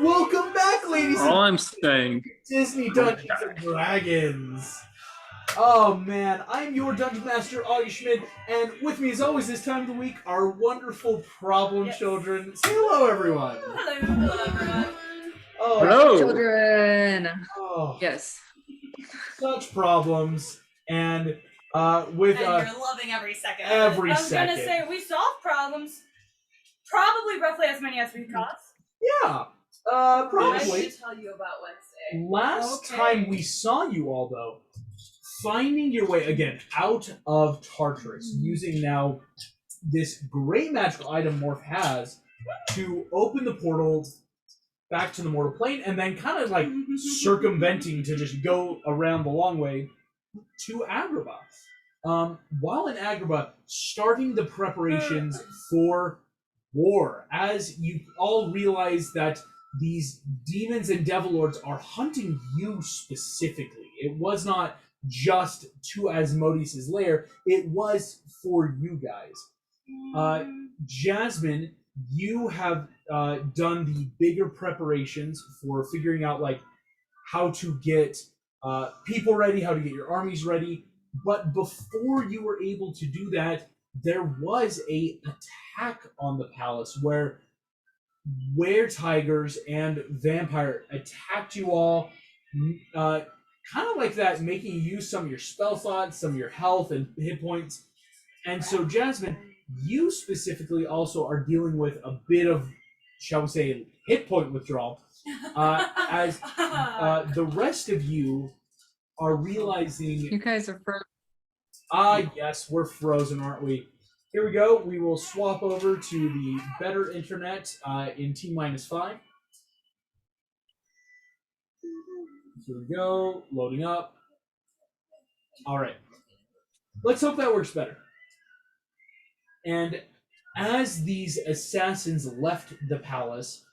Welcome back, ladies All and I'm saying. Disney Dungeons and Dragons. Oh man, I'm your Dungeon Master, Augie Schmidt, and with me as always this time of the week, our wonderful problem children. Say hello, everyone. Hello, everyone. Oh, Hello. Children. oh, Yes. such problems, and with And you're loving every second. every I was second. gonna say we solve problems, probably roughly as many as we cause. Yeah, I probably. should tell you about Wednesday. Last time we saw you all, though, finding your way again out of Tartarus, using now this great magical item Morph has to open the portal back to the mortal plane, and then kind of like circumventing to just go around the long way to Agrabah. While in Agrabah, starting the preparations for war, as you all realize that these demons and devil lords are hunting you specifically. It was not just to Asmodeus' lair, it was for you guys. Jasmine, you have done the bigger preparations for figuring out like how to get people ready, how to get your armies ready. But before you were able to do that, there was a attack on the palace where were-tigers and vampire attacked you all, kind of like that, making you use some of your spell slots, some of your health and hit points. And so, Jasmine, you specifically also are dealing with a bit of, shall we say, hit point withdrawal, as the rest of you are realizing. You guys are frozen. Yes, we're frozen, aren't we? Here we go. We will swap over to the better internet in T-5. Here we go. Loading up. All right. Let's hope that works better. And as these assassins left the palace,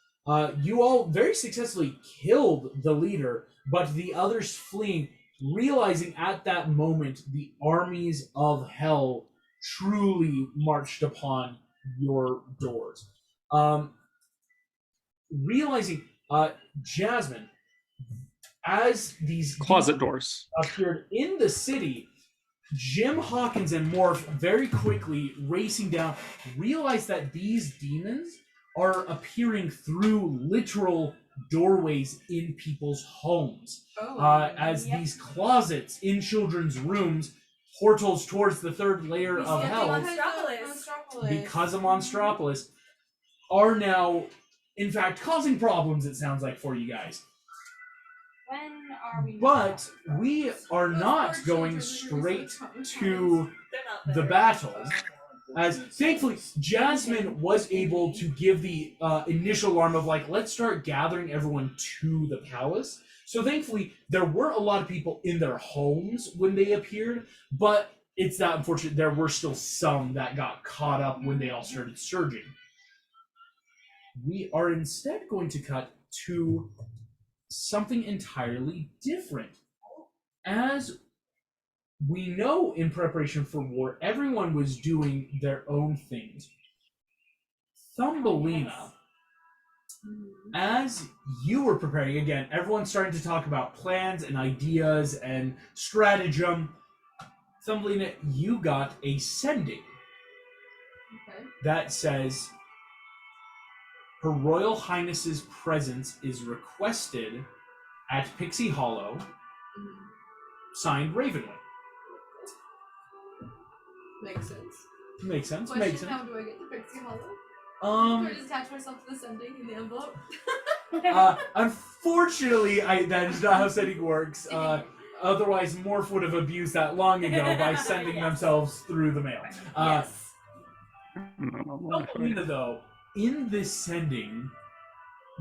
you all very successfully killed the leader, but the others fleeing, realizing at that moment the armies of hell truly marched upon your doors. Realizing, Jasmine, as these Closet doors appeared in the city, Jim Hawkins and Morph very quickly racing down realize that these demons are appearing through literal doorways in people's homes. As these closets in children's rooms, portals towards the third layer of hell, because of Monstropolis, are now, in fact, causing problems, it sounds like, for you guys. When are we? But we are not going straight to the battles, as thankfully Jasmine was able to give the initial alarm of like, let's start gathering everyone to the palace. So thankfully there weren't a lot of people in their homes when they appeared, but it's that unfortunate there were still some that got caught up when they all started surging. We are instead going to cut to something entirely different. As we know, in preparation for war, everyone was doing their own things. Thumbelina, as you were preparing, again, everyone's starting to talk about plans and ideas and stratagem. Thumbelina, you got a sending that says, Her Royal Highness's presence is requested at Pixie Hollow, signed Ravenwood. Makes sense. Makes sense. Question, Makes sense. how do I get to Pixie Hollow? Do I just attach myself to the sending in the envelope? Unfortunately, that is not how sending works. Otherwise, Morph would have abused that long ago by sending themselves through the mail. Yes. Thumbelina, though, in this sending,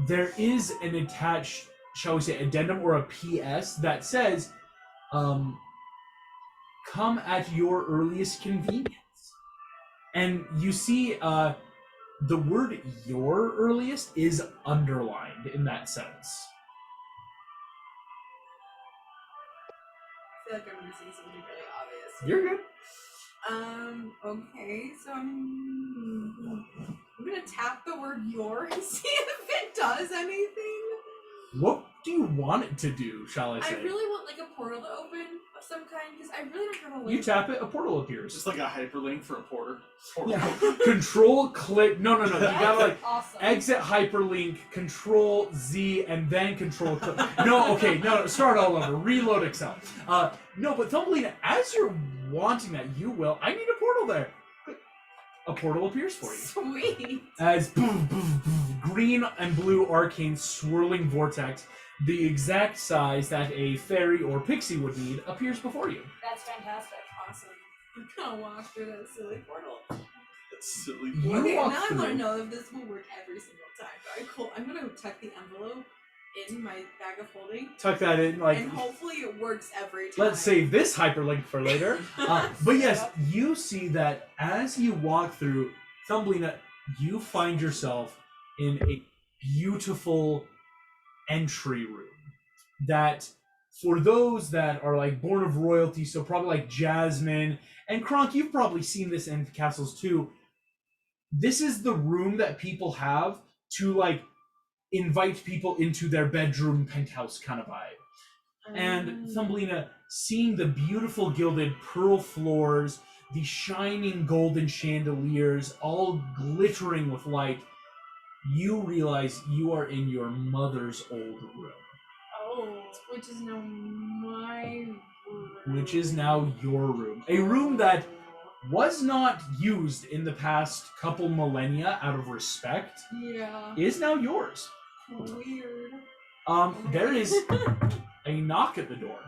there is an attached, shall we say, addendum or a PS that says, come at your earliest convenience. And you see the word your earliest is underlined in that sense. I feel like I'm missing something really obvious. You're good. Okay, so I'm gonna gonna tap the word "your" and see if it does anything. What do you want it to do, shall I say? I really want like a portal to open of some kind because I really don't have a way. You tap it, a portal appears. Just like a hyperlink for a porter. Yeah. Control, click. No. You gotta like Awesome. exit hyperlink, Control Z, and then Control click. No. Start all over. Reload Excel. No, but Thumbelina, as you're wanting that, you will. I need a portal there. A portal appears for you. Sweet. As boom, green and blue arcane swirling vortex, the exact size that a fairy or pixie would need, appears before you. That's fantastic. Awesome. I'm gonna walk through that silly portal. That's silly. You Okay, walk now I want through. to know if this will work every single time. Alright, cool. I'm gonna tuck the envelope in my bag of holding, Tuck that in, like. and hopefully it works every time. Let's save this hyperlink for later. But yes, you see that as you walk through Thumbelina, you find yourself in a beautiful entry room that, for those that are like born of royalty, so probably like Jasmine and Kronk, you've probably seen this in castles too. This is the room that people have to like invite people into their bedroom penthouse kind of vibe. And Thumbelina, seeing the beautiful gilded pearl floors, the shining golden chandeliers, all glittering with light, you realize you are in your mother's old room. Oh, which is now my room. Which is now your room. A room that was not used in the past couple millennia out of respect, Yeah. is now yours. Weird. There is a knock at the door.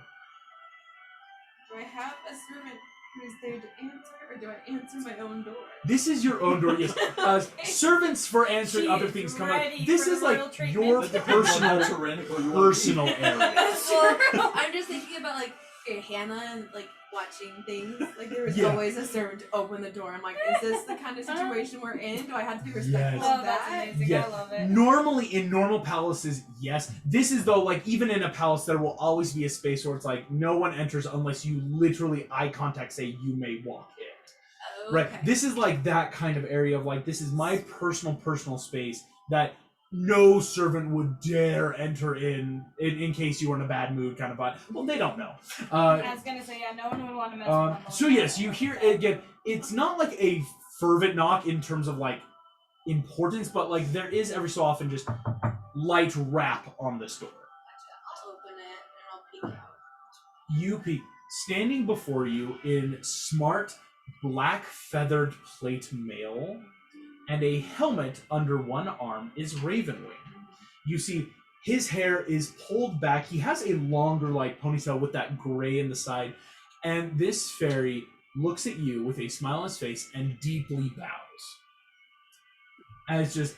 Do I have a servant who is there to answer, or do I answer my own door? This is your own door, yes. Servants for answering other things come out. ready This for is the royal like treatment. your That depends on how personal tyrannical you want to be. area. Well, I'm just thinking about like Hannah and like watching things. Like there was Yeah. always a servant to open the door. I'm like, is this the kind of situation we're in? Do I have to be respectful Yes. Oh, of that's that? amazing. Yeah. I love it. Normally in normal palaces, yes. This is though, like even in a palace, there will always be a space where it's like no one enters unless you literally eye contact say you may walk in. Okay. Right. This is like that kind of area of like this is my personal space that no servant would dare enter in case you were in a bad mood kind of vibe. Well, they don't know. I was gonna say, yeah, no one would want to mess with them. So yes, you hear it again. It's not like a fervent knock in terms of like importance, but like there is every so often just light rap on this door. I'll open it and I'll peek out. You peek. Standing before you in smart black feathered plate mail and a helmet under one arm is Ravenwing. You see his hair is pulled back. He has a longer like ponytail with that gray in the side. And this fairy looks at you with a smile on his face and deeply bows. As just,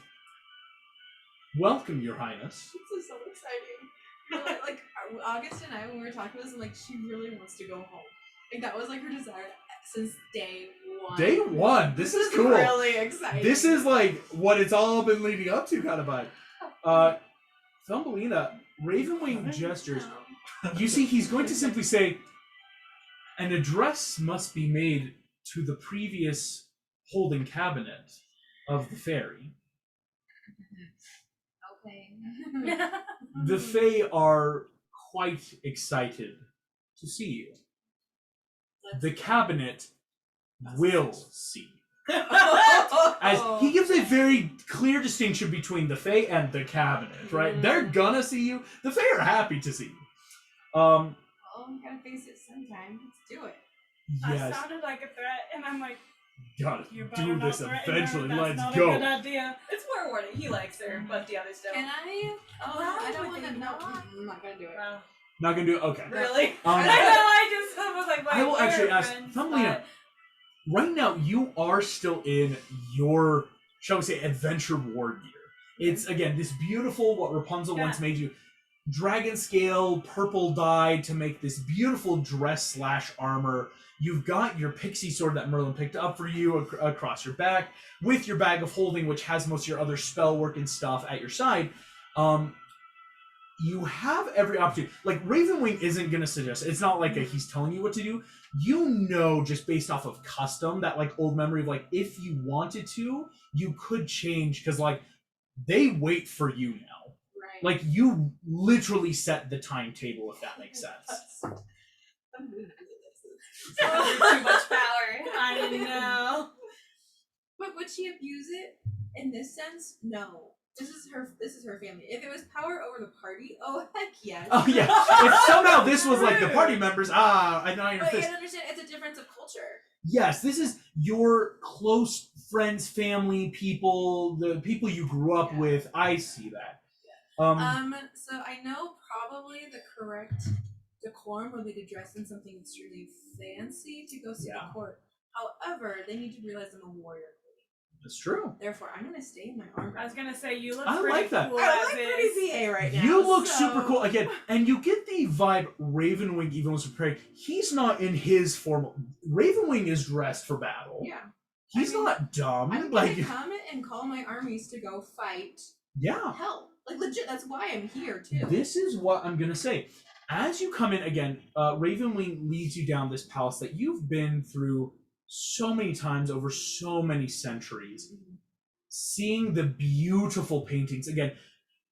welcome, Your Highness. This is so exciting. Like August and I, when we were talking about this, I'm like, she really wants to go home. Like that was like her desire since day one. Day one. This is cool. Really exciting. This is like what it's all been leading up to kind of vibe. Thumbelina, Ravenwing gestures. You see, he's going to simply say, an address must be made to the previous holding cabinet of the fairy. Okay. The Fae are quite excited to see you. The cabinet will see. As he gives a very clear distinction between the Fae and the cabinet, right? They're gonna see you. The Fae are happy to see you. Well, we gotta face it sometime. Let's do it. That Yes, sounded like a threat, and I'm like, gotta you better do not this threaten her. eventually. That's Let's not go. a good idea. It's more warning. He likes her, but the others don't. Can I? Oh, Why I don't would want to. they No, not? I'm not gonna do it. Wow. Not gonna do it. Okay. Really? I know. I just was like, I will we're actually ask friends, Thumbelina. Right now, you are still in your, shall we say, adventure war gear. It's again this beautiful what Rapunzel once made you, dragon scale purple dyed to make this beautiful dress / armor. You've got your pixie sword that Merlin picked up for you across your back, with your bag of holding, which has most of your other spell work and stuff at your side. you have every opportunity. Like, Ravenwing isn't going to suggest, it's not like he's telling you what to do. You know, just based off of custom, that, like, old memory of, like, if you wanted to, you could change, because, like, they wait for you now. Right. Like, you literally set the timetable, if that makes sense. I'm really good at this. Too much power. I know. But would she abuse it in this sense? No. This is her family. If it was power over the party, oh heck yes. Oh, yeah. If somehow this was, like, the party members, I know your But you fist. understand, it's a difference of culture. Yes, this is your close friends, family, people, the people you grew up with. I see that. So I know probably the correct decorum would be to dress in something extremely fancy to go see the court. However, they need to realize I'm a warrior. That's true. Therefore, I'm gonna stay in my armor. I was gonna say you look I pretty like that. cool I as like is. pretty VA right now. You look so- super cool again, and you get the vibe Ravenwing even was prepared. He's not in his formal. Ravenwing is dressed for battle. Yeah. He's I mean, not dumb. I'm like, gonna come and call my armies to go fight yeah. hell. Like legit, that's why I'm here too. This is what I'm gonna say. As you come in again, Ravenwing leads you down this palace that you've been through so many times over so many centuries. Seeing the beautiful paintings again.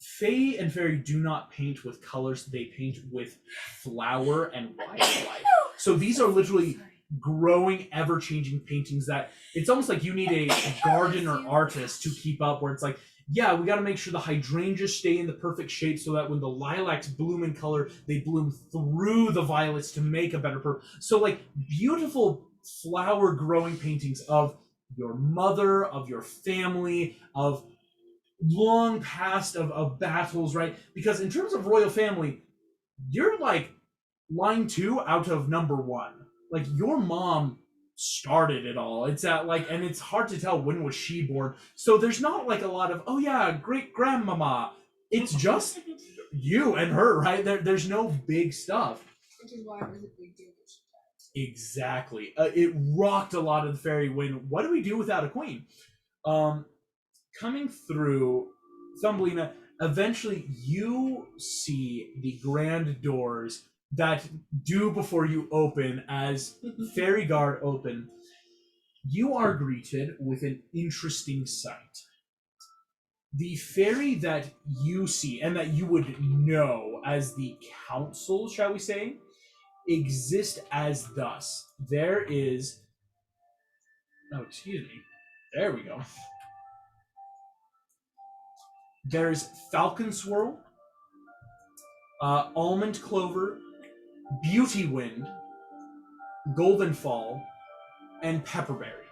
Fae and Fairy do not paint with colors; they paint with flower and wildlife. So these are literally growing, ever-changing paintings that it's almost like you need a gardener artist to keep up. Where it's like, yeah, we got to make sure the hydrangeas stay in the perfect shape so that when the lilacs bloom in color, they bloom through the violets to make a better purple. So, like, beautiful flower-growing paintings of your mother, of your family, of long past of battles, right? Because in terms of royal family, you're like line 2 out of number 1. Like, your mom started it all. It's at like, and it's hard to tell when was she born. So there's not like a lot of, oh yeah, great grandmama. It's just you and her, right? There's no big stuff. Which is why it was a big deal. Exactly. It rocked a lot of the fairy when, what do we do without a queen? Coming through Thumbelina, eventually you see the grand doors that do before you open as Fairy Guard open. You are greeted with an interesting sight. The fairy that you see, and that you would know as the council, shall we say, exist as thus. There is... Oh, excuse me. There we go. There's Falcon Swirl, Almond Clover, Beauty Wind, Golden Fall, and Pepperberry.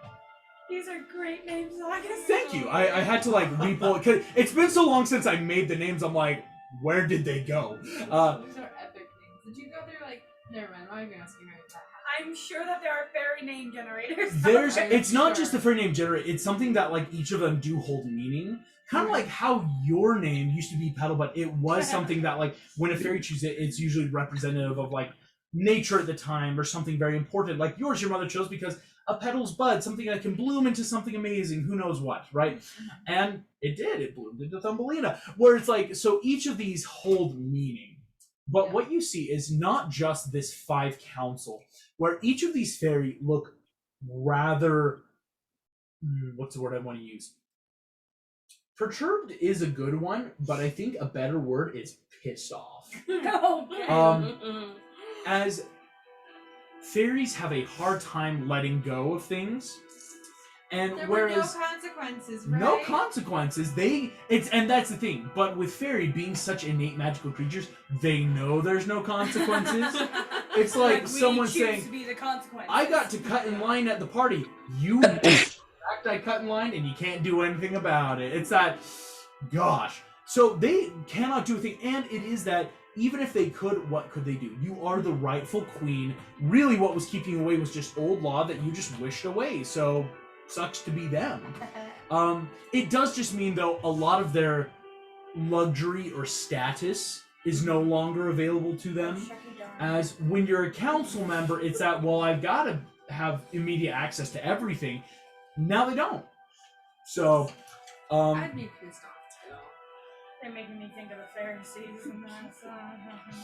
These are great names, August. Thank you. I had to like re-pull it, 'cause it's been so long since I made the names. I'm like, where did they go? These are epic names. Did you go there like? Never mind. I'm not even asking her that. I'm sure that there are fairy name generators. There's, Okay, it's not sure. just the fairy name generator. It's something that like each of them do hold meaning. Kind of like how your name used to be Petal, but it was something that like when a fairy chooses it, it's usually representative of like nature at the time or something very important. Like yours, your mother chose because a petal's bud, something that can bloom into something amazing. Who knows what, right? And it did. It bloomed into Thumbelina. Where it's like, so each of these hold meaning. But what you see is not just this 5 council, where each of these fairy look rather, what's the word I want to use? Perturbed is a good one, but I think a better word is pissed off. Okay. As fairies have a hard time letting go of things, and There were no whereas consequences, right? no consequences, and that's the thing. But with fairy being such innate magical creatures, they know there's no consequences. It's like we someone choose saying, to be the consequence. I got to cut in line at the party. You fact I cut in line and you can't do anything about it. It's that, gosh. So they cannot do a thing, and it is that even if they could, what could they do? You are the rightful queen. Really what was keeping you away was just old law that you just wished away, so sucks to be them. It does just mean, though, a lot of their luxury or status is no longer available to them. As when you're a council member, it's that, well, I've got to have immediate access to everything. Now they don't. So, I'd be pissed off too. They're making me think of the Pharisees and that.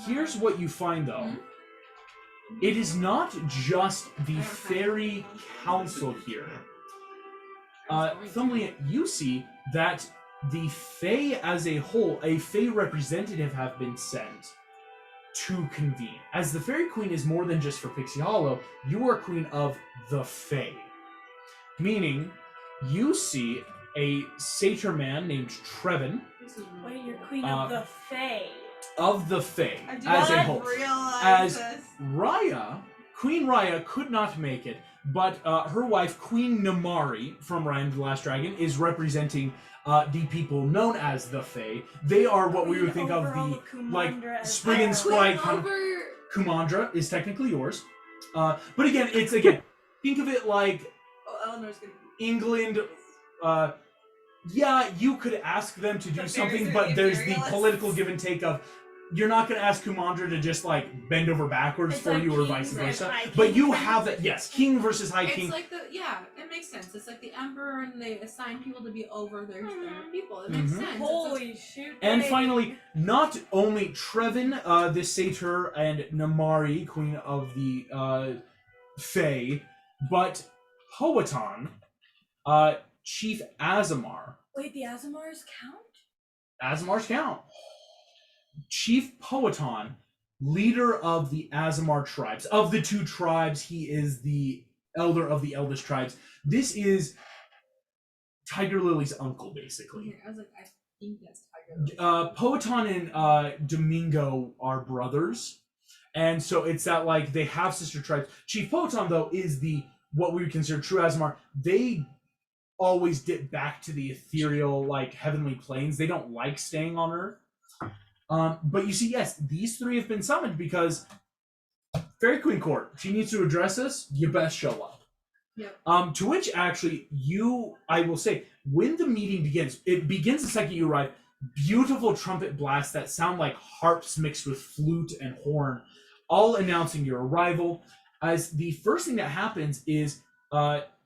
Here's what you find, though. It is not just the fairy council here. Thumbling, you see that the Fae as a whole, a Fae representative have been sent to convene. As the Fairy Queen is more than just for Pixie Hollow, you are Queen of the Fae. Meaning, you see a satyr man named Trevin. Wait, you're Queen of the Fae. Of the Fae, I did as a not whole. realize As this. Raya, Queen Raya could not make it, but her wife, Queen Namari from Raya and the Last Dragon, is representing the people known as the Fae. They are what we would think of the, like, spring and sprite kind of... Kumandra is technically yours. But again, think of it like Eleanor's gonna be England... yeah, you could ask them to do The something, fairies are but there's the imperialists. political give and take of... You're not going to ask Kumandra to just, like, bend over backwards It's for like you or king vice versus versa. high king. But you have that, yes, king versus high It's king. like it makes sense. It's like the emperor and they assign people to be over their people. It makes Mhm. sense. Holy shoot. And baby. finally, not only Trevin, the satyr, and Namari, queen of the Fae, but Powhatan, Chief Azamar. Wait, the Azamars count? Azamar's count. Chief Powhatan, leader of the Azamar tribes. Of the two tribes, he is the elder of the eldest tribes. This is Tiger Lily's uncle, basically. I was like, I think that's Tiger. Powhatan and Domingo are brothers. And so it's that, like, they have sister tribes. Chief Powhatan, though, is what we would consider true Azamar. They always dip back to the ethereal, like, heavenly planes. They don't like staying on Earth. But you see, yes, these three have been summoned because Fairy Queen Court, she needs to address us, you best show up. Yep. To which, actually, I will say, when the meeting begins, it begins the second you arrive, beautiful trumpet blasts that sound like harps mixed with flute and horn, all announcing your arrival. As the first thing that happens is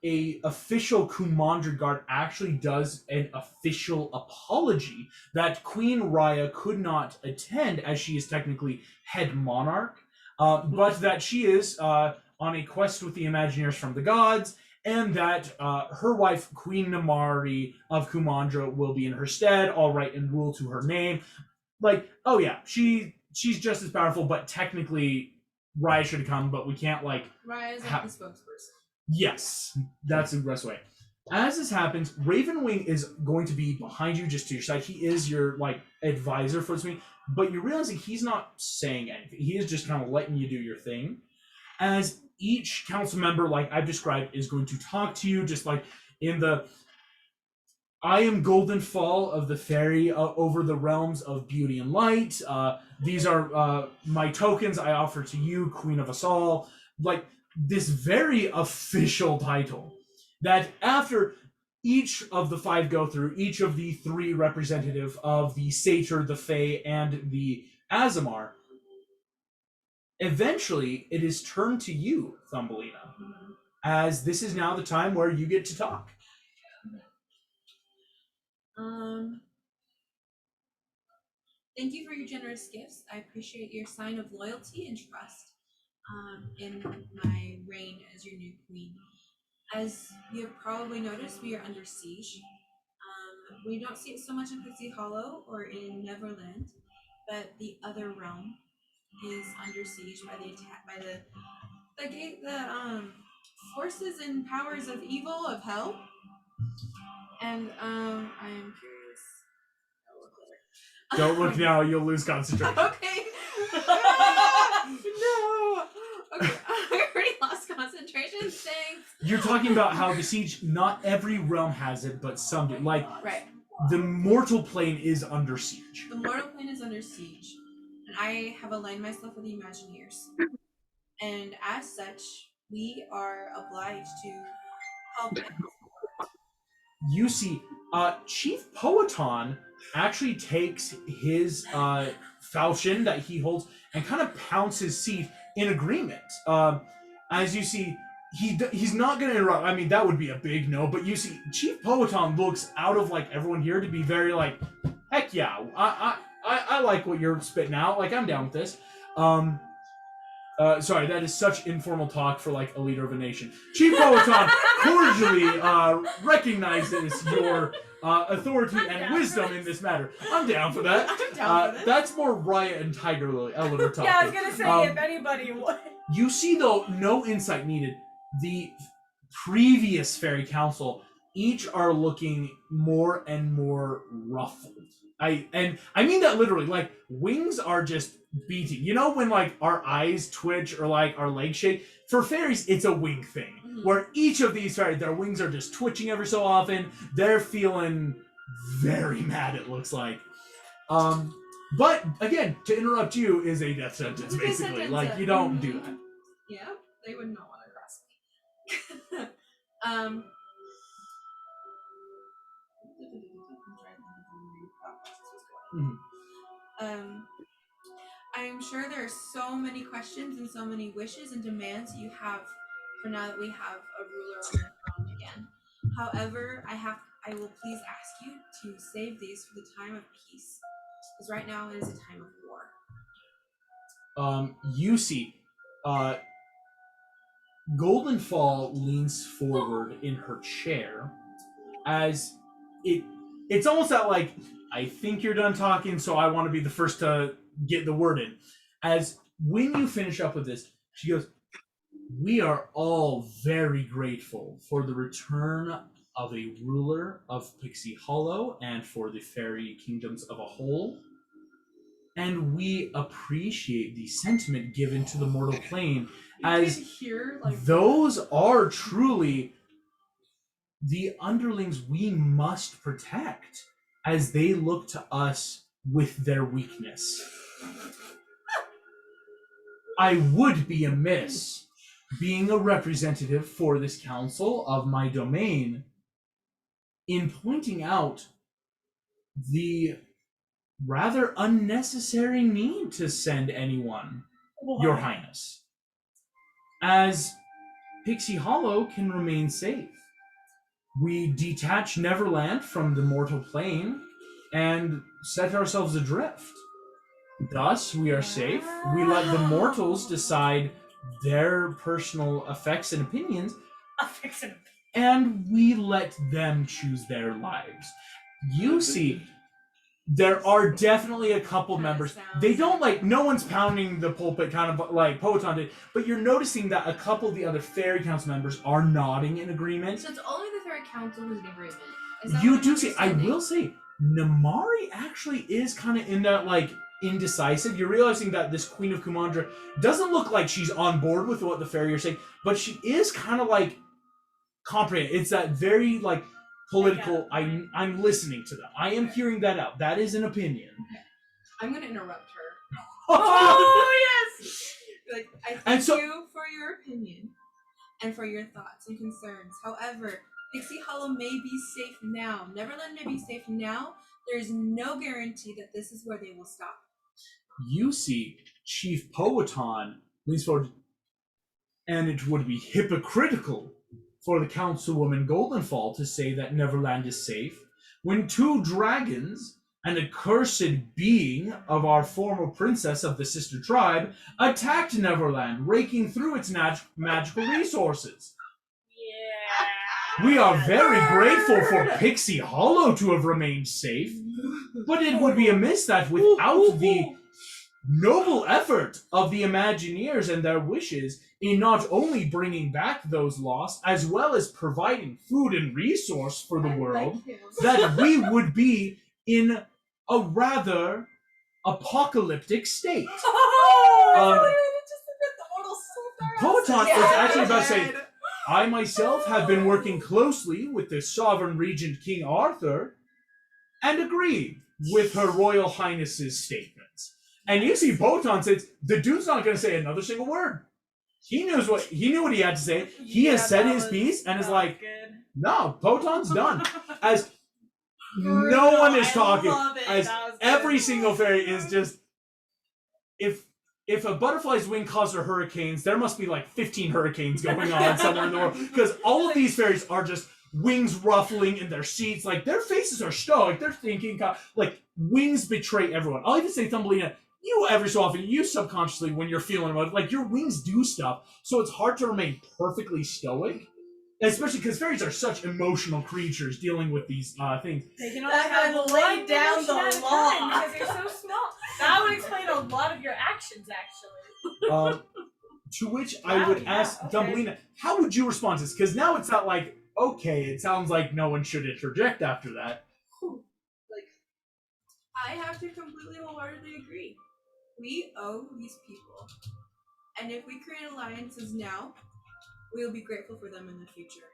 a official Kumandra guard actually does an official apology that Queen Raya could not attend as she is technically head monarch, but that she is on a quest with the Imagineers from the gods, and that her wife, Queen Namari of Kumandra, will be in her stead, all right, and rule to her name. Like, oh yeah, she's just as powerful, but technically Raya should have come, but we can't, like... Raya's like the spokesperson. Yes, that's the best way. As this happens, Ravenwing is going to be behind you, just to your side. He is your, like, advisor for this meeting, but you're realizing he's not saying anything. He is just kind of letting you do your thing. As each council member, like I've described, is going to talk to you, just like in the I am Golden Fall of the Fairy over the realms of beauty and light. These are my tokens I offer to you, Queen of us all. Like, this very official title that after each of the five go through, each of the three representative of the Satyr, the Fae, and the Azamar, eventually it is turned to you, Thumbelina, as this is now the time where you get to talk. Thank you for your generous gifts. I appreciate your sign of loyalty and trust in my reign as your new queen. As you have probably noticed, we are under siege. We don't see it so much in Pixie Hollow or in Neverland, but the other realm is under siege by the forces and powers of evil of hell. And I am curious. Don't look now, you'll lose concentration. Okay. No. Okay, I already lost concentration. Thanks. You're talking about how the siege, not every realm has it, but some do. Like, Right. the mortal plane is under siege. The mortal plane is under siege, and I have aligned myself with the Imagineers. And as such, we are obliged to help. You see, Chief Powhatan actually takes his falchion that he holds and kind of pounds his seat in agreement. As you see, he's not going to interrupt. I mean, that would be a big no, but you see, Chief Powhatan looks out of, like, everyone here to be very like, Heck yeah, I like what you're spitting out. Like, I'm down with this. Sorry, that is such informal talk for like a leader of a nation. Chief Poeton cordially recognizes your authority and wisdom in this matter. I'm down for that. I'm down for this. That's more Riot and Tiger Lily Eleanor talking. Yeah, I was gonna say if anybody would. You see, though, no insight needed. The previous fairy council each are looking more and more ruffled. I mean that literally. Like, wings are just beating. You know when like our eyes twitch or like our legs shake? For fairies, it's a wing thing. Mhm. Where each of these fairies, their wings are just twitching every so often. They're feeling very mad, it looks like. But again, to interrupt you is a death sentence, It's a basically. sentence, Like, you don't do that. Yeah, they would not want to cross me. I'm trying to think of my thought process was going. I am sure there are so many questions and so many wishes and demands you have for now that we have a ruler on the throne again. However, I will please ask you to save these for the time of peace, because right now it is a time of war. You see, Goldenfall leans forward in her chair as it's almost that like, I think you're done talking, so I want to be the first to get the word in. As when you finish up with this, she goes, "We are all very grateful for the return of a ruler of Pixie Hollow and for the fairy kingdoms of a whole. And we appreciate the sentiment given to the mortal plane, as Hear, like, those are truly the underlings we must protect, as they look to us with their weakness. I would be amiss, being a representative for this council of my domain, in pointing out the rather unnecessary need to send anyone, Your Highness, as Pixie Hollow can remain safe. We detach Neverland from the mortal plane and set ourselves adrift. Thus, we are safe. We let the mortals decide their personal effects and opinions, and we let them choose their lives. You see, there are definitely a couple members. They don't like, no one's pounding the pulpit kind of like Poeton did, but you're noticing that a couple of the other Fairy Council members are nodding in agreement. So it's only the Fairy Council who's in agreement. Is that You what I'm do see, I understanding? will say, Namari actually is kind of in that like indecisive. You're realizing that this Queen of Kumandra doesn't look like she's on board with what the fairy are saying, but she is kind of like comprehend. It's that very like political. I'm listening to them. I am hearing that out. That is an opinion. I'm gonna interrupt her. Oh yes. Like, I And thank so- you for your opinion and for your thoughts and concerns. However, Pixie Hollow may be safe now. Neverland may be safe now. There is no guarantee that this is where they will stop. You see, Chief Poeton leans forward, and it would be hypocritical for the Councilwoman Goldenfall to say that Neverland is safe when two dragons and a cursed being of our former princess of the sister tribe attacked Neverland, raking through its magical resources. Yeah. We are very grateful for Pixie Hollow to have remained safe, but it would be amiss that without the noble effort of the Imagineers and their wishes in not only bringing back those lost, as well as providing food and resource for the world, that we would be in a rather apocalyptic state. Poeton is actually about to say, I myself have been working closely with the sovereign regent King Arthur and agree with Her Royal Highness's statements. And you see Poeton says, the dude's not going to say another single word. He knew what he had to say. He has said his piece and is like, good. no, Poeton's done. As no one is talking. Love it. As That was good. every single fairy is just, if a butterfly's wing caused her hurricanes, there must be like 15 hurricanes going on somewhere in the world, because all of these fairies are just wings ruffling in their seats. Like, their faces are stoic. They're thinking, like, wings betray everyone. I'll even say, Thumbelina, you every so often, you subconsciously, when you're feeling about it, like, your wings do stuff, so it's hard to remain perfectly stoic. Especially because fairies are such emotional creatures dealing with these things. They can only That have would one lay down emotion the at a law. time because you're so small. That would explain a lot of your actions, actually. To which I would ask okay. Dumbledina, how would you respond to this? Because now it's not like, okay, it sounds like no one should interject after that. Like, I have to completely wholeheartedly agree. We owe these people. And if we create alliances now, we will be grateful for them in the future.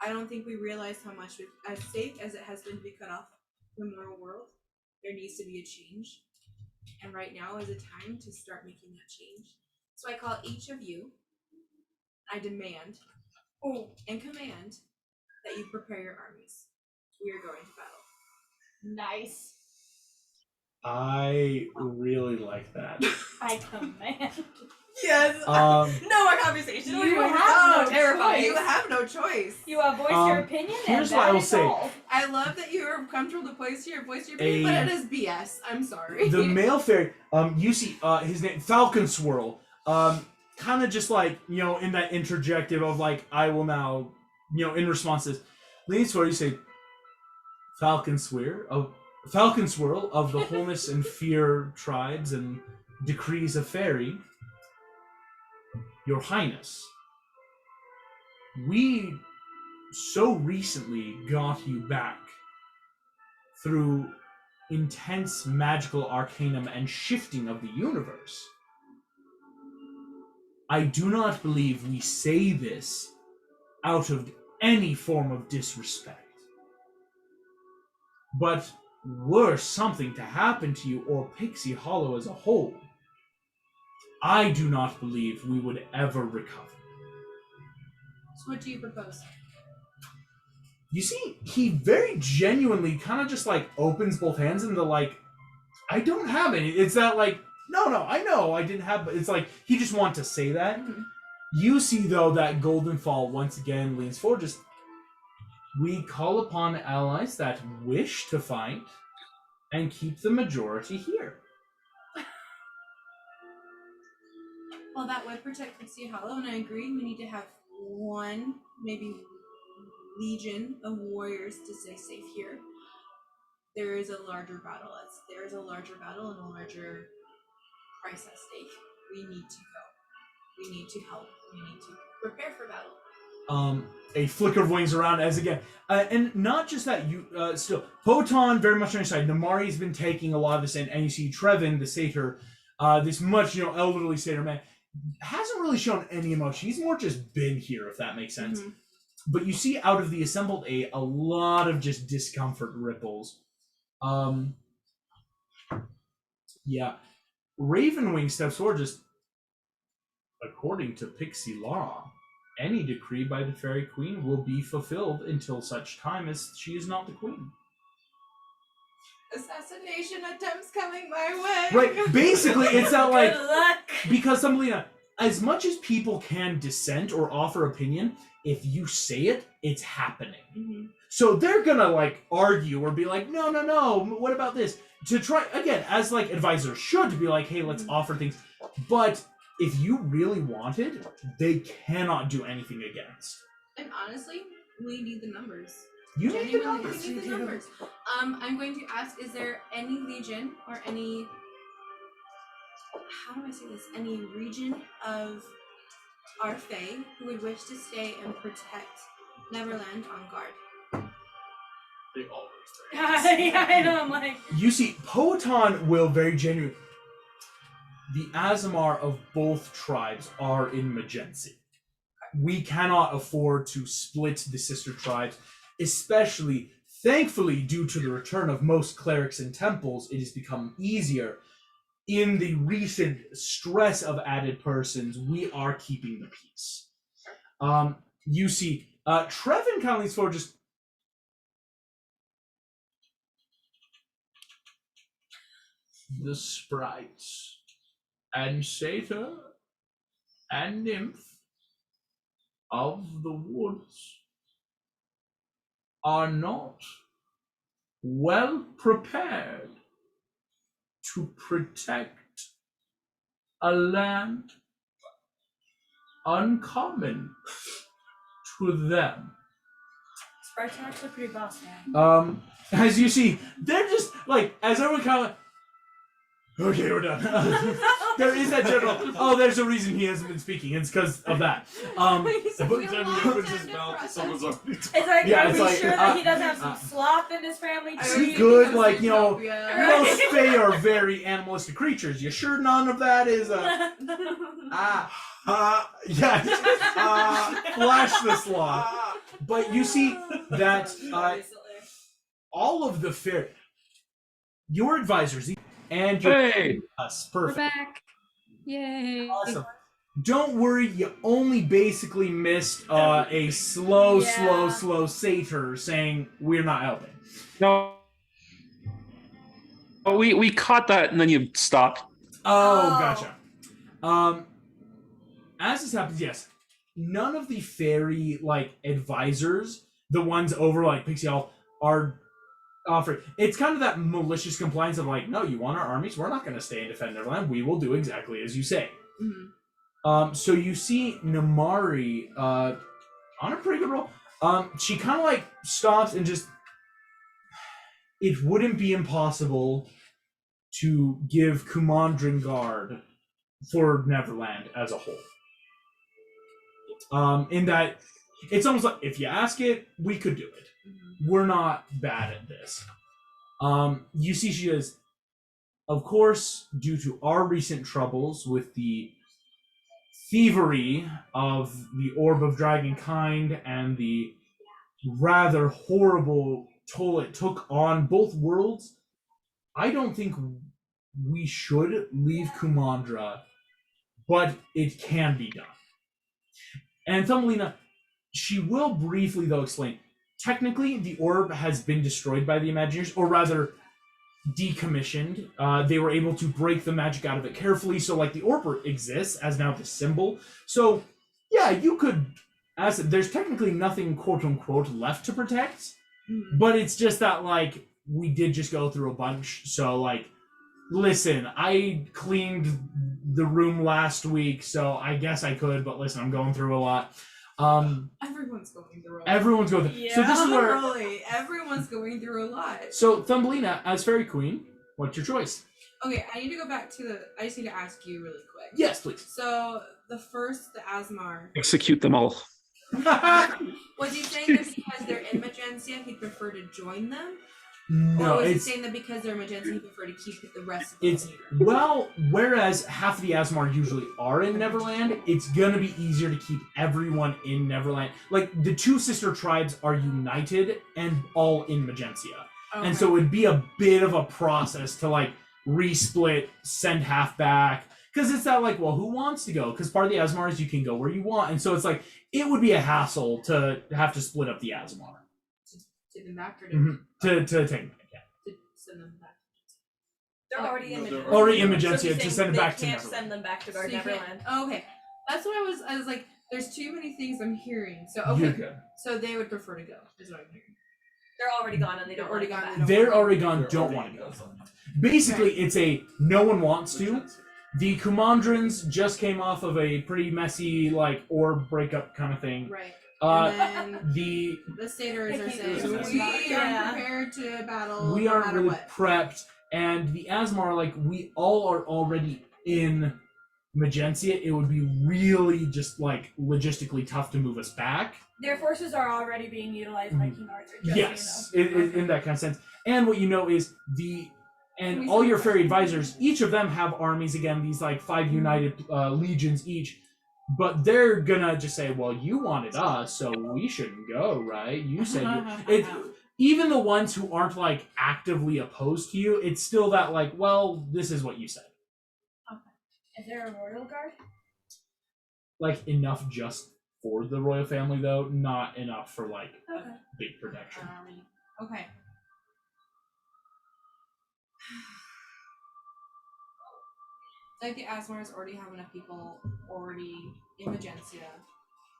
I don't think we realize how much, as safe as it has been to be cut off from the moral world, there needs to be a change. And right now is a time to start making that change. So I call each of you, I demand and command that you prepare your armies. We are going to battle. Nice. I really like that. I command. Yes. Um, No more conversation. You We're have so no terrifying. choice. You have no choice. You voice your opinion, here's and what I that will is say. all. I love that you are comfortable to voice your opinion, but it is BS. I'm sorry. The male fairy, you see his name, Falcon Swirl, kind of just like, in that interjective of like, I will now, in response to this, leans forward, you say, Falcon Swirl of the wholeness and fear tribes and decrees of fairy, your highness, we so recently got you back through intense magical arcanum and shifting of the universe. I do not believe we say this out of any form of disrespect. But were something to happen to you or Pixie Hollow as a whole, I do not believe we would ever recover. So what do you propose? You see, he very genuinely kind of just like opens both hands and the like, I don't have any. It's that like, no, I know I didn't have, but it's like, he just wanted to say that. Mm-hmm. You see, though, that Golden Fall once again leans forward, just, we call upon allies that wish to fight and keep the majority here. Well, that would protect Pixie Hollow, and I agree. We need to have one, maybe legion of warriors to stay safe here. There is a larger battle. There is a larger battle and a larger price at stake. We need to go. We need to help. We need to prepare for battle. A flicker of wings around as again, and not just that. You still Poton very much on your side. Namari's been taking a lot of this in, and you see Trevin, the satyr, this much elderly satyr man, hasn't really shown any emotion. He's more just been here, if that makes sense. Mm-hmm. But you see out of the assembled a lot of just discomfort ripples. Yeah, Ravenwing steps forward. Just according to Pixie law, any decree by the Fairy Queen will be fulfilled until such time as she is not the queen. Assassination attempts coming my way. Right, basically, it's not like, Good luck. because Thumbelina, as much as people can dissent or offer opinion, if you say it, it's happening. Mm-hmm. So they're gonna like argue or be like, no, what about this? To try, again, as like advisors should, to be like, hey, let's offer things. But if you really wanted, they cannot do anything against. And honestly, we need the numbers. You need the Genuinely, numbers. we need the numbers. I'm going to ask, is there any legion or any, how do I say this, any region of our Fae who would wish to stay and protect Neverland on guard? They always say. I know, I'm like, You see, Poton will very genuinely. The Azamar of both tribes are in Magency. We cannot afford to split the sister tribes, especially, thankfully, due to the return of most clerics and temples, it has become easier. In the recent stress of added persons, we are keeping the peace. You see, Trevin kind of leans forward, just, the sprites and satyr and nymph of the woods are not well prepared to protect a land uncommon to them. Sprites are actually pretty boss, man. As you see, they're just like, as everyone kind of, okay, we're done. There is that general, oh, there's a reason he hasn't been speaking. It's because of that. Every time he opens his mouth, someone's already talking. It's like, Yeah, are it's we like, sure that he doesn't have some sloth in his family See, tree? good, like, you know, Yeah. most Fae are very animalistic creatures. You sure none of that is flash the sloth. But you see that all of the fair, your advisors and your Hey! us, We're perfect. back. Yay. Awesome. Don't worry, you only basically missed a slow satyr saying we're not helping. No. Oh, we caught that and then you stopped. Oh, gotcha. As this happens, yes, none of the fairy advisors, the ones over Pixie Hall, are offering. It's kind of that malicious compliance of no, you want our armies? We're not going to stay and defend Neverland. We will do exactly as you say. Mm-hmm. So you see Namari on a pretty good roll. She kind of stops and just. It wouldn't be impossible to give Kumandran guard for Neverland as a whole. In that it's almost like if you ask it, we could do it. We're not bad at this. You see, she is, of course, due to our recent troubles with the thievery of the Orb of Dragonkind and the rather horrible toll it took on both worlds, I don't think we should leave Kumandra, but it can be done. And Thumbelina, she will briefly, though, explain. Technically, the orb has been destroyed by the Imagineers, or rather, decommissioned. They were able to break the magic out of it carefully, so, the orb exists as now the symbol. So, yeah, you could... there's technically nothing, quote-unquote, left to protect, but it's just that, we did just go through a bunch, so, listen, I cleaned the room last week, so I guess I could, but listen, I'm going through a lot. Everyone's going through a lot. Everyone's going through. So this is where. Really, everyone's going through a lot. So Thumbelina, as Fairy Queen, what's your choice? Okay, I need to go back to I just need to ask you really quick. Yes, please. So the Asmar. Execute them all. Was he saying that because they're in Magencia, he'd prefer to join them? No, or was he it's saying that because they're Magencia, he'd prefer to keep the rest of them it's here? well. Whereas half of the Asmar usually are in Neverland, it's gonna be easier to keep everyone in Neverland. The two sister tribes are united and all in Magencia, Okay. and so it would be a bit of a process to resplit, send half back. Because it's that well, who wants to go? Because part of the Asmar is you can go where you want, and so it's it would be a hassle to have to split up the Asmar. To them back or to To take them back, yeah. to send them back? They're already in No, they're Magencia. Already in So Magencia he's to saying send them back to they can't Neverland. send them back to So Guard you can't- Neverland. Oh, okay. That's what I was like, there's too many things I'm hearing. So You're okay. good. So they would prefer to go, is what I'm hearing. They're already gone and they don't They're already wanna gone, come they back. don't- They're already gone, They're don't already want to go. outside. Basically, it's a no one wants to. The Kumandrans just came off of a pretty messy, orb breakup kind of thing. Right. Uh, And then the the satyrs are They saying, can't we do are that. prepared to battle we no aren't matter really what. prepped, and the Asmar, we all are already in Magencia. It would be really just logistically tough to move us back. Their forces are already being utilized by King Arthur. Just Yes, So you know. in that kind of sense. And what you know is Can we all say your what? fairy advisors, each of them have armies again, these 5 united legions each, but they're gonna just say, well, you wanted us, so we shouldn't go, right? You said it. Even the ones who aren't actively opposed to you, it's still that well, this is what you said. Is there a royal guard? Enough just for the royal family though, not enough for Okay. big protection. Okay. The Asmars already have enough people already in Magencia.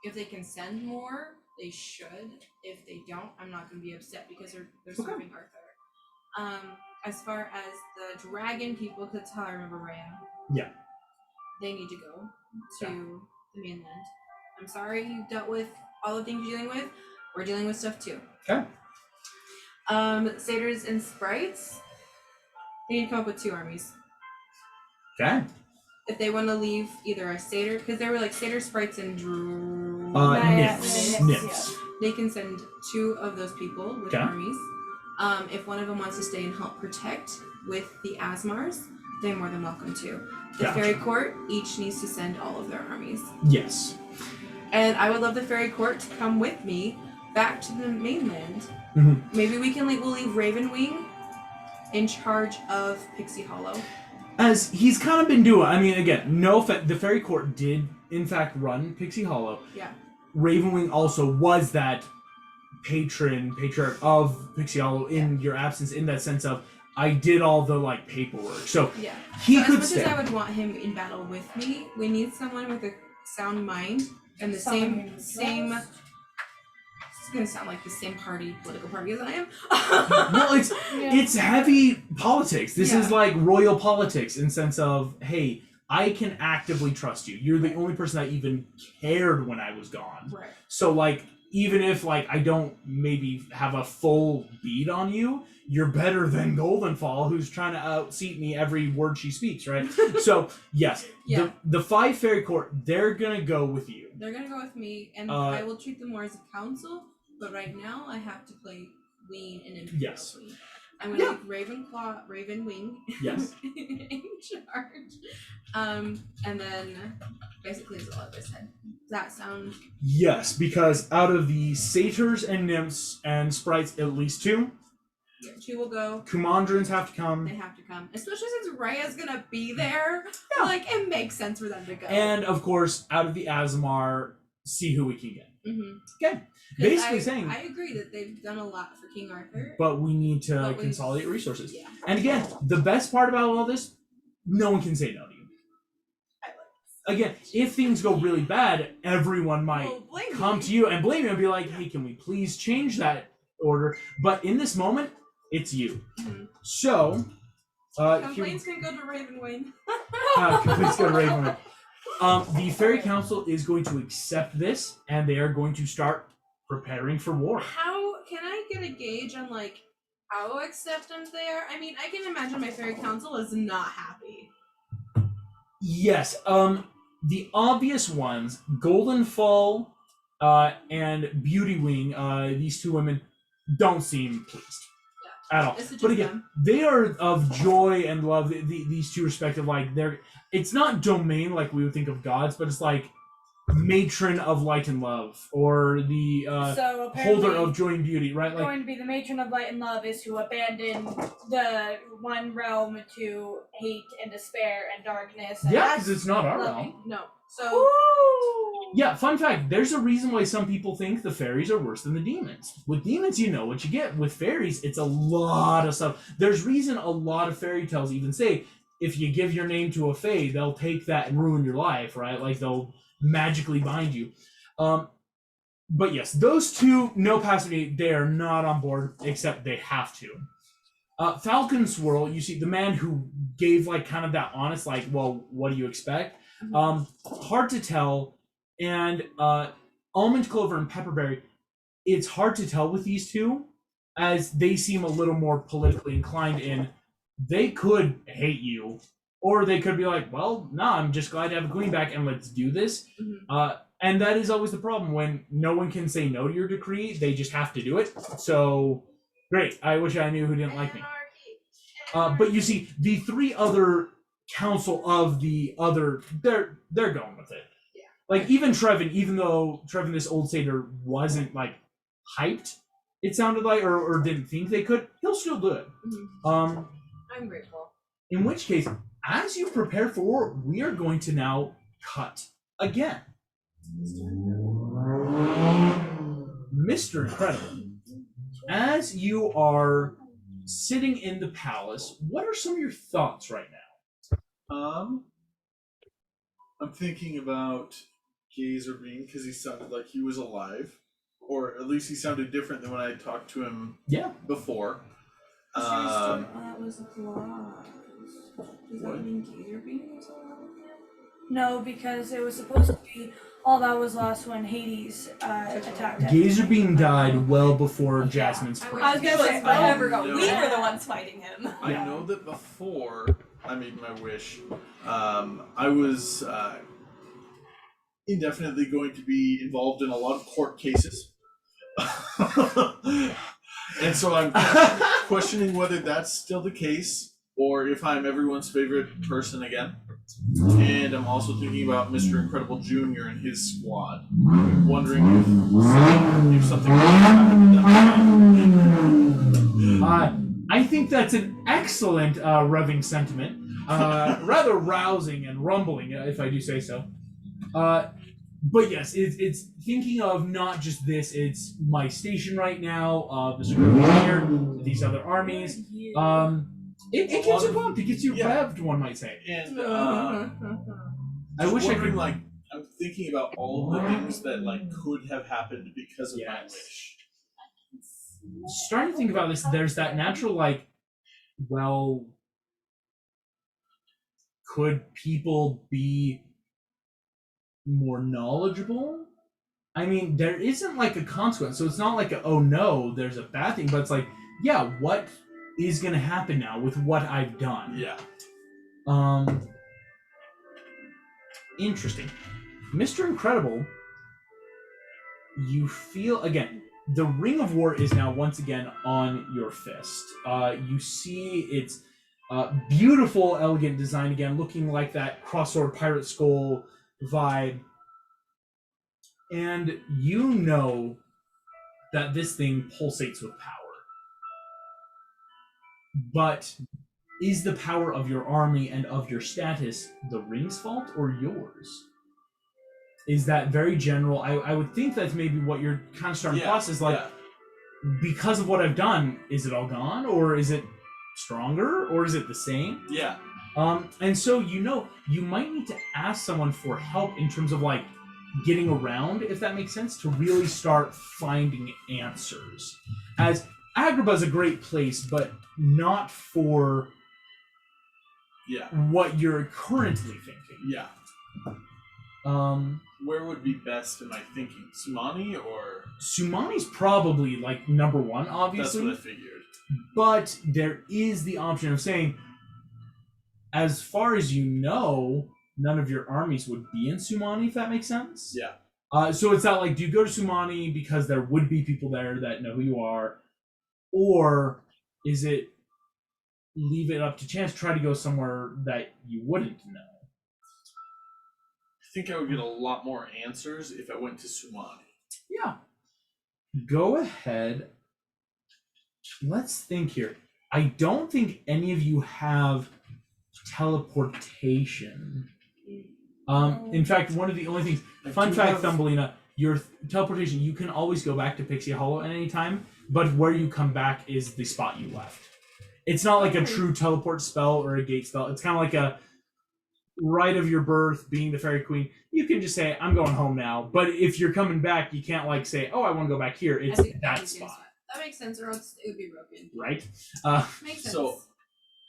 If they can send more, they should. If they don't, I'm not going to be upset because they're Okay. serving Arthur. As far as the dragon people, because that's how I remember Rhea. Yeah. They need to go to the mainland. I'm sorry you dealt with all the things you're dealing with. We're dealing with stuff too. Okay. Satyrs and sprites. They need to come up with 2 armies. Okay. If they want to leave either a satyr, because there were like satyr, sprites, and Nymphs. Nymphs. they can send 2 of those people with Okay. armies. If one of them wants to stay and help protect with the Asmars, they're more than welcome to. The Gotcha. fairy court each needs to send all of their armies. Yes. And I would love the fairy court to come with me back to the mainland. Mhm. Maybe we'll leave Ravenwing in charge of Pixie Hollow. As he's kind of been doing, I mean, again, the Fairy Court did, in fact, run Pixie Hollow. Yeah. Ravenwing also was that patriarch of Pixie Hollow in your absence, in that sense of, I did all the, like, paperwork. So Yeah. he So could as stay. much as I would want him in battle with me, we need someone with a sound mind and the Someone same. who trusts. It's gonna sound like the same political party as I am. No, it's heavy politics. This is Yeah. like royal politics in sense of, hey, I can actively trust you. You're the only person that even cared when I was gone. Right. So, like, even if, like, I don't maybe have a full beat on you, you're better than Goldenfall, who's trying to outseat me every word she speaks, right? So, yes, Yeah. the 5 Fairy Court, they're gonna go with you. They're gonna go with me, and Uh, I will treat them more as a council. But right now, I have to play Queen and Imperial Yes. Queen. I'm gonna Yeah. make Ravenwing Yes. in charge. And then basically is all I've said. Does that sound? Yes, because out of the satyrs and nymphs and sprites, at least 2, Yeah, 2 will go. Kumandrins have to come. They have to come, especially since Rhea's gonna be there. Yeah. Like it makes sense for them to go. And, of course, out of the Asmar, see who we can get. Mhm. Okay. 'Cause Basically I saying, agree that they've done a lot for King Arthur. but we need to But we- consolidate resources. Yeah. And again, the best part about all this, no one can say no to you. Again, if things go really bad, everyone might Well, blame come me. to you and blame you and be like, hey, can we please change that order? But in this moment, it's you. Mhm. So, here, Complaints can go to Ravenwing. complaints go to Ravenwood. The Fairy Council is going to accept this, and they are going to start preparing for war. How can I get a gauge on like how acceptant they are? I mean, I can imagine my fairy council is not happy. Yes. The obvious ones, Goldenfall, and Beauty Wing, these 2 women don't seem pleased at all. This is But just again, them. they are of joy and love. These 2 respective, like it's not domain like we would think of gods, but it's like matron of light and love, or the So apparently, holder of joy and beauty, right? Like, going to be the matron of light and love is to abandon the one realm to hate and despair and darkness. And yeah, that's because it's not our loving. realm. No. So Woo! Yeah, fun fact, there's a reason why some people think the fairies are worse than the demons. With demons, you know what you get. With fairies, it's a lot of stuff. There's reason a lot of fairy tales even say, if you give your name to a fae, they'll take that and ruin your life, right? Like, they'll magically bind you. But yes, those 2, no passivity, they are not on board, except they have to. Falcon Swirl, you see, the man who gave, like, kind of that honest, like, well, what do you expect? Hard to tell. And Almond Clover and Pepperberry, it's hard to tell with these 2, as they seem a little more politically inclined in, they could hate you, or they could be like, well, nah, I'm just glad to have a queen back and let's do this. And that is always the problem when no one can say no to your decree, they just have to do it. So, great, I wish I knew who didn't like me. But you see, the 3 other council of the other, they're going with it. Yeah. Like, even Trevin, even though Trevin, this old satyr, wasn't, like, hyped, it sounded like, or didn't think they could, he'll still do it. I'm grateful. In which case, as you prepare for war, we are going to now cut again. Mr. Incredible, as you are sitting in the palace, what are some of your thoughts right now? I'm thinking about Gazer Bean because he sounded like he was alive. or at least he sounded different than when I talked to him Yeah. before. That was a clause. Does What? that mean Gator Beam was allowed in there? No, because it was supposed to be all that was lost when Hades attacked him. Gazer Beam died well before Jasmine's I prayer. I was gonna say, I never know. go. We were the ones fighting him. I Yeah. know that before I made my wish, I was indefinitely going to be involved in a lot of court cases. And so I'm questioning whether that's still the case or if I'm everyone's favorite person again. And I'm also thinking about Mr. Incredible Jr. and his squad. Wondering if something really happened to them. I think that's an excellent revving sentiment. Rather rousing and rumbling, if I do say so. But yes, it's thinking of not just this, it's my station right now, the here, these other armies. It gets you pumped, it gets you revved, one might say. And I wish I wondering, could. like, I'm thinking about all of the things that like could have happened because of my Yes. wish. Starting to think about this, there's that natural, like, well, could people be more knowledgeable? I mean, there isn't like a consequence, so it's not like oh no, there's a bad thing, but it's like, yeah, what is gonna happen now with what I've done? Yeah. Interesting. Mr. Incredible, you feel again, the Ring of War is now once again on your fist. You see its beautiful, elegant design again, looking like that cross-sword pirate skull vibe. And you know that this thing pulsates with power. But is the power of your army and of your status the ring's fault or yours? Is that very general? I would think that's maybe what you're kind of starting to process. Like, because of what I've done, is it all gone? Or is it stronger? Or is it the same? Yeah. And so, you might need to ask someone for help in terms of, like, getting around, if that makes sense, to really start finding answers. As Agrabah is a great place, but not for what you're currently thinking. Yeah. Where would be best am I thinking? Sumani or Sumani's probably like number one, obviously. That's what I figured. But there is the option of saying, as far as you know, none of your armies would be in Sumani, if that makes sense. Yeah. So it's not like, do you go to Sumani because there would be people there that know who you are? Or is it leave it up to chance, try to go somewhere that you wouldn't know? I think I would get a lot more answers if I went to Sumani. Yeah. Go ahead. Let's think here. I don't think any of you have teleportation. In fact, one of the only things, fun fact, Thumbelina, your teleportation, you can always go back to Pixie Hollow at any time, but where you come back is the spot you left. It's not like a true teleport spell or a gate spell. It's kind of like a right of your birth, being the fairy queen. You can just say, I'm going home now. But if you're coming back, you can't like say, oh, I want to go back here. It's that spot. That makes sense, or else it would be broken. Right? Makes sense. So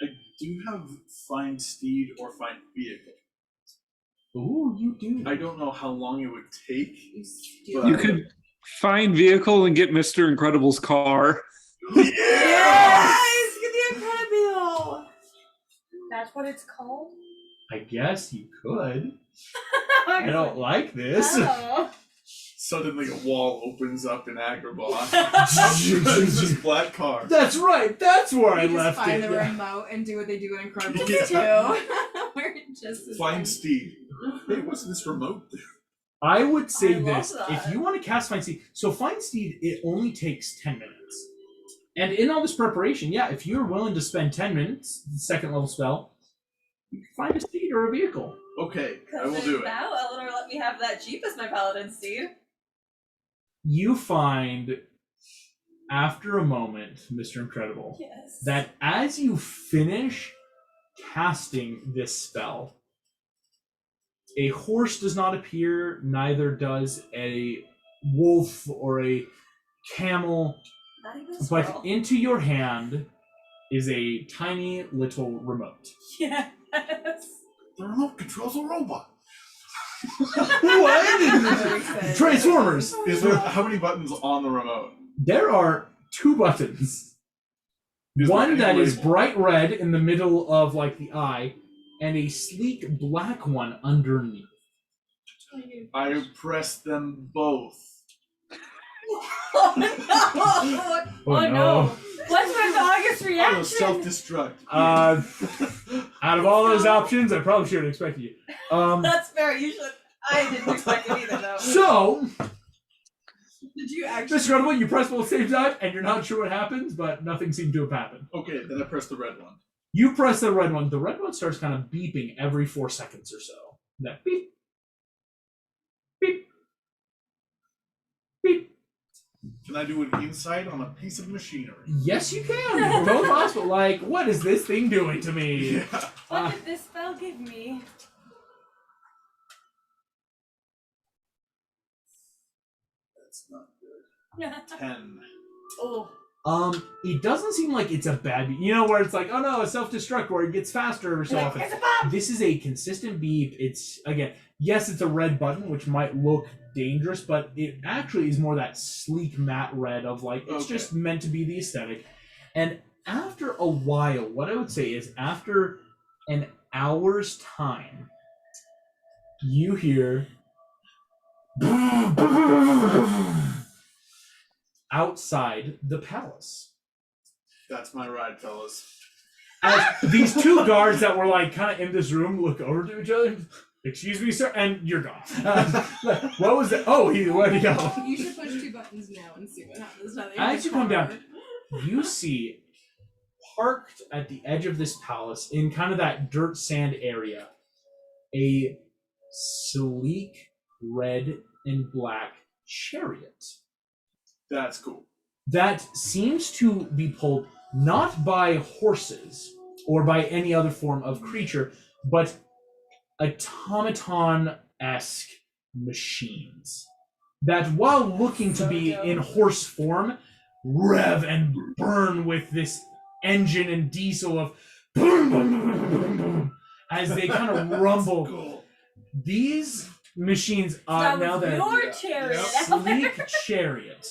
I do have find steed or find vehicle. Ooh, you do. I don't know how long it would take. You could find vehicle and get Mr. Incredible's car. Yes! Get the Incredible! That's what it's called? I guess you could. I don't like this. Oh. Suddenly a wall opens up in Agrabah. It's this black car. That's right. That's where I They left just find it. the remote and do what they do in Incredible Yeah. 2. We're just as Find steed. Hey, what's this remote? I would say I love this. that. If you want to cast Find Steed, so Find Steed, it only takes 10 minutes. And in all this preparation, yeah, if you're willing to spend 10 minutes, the second level spell, you can find a steed or a vehicle. Okay, I will do it. Now Eleanor let me have that Jeep as my paladin steed. You find, after a moment, Mr. Incredible, Yes. that as you finish casting this spell, a horse does not appear, neither does a wolf or a camel, Not even a but squirrel. into your hand is a tiny little remote. Yes. The remote controls a robot. What? Transformers. Is there how many buttons on the remote? There are 2 buttons. Is One there that any is way- bright red in the middle of like the eye, and a sleek black one underneath. I press them both. Oh no! Oh no! What's my August I reaction? will self-destruct. Out of all those options, I probably should have expected you. That's fair. You should. I didn't expect it either, though. So, Did you actually? Mr. Credible, you press both at the same time, and you're not sure what happens, but nothing seemed to have happened. Okay, then I press the red one. You press the red one. The red one starts kind of beeping every 4 seconds or so. That beep, beep, beep. Can I do an insight on a piece of machinery? Yes, you can. Both possible. Like, what is this thing doing to me? Yeah. What did this spell give me? That's not good. 10. Oh. It doesn't seem like it's a bad beep. You know, where it's like, oh no, a self-destruct where it gets faster every so often. It's a pop! This is a consistent beep. It's, again, yes, it's a red button, which might look dangerous, but it actually is more that sleek matte red of like, it's Okay. just meant to be the aesthetic. And after a while, what I would say is after an hour's time, you hear outside the palace. That's my ride, fellas. As these 2 guards that were like kind of in this room look over to each other. Excuse me, sir, and you're gone. What was that? Oh, where'd he go? You should push 2 buttons now and see what happens. Now that As you come car. down, you see parked at the edge of this palace in kind of that dirt sand area a sleek red and black chariot That's cool. that seems to be pulled not by horses or by any other form of creature, but automaton-esque machines that, while looking to be in horse form, rev and burn with this engine and diesel of boom, boom, boom, boom, boom, boom, as they kind of rumble. Cool. These machines, That now was that your chariot. sleek chariot,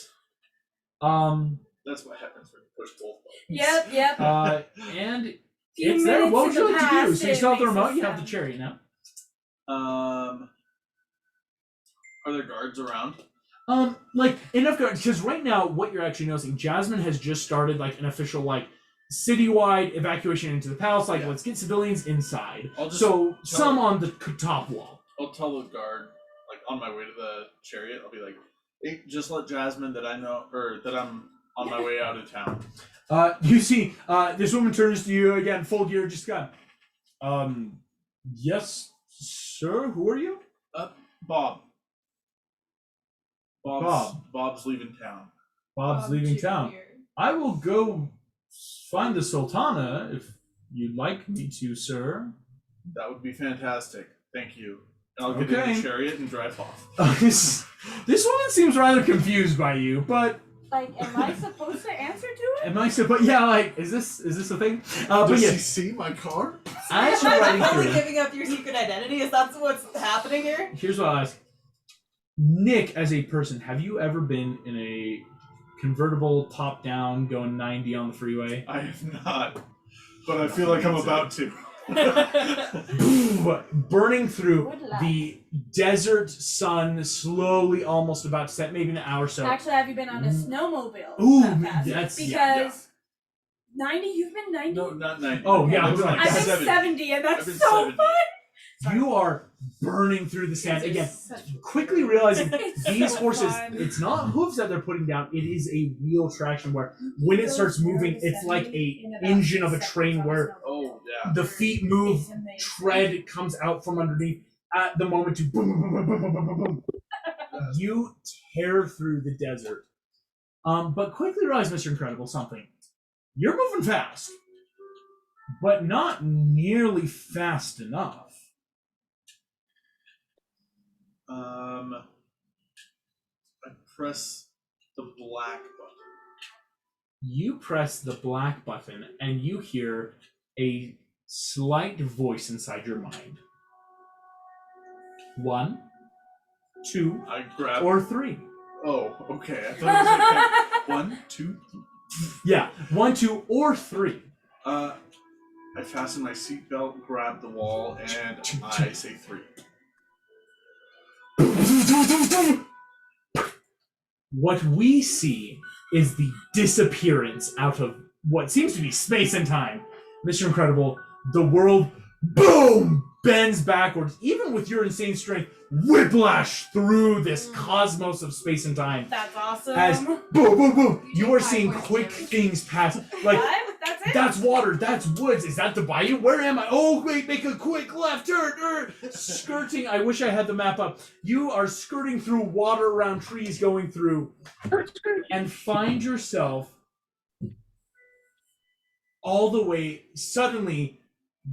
That's what happens when you push both buttons. Yep. and Few it's there. What would minutes you in like to do? past, So you it still have the makes remote. a You have the sound. chariot now. Are there guards around? Like enough guards, because right now what you're actually noticing, Jasmine has just started like an official like citywide evacuation into the palace. Like, Yeah. let's get civilians inside. I'll just So tell some her- on the top wall. I'll tell the guard, like on my way to the chariot, I'll be like, hey, just let Jasmine that I know, or that I'm on my way out of town. You see, this woman turns to you again, full gear, just gone. Yes, sir. Who are you? Bob. Bob. Bob's leaving town. Bob's leaving town. I will go find the Sultana if you'd like me to, sir. That would be fantastic. Thank you. And I'll get in Okay. the chariot and drive off. This woman seems rather confused by you, but Like, am I supposed to answer to it? am I supposed? Yeah, like, is this a thing? But Does she yes, see my car? as you're I'm riding totally through, giving up your secret identity. Is that what's happening here? here's what I'll ask. Nick, as a person, have you ever been in a convertible top-down going 90 on the freeway? I have not, but I feel like I'm about to. Burning through Good luck. the desert sun, slowly almost about to set, maybe an hour or so. Actually, have you been on a snowmobile? Ooh, that fast? that's- because yeah. 90. You've been 90. No, not 90. Oh, yeah, I've been like I've been 70. 70, and that's I've been so 70. fun. You are burning through the sand again. Such Quickly realizing It's these so horses, fun. it's not hooves that they're putting down, it is a wheel traction where when it starts moving, it's like a engine of a train where Oh, yeah. the feet move, tread comes out from underneath at the moment to boom, boom, boom, boom, boom, boom, boom, boom. You tear through the desert. But quickly realize, Mr. Incredible, something. You're moving fast, but not nearly fast enough. I press the black button. You press the black button, and you hear a slight voice inside your mind. 1, 2, I grab. or 3. Oh, okay. I thought it was like 1, 2, 3. Yeah, 1, 2, or 3. I fasten my seatbelt, grab the wall, and I say 3. What we see is the disappearance out of what seems to be space and time. Mr. Incredible, the world, boom, bends backwards, even with your insane strength, whiplash through this cosmos of space and time. That's awesome. As boom, boom, boom, you are seeing quick things pass. Like, That's it? that's water, that's woods. Is that the bayou? Where am I? Oh, wait, make a quick left turn. Skirting, I wish I had the map up. You are skirting through water around trees going through, and find yourself all the way, suddenly,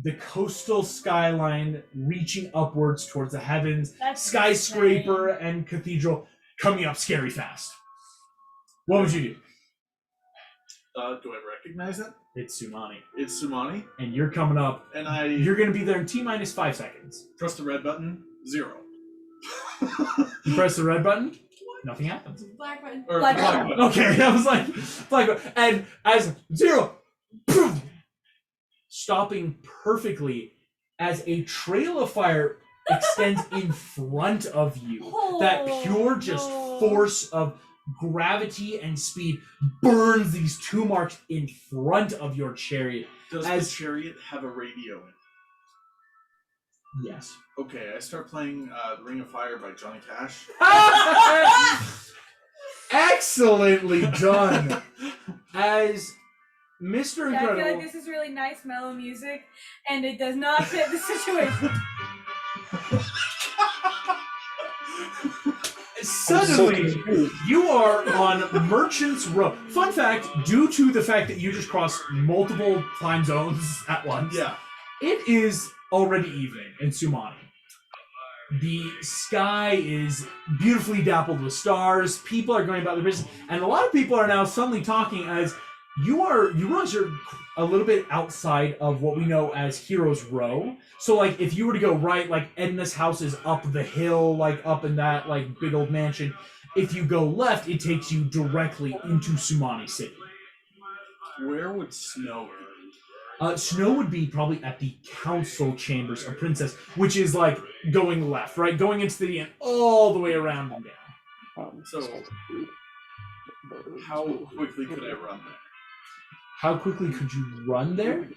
the coastal skyline reaching upwards towards the heavens, That's skyscraper insane. and cathedral coming up scary fast. What would you do? Do I recognize it? It's Sumani. It's Sumani, And you're coming up. and I You're going to be there in T-minus 5 seconds. press the red button. 0. You press the red button, nothing happens. Black button. Or Black black button. button. Okay, I was like, and as 0, boom, stopping perfectly as a trail of fire extends in front of you. That pure just force of gravity and speed burns these 2 marks in front of your chariot. Does As- the chariot have a radio in it? Yes. Okay, I start playing The Ring of Fire by Johnny Cash. Excellently done. As Mr. Yeah, I feel Incredible. like this is really nice, mellow music, and it does not fit the situation. Suddenly, you are on Merchant's Row. Fun fact, due to the fact that you just crossed multiple time zones at once, Yeah. it is already evening in Sumani. The sky is beautifully dappled with stars. People are going about their business, and a lot of people are now suddenly talking as you realize you're a little bit outside of what we know as Heroes Row. So, like, if you were to go right, like, Edna's house is up the hill, like, up in that, like, big old mansion. If you go left, it takes you directly into Sumani City. Where would Snow be? Snow would be probably at the council chambers of Princess, which is, like, going left, right? Going into the end, all the way around and down. So, how quickly could I run there? How quickly could you run there?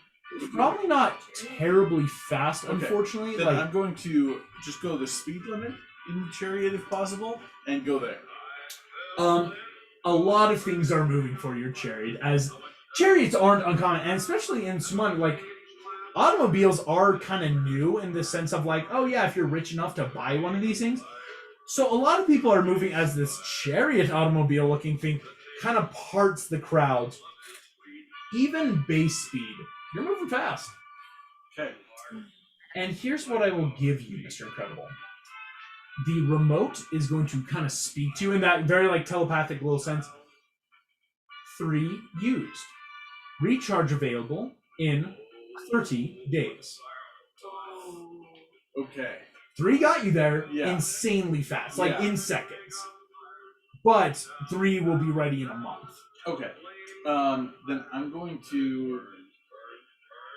Probably not terribly fast, Okay. unfortunately. Then Like, I'm going to just go the speed limit in the chariot if possible, and go there. a lot of things are moving for your chariot, as chariots aren't uncommon, and especially in Sumani, like, automobiles are kind of new in the sense of, like, oh yeah, if you're rich enough to buy one of these things. So a lot of people are moving as this chariot automobile looking thing kind of parts the crowd. Even base speed, you're moving fast. Okay. And here's what I will give you, Mr. Incredible. The remote is going to kind of speak to you in that very, like, telepathic little sense. 3 used. Recharge available in 30 days. Okay. 3 got you there Yeah. insanely fast, like Yeah. in seconds. But 3 will be ready in a month. Okay. Then I'm going to,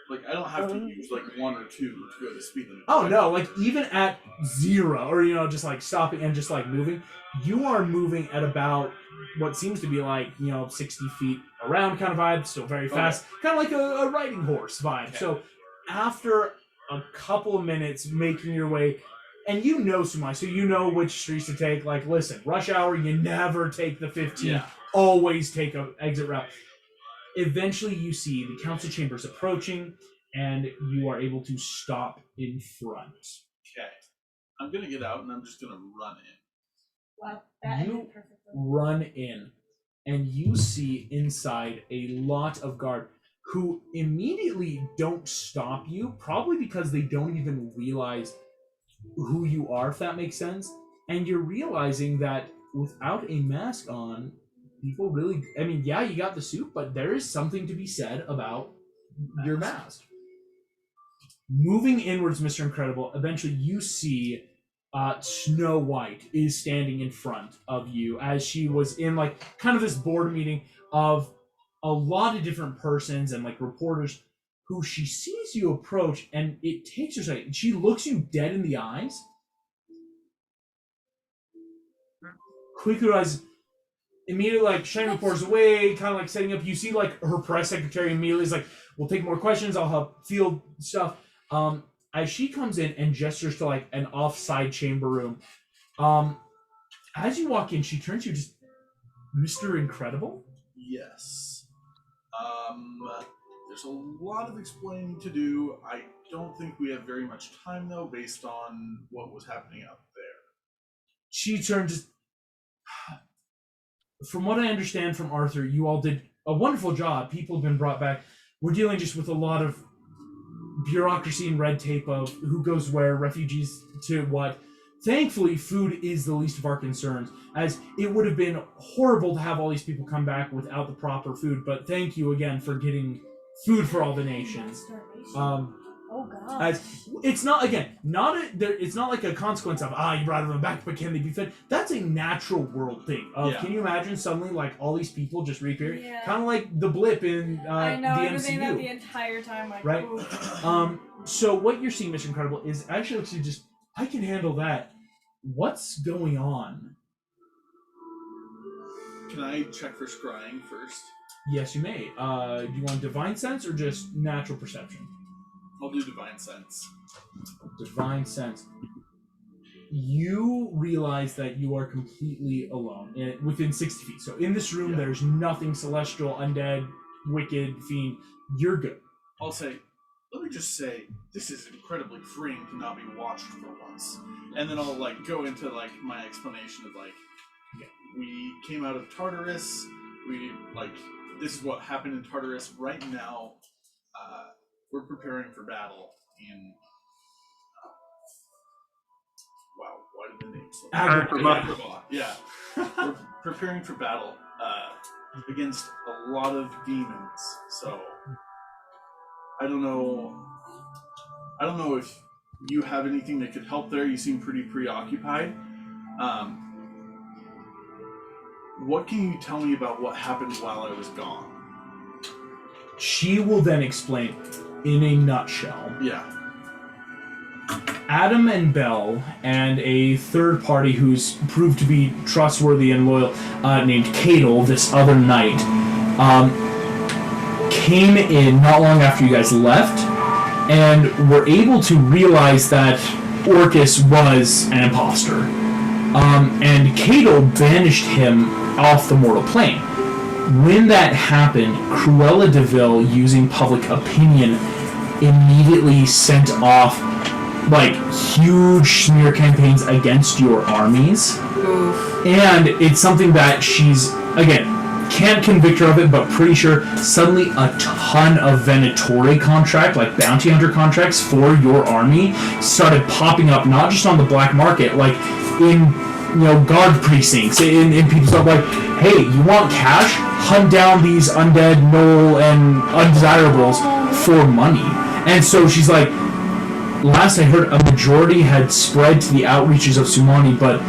like, I don't have to use, like, 1 or 2 to go to speed limit. Oh no, like even at 0, or just like stopping and just like moving, you are moving at about what seems to be like, 60 feet around kind of vibe, still very fast, kind of like a riding horse vibe. Okay. So after a couple of minutes making your way, and Sumai, so you know which streets to take. Like, listen, rush hour, you never take the 15. Yeah. Always take an exit route. Eventually, you see the council chambers approaching, and you are able to stop in front. Okay. I'm gonna get out and I'm just gonna run in. Wow, that You- ended perfectly. Run in, and you see inside a lot of guard who immediately don't stop you, probably because they don't even realize who you are, if that makes sense. And you're realizing that without a mask on, people really, I mean, yeah, you got the suit, but there is something to be said about your mask. Moving inwards, Mr. Incredible, eventually you see Snow White is standing in front of you as she was in like kind of this board meeting of a lot of different persons and like reporters who she sees you approach, and it takes her a second. She looks you dead in the eyes, quickly realizes, immediately like shining reporters away, kind of like setting up. You see like her press secretary immediately is like, we'll take more questions, I'll help field stuff. As she comes in and gestures to like an offside chamber room, as you walk in, she turns to you, just, Mr. Incredible? Yes. There's a lot of explaining to do. I don't think we have very much time, though, based on what was happening out there. She turns, from what I understand from Arthur, you all did a wonderful job. People have been brought back. We're dealing just with a lot of bureaucracy and red tape of who goes where, refugees to what. Thankfully, food is the least of our concerns, as it would have been horrible to have all these people come back without the proper food, but thank you again for getting food for all the nations. Oh god. As it's not, again, it's not like a consequence of you brought them back, but can they be fed? That's a natural world thing. Yeah. Can you imagine suddenly like all these people just reappearing? Yeah. Kind of like the blip in I know, the I've been saying that MCU. the entire time, like, Right. ooh. So what you're seeing, Mr. Incredible, is actually just, I can handle that. What's going on? Can I check for scrying first? Yes, you may. Do you want divine sense or just natural perception? I'll do divine sense. Divine sense. You realize that you are completely alone within 60 feet. So in this room, there's nothing celestial, undead, wicked, fiend. You're good. I'll say, let me just say, this is incredibly freeing to not be watched for once. And then I'll like go into like my explanation of like, we came out of Tartarus. We like, this is what happened in Tartarus. Right now, we're preparing for battle in. Wow, why did the name slip? Agrabah. Yeah, we're preparing for battle against a lot of demons. So I don't know if you have anything that could help there. You seem pretty preoccupied. What can you tell me about what happened while I was gone? She will then explain in a nutshell. Yeah. Adam and Bell and a third party who's proved to be trustworthy and loyal, named Cadel, this other night, came in not long after you guys left and were able to realize that Orcus was an imposter. And Cadel banished him off the mortal plane. When that happened, Cruella de Vil, using public opinion, immediately sent off like huge smear campaigns against your armies. Oof. And it's something that she's, again, can't convict her of it, but pretty sure suddenly a ton of Venatori contract, like bounty hunter contracts for your army, started popping up, not just on the black market, like in, guard precincts, in people's stuff, like, hey, you want cash? Hunt down these undead, null, and undesirables for money. And so she's like, last I heard, a majority had spread to the outreaches of Sumani, but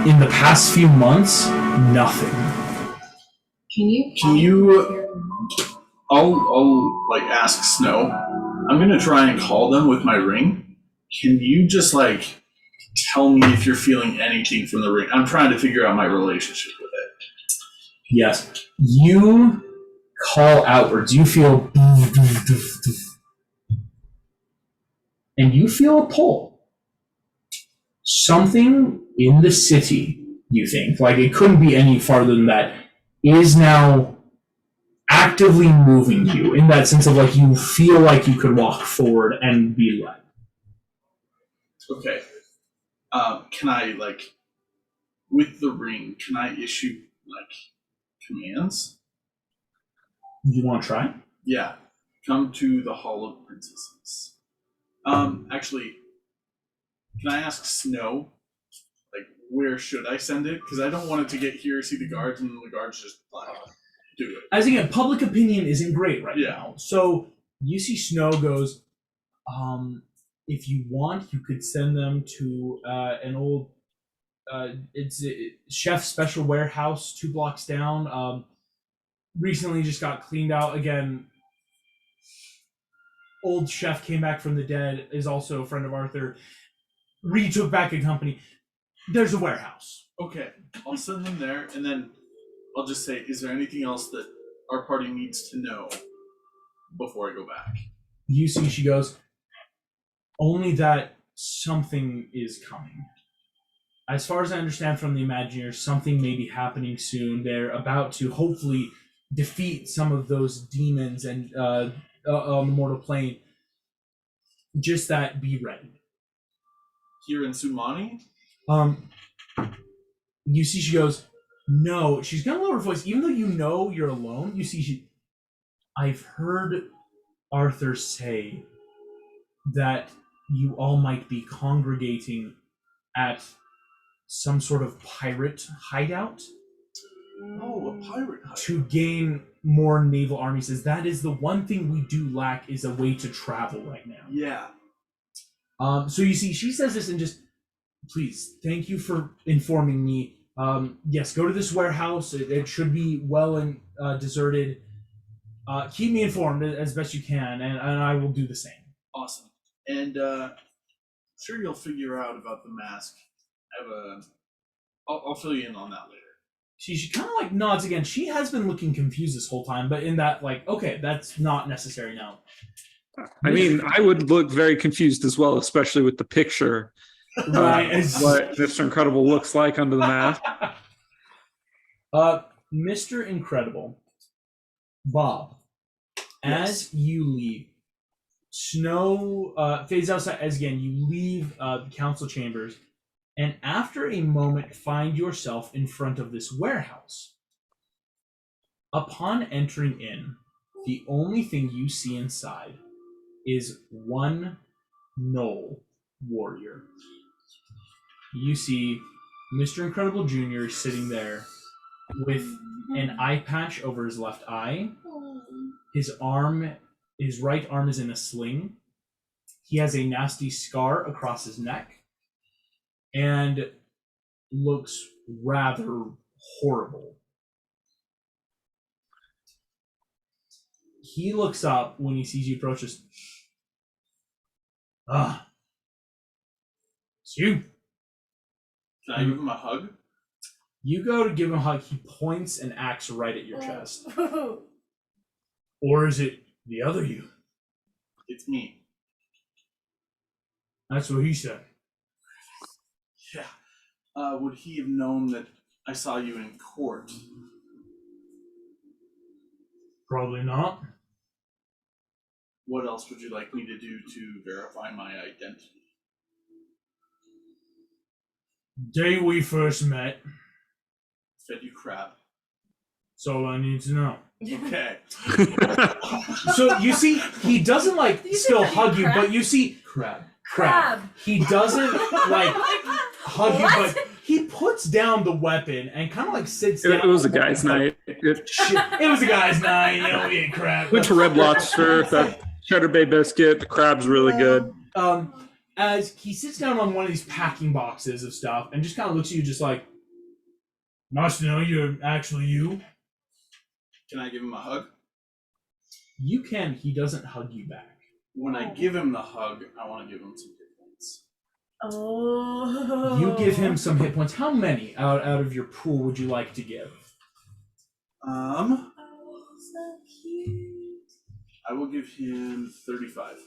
in the past few months, nothing. Can you? I'll like ask Snow. I'm gonna try and call them with my ring. Can you just like tell me if you're feeling anything from the ring? I'm trying to figure out my relationship with it. Yes. You call outwards. You feel, and you feel a pull. Something in the city, you think, like it couldn't be any farther than that, is now actively moving you in that sense of like you feel like you could walk forward and be led. Okay. Can I like, with the ring, can I issue like commands? You want to try? Yeah. Come to the Hall of Princesses. Actually, can I ask Snow, like, where should I send it? Because I don't want it to get here, see the guards, and the guards just do it. As again, public opinion isn't great right Yeah. now. So you see Snow goes, if you want, you could send them to an old it's Chef's Special Warehouse 2 blocks down. Recently just got cleaned out again. Old chef came back from the dead, is also a friend of Arthur. Retook back a company. There's a warehouse. Okay, I'll send them there, and then I'll just say, is there anything else that our party needs to know before I go back? You see, she goes, only that something is coming. As far as I understand from the Imagineers, something may be happening soon. They're about to hopefully defeat some of those demons and on the mortal plane. Just that, be ready. Here in Sumani? You see, she goes, no. She's gonna lower her voice, even though you know you're alone. You see, I've heard Arthur say that you all might be congregating at some sort of pirate hideout. Oh, a pirate hideout. To gain more naval armies. Says that is the one thing we do lack, is a way to travel right now. Yeah. So you see, she says this and just, please, thank you for informing me. Yes, go to this warehouse. It should be well and deserted. Keep me informed as best you can, and I will do the same. Awesome. And sure you'll figure out about the mask. I'll fill you in on that later. She kind of like nods again. She has been looking confused this whole time, but in that, like, okay, that's not necessary now. I mean, I would look very confused as well, especially with the picture. Right. What Mr. Incredible looks like under the mask. Mr. Incredible, Bob, as you leave, Snow fades outside. As again, you leave the council chambers, and after a moment, find yourself in front of this warehouse. Upon entering in, the only thing you see inside is one Knoll warrior. You see Mr. Incredible Jr. sitting there with an eye patch over his left eye. His right arm is in a sling. He has a nasty scar across his neck and looks rather horrible. He looks up when he sees you approach us. It's you. Can I give him a hug? You go to give him a hug. He points an axe right at your chest. Or is it the other you? It's me. That's what he said. Yeah. Would he have known that I saw you in court? Probably not. What else would you like me to do to verify my identity? Day we first met. Fed you crap. That's all I need to know. Okay. So you see, he doesn't like Did you say still that hug you, crab? but you see crab. He doesn't like hug you, What? but he puts down the weapon and kind of like sits down. It was a guy's night. It was a guy's night. You know, we ate crab. Went to Red Lobster, that Cheddar Bay biscuit. The crab's really good. As he sits down on one of these packing boxes of stuff and just kind of looks at you, just like, nice to know you're actually you. Can I give him a hug? You can. He doesn't hug you back. When I give him the hug, I want to give him some hit points. Oh. You give him some hit points. How many out of your pool would you like to give? Oh, so cute. I will give him 35.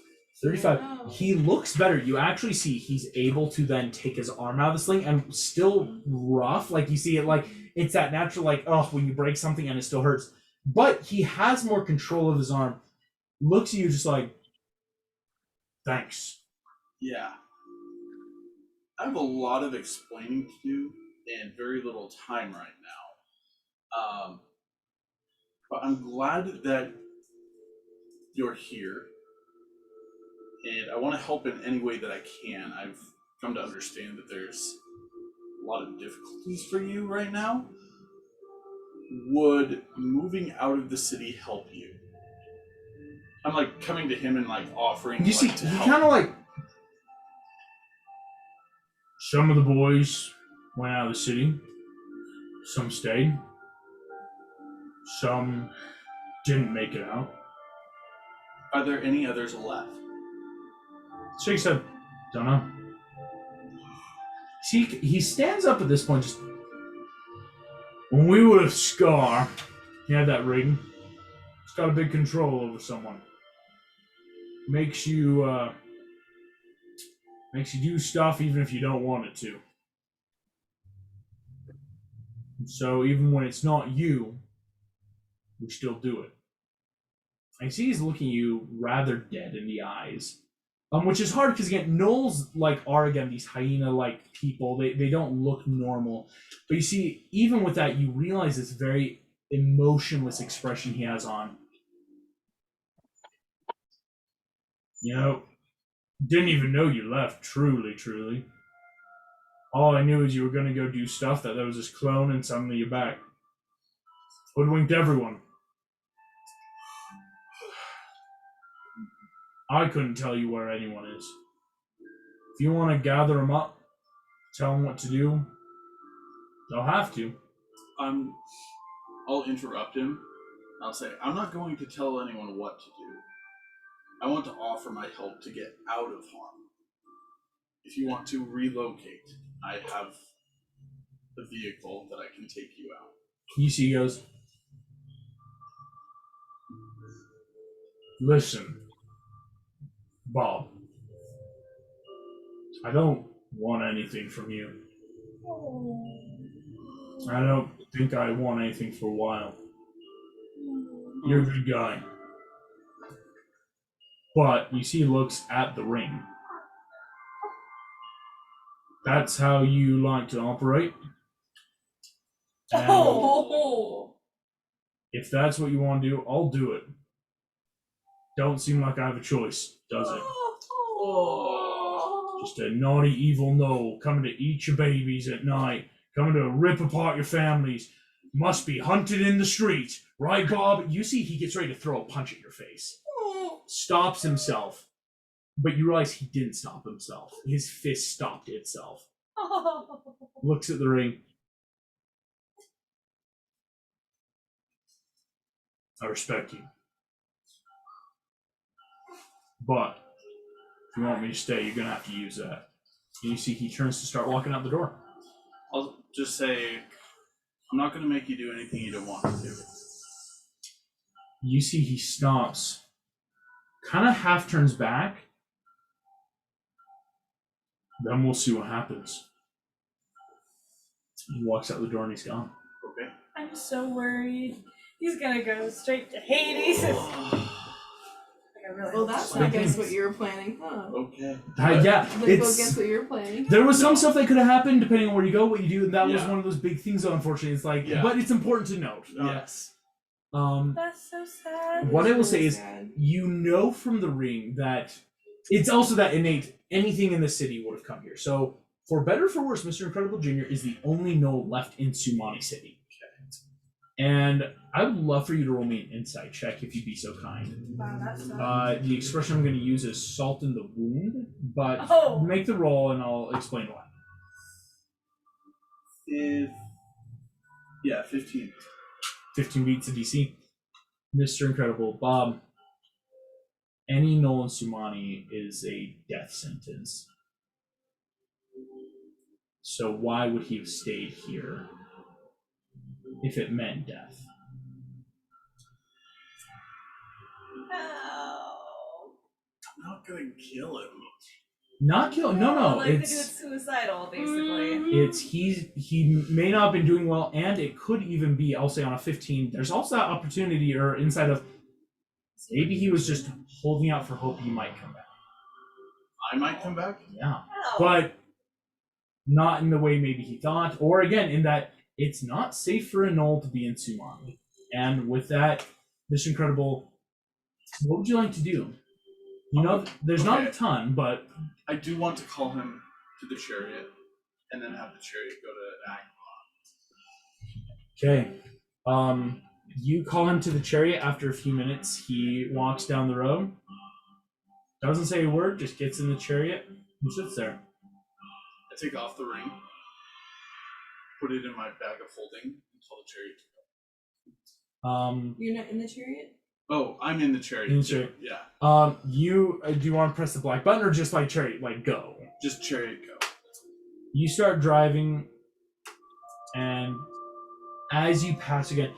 35. Wow. He looks better. You actually see he's able to then take his arm out of the sling and still rough. Like you see it, like it's that natural, like, oh, when you break something and it still hurts. But he has more control of his arm. Looks at you just like, thanks. Yeah. I have a lot of explaining to do and very little time right now. But I'm glad that you're here. And I want to help in any way that I can. I've come to understand that there's lot of difficulties for you right now. Would moving out of the city help you? I'm like coming to him and like offering. You see, to he help. kind of like. Some of the boys went out of the city. Some stayed. Some didn't make it out. Are there any others left? So he said, don't know. See, he stands up at this point just. When we were with Scar, he had that ring. It's got a big control over someone. Makes you do stuff even if you don't want it to. So even when it's not you, we still do it. I see he's looking you rather dead in the eyes. Which is hard because again, gnolls are again these hyena-like people. They don't look normal. But you see, even with that, you realize this very emotionless expression he has on. You know, didn't even know you left, truly. All I knew is you were going to go do stuff, that there was this clone, and suddenly you're back. Hoodwinked everyone. I couldn't tell you where anyone is. If you want to gather them up, tell them what to do, they'll have to. I'll interrupt him. I'll say, I'm not going to tell anyone what to do. I want to offer my help to get out of harm. If you want to relocate, I have a vehicle that I can take you out. You see, he goes, listen, Bob, I don't want anything from you. I don't think I want anything for a while. You're a good guy. But you see he looks at the ring. That's how you like to operate? And if that's what you want to do, I'll do it. Don't seem like I have a choice, does it? Just a naughty, evil gnoll coming to eat your babies at night, coming to rip apart your families. Must be hunted in the streets. Right, Bob? You see he gets ready to throw a punch at your face. Stops himself. But you realize he didn't stop himself. His fist stopped itself. Looks at the ring. I respect you. But if you want me to stay, you're going to have to use that. And you see he turns to start walking out the door. I'll just say, I'm not going to make you do anything you don't want to do. You see he stops, kind of half turns back. Then we'll see what happens. He walks out the door and he's gone. Okay. I'm so worried. He's gonna go straight to Hades. Well, that's not against what you were planning, huh? Okay. Yeah, Like, against what you were planning. there was some stuff that could have happened depending on where you go, what you do, and that was Yeah. one of those big things. Unfortunately, it's like, Yeah. but it's important to note. Yes. That's so sad. What I will say is, Sad. you know from the ring that it's also that innate. Anything in the city would have come here. So, for better or for worse, Mr. Incredible Jr. is the only gnoll left in Sumani City. And I would love for you to roll me an insight check if you'd be so kind. Wow, that's The expression I'm going to use is salt in the wound, but Oh. make the roll and I'll explain why. 15. 15 beats the DC. Mr. Incredible, Bob, any gnoll in Sumani is a death sentence. So why would he have stayed here if it meant death? I'm not going to kill him. Not kill. No. Like, It's it's suicidal, basically. it's he may not have been doing well, and it could even be. I'll say on a 15. There's also that opportunity or inside of maybe he was just holding out for hope he might come back. I might come back? Yeah. Oh. But not in the way maybe he thought, or again, in that it's not safe for a gnoll to be in Sumani. And with that, Mr. Incredible, what would you like to do? You know, there's not a ton, but I do want to call him to the chariot and then have the chariot go to Agrabah. Okay. You call him to the chariot. After a few minutes, he walks down the road. Doesn't say a word, just gets in the chariot and sits there. I take off the ring, put it in my bag of holding, and tell the chariot to go. You're not in the chariot? Oh, I'm in the chariot. In the too. chariot. Yeah. You do you want to press the black button or just like chariot, like go? Just chariot go. You start driving, and as you pass again,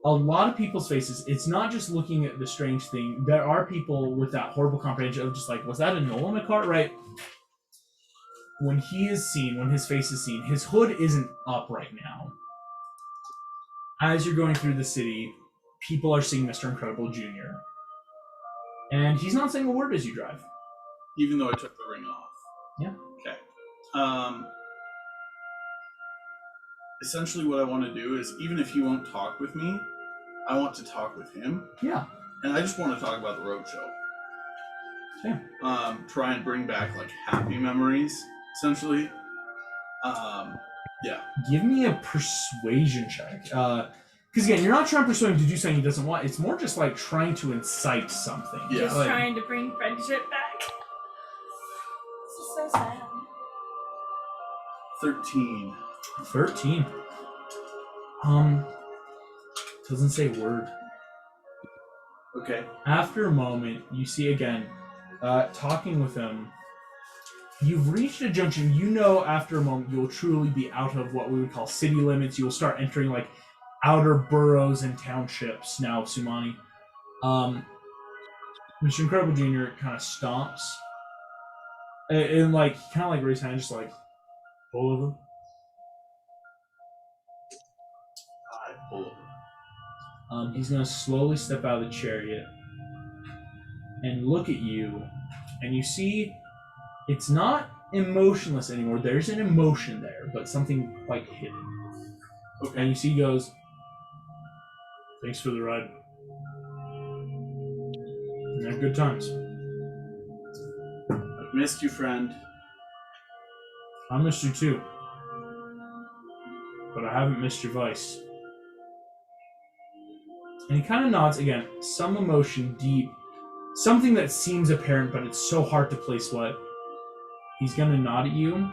a lot of people's faces, it's not just looking at the strange thing. There are people with that horrible comprehension of just like, was that a knoll in a cart? Right? When he is seen, when his face is seen, his hood isn't up right now. As you're going through the city, people are seeing Mr. Incredible Jr. And he's not saying a word as you drive. Even though I took the ring off. Yeah. Okay. Essentially what I want to do is, even if he won't talk with me, I want to talk with him. Yeah. And I just want to talk about the roadshow. Yeah. Try and bring back, like, happy memories, essentially. Yeah. Give me a persuasion check. Because again, you're not trying to persuade him to do something he doesn't want. It's more just like trying to incite something. Yeah. Just like, trying to bring friendship back. This is so sad. 13. 13. Doesn't say a word. Okay. After a moment, you see again, talking with him. You've reached a junction. You know, after a moment, you'll truly be out of what we would call city limits. You'll start entering like outer boroughs and townships now, Sumani. Mr. Incredible Jr. kind of stomps. And like, kind of like raise hand, just like, pull over. I pull over. He's going to slowly step out of the chariot and look at you, and you see it's not emotionless anymore. There's an emotion there, but something quite hidden. Okay. And you see he goes, thanks for the ride. And have good times. I've missed you, friend. I missed you too. But I haven't missed your vice. And he kind of nods again, some emotion deep, something that seems apparent, but it's so hard to place what. He's gonna nod at you,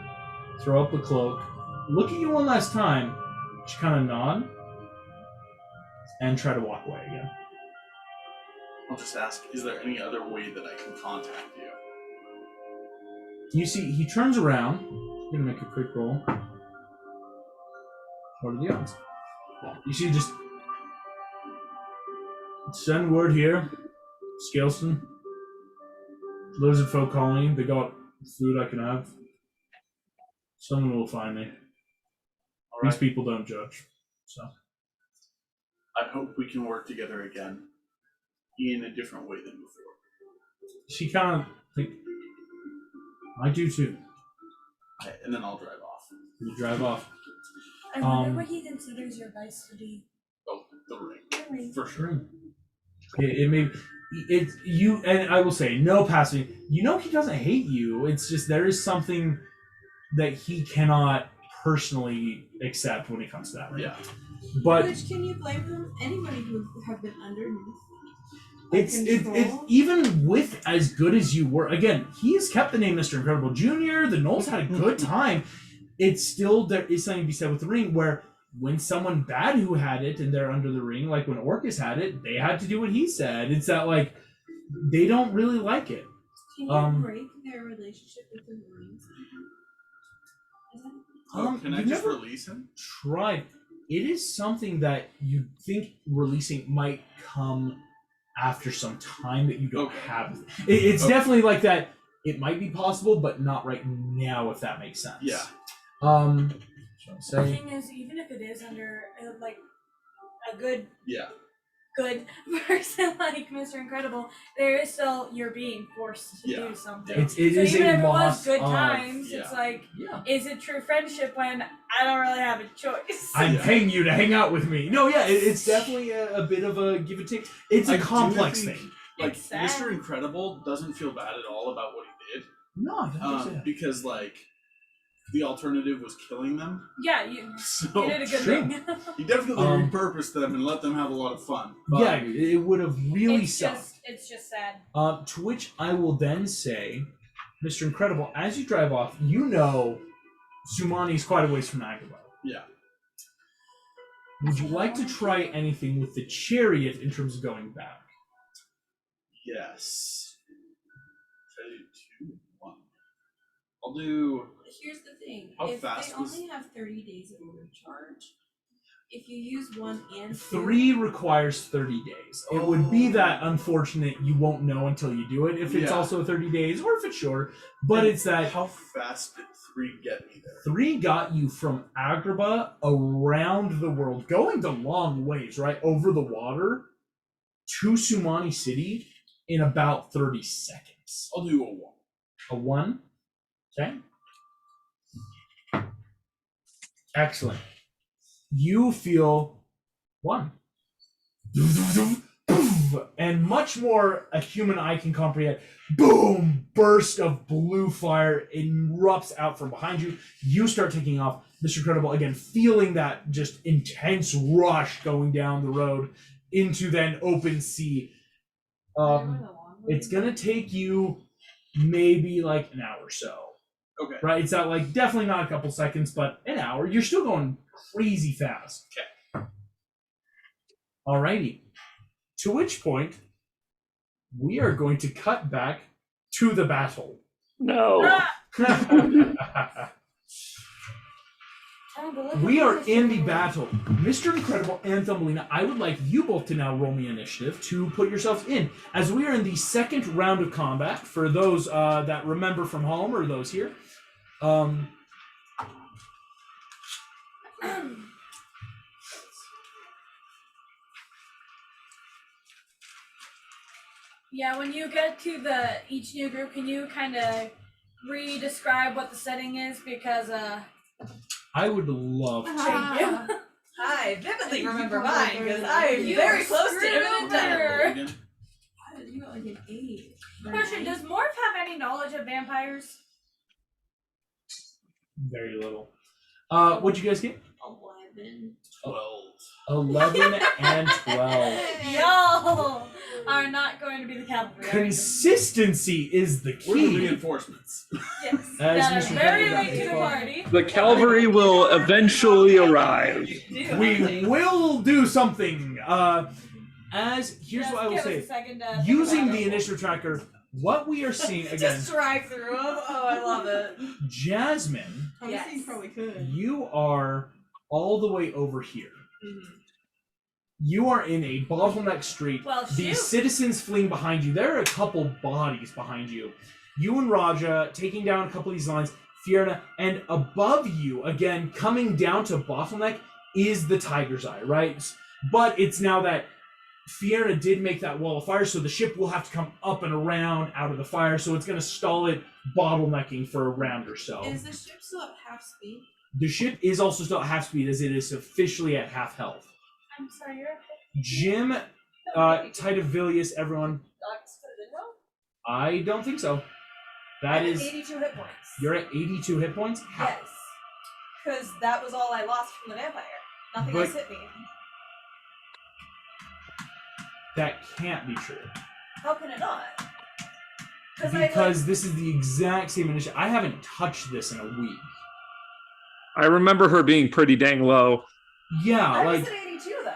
throw up the cloak, look at you one last time, just kind of nod, and try to walk away again. I'll just ask, is there any other way that I can contact you? You see, he turns around. I'm gonna make a quick roll. What are the odds? You see, just send word here, Scaleston, Lizard Folk Colony. They got food I can have. Someone will find me. All These right. people don't judge. So I hope we can work together again in a different way than before. she kind of like, I do too. And then I'll drive off. You drive off. I wonder what he considers your vice to be. Oh, the ring. For sure. It may it's you, and I will say no passing. You know he doesn't hate you. It's just there is something that he cannot personally accept when it comes to that. Right? Yeah. But Which can you blame them? Anybody who would have been underneath. it's even with as good as you were. Again, he has kept the name Mr. Incredible Jr. The Knolls had a good time. It's still, there is something to be said with the ring where when someone bad who had it and they're under the ring, like when Orcus had it, they had to do what he said. It's that like they don't really like it. Can you break their relationship with the rings? Can I you've just never release him? tried. It is something that you think releasing might come after some time that you don't Okay. have. It's definitely like that. It might be possible, but not right now, if that makes sense. Yeah. Shall I The say? thing is, even if it is under like a good Yeah. person like Mr. Incredible, there is still you're being forced to Yeah. do something. It So is even a if it was loss good of- times, yeah. it's like, Yeah. is it true friendship when I don't really have a choice? I'm Yeah. paying you to hang out with me. No, yeah, it's definitely a bit of a give and take. It's I a do complex think- thing. Like, It's sad. Mr. Incredible doesn't feel bad at all about what he did. No, I don't think so. Because, like, the alternative was killing them. Yeah, you So did a good Sure. thing. you definitely Um, repurposed them and let them have a lot of fun. But Yeah, it would have really it's sucked. it's just sad. To which I will then say, Mr. Incredible, as you drive off, you know Sumani is quite a ways from Agrabah. Yeah. Would you like to try anything with the chariot in terms of going back? Yes. Should I do 2, 1? I'll do. Here's the thing. How If fast they was- only have 30 days of overcharge, if you use 1 and 2, 3 requires 30 days. It would be that unfortunate you won't know until you do it if it's Yeah. also 30 days or if it's short. But it's that How fast did 3 get me there? 3 got you from Agrabah around the world, going the long ways, right? Over the water to Sumani City in about 30 seconds. I'll do a 1. A 1? Okay. Excellent. You feel 1. And much more a human eye can comprehend. Boom! Burst of blue fire erupts out from behind you. You start taking off. Mr. Incredible, again, feeling that just intense rush going down the road into then open sea. It's gonna take you maybe like an hour or so. Okay. Right? It's not like definitely not a couple seconds, but an hour. You're still going crazy fast. Okay. Alrighty. To which point, we are going to cut back to the battle. No. We are in the battle. Mr. Incredible and Thumbelina, I would like you both to now roll me initiative to put yourselves in. As we are in the second round of combat, for those that remember from home or those here. Yeah, when you get to each new group, can you kind of re-describe what the setting is? Because I would love to. thank you. I vividly You remember probably mine because better I am than- very close to screwed imminent over. death. Again? You got like an 8. Question: does Morph have any knowledge of vampires? Very little. What'd you guys get? 11. 12. 11 and 12. Y'all are not going to be the cavalry. are you? Consistency is the We're the key. reinforcements. Yes. As That are Mr. very Incredible late to the got party. The cavalry will eventually arrive. We will do something. Here's what I will Give us say. a second to think Using about the it. initiative tracker, what we are seeing again, Just drive through them. Oh, I love it. Jasmine, Yes. You probably could. you are all the way over here. You are in a bottleneck street. Well, The shoot. citizens fleeing behind you. There are a couple bodies behind you. You and Raja taking down a couple of these lines. Fiona, and above you, again, coming down to bottleneck, is the Tiger's Eye, right? But it's now that Fiona did make that wall of fire, so the ship will have to come up and around out of the fire, so it's going to stall it bottlenecking for a round or so. Is the ship still at half speed? The ship is also still at half speed, as it is officially at half health. I'm sorry, you're Jim, Titavilius, everyone, I don't think so. That I'm at is, 82 hit points. you're at 82 hit points? How? Yes. Because that was all I lost from the vampire. Nothing But- else hit me. That can't be true. How can it not? Because this is the exact same initiative. I haven't touched this in a week. I remember her being pretty dang low. Yeah, I like, was at 82 though.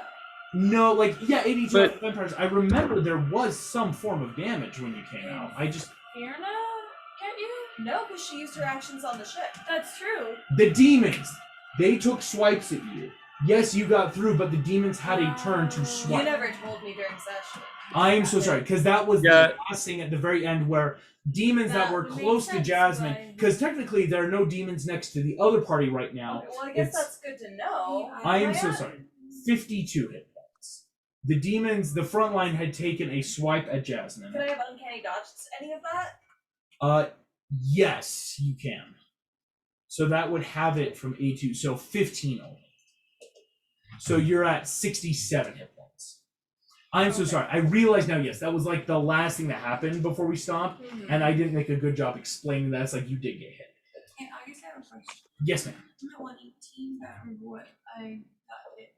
no, like, yeah, 82 But- vampires. I remember there was some form of damage when you came out. I just, Fiona, can't you? No, because she used her actions on the ship. That's true. the demons, they took swipes at you. Yes, you got through, but the demons had a turn to You swipe. never told me during session. I am so sorry, because that was Yeah. the last thing at the very end where demons that That were would make close to sense, Jasmine, why- because technically there are no demons next to the other party right now. Well, I guess It's- that's good to know. I am Why so not? sorry. 52 hit points. The demons, the front line had taken a swipe at Jasmine. Could I have uncanny dodged any of that? Yes, you can. So that would have it from A2, so 15 only. So you're at 67 hit points. I'm so Okay. sorry. I realize now, yes, that was like the last thing that happened before we stopped, and I didn't make a good job explaining that. It's like you did get hit. And I guess I have have a question. Yes, ma'am. I'm at 118. I don't remember what I got it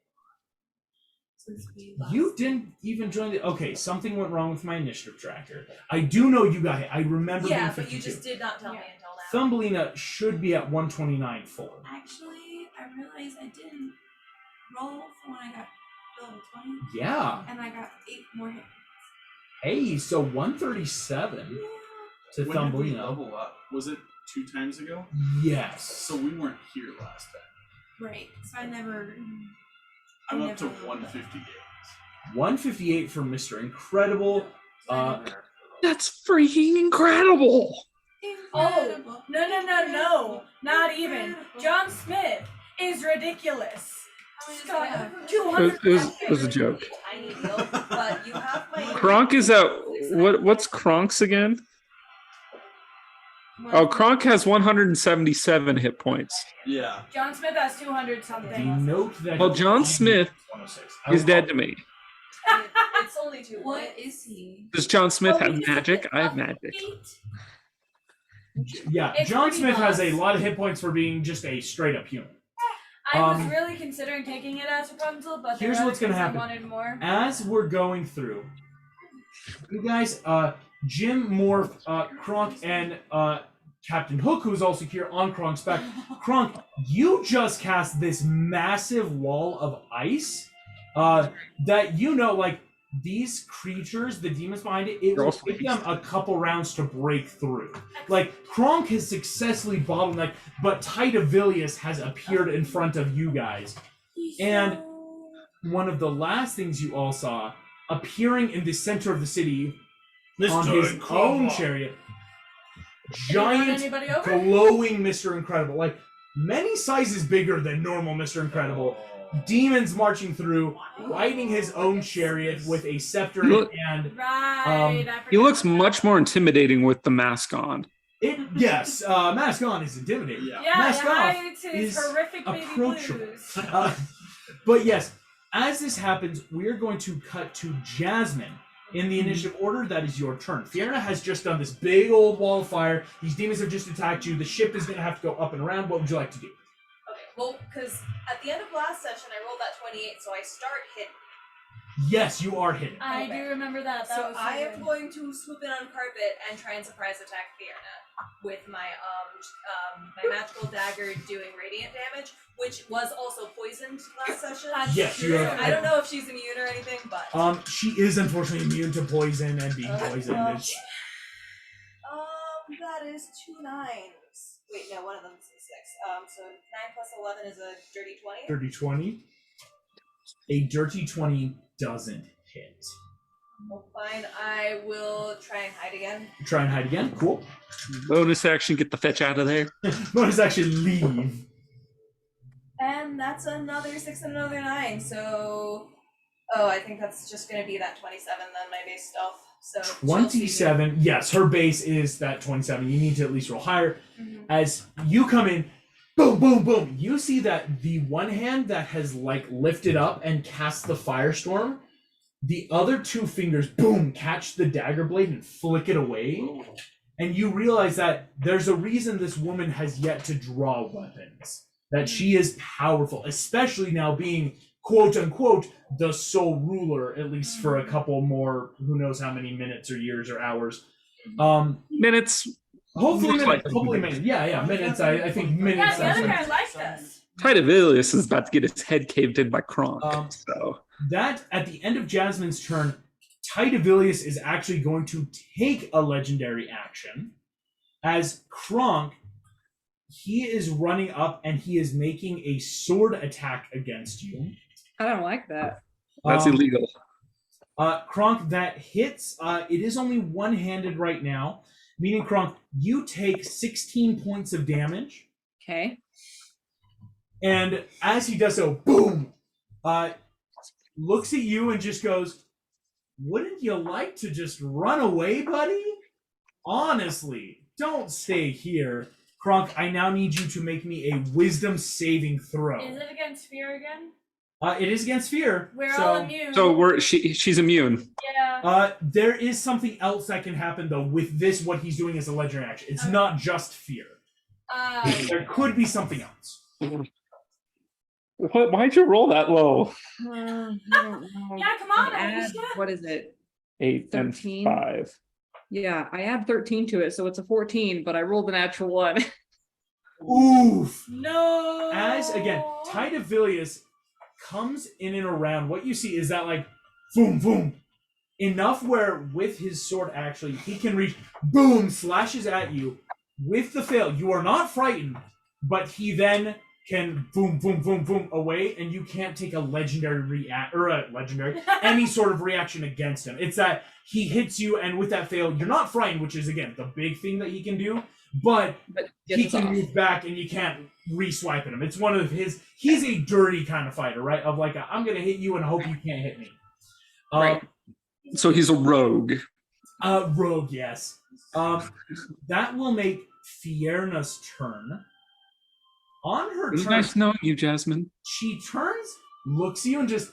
since we last. You didn't even join the. Okay, something went wrong with my initiative tracker. I do know you got hit. I remember being Yeah, 52. but you just did not tell me until now. Thumbelina should be at 129 full. Actually, I realized I didn't roll for when I got level 20. Yeah. And I got 8 more hits. Hey, so 137 Yeah. to When did we Thumbelina. level up? Was it 2 times ago? Yes. So we weren't here last time. Right. So I never. I'm I up to never leveled up. 158. 158 for Mr. Incredible. That's freaking incredible. Incredible. No, not even. Incredible. John Smith is ridiculous. How many does Scott, he have? 200. It was a joke. Tiny deal, but you have my. Kronk is at what's Kronk's again? Oh, Kronk has 177 hit points. Yeah. John Smith has 200 The something. note that. Well, John Smith 106. He's dead to me. It's only 2. What is he? Does John Smith Oh, have he's magic? just I have a magic. feat. Yeah, It's John pretty Smith has a boss. lot of hit points for being just a straight up human. I was Um, really considering taking it as Rapunzel, but here's there are what's gonna things I happen. wanted more. As we're going through, you guys, Jim, Morph, Kronk, and Captain Hook, who's also here on Kronk's back. Kronk, you just cast this massive wall of ice that like these creatures, the demons behind it, it will take them a couple rounds to break through. Like, Kronk has successfully bottlenecked, but Tidavilius has appeared in front of you guys. And one of the last things you all saw, appearing in the center of the city on his own chariot, giant, Anybody over? glowing Mr. Incredible, like many sizes bigger than normal Mr. Incredible. Demons marching through, riding his own chariot with a scepter in Look- hand. Right. I He forgot looks about much that. more intimidating with the mask on. Yes, Mask On is intimidating. Yeah. Yeah, Mask it Off hides his is horrific baby approachable. blues. But yes, as this happens, we are going to cut to Jasmine. In the initiative order, that is your turn. Fiona has just done this big old wall of fire. These demons have just attacked you. The ship is going to have to go up and around. What would you like to do? Okay, well, because at the end of last session, I rolled that 28, so I start hidden. Yes, you are hidden. I Okay. do remember that. That So was I am good. going to swoop in on carpet and try and surprise attack Fiona with my my magical dagger doing radiant damage, which was also poisoned last session. Yes, you have. I don't know if she's immune or anything, but She is unfortunately immune to poison and being poisoned. It's- that is 2 9s. Wait, no, one of them is a 6. So 9 plus 11 is a dirty 20. Dirty 20. A dirty 20 doesn't hit. Well, fine. I will try and hide again. Try and hide again. Cool. Bonus action, get the fetch out of there. Bonus actually leave. And that's another 6 and another 9. So, I think that's just going to be that 27 then, my base stealth. So she'll see me. 27. Yes, her base is that 27. You need to at least roll higher. Mhm. As you come in, boom, boom, boom. You see that the one hand that has lifted up and cast the firestorm, the other 2 fingers, boom, catch the dagger blade and flick it away. And you realize that there's a reason this woman has yet to draw weapons. That she is powerful, especially now being, quote unquote, the sole ruler, at least for a couple more, who knows how many minutes or years or hours. Minutes. Hopefully Looks minutes. like Hopefully minutes. Yeah, minutes. I think minutes. Yeah, the other that's guy liked us. Tidavilius is about to get his head caved in by Kronk. So that at the end of Jasmine's turn, Tidavilius is actually going to take a legendary action. As Kronk, he is running up and he is making a sword attack against you. I don't like that. that's illegal. Kronk, that hits. It is only one-handed right now, meaning Kronk, you take 16 points of damage. Okay. And as he does so, boom, looks at you and just goes, "Wouldn't you like to just run away, buddy? Honestly, don't stay here." Kronk, I now need you to make me a wisdom saving throw. Is it against fear again? It is against fear. We're so, all immune. So she's immune. Yeah. There is something else that can happen, though, with this, what he's doing as a legendary action. It's not just fear. There could be something else. Why'd you roll that low? I don't know. Yeah, come on, I add, Alicia. what is it? 8 and 13. 5. Yeah, I add 13 to it, so it's a 14, but I rolled a natural 1. Oof. No. As again, Tidavilius comes in and around. What you see is that like, boom, boom, enough where with his sword actually he can reach. Boom, slashes at you with the fail. You are not frightened, but he then can boom, boom, boom, boom away, and you can't take a legendary any sort of reaction against him. It's that he hits you, and with that fail, you're not frightened, which is again the big thing that he can do. But he can move back, and you can't re-swipe at him. It's one of his. He's a dirty kind of fighter, right? Of like, I'm gonna hit you and hope you can't hit me. Right. So he's a rogue. Rogue, yes. That will make Fierna's turn. On her It was turn, nice knowing you, Jasmine. she turns, looks at you, and just.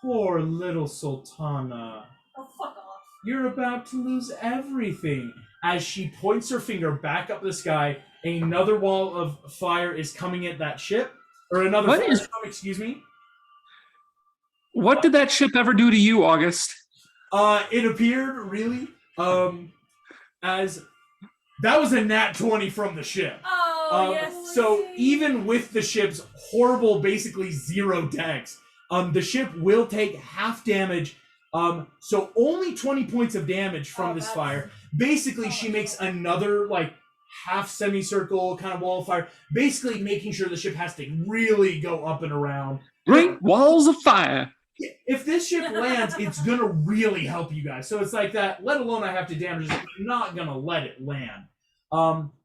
Poor little Sultana. Oh, fuck off. You're about to lose everything. As she points her finger back up the sky, another wall of fire is coming at that ship. Or another What is- firestorm, excuse me. What did that ship ever do to you, August? It appeared, really, as... That was a nat 20 from the ship. Oh, yes. So even with the ship's horrible, basically 0 dex, the ship will take half damage. So only 20 points of damage from this fire. Basically, she makes another like half semicircle kind of wall of fire, basically making sure the ship has to really go up and around. Great walls of fire. If this ship lands, it's gonna really help you guys. So it's like that. Let alone I have to damage it. I'm not gonna let it land.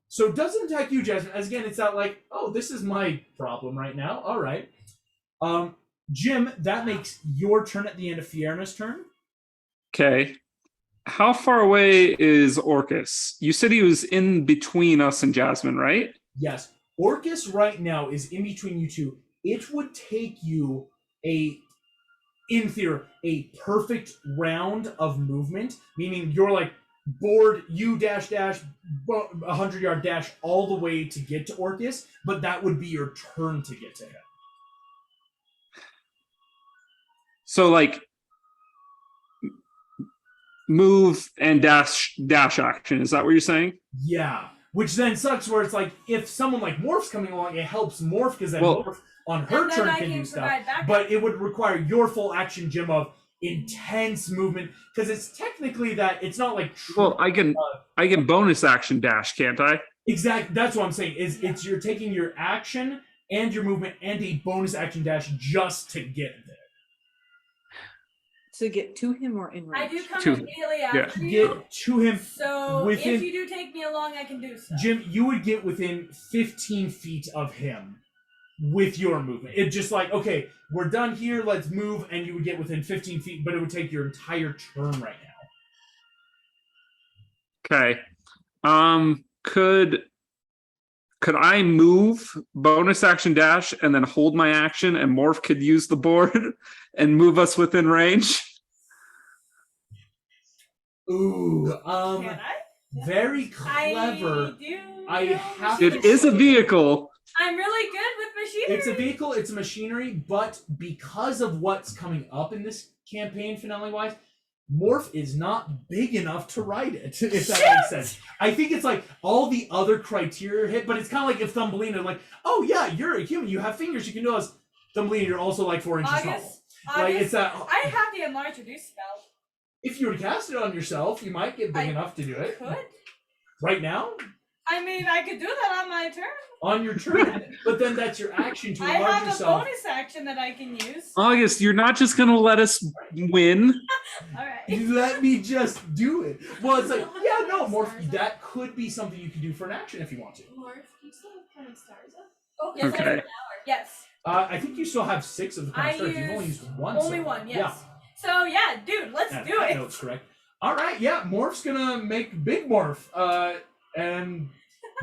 So it doesn't attack you, Jasmine. As again, it's not like, oh, this is my problem right now. All right. Jim, that makes your turn at the end of Fierna's turn. Okay. How far away is Orcus? You said he was in between us and Jasmine, right? Yes. Orcus right now is in between you two. It would take you in theory, a perfect round of movement, meaning you're like board, you dash, 100-yard dash all the way to get to Orcus, but that would be your turn to get to him. So like move and dash action. Is that what you're saying? Yeah. Which then sucks where it's like, if someone like Morph's coming along, it helps Morph because then Morph on her And then turn I can can do stuff. provide backup. But it would require your full action, Jim, of intense movement, because it's technically that it's not like Well, I can bonus action dash, can't I? exact. That's what I'm saying. Is it's you're taking your action and your movement and a bonus action dash just to get there. To get to him or in I range? do come To- immediately yeah. after you. Get to him, So within- if you do take me along, I can do so. Jim. You would get within 15 feet of him with your movement. It's just like, okay, we're done here. Let's move, and you would get within 15 feet, but it would take your entire turn right now. Okay. Could I move bonus action dash and then hold my action and Morph could use the board and move us within range? Ooh, Can I? very clever. I have to It is a vehicle. I'm really good with machinery. It's a vehicle, it's a machinery, but because of what's coming up in this campaign, finale-wise, Morph is not big enough to ride it, if that makes sense. I think it's like all the other criteria hit, but it's kind of like if Thumbelina, like, oh yeah, you're a human, you have fingers, you can do this. Thumbelina, you're also like 4 inches tall. Like, it's that. I have the enlarge reduce spell. If you were to cast it on yourself, you might get big enough to do it. Could? Right now? I mean, I could do that on my turn. On your turn, but then that's your action to I enlarge have yourself. a bonus action that I can use. August, you're not just gonna let us win. Alright. Let me just do it. Well, it's like, yeah, no, Morph, that could be something you can do for an action if you want to. Morph, you still have kind of stars up? Oh, yes, Okay. I have an hour. Yes. I think you still have 6 of the kind I of stars. You've only used used one. Only so one, yes. Yeah. So yeah, dude, let's That do it. note's correct. All right, yeah, Morph's gonna make Big Morph and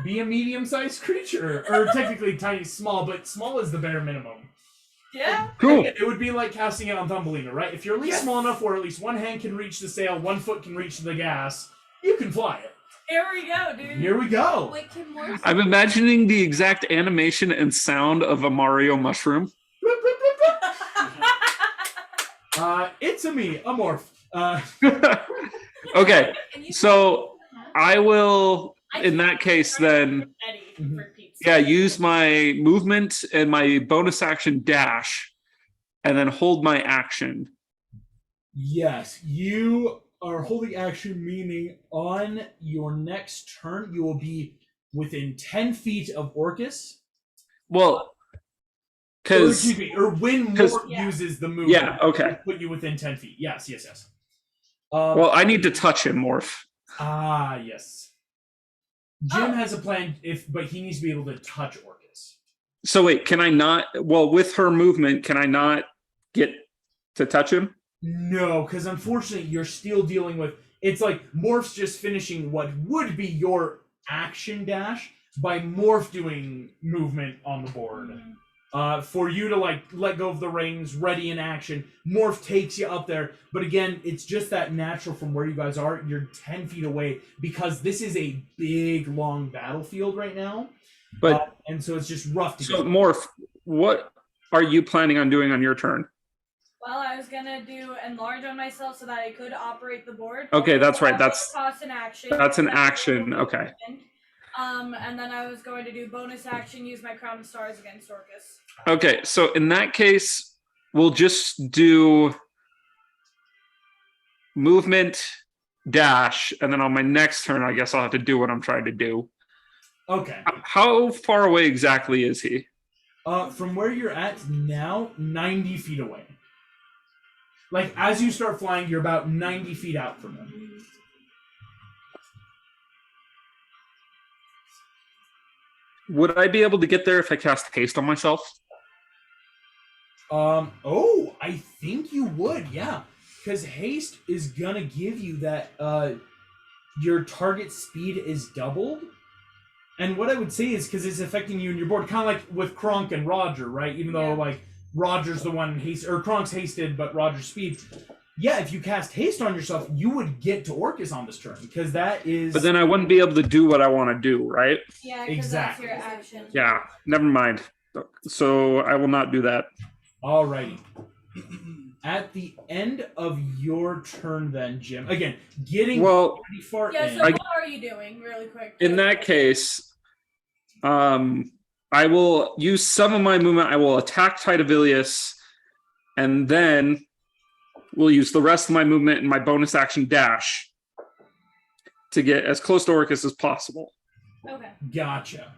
be a medium-sized creature, or technically tiny, small, but small is the bare minimum. Yeah. Cool. It would be like casting it on Thumbelina, right? If you're at least small enough where at least one hand can reach the sail, 1 foot can reach the gas, you can fly it. Here we go, dude. Here we go. Wait, can Morph? I'm imagining the exact animation and sound of a Mario mushroom. It's a me, a morph. Okay, Can you- so I will, in that case, then, Eddie, Mhm. for Pete's yeah, sake. use my movement and my bonus action dash, and then hold my action. Yes, you are holding action, meaning on your next turn, you will be within 10 feet of Orcus. Well, Or, because excuse me, or when 'cause- Morph Yeah. uses the move, Yeah, okay. put you within 10 feet. Yes. Well, I need to touch him, Morph. Yes. Jim has a plan, but he needs to be able to touch Orcus. So wait, can I not? Well, with her movement, can I not get to touch him? No, because unfortunately, you're still dealing with. It's like Morph's just finishing what would be your action dash by Morph doing movement on the board. Mhm. For you to like let go of the reins, ready in action. Morph takes you up there, but again, it's just that natural from where you guys are. You're 10 feet away because this is a big, long battlefield right now, But and so it's just rough to so get. Morph, what are you planning on doing on your turn? Well, I was gonna do enlarge on myself so that I could operate the board. Okay, that's right. That That's cost an action. that's an That action. was Okay. And then I was going to do bonus action, use my crown of stars against Orcus. Okay, so in that case, we'll just do movement dash, and then on my next turn, I guess I'll have to do what I'm trying to do. Okay. How far away exactly is he? From where you're at now, 90 feet away. Like, as you start flying, you're about 90 feet out from him. Would I be able to get there if I cast haste on myself? I think you would, yeah. Because haste is gonna give you that, your target speed is doubled. And what I would say is, because it's affecting you and your board, kind of like with Kronk and Roger, right? Even though, Yeah. like, Roger's the one or Kronk's hasted, but Roger's speed. Yeah, if you cast haste on yourself, you would get to Orcus on this turn, because that is... But then I wouldn't be able to do what I want to do, right? Yeah, because Exactly. that's your action. Yeah, never mind. So I will not do that. Alrighty. At the end of your turn, then, Jim. Again, getting Well, pretty far Yeah, in. so what are you doing, really quick? in that case, I will use some of my movement. I will attack Tidavilius, and then we'll use the rest of my movement and my bonus action dash to get as close to Orcus as possible. Okay. Gotcha.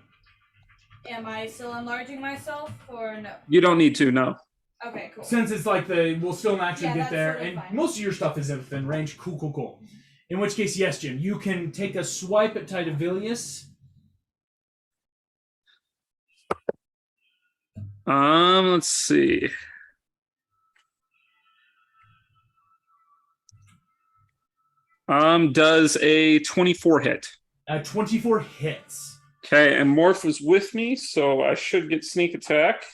Am I still enlarging myself or no? You don't need to, no. Okay, cool. Since it's like we'll still naturally Yeah, get that's there, totally and fine. most of your stuff is within range. Cool. In which case, yes, Jim, you can take a swipe at Tidavilius. Let's see. Does a 24 hit? 24 hits. Okay, and Morph is with me, so I should get sneak attack.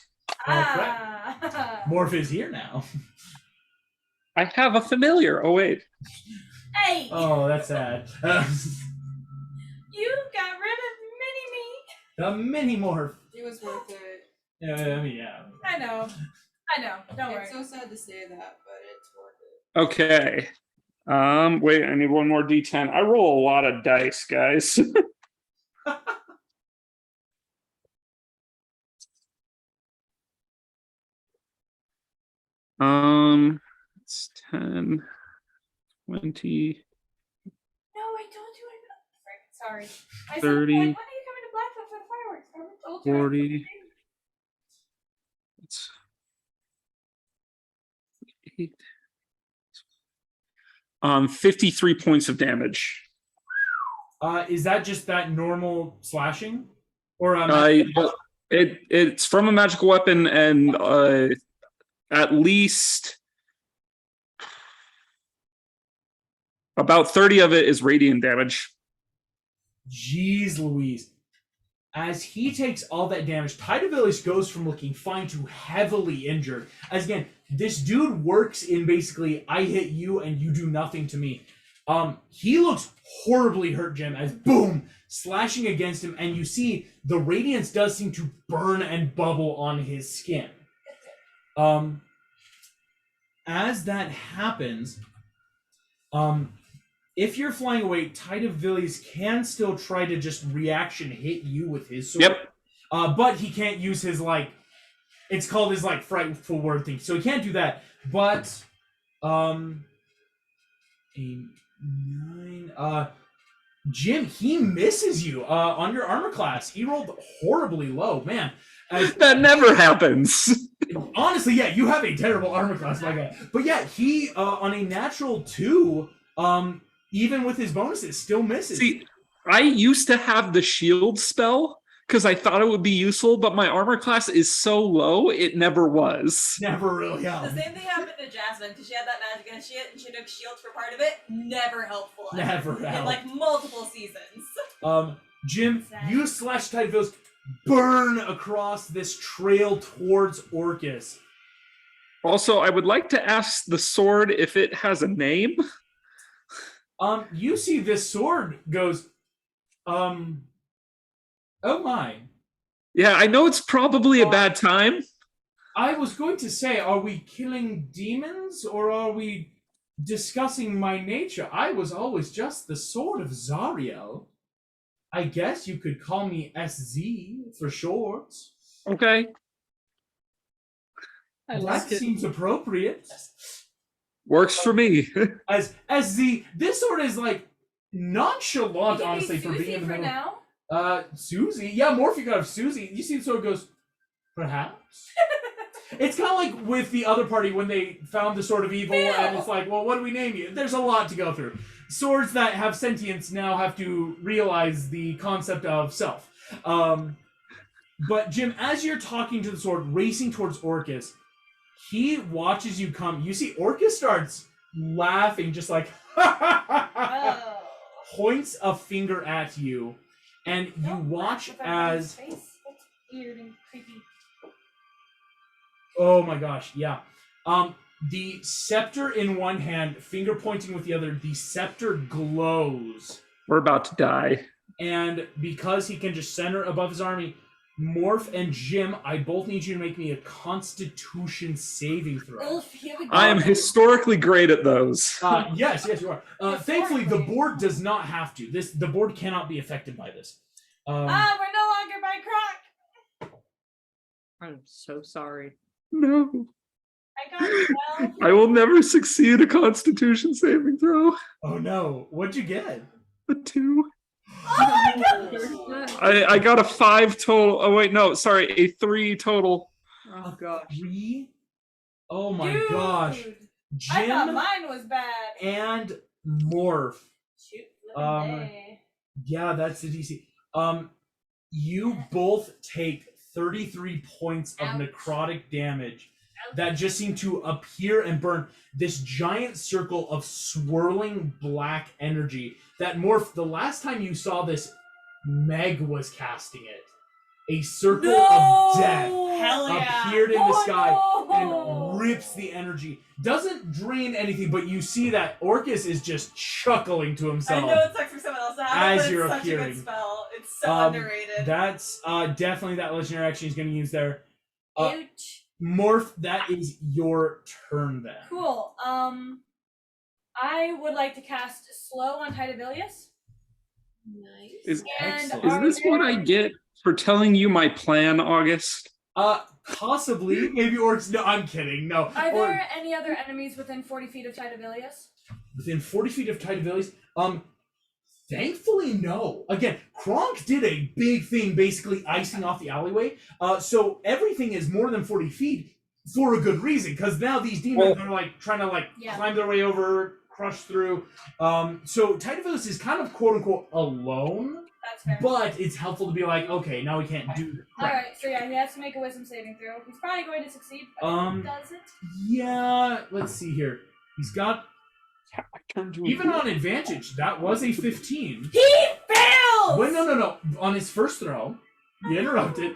Ah. Morph is here now. I have a familiar. Oh wait. Hey! Oh, that's sad. You got rid of The mini Morph. It was worth it. Yeah. Mini-Me. I know. Don't worry. It's so sad to say that, but it's worth it. Okay. Wait, I need one more D10. I roll a lot of dice, guys. It's 10, 20, No, I told you I know. Sorry. I said, 30, when are you coming to Blackfoot for the fireworks? I told you. 40. It's 8. 53 points of damage. Is that just that normal slashing? Or It's from a magical weapon, and at least about 30 of it is radiant damage. Jeez Louise. As he takes all that damage, Tidavilius goes from looking fine to heavily injured. As again, this dude works in basically, I hit you and you do nothing to me. He looks horribly hurt, Jim, as boom, slashing against him, and you see the radiance does seem to burn and bubble on his skin. As that happens, if you're flying away, Tide of Villiers can still try to just reaction hit you with his sword. Yep. But he can't use his, like, it's called his, like, frightful word thing. So he can't do that. But, a 9, Jim, he misses you, on your armor class. He rolled horribly low, man. That never happens. Honestly, yeah, you have a terrible armor class, my guy. But yeah, he, on a natural 2, even with his bonuses, still misses. See, I used to have the shield spell because I thought it would be useful, but my armor class is so low, it never was. Never really The helped. same thing happened to Jasmine because she had that magic and shit, and she took shields for part of it. Never helpful. Never In helped. like multiple seasons. Jim, you slash Tide Villiers burn across this trail towards Orcus. Also, I would like to ask the sword if it has a name. You see this sword goes, oh my. Yeah, I know it's probably a bad time. I was going to say, are we killing demons or are we discussing my nature? I was always just the sword of Zariel. I guess you could call me SZ for short. Okay. I That like it. seems appropriate. Works for me. As SZ, this sword is like nonchalant, honestly, for being in the for middle. now. Susie. Yeah, Morphe got of Susie. You see the sword goes, perhaps? It's kind of like with the other party when they found the Sword of Evil, and it's like, well, what do we name you? There's a lot to go through. Swords that have sentience now have to realize the concept of self. But Jim, as you're talking to the sword, racing towards Orcus, he watches you come. You see Orcus starts laughing, just like, Oh. points a finger at you, and you Don't watch laugh at as... everybody's face. That's weird and creepy. Oh my gosh, yeah. The scepter in one hand, finger pointing with the other, the scepter glows. We're about to die. And because he can just center above his army, Morph and Jim, I both need you to make me a Constitution saving throw. Ulf, here we go. I am historically great at those. Yes, you are. Thankfully, the board does not have to. The board cannot be affected by this. We're no longer by Croc. I'm so sorry. No. I got 12. I will never succeed a Constitution saving throw. Oh no, what'd you get? A 2. Oh my gosh. I got a 5 total. Oh wait, no, sorry, a 3 total. Oh gosh. 3? Oh my Dude, gosh. I thought Jim mine was bad. and Morph. Shoot, Um, day. Yeah, that's the DC. You both take 33 points of Ouch. necrotic damage that just seem to appear and burn this giant circle of swirling black energy that Morph, the last time you saw this, Meg was casting it. A circle of death Hell yeah. appeared in the sky no. and rips the energy. Doesn't drain anything, but you see that Orcus is just chuckling to I himself. know it sucks for someone else to have, As but you're it's such a appearing. good spell. It's so underrated. That's definitely that legendary action he's going to use there. Ouch. Morph, that is your turn then. Cool. I would like to cast Slow on Tide of Villiers. Nice. Is And Excellent. this what I get for telling you my plan, August? Possibly. Maybe Orcs. No, I'm kidding. No. Are Or there any other enemies within 40 feet of Tide of Villiers? within 40 feet of Tide of Villiers? Thankfully, no. Again, Kronk did a big thing, basically icing off the alleyway. So everything is more than 40 feet for a good reason, because now these demons are like trying to climb their way over, crush through. So Tide of Villiers is kind of quote unquote alone, That's fair. but it's helpful to be like, okay, now we can't do that. Alright, so yeah, he has to make a wisdom saving throw. He's probably going to succeed, but he does it. Yeah, let's see here. He's got, I turned you even on advantage, that was a 15. He fails! Wait, no. On his first throw, you interrupted.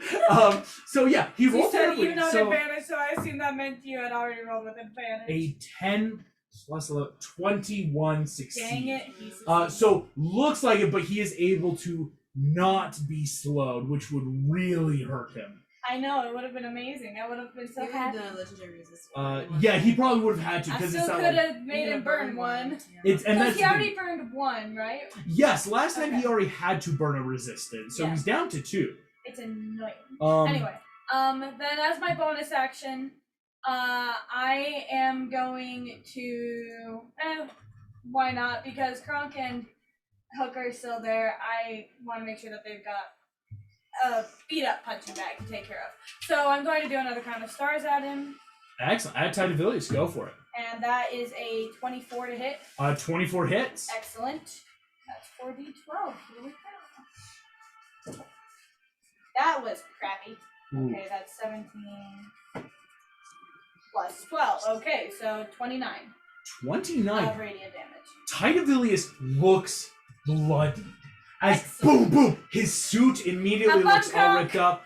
So yeah, he He rolled said terribly. even on So advantage, so I assume that meant you had already rolled with advantage. a 10 Plus 11, 21 succeed. Dang it. He succeeds. So looks like it, but he is able to not be slowed, which would really hurt him. I know, it would have been amazing. I would have been so You happy. had the legendary resistance. Yeah, he probably would have had to I because it's still not could like, have made him burn one. it's and Because that's he the already thing. burned one, right? Yes, last time he Okay. already had to burn a resistance, so Yeah. he's down to 2. It's annoying. Anyway, Anyway, then as my bonus action, I am going to, why not? Because Kronk and Hooker are still there. I want to make sure that they've got a beat up punching bag to take care of. So I'm going to do another crown of stars at him, excellent. Add Tidevilius, go for it. and that is a 24 to hit. 24 hits. Excellent. That's 4d12. Here we go. That was crappy. Okay, that's 17 plus 12. Okay, so 29 29. of radiant damage. Tidevilius looks bloody. As Excellent. boom, boom, his suit immediately Have fun, looks all Kronk. ripped up.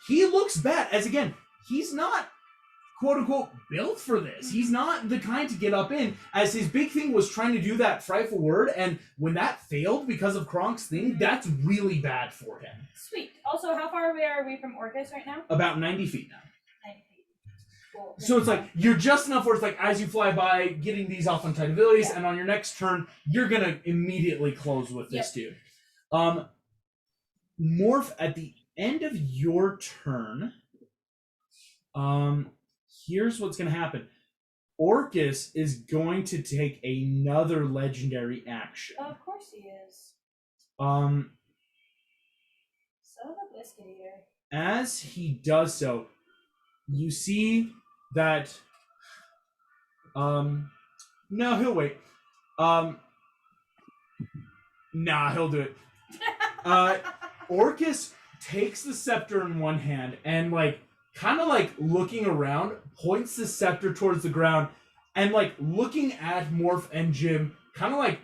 He looks bad. As again, he's not quote unquote built for this. He's not the kind to get up in. As his big thing was trying to do that frightful word, and when that failed because of Kronk's thing, that's really bad for him. Sweet. Also, how far away are we from Orcus right now? About 90 feet now. 90 feet. Cool. So it's like you're just enough where it's like as you fly by, getting these off on Tidevilius, Yeah. and on your next turn, you're gonna immediately close with this dude. Morph, at the end of your turn, here's what's gonna happen. Orcus is going to take another legendary action. Oh, of course he is. Um, Son of a biscuit eater. as he does so, you see that no, he'll wait. Nah, he'll do it. Orcus takes the scepter in one hand and like kind of like looking around, points the scepter towards the ground, and like looking at Morph and Jim, kind of like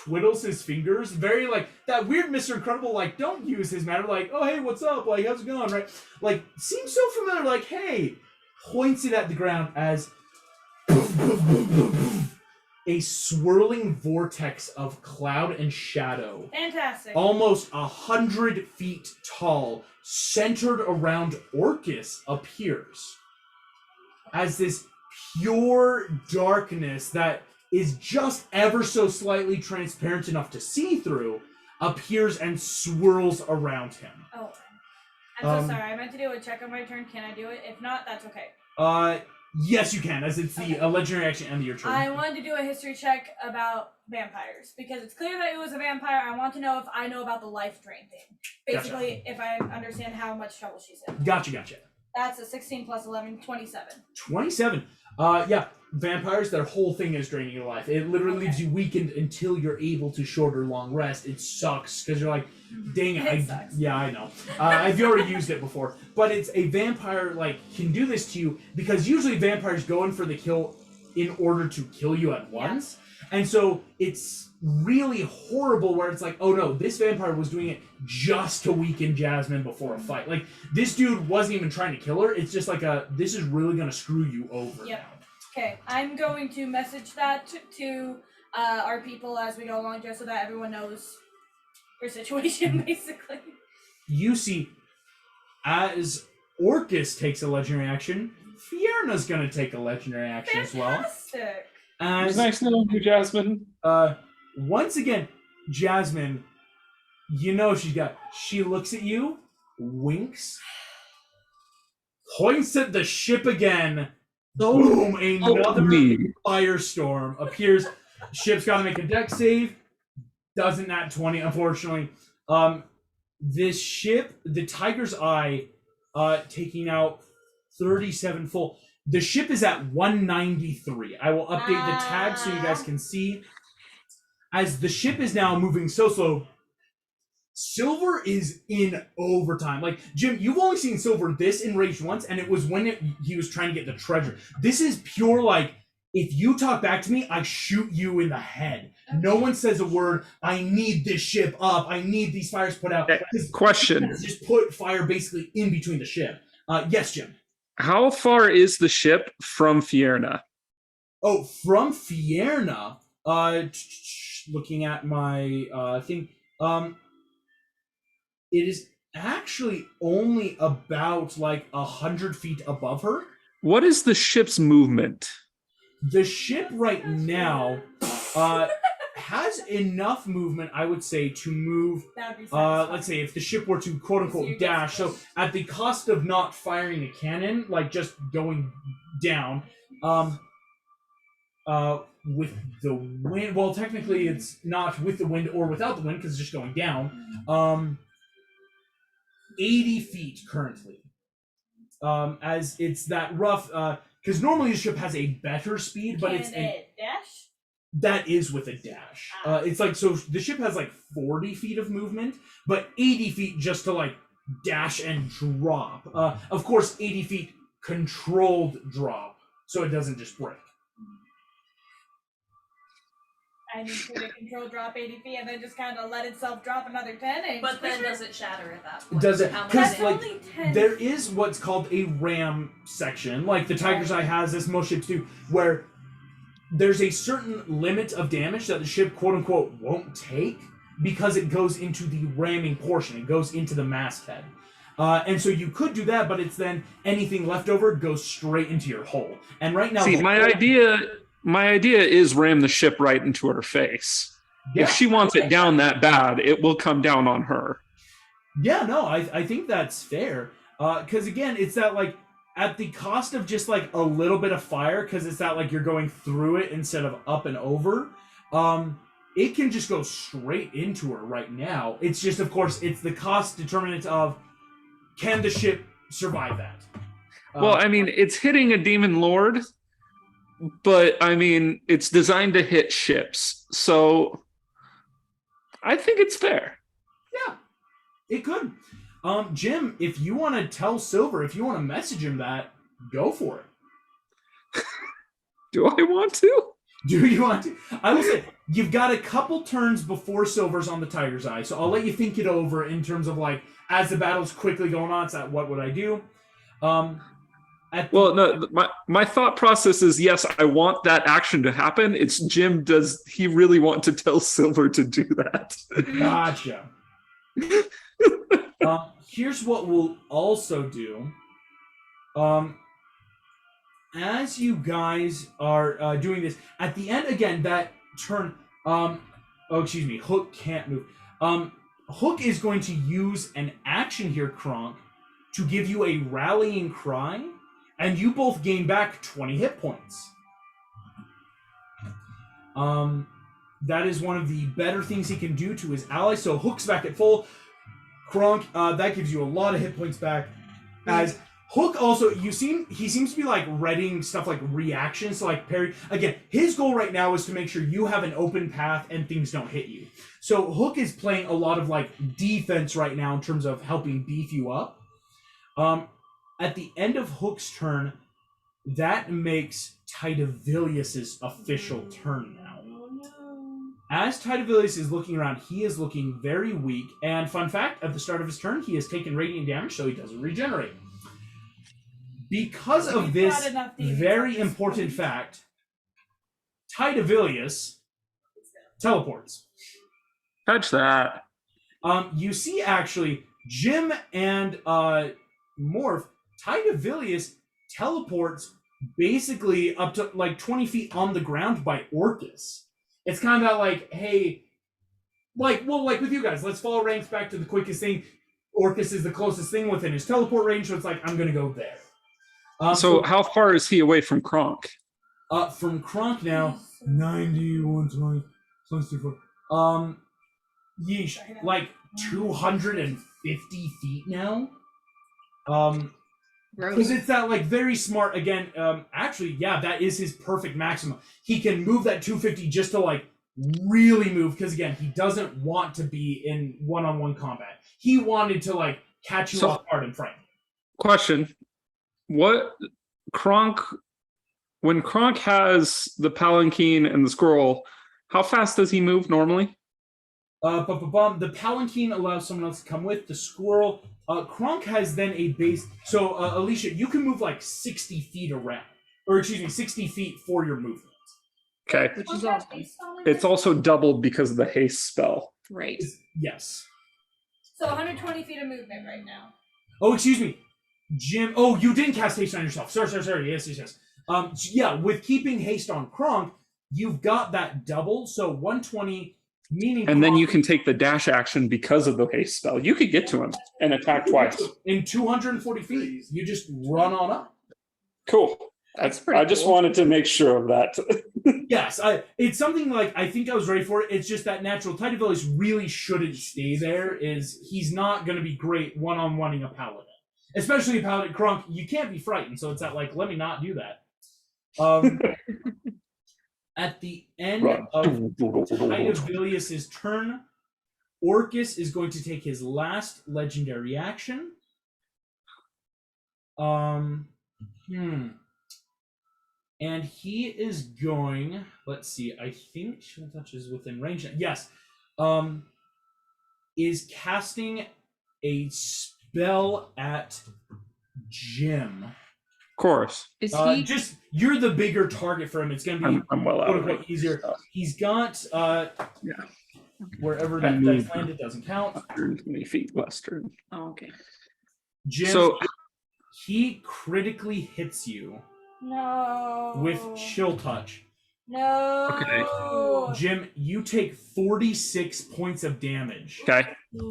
twiddles his fingers, very like that weird Mr. Incredible, like don't use his manner, like, oh hey, what's up, like how's it going, right? Like seems so familiar, like hey, points it at the ground as a swirling vortex of cloud and shadow, Fantastic. almost 100 feet tall, centered around Orcus, appears as this pure darkness that is just ever so slightly transparent enough to see through, appears and swirls around him. Oh, I'm so Um, sorry. I meant to do a check on my turn. Can I do it? If not, that's okay. Yes, you can, as it's the Okay. legendary action end of your turn. I wanted to do a history check about vampires because it's clear that it was a vampire. I want to know if I know about the life drain thing. Basically, if I understand how much trouble she's in. Gotcha. That's a 16 plus 11, 27. 27. Yeah, vampires, their whole thing is draining your life. It literally leaves you weakened until you're able to short or long rest. It sucks, because you're like, dang it. It sucks. Yeah, I know. I've already used it before. But it's a vampire, like, can do this to you, because usually vampires go in for the kill in order to kill you at once. And so it's really horrible where it's like, oh no, this vampire was doing it just to weaken Jasmine before a fight. Like, this dude wasn't even trying to kill her. It's just like this is really going to screw you over Yep. now. Okay, I'm going to message that to our people as we go along, just so that everyone knows your situation, basically. You see, as Orcus takes a legendary action, Fiona's going to take a legendary action as well. Fantastic. It's As, nice knowing you, Jasmine. once again, Jasmine, you know she looks at you, winks, points at the ship again, boom, another firestorm appears. Ship's got to make a deck save. Doesn't nat 20, unfortunately. This ship, the Tiger's Eye, taking out 37 full. The ship is at 193. I will update the tag so you guys can see. As the ship is now moving so slow, Silver is in overtime. Like, Jim, you've only seen Silver this enraged once, and it was when he was trying to get the treasure. This is pure, like, if you talk back to me, I shoot you in the head. No one says a word. I need this ship up. I need these fires put out. Question. Just put fire basically in between the ship. Yes, Jim. How far is the ship from Fierna? Oh, from Fierna. Looking at my thing. It is actually only about like 100 feet above her. What is the ship's movement? The ship right now has enough movement, I would say, to move. That would be satisfying. Let's say if the ship were to quote unquote dash, so at the cost of not firing a cannon, like just going down, with the wind. Well, technically, it's not with the wind or without the wind because it's just going down. 80 feet currently. As it's that rough. Because normally the ship has a better speed, but it's dash. That is with a dash. It's like, so the ship has like 40 feet of movement, but 80 feet just to like dash and drop. Of course, 80 feet controlled drop, so it doesn't just break. I need to control drop 80 feet and then just kind of let itself drop another 10. And But then does it shatter at that point? Does it? How much Because is it? like only 10. there is what's called a ram section, like the Tiger's Eye has this, most ships do, where there's a certain limit of damage that the ship quote unquote won't take because it goes into the ramming portion. It goes into the masthead. And so you could do that, but it's then anything left over goes straight into your hull. And right now, See, my idea is ram the ship right into her face. Yeah. If she wants it down that bad, it will come down on her. Yeah, no, I think that's fair. Because again, it's that like at the cost of just like a little bit of fire, because it's that like you're going through it instead of up and over. It can just go straight into her right now. It's just, of course, it's the cost determinant of can the ship survive that. Well, I mean, it's hitting a demon lord, but I mean, it's designed to hit ships, so I think it's fair. Yeah, it could. Jim, if you want to tell Silver, if you want to message him that, go for it. Do I want to? Do you want to? I will say, you've got a couple turns before Silver's on the Tiger's Eye, so I'll let you think it over in terms of like, as the battle's quickly going on, it's that what would I do? Well, no, my thought process is, yes, I want that action to happen. It's Jim, does he really want to tell Silver to do that? Gotcha. Here's what we'll also do. As you guys are doing this, at the end, again, that turn, Hook can't move. Hook is going to use an action here, Kronk, to give you a rallying cry, and you both gain back 20 hit points. That is one of the better things he can do to his allies. So Hook's back at full. Kronk, that gives you a lot of hit points back. As Hook also, he seems to be like readying stuff like reactions, so like parry. Again, his goal right now is to make sure you have an open path and things don't hit you. So Hook is playing a lot of like defense right now in terms of helping beef you up. At the end of Hook's turn, that makes Tidavilius's official turn now. As Tidavilius is looking around, he is looking very weak. And fun fact, at the start of his turn, he has taken radiant damage, so he doesn't regenerate. Because of this very important fact, Tidavilius teleports. Touch that. You see, actually, Jim and Morph, Tidavilius teleports basically up to like 20 feet on the ground by Orcus. It's kind of like, hey, like with you guys, let's follow ranks back to the quickest thing. Orcus is the closest thing within his teleport range, so it's like, I'm going to go there. So how far is he away from Kronk? From Kronk now, 90, 120, 164. Yeesh, like 250 feet now. Because it's that like very smart, again, actually, yeah, that is his perfect maximum. He can move that 250 just to like really move, because again, he doesn't want to be in one-on-one combat. He wanted to like catch you off guard and frighten. Question. When Kronk has the palanquin and the scroll, how fast does he move normally? The palanquin allows someone else to come with. The squirrel, Kronk has then a base. So, Alicia, you can move like 60 feet around. 60 feet for your movement. Okay. Which Was is that awesome. based on It's also doubled because of the haste spell. Right. Yes. So 120 feet of movement right now. Oh, excuse me, Jim. Oh, you didn't cast haste on yourself. Sorry. Yes. Yeah, with keeping haste on Kronk, you've got that double. So 120, meaning. And then Kronk you can take the dash action because of the haste spell. You could get to him and attack twice. in 240 feet. You just run on up. Cool. That's pretty I just cool. wanted to make sure of that. Yes, it's something like I think I was ready for it. It's just that natural Tidevillus really shouldn't stay there. He's not going to be great one-on-oneing a paladin, especially a paladin. Kronk, you can't be frightened, so it's that like let me not do that. At the end of Tidevillus' turn, Orcus is going to take his last legendary action. And he is going, let's see, I think Shield Touch is within range. Yes. Is casting a spell at Jim. Of course. Is he? Just, you're the bigger target for him. It's going to be I'm well out of it. easier. He's got, wherever that dice landed doesn't count. 120 feet western. Oh, okay. Jim, So he critically hits you No. with Chill Touch. No. Okay. Jim, you take 46 points of damage okay.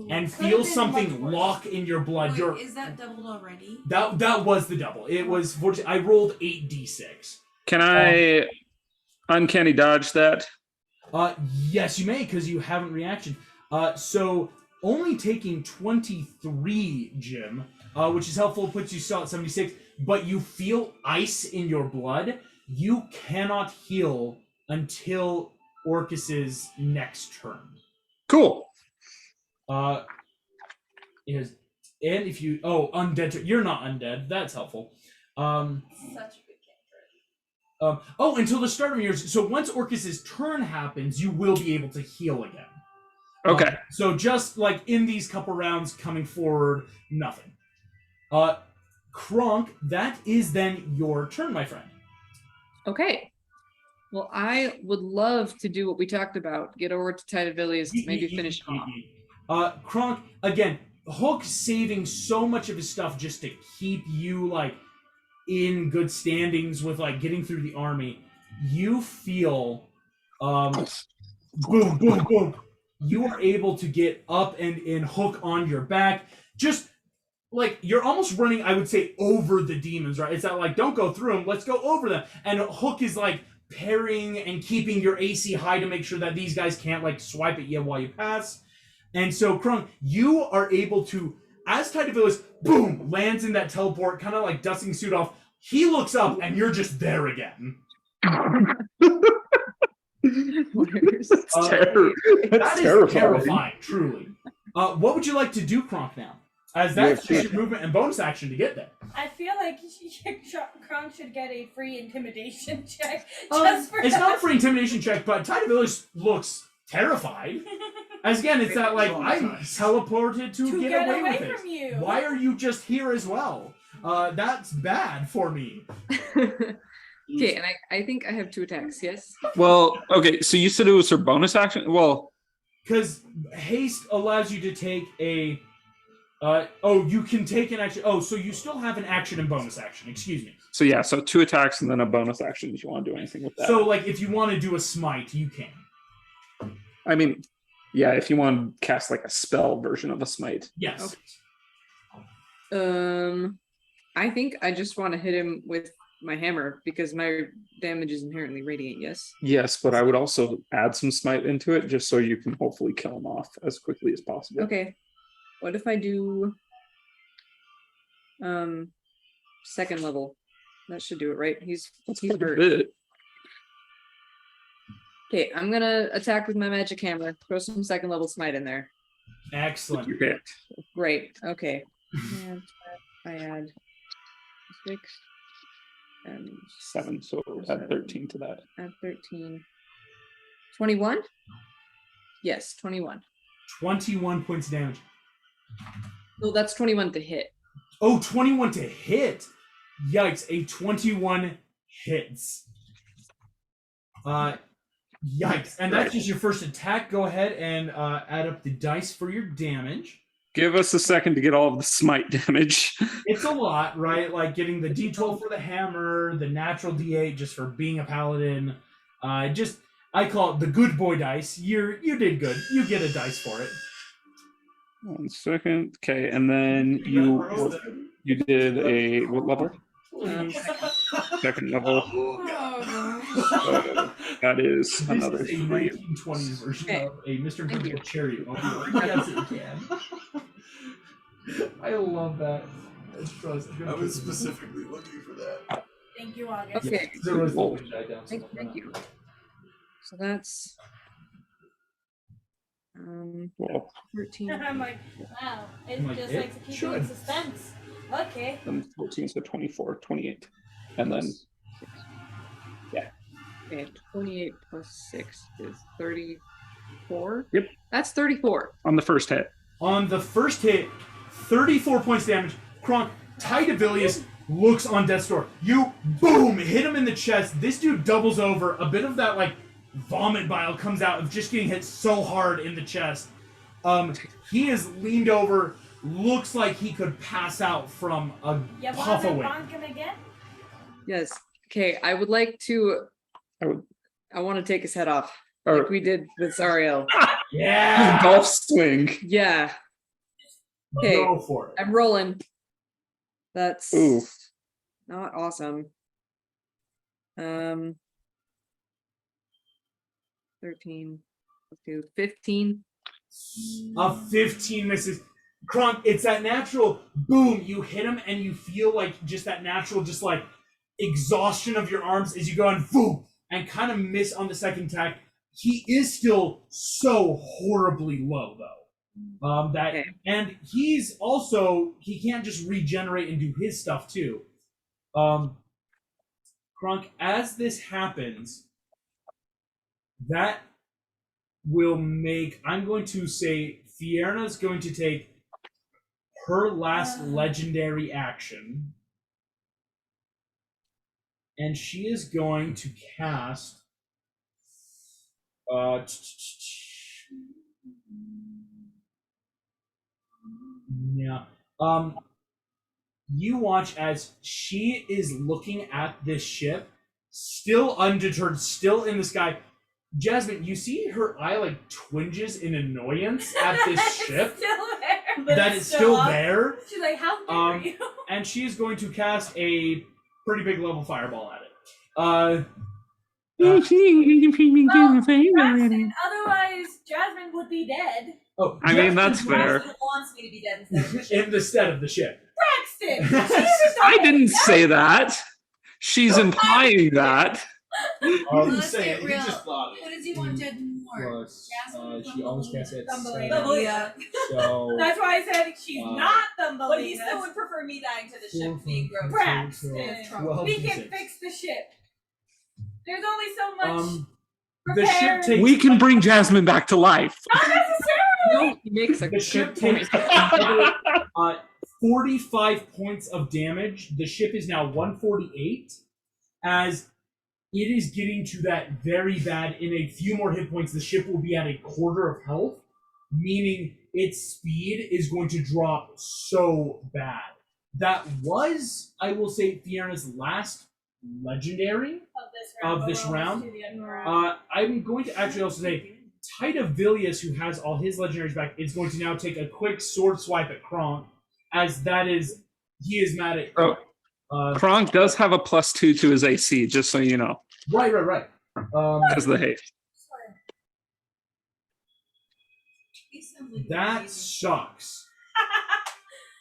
and Could've feel been something much worse. lock in your blood. Wait, is that doubled already? That was the double. It was 40. I rolled 8d6. Can I uncanny dodge that? Yes, you may because you haven't reaction. So only taking 23, Jim, which is helpful. Puts you still at 76, but you feel ice in your blood. You cannot heal until Orcus's next turn. Cool. And if you undead, you're not undead. That's helpful. Such a good cantrip. Until the start of yours. So once Orcus's turn happens, you will be able to heal again. Okay. So just like in these couple rounds coming forward, nothing. Kronk, that is then your turn, my friend. Okay. Well, I would love to do what we talked about. Get over to Tidevillus, maybe finish him off. Kronk, again, Hook saving so much of his stuff just to keep you like in good standings with like getting through the army. You feel boom, boom, boom. You are able to get up and in Hook on your back. Just like you're almost running, I would say, over the demons, right? It's not like don't go through them, let's go over them. And Hook is like parrying and keeping your AC high to make sure that these guys can't like swipe at you while you pass. And so Kronk, you are able to, as Tidevillus, boom, lands in that teleport, kind of like dusting suit off. He looks up and you're just there again. That's That is terrifying. terrifying, truly. What would you like to do, Kronk, now? As that's just your movement and bonus action to get there. I feel like Kronk should get a free intimidation check just for It's that. not a free intimidation check, but Tidevillus looks terrified. As again, it's that like I'm teleported to get away with from it. you. Why are you just here as well? That's bad for me. Okay, and I think I have 2 attacks, yes? Well, okay, so you said it was her bonus action? Well, Because haste allows you to take a you can take an action. Oh, so you still have an action and bonus action. Excuse me. so yeah, so 2 attacks and then a bonus action if you want to do anything with that. So, like, if you want to do a smite, you can. I mean, yeah, if you want to cast like a spell version of a smite. Yes. Okay. I think I just want to hit him with my hammer because my damage is inherently radiant, yes? Yes, but I would also add some smite into it just so you can hopefully kill him off as quickly as possible. Okay. What if I do second level? That should do it, right? He's hurt. Bit. Okay, I'm gonna attack with my magic hammer. Throw some second level smite in there. Excellent. You hit. Great. Okay. And I add 6 and 7, so add 13 to that. add 13. 21? Yes, 21. 21 points of damage. No, that's 21 to hit. Oh, 21 to hit. Yikes. A 21 hits. Yikes. And that's just your first attack. Go ahead and add up the dice for your damage. Give us a second to get all of the smite damage. It's a lot, right? Like getting the D12 for the hammer, the natural D8 just for being a paladin. I call it the good boy dice. You did good. You get a dice for it. 1 second. Okay, and then you did a what level? Second level. So that is another This is a 3. 1920s version Okay. of a Mr. Incredible Cherry. Yes, it can. I love that. I was specifically looking for that. Thank you, August. Okay. There was the Well, wind die down, so Thank you. So that's Well, 13. I'm like, wow, it I'm like, just it likes to keep you in should. suspense. Okay. then 14, so 24, 28. And then Okay, 28 plus 6 is 34. Yep. That's 34. on the first hit. On the first hit, 34 points damage. Kronk, Tidavilius looks on death's door. You, boom, hit him in the chest. This dude doubles over. A bit of that, like, vomit bile comes out of just getting hit so hard in the chest. He is leaned over, looks like he could pass out from a You puff want to away. bonk him again? Yes. Okay, I would like to. I want to take his head off, like Or we did with Zariel. Yeah! golf swing. Yeah. Okay, Go for it. I'm rolling. That's Ooh. not awesome. 13. Let's do 15. A 15 misses. Kronk, it's that natural boom. You hit him and you feel like just that natural, just like exhaustion of your arms as you go and boom and kind of miss on the second attack. He is still so horribly low though. Okay. And he's also, he can't just regenerate and do his stuff too. Kronk, as this happens, that will make, I'm going to say Fierna's going to take her last legendary action, and she is going to cast you watch as she is looking at this ship, still undeterred, still in the sky. Jasmine, you see her eye like twinges in annoyance at this ship. It's still there. That it's still up. there, She's like, how dare you? and she is going to cast a pretty big level fireball at it. Braxton, otherwise Jasmine would be dead. Oh, I mean, that's fair. Braxton wants me to be dead instead of the ship. in the stead of the ship. Braxton! I didn't say that. She's implying that. He's saying, he real. just thought Who it. does he want dead more? Plus, Jasmine she always casts it at Thumbelina. 7, Thumbelina. so That's why I said she's not Thumbelina. But he still would prefer me dying to the ship being gross. Braxton. 12 We can D6. fix the ship. There's only so much The ship prepared. takes We can bring Jasmine back to life. Not necessarily. No, he makes a the good ship point. takes another, 45 points of damage. The ship is now 148 as it is getting to that very bad. In a few more hit points, the ship will be at a quarter of health, meaning its speed is going to drop so bad. That was, I will say, Fiona's last legendary of this round. I'm going to actually also say Tidavilius, who has all his legendaries back, is going to now take a quick sword swipe at Kronk, as that is, he is mad at Oh. Kronk does have a +2 to his AC, just so you know, Right. because of the haste. He sounds like That crazy. sucks.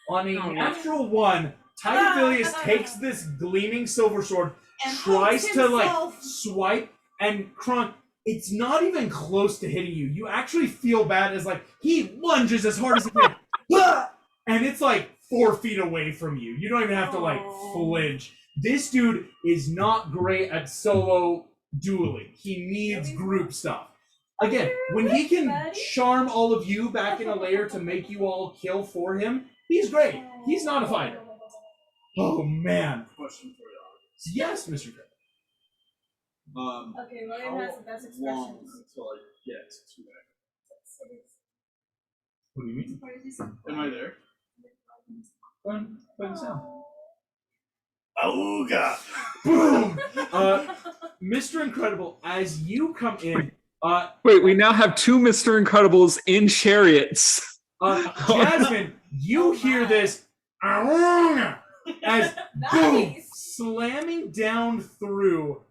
On a Oh, no. natural one, Tidavilius takes this gleaming silver sword, And tries pokes to like himself. swipe, and Kronk, it's not even close to hitting you. You actually feel bad as like he lunges as hard as he can, ah! And it's like 4 feet away from you. You don't even have to like flinch. This dude is not great at solo dueling. He needs group stuff. Again, when he can charm all of you back in a layer to make you all kill for him, he's great. He's not a fighter. Oh man. Question for you. Yes, Mr. Gray. Okay, William how has the best long expressions. until I get to that? What do you mean? Am I there? Play the sound. Auga! Boom! Mr. Incredible, as you come in, Wait, we now have two Mr. Incredibles in chariots. Jasmine, you hear this as boom, Nice. slamming down through.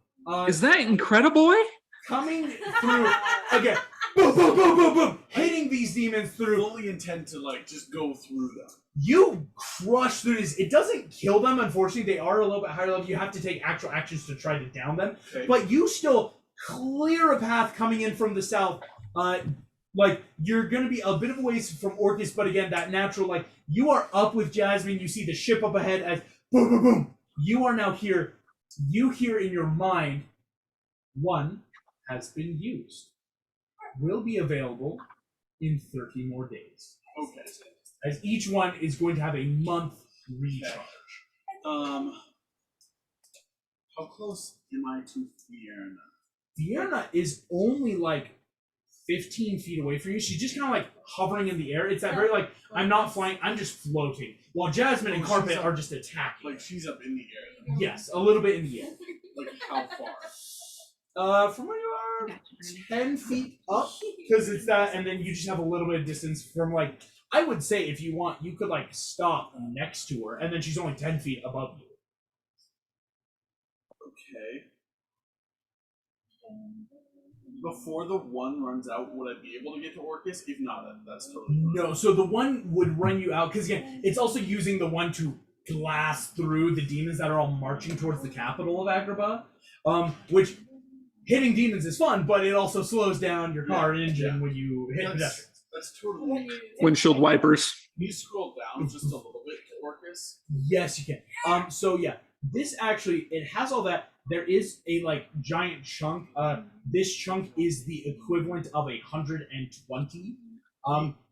Is that Incrediboy? Coming through again? Boom, boom, boom, boom, boom, hitting these demons through. Fully intend to like just go through them. You crush through this. It doesn't kill them, unfortunately. They are a little bit higher level. You have to take actual actions to try to down them. Okay. But you still clear a path coming in from the south. Like, you're going to be a bit of a ways from Orcus, but again, that natural, like, you are up with Jasmine. You see the ship up ahead as boom, boom, boom. You are now here. You hear in your mind, one has been used. Will be available in 30 more days. Okay. As each one is going to have a month recharge. How close am I to Fiona? Fiona is only like 15 feet away from you. She's just kind of like hovering in the air. It's that very like, I'm not flying, I'm just floating. While Jasmine and Carpet are just attacking. Like she's up in the air. Yes, a little bit in the air. Like how far? From where you are, 10 feet up, because it's that, and then you just have a little bit of distance from like, I would say if you want, you could like stop next to her, and then she's only 10 feet above you. Okay. Before the one runs out, would I be able to get to Orcus? If not, that's totally fine. No, so the one would run you out, because again, it's also using the one to glass through the demons that are all marching towards the capital of Agrabah, which hitting demons is fun, but it also slows down your car and engine when you hit pedestrians. That's totally. Windshield wipers. Can you scroll down just a little bit to Orcus? Yes, you can. So yeah, this actually, it has all that. There is a like giant chunk. This chunk is the equivalent of 120.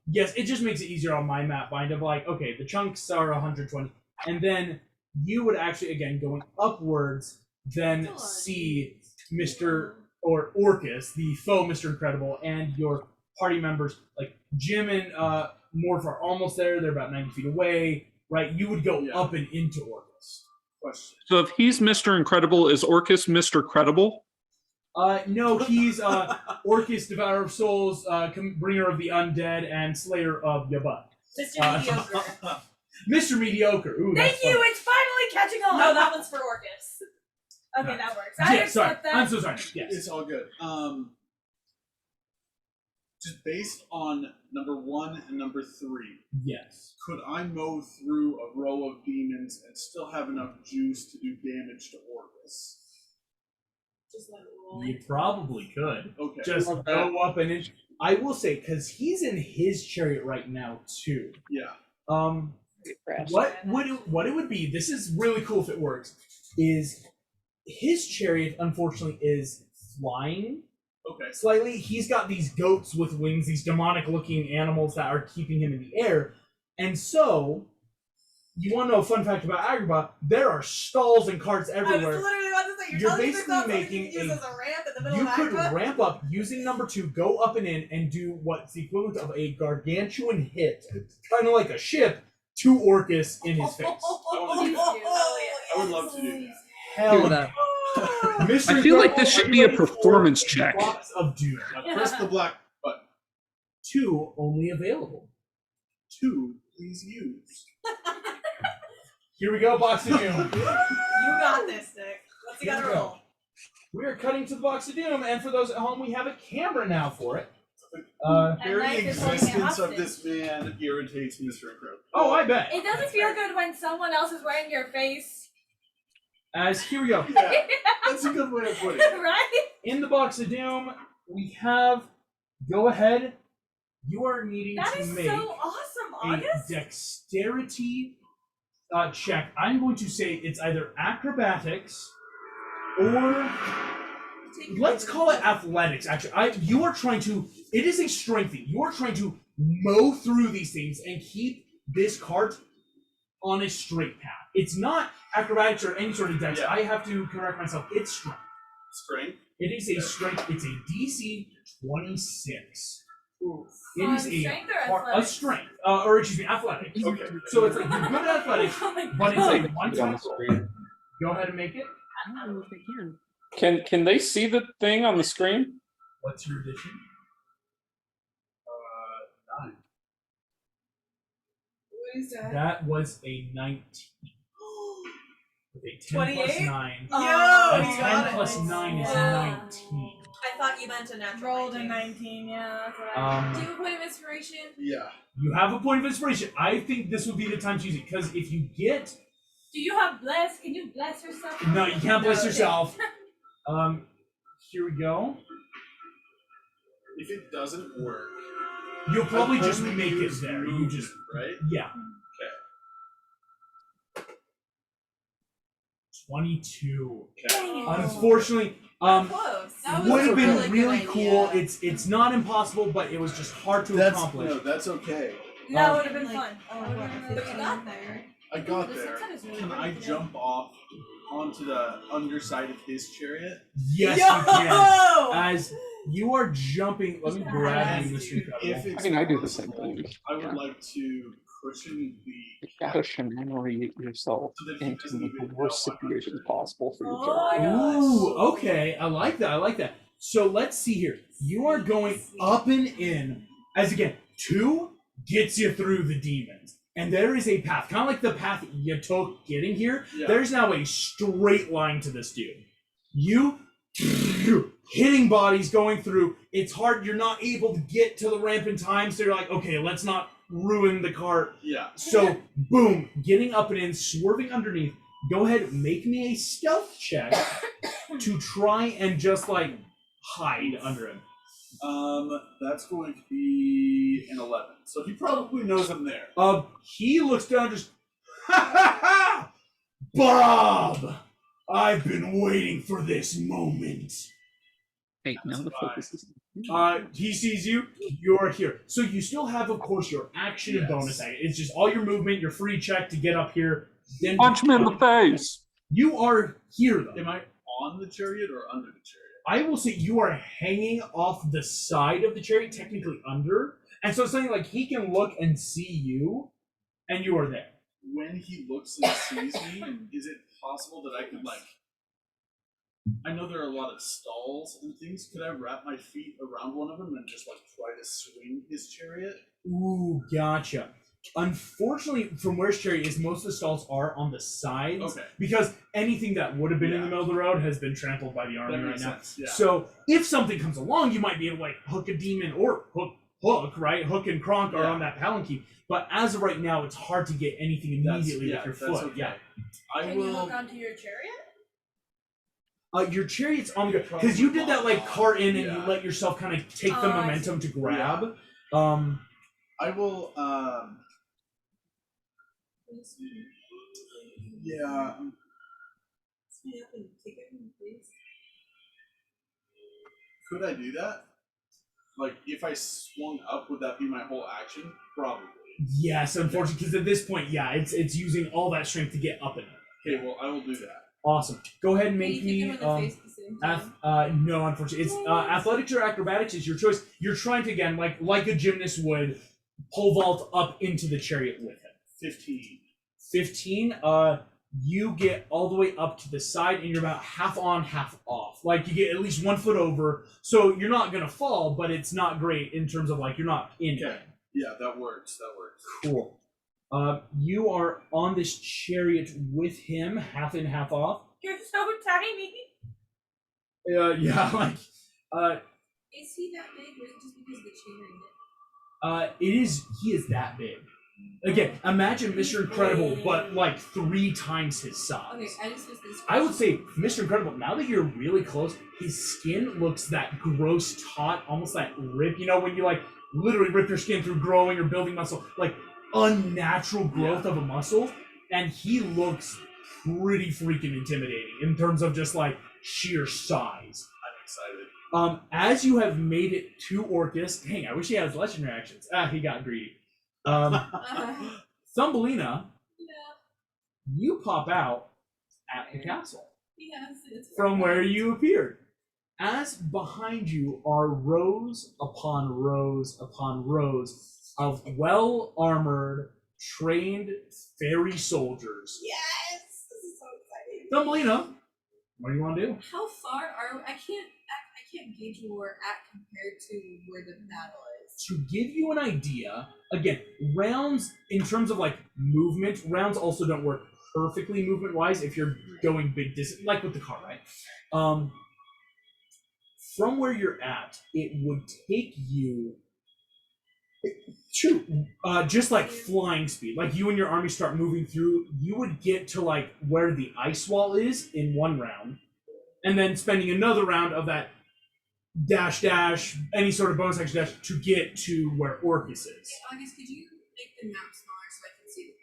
Yes, it just makes it easier on my map find of like, okay, the chunks are 120, and then you would actually again going upwards, then see Mr. or Orcus, the faux Mr. Incredible, and your party members like Jim and Morph are almost there. They're about 90 feet away, right? You would go up and into Orcus. Question. So if he's Mr. Incredible, is Orcus Mr. Credible? No, he's Orcus, Devourer of Souls, Bringer of the Undead, and Slayer of Yabat. Mr. Mediocre. Mr. Mediocre. Ooh, Thank that's you. funny. It's finally catching on. No, that one's for Orcus. Okay, that works. I Yeah, sorry. accept that. I'm so sorry. Yes. It's all good. Just based on number 1 and number 3, Yes. could I mow through a row of demons and still have enough juice to do damage to Orcus? Just let it roll. You probably could. Okay. Just go up and in. I will say, because he's in his chariot right now too. Yeah. What it would be? This is really cool if it works. Is his chariot unfortunately is flying Okay. slightly. He's got these goats with wings, these demonic-looking animals that are keeping him in the air, and so. You want to know a fun fact about Agrabah? There are stalls and carts I was everywhere. literally about to say, You're telling me basically there's not something making you can use a- as a ramp in the middle You of could Agrabah? ramp up using number 2, go up and in, and do what's the equivalent of a gargantuan hit, kind of like a ship, to Orcus in his face. I would love to do that. Hell Do yeah. that. Mr. I feel like Incredible, this should are be you a ready for performance a check. Box of Doom. Now press the black button. 2 only available. 2, please use. Here we go, Box of Doom. You got this, Nick. Let's Here gotta we go. roll. We are cutting to the Box of Doom, and for those at home, we have a camera now for it. And Very life is holding it existence of hostage. this man irritates Mr. Incredible. Oh, I bet. It doesn't feel good when someone else is wearing your face, As here we go. Yeah, that's a good way of putting it. right? In the Box of Doom, we have. Go ahead. You are needing That to is make so awesome, a August. dexterity check. I'm going to say it's either acrobatics or let's call it athletics. Actually, you are trying to. It is a strength thing. You are trying to mow through these things and keep this cart on a straight path. It's not acrobatics or any sort of dex. Yeah. I have to correct myself. It's strength. Strength. It is a strength. It's a DC 26. It On is strength or a athletics? strength, or excuse me, athletics. Okay. So it's like you're good at athletics, Oh my but it's God. a one-time roll. Go ahead and make it. I don't know if I can. Can they see the thing on the screen? What's your addition? 9. What is that? That was a 19. With a 10 plus 28? 9. Oh, A you 10 got it. plus 9 is Yeah. 19. I thought you meant a natural. Rolled a 19. 19, yeah, that's what I Do you Um, have a point of inspiration? Yeah. you have a point of inspiration. I think this would be the time to use it because if you get Do you have bless? Can you bless yourself? no, you can't bless Okay. yourself. Here we go. If it doesn't work, You'll probably I've just only make it used there. You movement, just right. yeah. 22. Dang it. Unfortunately, Close. That was would a have been really really good cool. idea. It's not impossible, but it was just hard to That's accomplish. no, that's okay. That Um, would have been Like, fun. oh, That would've wow, been but really you fun. got there. I got The there. sunset is really Can I pretty. jump off onto the underside of his chariot? Yes, Yo! you can. As you are jumping, let me grab you, If Mr. Incredible. it's I mean, I do the same possible, thing. I would Yeah. like to cushion the You gotta humiliate yourself so that he into doesn't the even worst know I'm situations under. possible for your Oh character. my gosh. Ooh, okay. I like that. I like that. So let's see here. You are going up and in. As again, 2 gets you through the demons. And there is a path, kind of like the path you took getting here. Yeah. There's now a straight line to this dude. You hitting bodies going through. It's hard. You're not able to get to the ramp in time. So you're like, okay, let's not ruin the cart. Yeah. So, boom, getting up and in, swerving underneath. Go ahead, make me a stealth check to try and just like hide under him. That's going to be an 11. So he probably knows I'm there. He looks down, just ha ha ha, Bob. I've been waiting for this moment. Hey, now the focus is. He sees you. You're here. So you still have, of course, your action and Yes. bonus action. It's just all your movement, your free check to get up here. Then Punch him in the face! you are here, though. Am I on the chariot or under the chariot? I will say you are hanging off the side of the chariot, technically under. And so it's something like he can look and see you, and you are there. When he looks and sees me, is it possible that I could like? I know there are a lot of stalls and things. Could I wrap my feet around one of them and just like try to swing his chariot? Ooh, gotcha. Unfortunately, from where his chariot is, most of the stalls are on the sides. Okay. Because anything that would have been in the Yeah. middle of the road has been trampled by the army That right makes now. sense. Yeah. So if something comes along, you might be able to like hook a demon or hook, right? Hook and Kronk are Yeah. on that palanquin. But as of right now, it's hard to get anything immediately with your foot. Okay. Yeah. I Can you will. hook onto your chariot? Your chariot's on the go because you did that like cart in and you Yeah. let yourself kind of take the Oh, I momentum to grab. I will. Yeah. Could I do that? Like, if I swung up, would that be my whole action? Probably. Yes, unfortunately, because at this point, yeah, it's using all that strength to get up in it. Okay, well, I will do that. Awesome. Go ahead and Can you make kick him me. in the face at the same time? No, unfortunately, it's athletics or acrobatics is your choice. You're trying to again, like a gymnast would, pole vault up into the chariot with him. 15. 15. You get all the way up to the side, and you're about half on, half off. Like you get at least 1 foot over, so you're not gonna fall, but it's not great in terms of like you're not in. Okay. Yeah, that works. That works. Cool. You are on this chariot with him, half in, half off. You're so tiny. Yeah, like, Is he that big, or is it just because of the chariot? it is. He is that big. Again, imagine Mr. Incredible, but like 3 times his size. Okay, I just missed this. I would say, Mr. Incredible, now that you're really close, his skin looks that gross, taut, almost that rip. You know, when you like literally rip your skin through growing or building muscle, like unnatural growth of a muscle, and he looks pretty freaking intimidating in terms of just like sheer size. I'm excited. As you have made it to Orcus, dang, I wish he had his legendary actions. He got greedy. Thumbelina, Yeah, you pop out at the castle yes, it's from where you appeared. as behind you are rows upon rows upon rows of well-armored, trained fairy soldiers. Yes! This is so exciting. Thumbelina, what do you want to do? How far are I can't gauge where we're at compared to where the battle is. To give you an idea, again, rounds in terms of like movement, rounds also don't work perfectly movement-wise if you're going big distance, like with the car, right? From where you're at, it would take you just like flying speed. Like you and your army start moving through, you would get to like where the ice wall is in one round, and then spending another round of that dash, any sort of bonus action dash to get to where Orcus is. Hey, August, could you make the map smaller so I can see the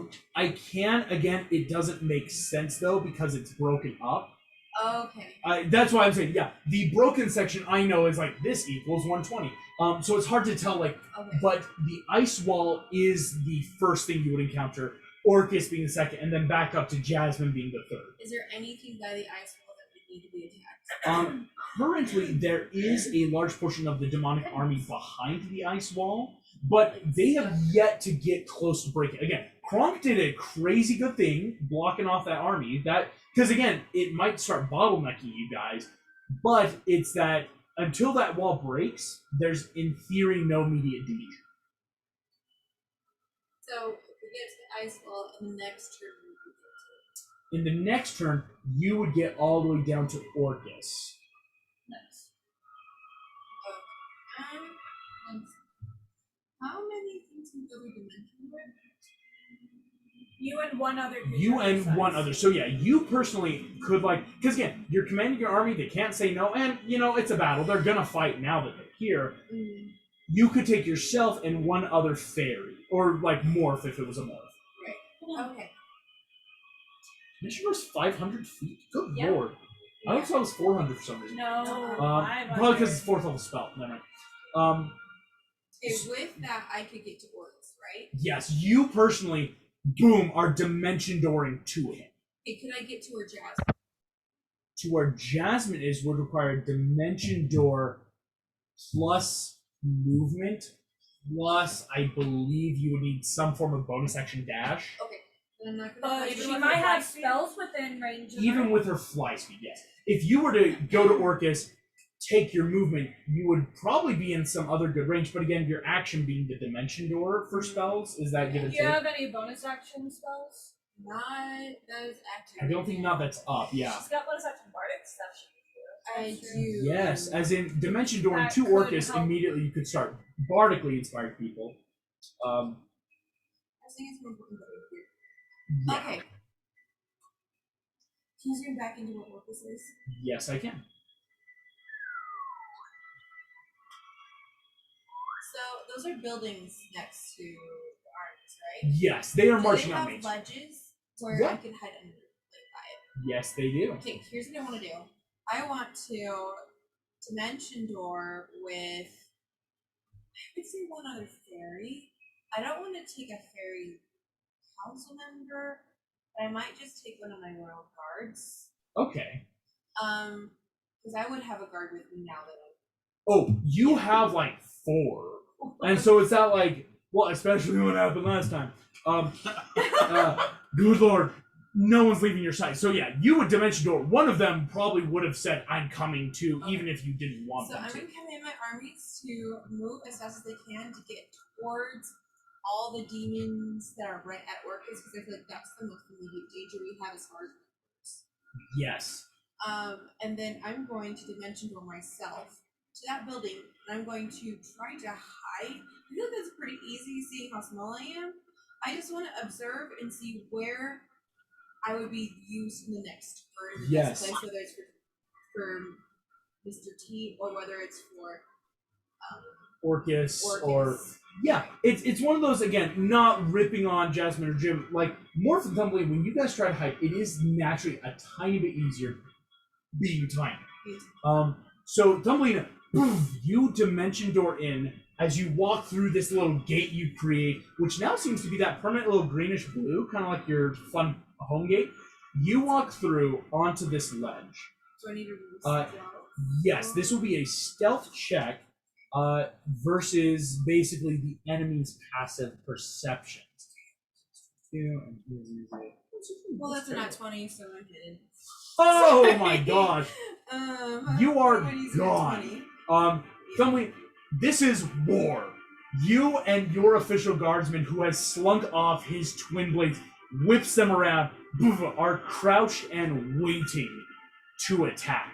picture? I can, again, it doesn't make sense though because it's broken up. Okay. That's why I'm saying, yeah, the broken section I know is like this equals 120. So it's hard to tell, like, Okay. but the ice wall is the first thing you would encounter, Orcus being the second, and then back up to Jasmine being the third. Is there anything by the ice wall that would need to be attacked? Currently, there is a large portion of the demonic army behind the ice wall, but they have yet to get close to breaking. Again, Kronk did a crazy good thing blocking off that army. Because again, it might start bottlenecking you guys, but it's that until that wall breaks, there's in theory no immediate danger. So if we get to the ice wall in the next turn, In the next turn, you would get all the way down to Orcus. nice. How many things in every dimension were? You and one other. You creature and one besides. other. So yeah, you personally could because again, you're commanding your army, they can't say no, and it's a battle. They're gonna fight now that they're here. You could take yourself and one other fairy. Or like morph if it was a morph. Right. Okay. Mission was 500 feet. Good Yeah. lord. I always thought it was 400 for some reason. No. Probably because it's 4th level spell. Never mind. Okay, with that, I could get to Orcs, right? Yes, you personally, boom, are dimension dooring to him. Hey, could I get to where Jazz? To where Jasmine is would require a dimension door plus movement, plus I believe you would need some form of bonus action dash. Okay, then I'm not gonna. But fight she you. might have spells within range. Of Even her. with her fly speed, yes. If you were to go to Orcus, take your movement, you would probably be in some other good range. But again, your action being the dimension door for spells, is that give and Do you take? have any bonus action spells? Not those active. I don't think now that's up, yeah. She's got bonus action bardic stuff she can do. I do. Yes, as in dimension door That to could Orcus, help. immediately you could start bardically inspired people. I think it's more important that we're Yeah. here. Okay. Can you zoom back into what Orcus is? Yes, I can. So those are buildings next to the armies, right? Yes, they are Do marching they on have Main Street. ledges where Yeah. I could hide under like by it? Yes, they do. Okay, here's what I want to do. I want to dimension door with I would say one other fairy. I don't want to take a fairy council member, but I might just take one of my royal guards. Okay. Because I would have a guard with me now that Oh, you have like 4. And so it's not like, well, especially what happened last time. Good lord, no one's leaving your side. So yeah, you would dimension door. One of them probably would have said, I'm coming too, even if you didn't want So them I'm to. going to command my armies to move as fast as they can to get towards all the demons that are right at Orcus, because I feel like that's the most immediate danger we have as far as numbers. Yes. And then I'm going to dimension door myself to that building, and I'm going to try to hide. I feel like that's pretty easy seeing how small I am. I just want to observe and see where I would be used in the next turn. In Yes. this place, whether it's for Mr. T or whether it's for Orcus, Orcus. or yeah, it's one of those, again, not ripping on Jasmine or Jim. Like Morph and Tumbling, when you guys try to hide, it is naturally a tiny bit easier being tiny. So Tumbling, you dimension door in as you walk through this little gate you create, which now seems to be that permanent little greenish blue, kind of like your fun home gate. You walk through onto this ledge. Do I need to roll stealth? Yes, this will be a stealth check versus basically the enemy's passive perception. Well, that's a nat 20, so I'm hidden. Oh my gosh! You are Everybody's nat gone. 20. Thumbly, this is war. You and your official guardsman, who has slunk off his twin blades, whips them around, are crouched and waiting to attack.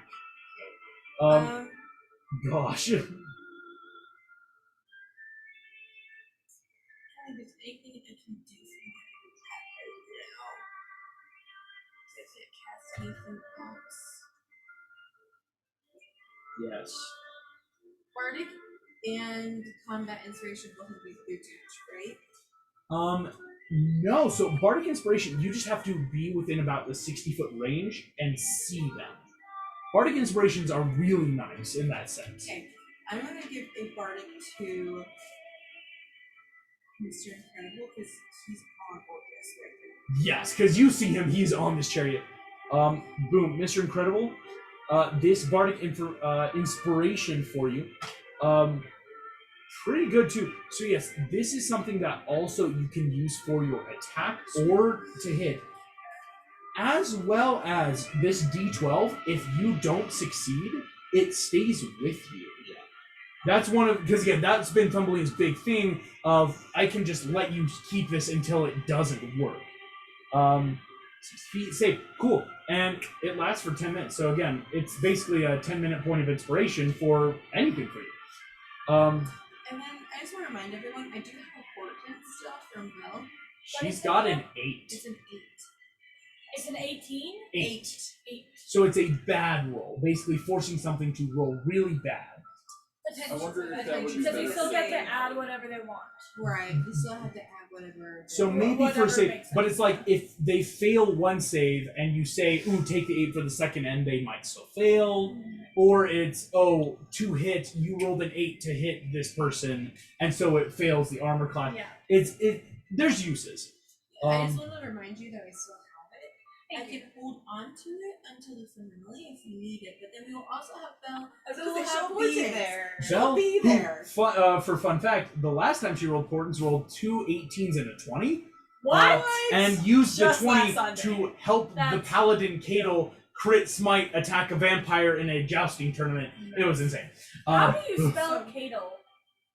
Gosh. Is anything I can do for my attack right now? Does it cast anything else? Yes. Bardic and combat inspiration both have to be attached, right? No, so Bardic Inspiration, you just have to be within about the 60-foot range and see them. Bardic Inspirations are really nice in that sense. Okay, I'm gonna give a Bardic to Mr. Incredible because he's on Orcus right there. Yes, because you see him, he's on this chariot. Boom, Mr. Incredible. This Bardic Inspiration for you. Pretty good too. So yes, this is something that also you can use for your attack or to hit. As well as this D12, if you don't succeed, it stays with you. Yeah. That's one of, because again, that's been Thumbleweed's big thing of, I can just let you keep this until it doesn't work. 6 feet safe, cool. And it lasts for 10 minutes. So again, it's basically a 10-minute point of inspiration for anything for you. And then I just want to remind everyone, I do have a portent stuff from Belle. She's got an 8. It's an 8. It's an 18? 8. 8. So it's a bad roll, basically forcing something to roll really bad. I wonder if that would be Because they better. still get to add whatever they want. Right. You still have to add whatever. So maybe for Whatever a save, makes but sense. it's like if they fail one save and you say, ooh, take the 8 for the second end, they might still fail. Or it's, oh, to hit, you rolled an 8 to hit this person, and so it fails the armor class. Yeah. There's uses. I just want to remind you that I still have it. I can hold on to it until the finale if you need it, but then we will also have Belle. I was who gonna will say have she'll be portents. there. Belle, She'll be who, there. for fun fact, the last time she rolled portents, rolled 2 18s and a 20. What? And used Just the last 20 Sunday. to help the That's- paladin Cadle crit smite attack a vampire in a jousting tournament. It was insane. How do you spell Cadle?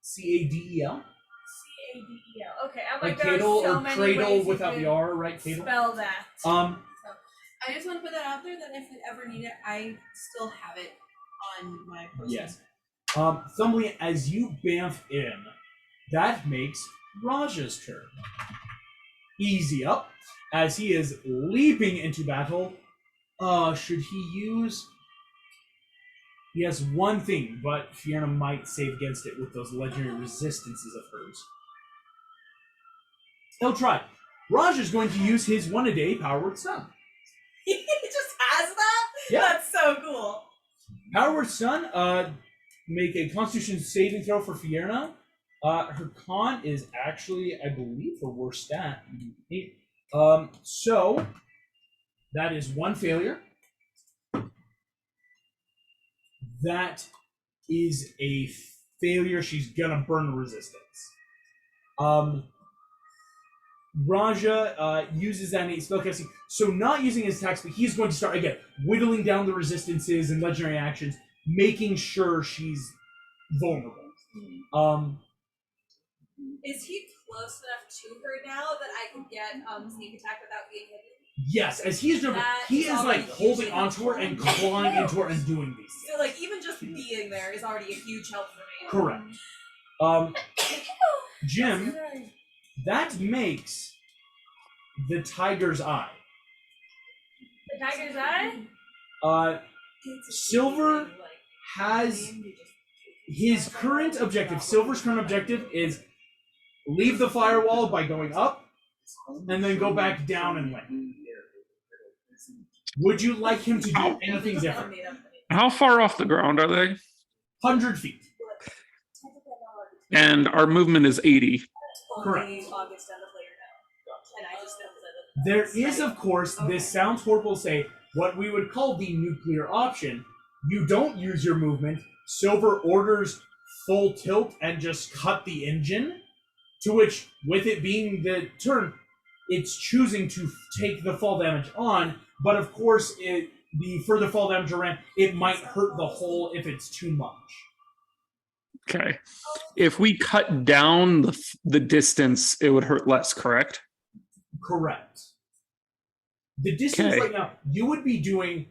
C-A-D-E-L? C-A-D-E-L. Okay, I'm Like like, there are Cadle so or many Cradle ways you without can the R, right? Cadle? spell that. I just want to put that out there that if we ever need it, I still have it on my person. Yes. Thumbly, as you bamf in, that makes Raja's turn. Easy up, as he is leaping into battle. Should he use... He has one thing, but Fiona might save against it with those legendary resistances of hers. He'll try. Raja's going to use his one-a-day Power Word Stun. He just has that? Yeah. That's so cool. Power Word Stun, make a Constitution saving throw for Fierna. Her con is actually, I believe, her worst stat. So that is one failure. That is a failure. She's gonna burn resistance. Raja uses that innate spellcasting, so not using his attacks, but he's going to start again whittling down the resistances and legendary actions, making sure she's vulnerable. Is he close enough to her now that I can get sneak attack without being hidden? Yes, as he's driven, That he is is like already holding huge. onto her and clawing into her and doing these So like even just being there is already a huge help for me. Correct. Jim, that makes the tiger's eye. The tiger's eye? Silver has his current objective. Silver's current objective is leave the firewall by going up and then go back down and win. Would you like him to do anything different? How far off the ground are they? 100 feet. And our movement is 80. Correct. August on the player now. And I just know that There is, of course, this sounds horrible to say, what we would call the nuclear option. You don't use your movement. Silver orders full tilt and just cut the engine, to which, with it being the turn, it's choosing to take the fall damage on, but of course, the further fall damage around, it might hurt the hull if it's too much. Okay. If we cut down the distance, it would hurt less, correct? Correct. The distance right now, you would be doing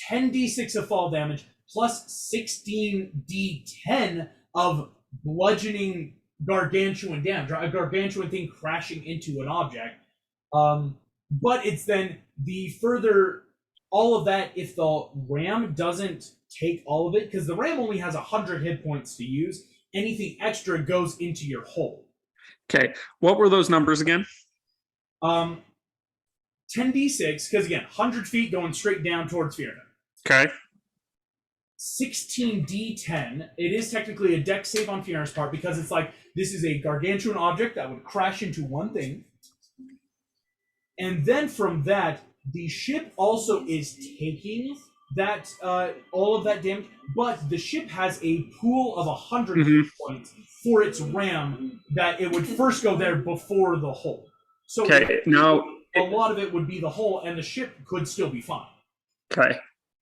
10d6 of fall damage plus 16d10 of bludgeoning gargantuan damage, a gargantuan thing crashing into an object. But it's then the further, all of that, if the ram doesn't take all of it, because the ram only has 100 hit points to use, anything extra goes into your hull. Okay. What were those numbers again? 10d6, because again, 100 feet going straight down towards Fiona. Okay. 16d10. It is technically a dex save on Fiona's part because it's like this is a gargantuan object that would crash into one thing. And then from that, the ship also is taking that all of that damage, but the ship has a pool of 100 hit points for its ram that it would first go there before the hull. So now a lot of it would be the hull, and the ship could still be fine. Okay.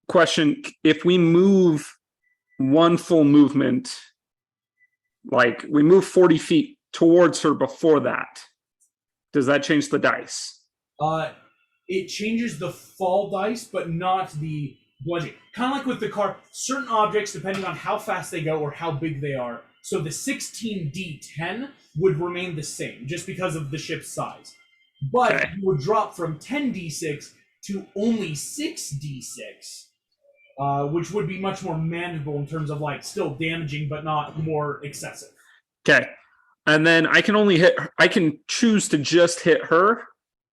Question: if we move one full movement, like we move 40 feet towards her before that, does that change the dice? It changes the fall dice, but not the bludgeoning. Kind of like with the car, certain objects, depending on how fast they go or how big they are, so the 16d10 would remain the same, just because of the ship's size. But you would drop from 10d6 to only 6d6, which would be much more manageable in terms of like still damaging, but not more excessive. Okay. And then I can choose to just hit her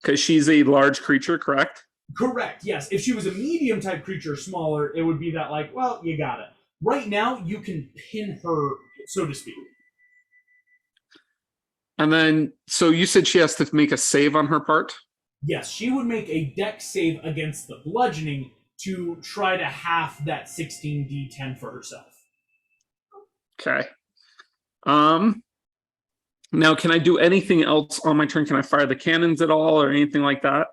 because she's a large creature, correct? Correct, yes. If she was a medium type creature, smaller, it would be that like, well, you got it. Right now, you can pin her, so to speak. And then, so you said she has to make a save on her part? Yes, she would make a dex save against the bludgeoning to try to half that 16d10 for herself. Okay. Now, can I do anything else on my turn? Can I fire the cannons at all or anything like that?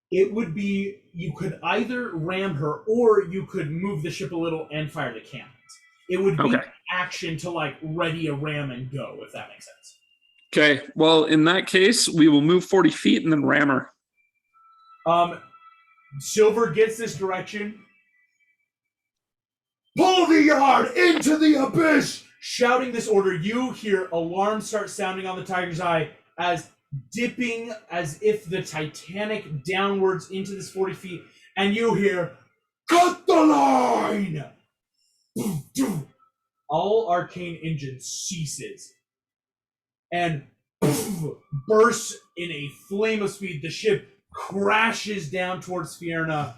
It would be, you could either ram her or you could move the ship a little and fire the cannons. It would be action to like ready a ram and go, if that makes sense. Okay, well, in that case, we will move 40 feet and then ram her. Silver gets this direction. Pull the yard into the abyss! Shouting this order, you hear alarms start sounding on the Tiger's Eye as dipping as if the Titanic downwards into this 40 feet, and you hear, cut the line! All arcane engine ceases and bursts in a flame of speed. The ship crashes down towards Fierna.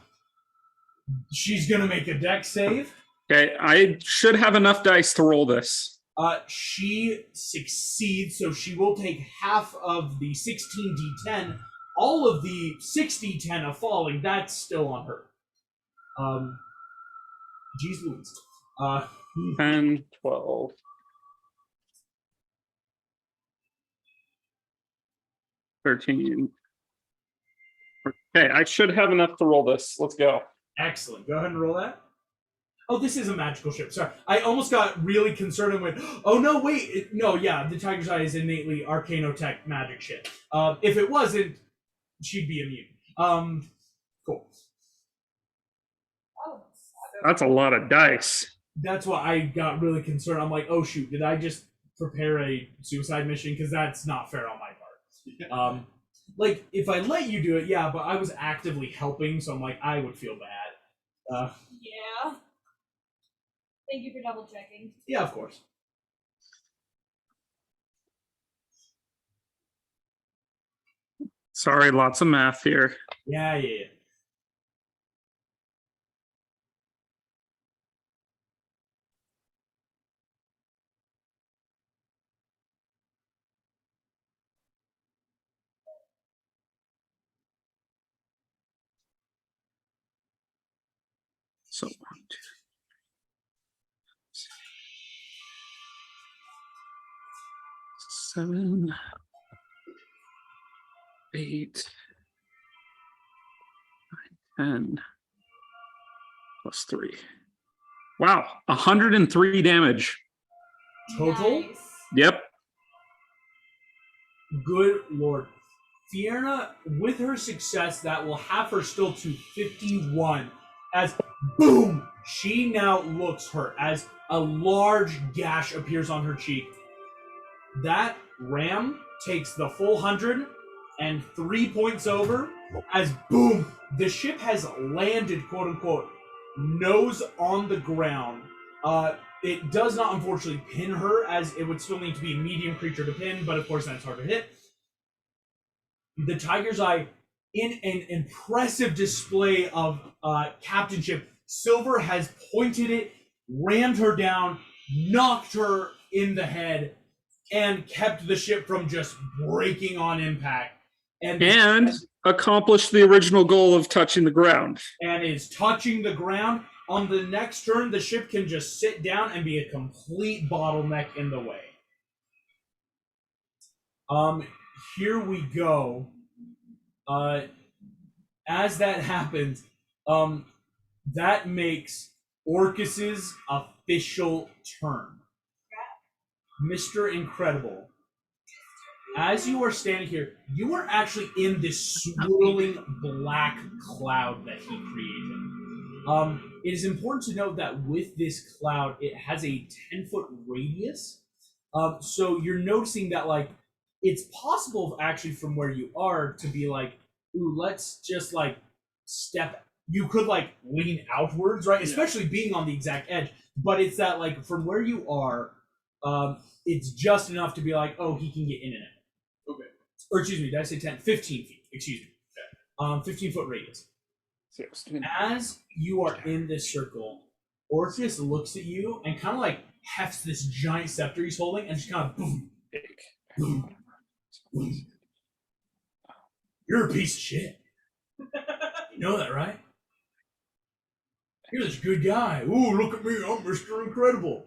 She's gonna make a dex save. Okay, I should have enough dice to roll this. She succeeds, so she will take half of the 16d10. All of the 6d10 of falling, that's still on her. Jeez Louise. 10, 12. 13. Okay, I should have enough to roll this. Let's go. Excellent. Go ahead and roll that. Oh, this is a magical ship. Sorry. I almost got really concerned and went, oh, no, wait. No, yeah, the Tiger's Eye is innately Arcanotech magic ship. If it wasn't, she'd be immune. Cool. That's a lot of dice. That's why I got really concerned. I'm like, oh, shoot, did I just prepare a suicide mission? Because that's not fair on my part. Like, if I let you do it, yeah, but I was actively helping, so I'm like, I would feel bad. Yeah. Thank you for double checking. Yeah, of course. Sorry, lots of math here. Yeah. So 1, 2, 7, 8, 9, 10 plus 3. Wow, 103 damage. Total? Nice. Yep. Good lord. Fiona, with her success, that will have her still to 51. As boom, she now looks hurt as a large gash appears on her cheek. That ram takes the full 100 and 3 points over. As boom, the ship has landed, quote unquote, nose on the ground. It does not unfortunately pin her, as it would still need to be a medium creature to pin, but of course that's hard to hit. The Tiger's Eye, in an impressive display of captainship, Silver has pointed it, rammed her down, knocked her in the head, and kept the ship from just breaking on impact. And accomplished the original goal of touching the ground. And is touching the ground. On the next turn, the ship can just sit down and be a complete bottleneck in the way. Here we go. As that happens, that makes Orcus's official turn. Mr. Incredible, as you are standing here, you are actually in this swirling black cloud that he created. It is important to note that with this cloud, it has a 10-foot radius. So you're noticing that, like, it's possible actually from where you are to be like, ooh, let's just like step. You could like lean outwards, right? Yeah. Especially being on the exact edge. But it's that like from where you are, it's just enough to be like, oh, he can get in and out. Okay. Or excuse me, did I say 10? 15 feet. Excuse me. Okay. 15-foot radius. As you are in this circle, Orcus looks at you and kind of like hefts this giant scepter he's holding and just kind of boom, boom, boom. You're a piece of shit. You know that, right? You're this good guy. Ooh, look at me, I'm Mr. Incredible.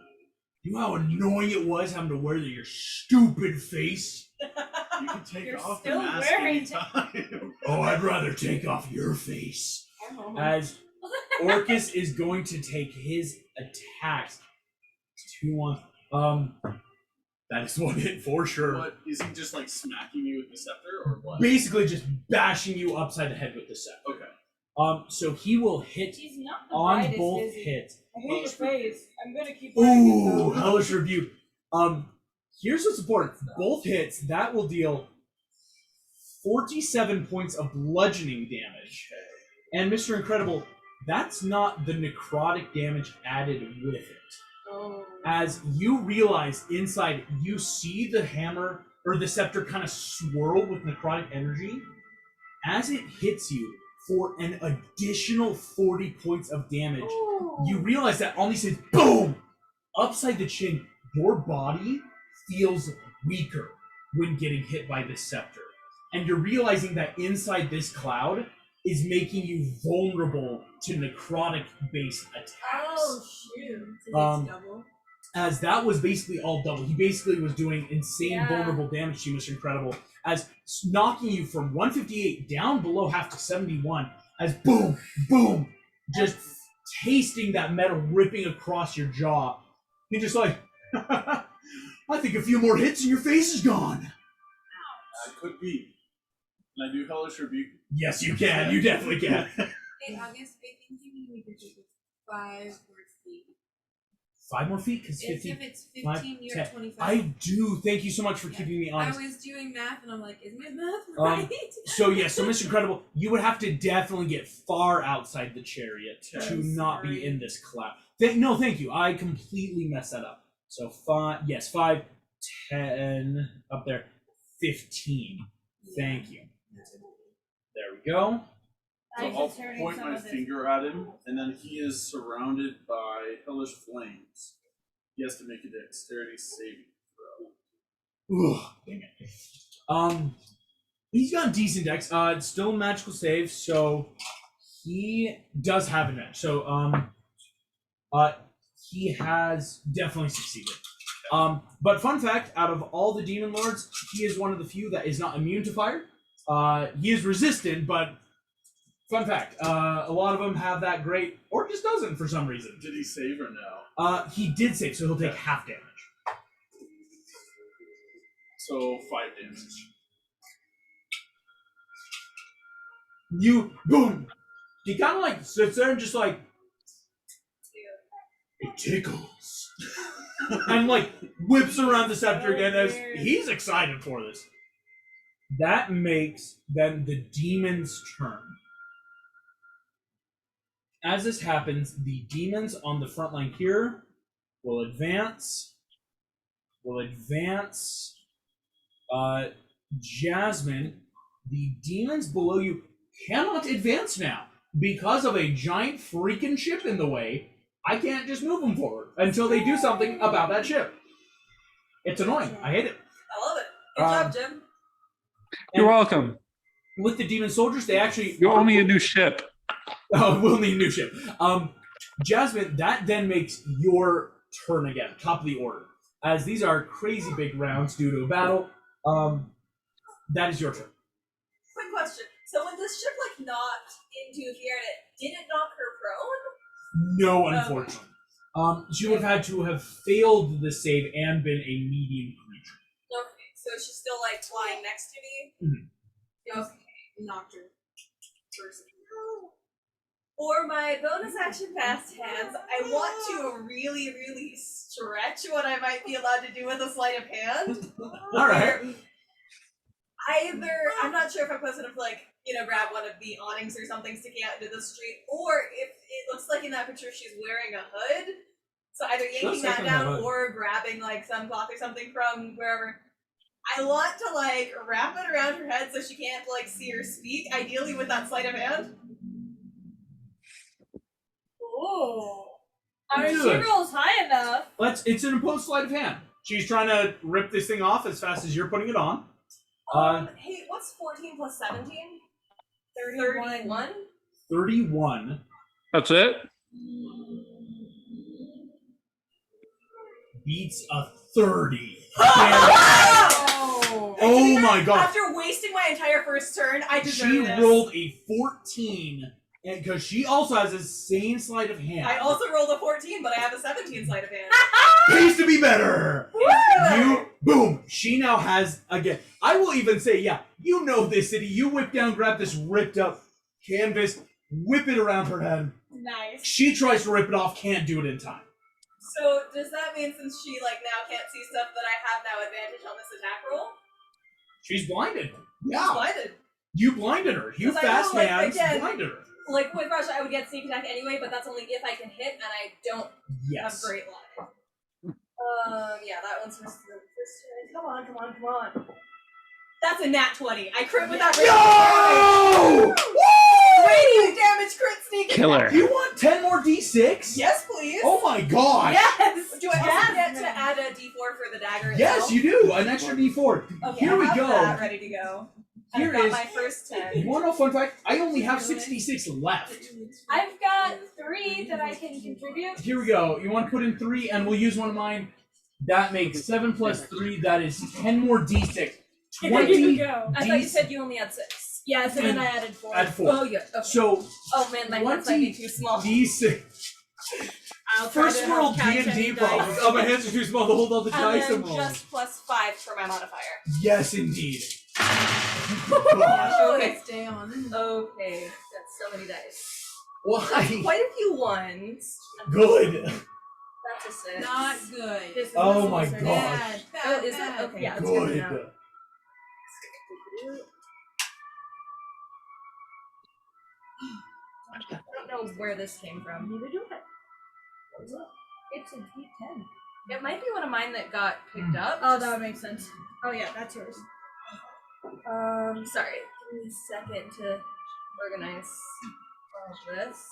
You know how annoying it was having to wear your stupid face? You can take You're off the still mask wearing anytime. Oh, I'd rather take off your face. As Orcus is going to take his attacks. 2-1. That is one hit for sure. What, is he just like smacking you with the scepter or what? Basically just bashing you upside the head with the scepter. Okay. So he will hit He's not the on brightest, both is he? hits. I hate your face. I'm gonna keep wearing it Ooh, though. hellish rebuke. Here's what's important. Both hits, that will deal 47 points of bludgeoning damage. And Mr. Incredible, that's not the necrotic damage added with it. Oh. As you realize inside, you see the hammer or the scepter kind of swirl with necrotic energy. As it hits you for an additional 40 points of damage, you realize that on these hits, boom, upside the chin, your body feels weaker when getting hit by this scepter. And you're realizing that inside this cloud is making you vulnerable to necrotic-based attacks. Oh, shoot. Double. As that was basically all double. He basically was doing insane Yeah. vulnerable damage to you, Mr. Incredible, as knocking you from 158 down below half to 71, as boom, boom, just tasting that metal ripping across your jaw. You're just like, I think a few more hits and your face is gone. That could be. Can I do hellish rebuke? Yes, you can. You definitely can. Hey, August, I think you need me to do 5 more feet. 5 more feet? Because 15. If it's 15, you're 10. 25. I do. Thank you so much for keeping me I honest. was doing math and I'm like, is my math right? So Mr. Incredible, you would have to definitely get far outside the chariot to not be in this cloud. No, thank you. I completely messed that up. So 5, 10, up there, 15. Thank you. There we go. So I'm I'll just hurting point some my of this. finger at him, and then he is surrounded by hellish flames. He has to make a dexterity saving throw. Ugh, dang it. He's got a decent dex. It's still a magical save, so he does have advantage. So He has definitely succeeded. But fun fact, out of all the demon lords, he is one of the few that is not immune to fire. He is resistant, but fun fact, a lot of them have that great, or just doesn't for some reason. Did he save or no? He did save, so he'll take half damage. So 5 damage. You, boom! He kind of like sits there and just like, it tickles. And like whips around the scepter again as he's excited for this. That makes then the demon's turn. As this happens, the demons on the front line here will advance. Jasmine, the demons below you cannot advance now because of a giant freaking ship in the way. I can't just move them forward until they do something about that ship. It's annoying. I hate it. I love it. Good job, Jim. You're welcome. With the demon soldiers, they actually... You owe me a new ship. Oh, we'll need a new ship. Jasmine, that then makes your turn again, top of the order. As these are crazy big rounds due to a battle, that is your turn. Quick question. So when this ship knocked into Fiona, did it knock her prone? No, unfortunately. She would have had to have failed the save and been a medium creature. Okay, so she's still flying next to me? Mm-hmm. Okay. Knocked her. First. For my bonus action fast hands, I want to really, really stretch what I might be allowed to do with a sleight of hand. Alright. Either, I'm not sure if I'm supposed to grab one of the awnings or something sticking out into the street, or if it looks like in that picture she's wearing a hood. So either yanking that down or grabbing some cloth or something from wherever. I want to wrap it around her head so she can't see or speak, ideally with that sleight of hand. Oh. I mean, she rolls high enough. It's an imposed sleight of hand. She's trying to rip this thing off as fast as you're putting it on. Hey, what's 14 plus 17? 31. 31. That's it? Beats a 30. Oh my god. After wasting my entire first turn, I deserve She this. rolled a 14. And because she also has the same sleight of hand. I also rolled a 14, but I have a 17 sleight of hand. Pays to be better. You boom. She now has again. I will even say, yeah, you know this city. You whip down, grab this ripped up canvas, whip it around her head. Nice. She tries to rip it off, can't do it in time. So does that mean since she now can't see stuff that I have now advantage on this attack roll? She's blinded. She's Yeah. blinded. You blinded her. You 'Cause I know, fast hands again, blinded her. With rush, I would get sneak attack anyway, but that's only if I can hit, and I don't Yes. have great line. Yeah, that one's for the first turn. Come on. That's a nat 20. I crit with that Yo! radiant damage crit sneak attack. Killer. You want 10 more D6? Yes, please. Oh my god. Yes. Do I also get to add a D4 for the dagger Yes, itself? you do. An extra D4. Okay, Here I we have go. that ready to go. Here I've got is- my first 10. You want to know a fun fact? I only have 66 left. I've got 3 that I can contribute. Here we go. You want to put in 3, and we'll use one of mine. That makes 7 plus 3. That is 10 more D6. There 20 you go. I thought you said you only had 6. Yes, and then I added 4. Add 4. Oh, yeah. Okay. So, Oh, man, my hands might be too small. D6. I'll try First to world count D&D any problems. dice. Oh, my hands are too small to hold all the dice And and then roll. just plus 5 for my modifier. Yes, indeed. Gosh, okay. Stay on. Okay, that's so many dice. Why? Quite a few ones. Good. That's a 6. Not good. This is Oh the my solution. God. Bad. Oh, Bad. is that? Bad. Okay. Yeah, it's good to Good. know. I don't know where this came from. Neither do I. It's a D10. It might be one of mine that got picked up. Oh, that would make sense. Oh yeah, that's yours. Sorry. Give me a second to organize all of this.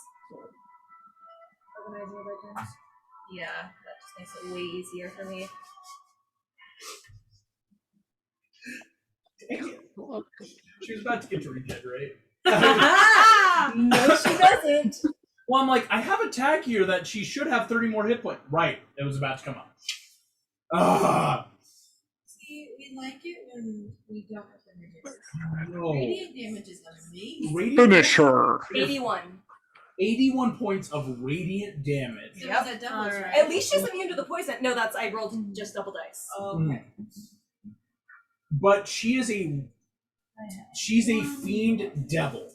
Organize your legends. Yeah, that just makes it way easier for me. Dang it. She was about to get to regenerate. No, she doesn't. Well, I'm like, I have a tag here that she should have 30 more hit points. Right, it was about to come up. See, we like it when we don't have to resist. No. Radiant damage is amazing. Radiant Finish her. 81. 81 points of radiant damage. So was that doubles, Alright. right? At least she's immune to the poison. No, that's I rolled just double dice. Okay. But she's a fiend devil.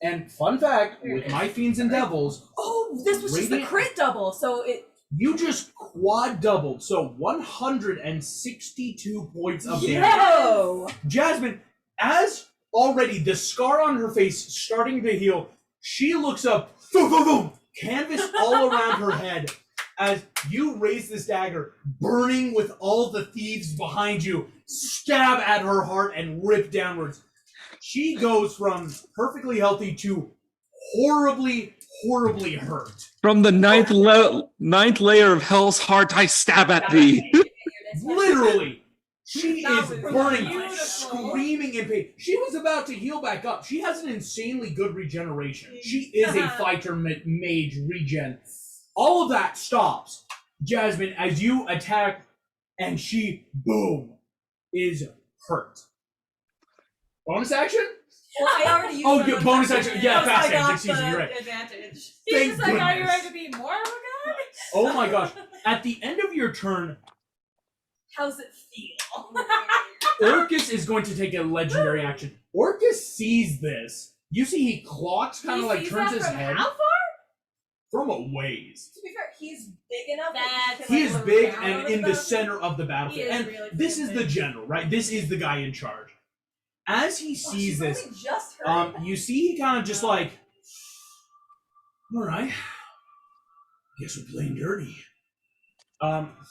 And fun fact, with my fiends and devils, Oh, this was just the Radiant- crit double, so it. you just quad doubled, so 162 points of damage. Yo! Jasmine, as already the scar on her face starting to heal, she looks up, boom, boom, boom, canvas all around her head as you raise this dagger, burning with all the thieves behind you, stab at her heart and rip downwards. She goes from perfectly healthy to horribly, horribly hurt. From the ninth layer of hell's heart, I stab at thee. Literally. She That is was burning, beautiful. screaming in pain. She was about to heal back up. She has an insanely good regeneration. She is a fighter mage regen. All of that stops, Jasmine, as you attack, and she, boom, is hurt. Bonus action? Well, I already used Oh, my yeah, bonus action. Yeah, Plus, fast I got excuse me, the you're right. advantage. He's Thank just like, are you goodness. ready to be more of a guy? Oh my gosh. At the end of your turn, How's it feel? Orcus is going to take a legendary action. Orcus sees this. You see he clocks, kind of He like sees turns that his from head. how far? From a ways. To be fair, he's big enough That's- that He he is can, like, big look down and on in the the battlefield. center of the He battlefield. is And really this is big. the general, right? This is the guy in charge. As he Oh, sees she's this, only just hurt. you see he kind of just like, all right, guess we're playing dirty.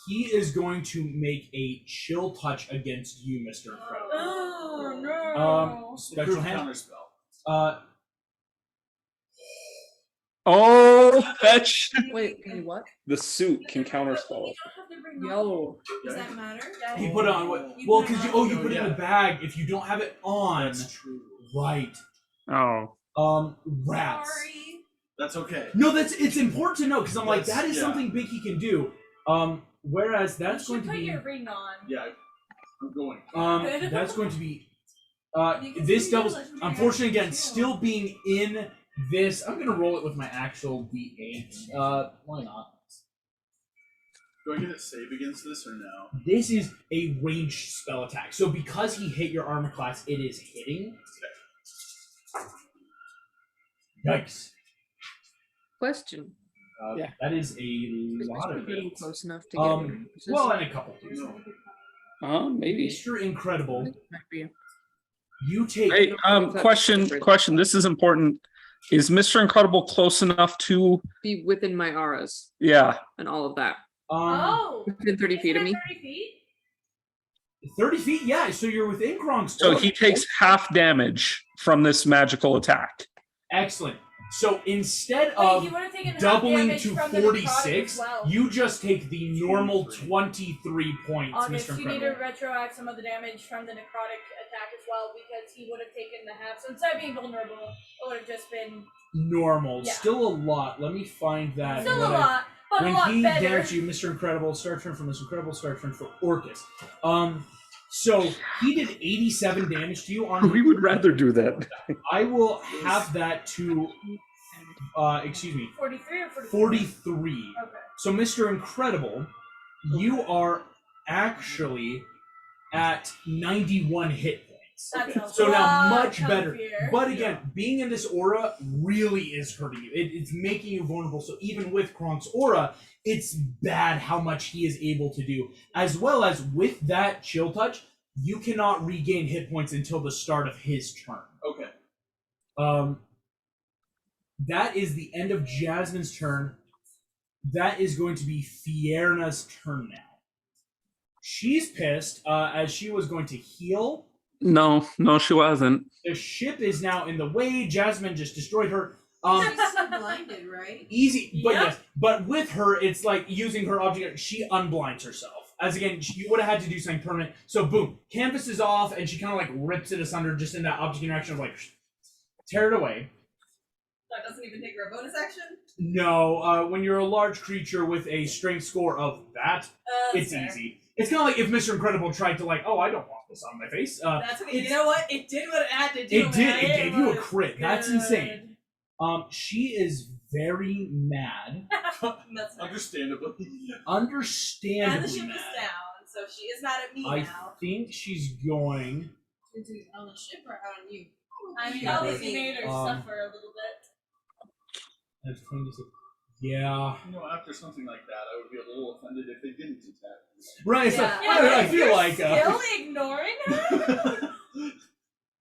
He is going to make a chill touch against you, Mr. Incredible. Oh no. Special Improved hand. counterspell. Oh, fetch. Wait, what? The suit can counterspell. Yo. Does that matter? He put it on what? You Well, put it because on. you put it in the bag. If you don't have it on, That's true. right? Oh. Rats. Sorry. That's okay. No, it's important to know because I'm like That's- that is yeah. something big he can do. Whereas that's you going should to put be your ring on. Yeah, I'm going. that's going to be You can this see doubles. your legendary Unfortunately, again, action, too. still being in this. I'm gonna roll it with my actual D8. Why not? Do I get a save against this or no? This is a ranged spell attack. So because he hit your armor class, it is hitting. Yikes. Question. Yeah. That is a Is lot Mr. of Biddle eights. close enough to get rid of Well, and a couple. No. Maybe. Mr. Incredible, Might be. you take. Hey, question. This is important. Is Mr. Incredible close enough to? Be within my auras Yeah. and all of that. Oh. Within 30 feet of Isn't me. it 30 feet? 30 feet, yeah. So you're within Kronk's. So aura. he takes half damage from this magical attack. Excellent. So instead Wait, of he would have taken half doubling damage to from the necrotic 46, as well. you just take the normal 23 points, August, Mr. you need Incredible. to retroact some of the damage from the necrotic attack as well because he would have taken the half. So instead of being vulnerable, it would have just been Normal. Yeah. Still a lot. Let me find that. still a What I- lot, but a when lot he better. damaged you, Mr. Incredible, start turn for Mr. Incredible, start turn for Orcus. So he did 87 damage to you on. We would rather do that. I will have that to, excuse me, 43 or 44? 43. Okay. So, Mr. Incredible, you are actually at 91 hit points. That sounds So a now lot much better. comfier. But again, being in this aura really is hurting you. It's making you vulnerable. So even with Kronk's aura, it's bad how much he is able to do. As well as with that chill touch, you cannot regain hit points until the start of his turn. Okay. That is the end of Jasmine's turn. That is going to be Fierna's turn now. She's pissed as she was going to heal. No, she wasn't. The ship is now in the way. Jasmine just destroyed her. She's still blinded, right? Easy, but Yep. yes, but with her, it's like using her object. She unblinds herself. As again, you would have had to do something permanent. So boom, canvas is off, and she kind of like rips it asunder just in that object interaction of like tear it away. That doesn't even take her a bonus action? No, when you're a large creature with a strength score of that, it's fair. easy. It's kind of like if Mr. Incredible tried to I don't want this on my face. That's okay. You know what? It did what it had to do. It did. man. It gave you a was crit. That's good. insane. She is very mad. That's fair. Understandably. Understandably And the ship mad. is down, so she is mad at me I now. think she's going. Is it on the ship or out on you? I mean, Yeah, obviously maybe, made her suffer a little bit. That's 26. Yeah. You know, after something like that, I would be a little offended if they didn't attack me. Right. It's Yeah. I feel you're like. still ignoring her.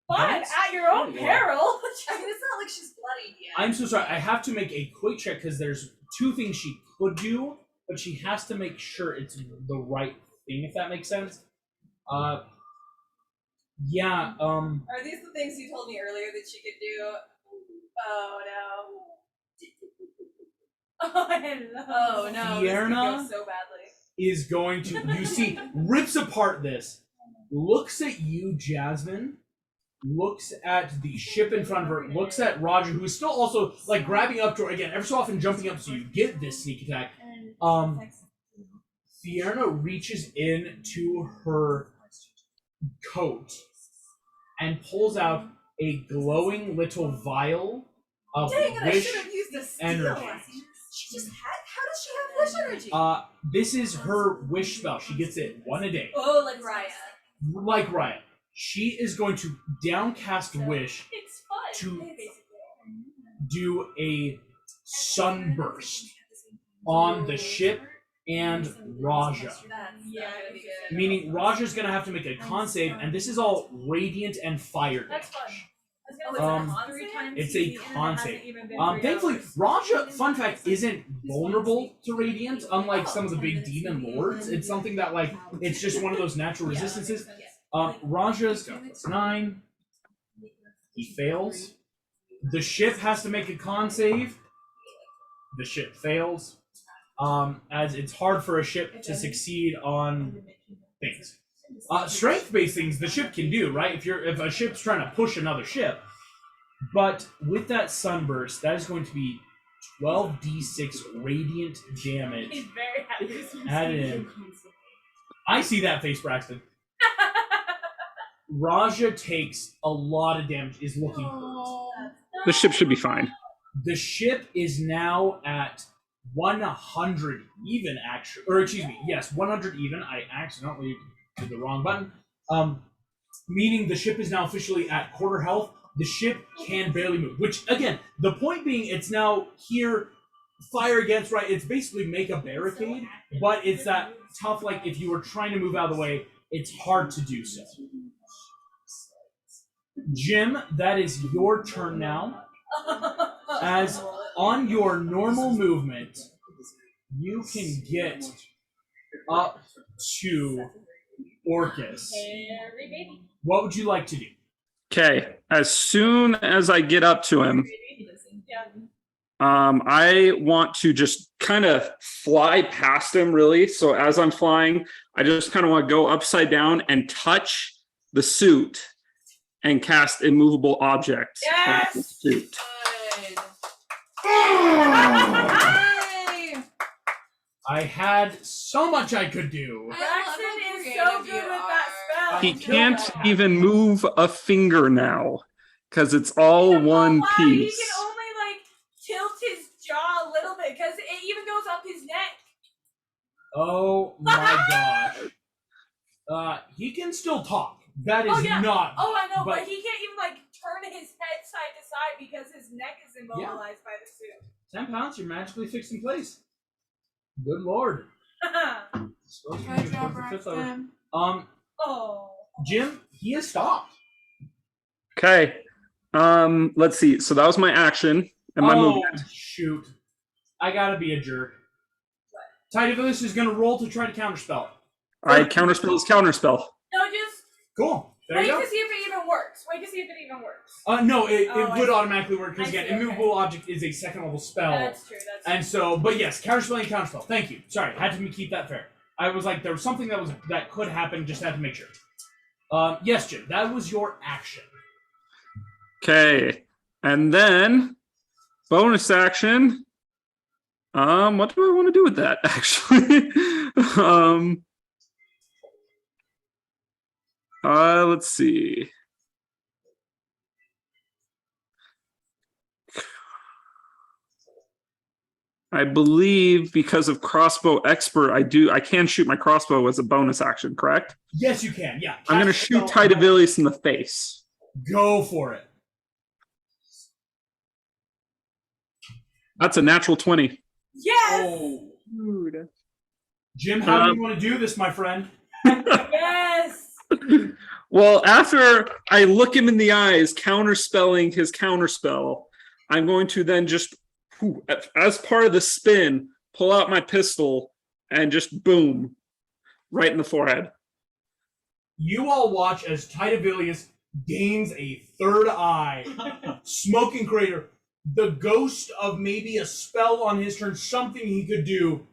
Fine, That's- at your own yeah. peril. I mean, it's not like she's bloodied yet. I'm so sorry. I have to make a quick check because there's two things she could do, but she has to make sure it's the right thing, if that makes sense. Yeah. Are these the things you told me earlier that she could do? Oh no. Oh no. This Fierna? could go so badly. Is going to, you see, rips apart this, looks at you, Jasmine, looks at the ship in front of her, looks at Roger, who is still also grabbing up to her again, every so often jumping up so you get this sneak attack. Fierna reaches into her coat and pulls out a glowing little vial of Dang it, I wish should have used a steal. energy. She just had. How does she have wish energy? This is her wish spell. She gets it one a day. Oh, like Raya. Like Riot. She is going to downcast wish It's fun. to do a sunburst on the ship and Raja. That's Yeah, gonna be good. Meaning Raja's going to have to make a con save, and this is all radiant and fire That's damage. fun. Three times It's a con save. Thankfully, Raja, fun fact, isn't vulnerable to radiant, unlike some of the big demon lords. It's something that, it's just one of those natural resistances. Raja's 9. He fails. The ship has to make a con save. The ship fails. As it's hard for a ship to succeed on things. Strength-based things the ship can do, right? If a ship's trying to push another ship. But with that sunburst, that is going to be 12d6 radiant damage He's very happy. added in. I see that face, Braxton. Raja takes a lot of damage, is looking hurt. The ship should be fine. The ship is now at 100 even, actually. Or excuse me, yes, 100 even. I accidentally did the wrong button. Meaning the ship is now officially at quarter health. The ship can barely move. Which, again, the point being, it's now here, fire against, right? It's basically make a barricade, but it's that tough, if you were trying to move out of the way, it's hard to do so. Jim, that is your turn now. As on your normal movement, you can get up to Orcus. Very baby. What would you like to do? Okay, as soon as I get up to him, Yeah. I want to just kind of fly past him, really. So as I'm flying, I just kind of want to go upside down and touch the suit and cast immovable object. Yes! on the suit. I had so much I could do. Braxton is so good with that spell. He can't even move a finger now because it's all one Why? piece. He can only tilt his jaw a little bit because it even goes up his neck. Oh my gosh. He can still talk. That is Oh, yeah. not. Oh, I know, but, But- he can't even turn his head side to side because his neck is immobilized by the suit. 10 pounds, you're magically fixed in place. Good lord. Supposed to be Good the job, fifth level. Braxton. Oh. Jim, he has stopped. Okay. Let's see. So that was my action and my movement. Shoot. I gotta be a jerk. Tidivillus is gonna roll to try to counterspell. I counterspell his counterspell. No, just Cool. There wait you go. to see if it even works. Wait to see if it even works. No, it Oh, I would see. automatically work because I again, see, okay. immovable object is a second level spell. That's true. That's true. And so, but yes, counterspell and counterspell. Thank you. Sorry, had to keep that fair. I was there was something that could happen, just had to make sure. Yes, Jim, that was your action. Okay. And then bonus action. What do I want to do with that? Actually, let's see. I believe because of crossbow expert, I can shoot my crossbow as a bonus action, correct? Yes, you can. Yeah. I'm going to Cast shoot spell. Tidevilius in the face. Go for it. That's a natural 20. Yes! Oh, Dude. Jim, how do you want to do this, my friend? Yes! Well, after I look him in the eyes, counterspelling his counterspell, I'm going to then just, as part of the spin, pull out my pistol and just boom, right in the forehead. You all watch as Tidevilius gains a third eye. Smoking crater. The ghost of maybe a spell on his turn, something he could do.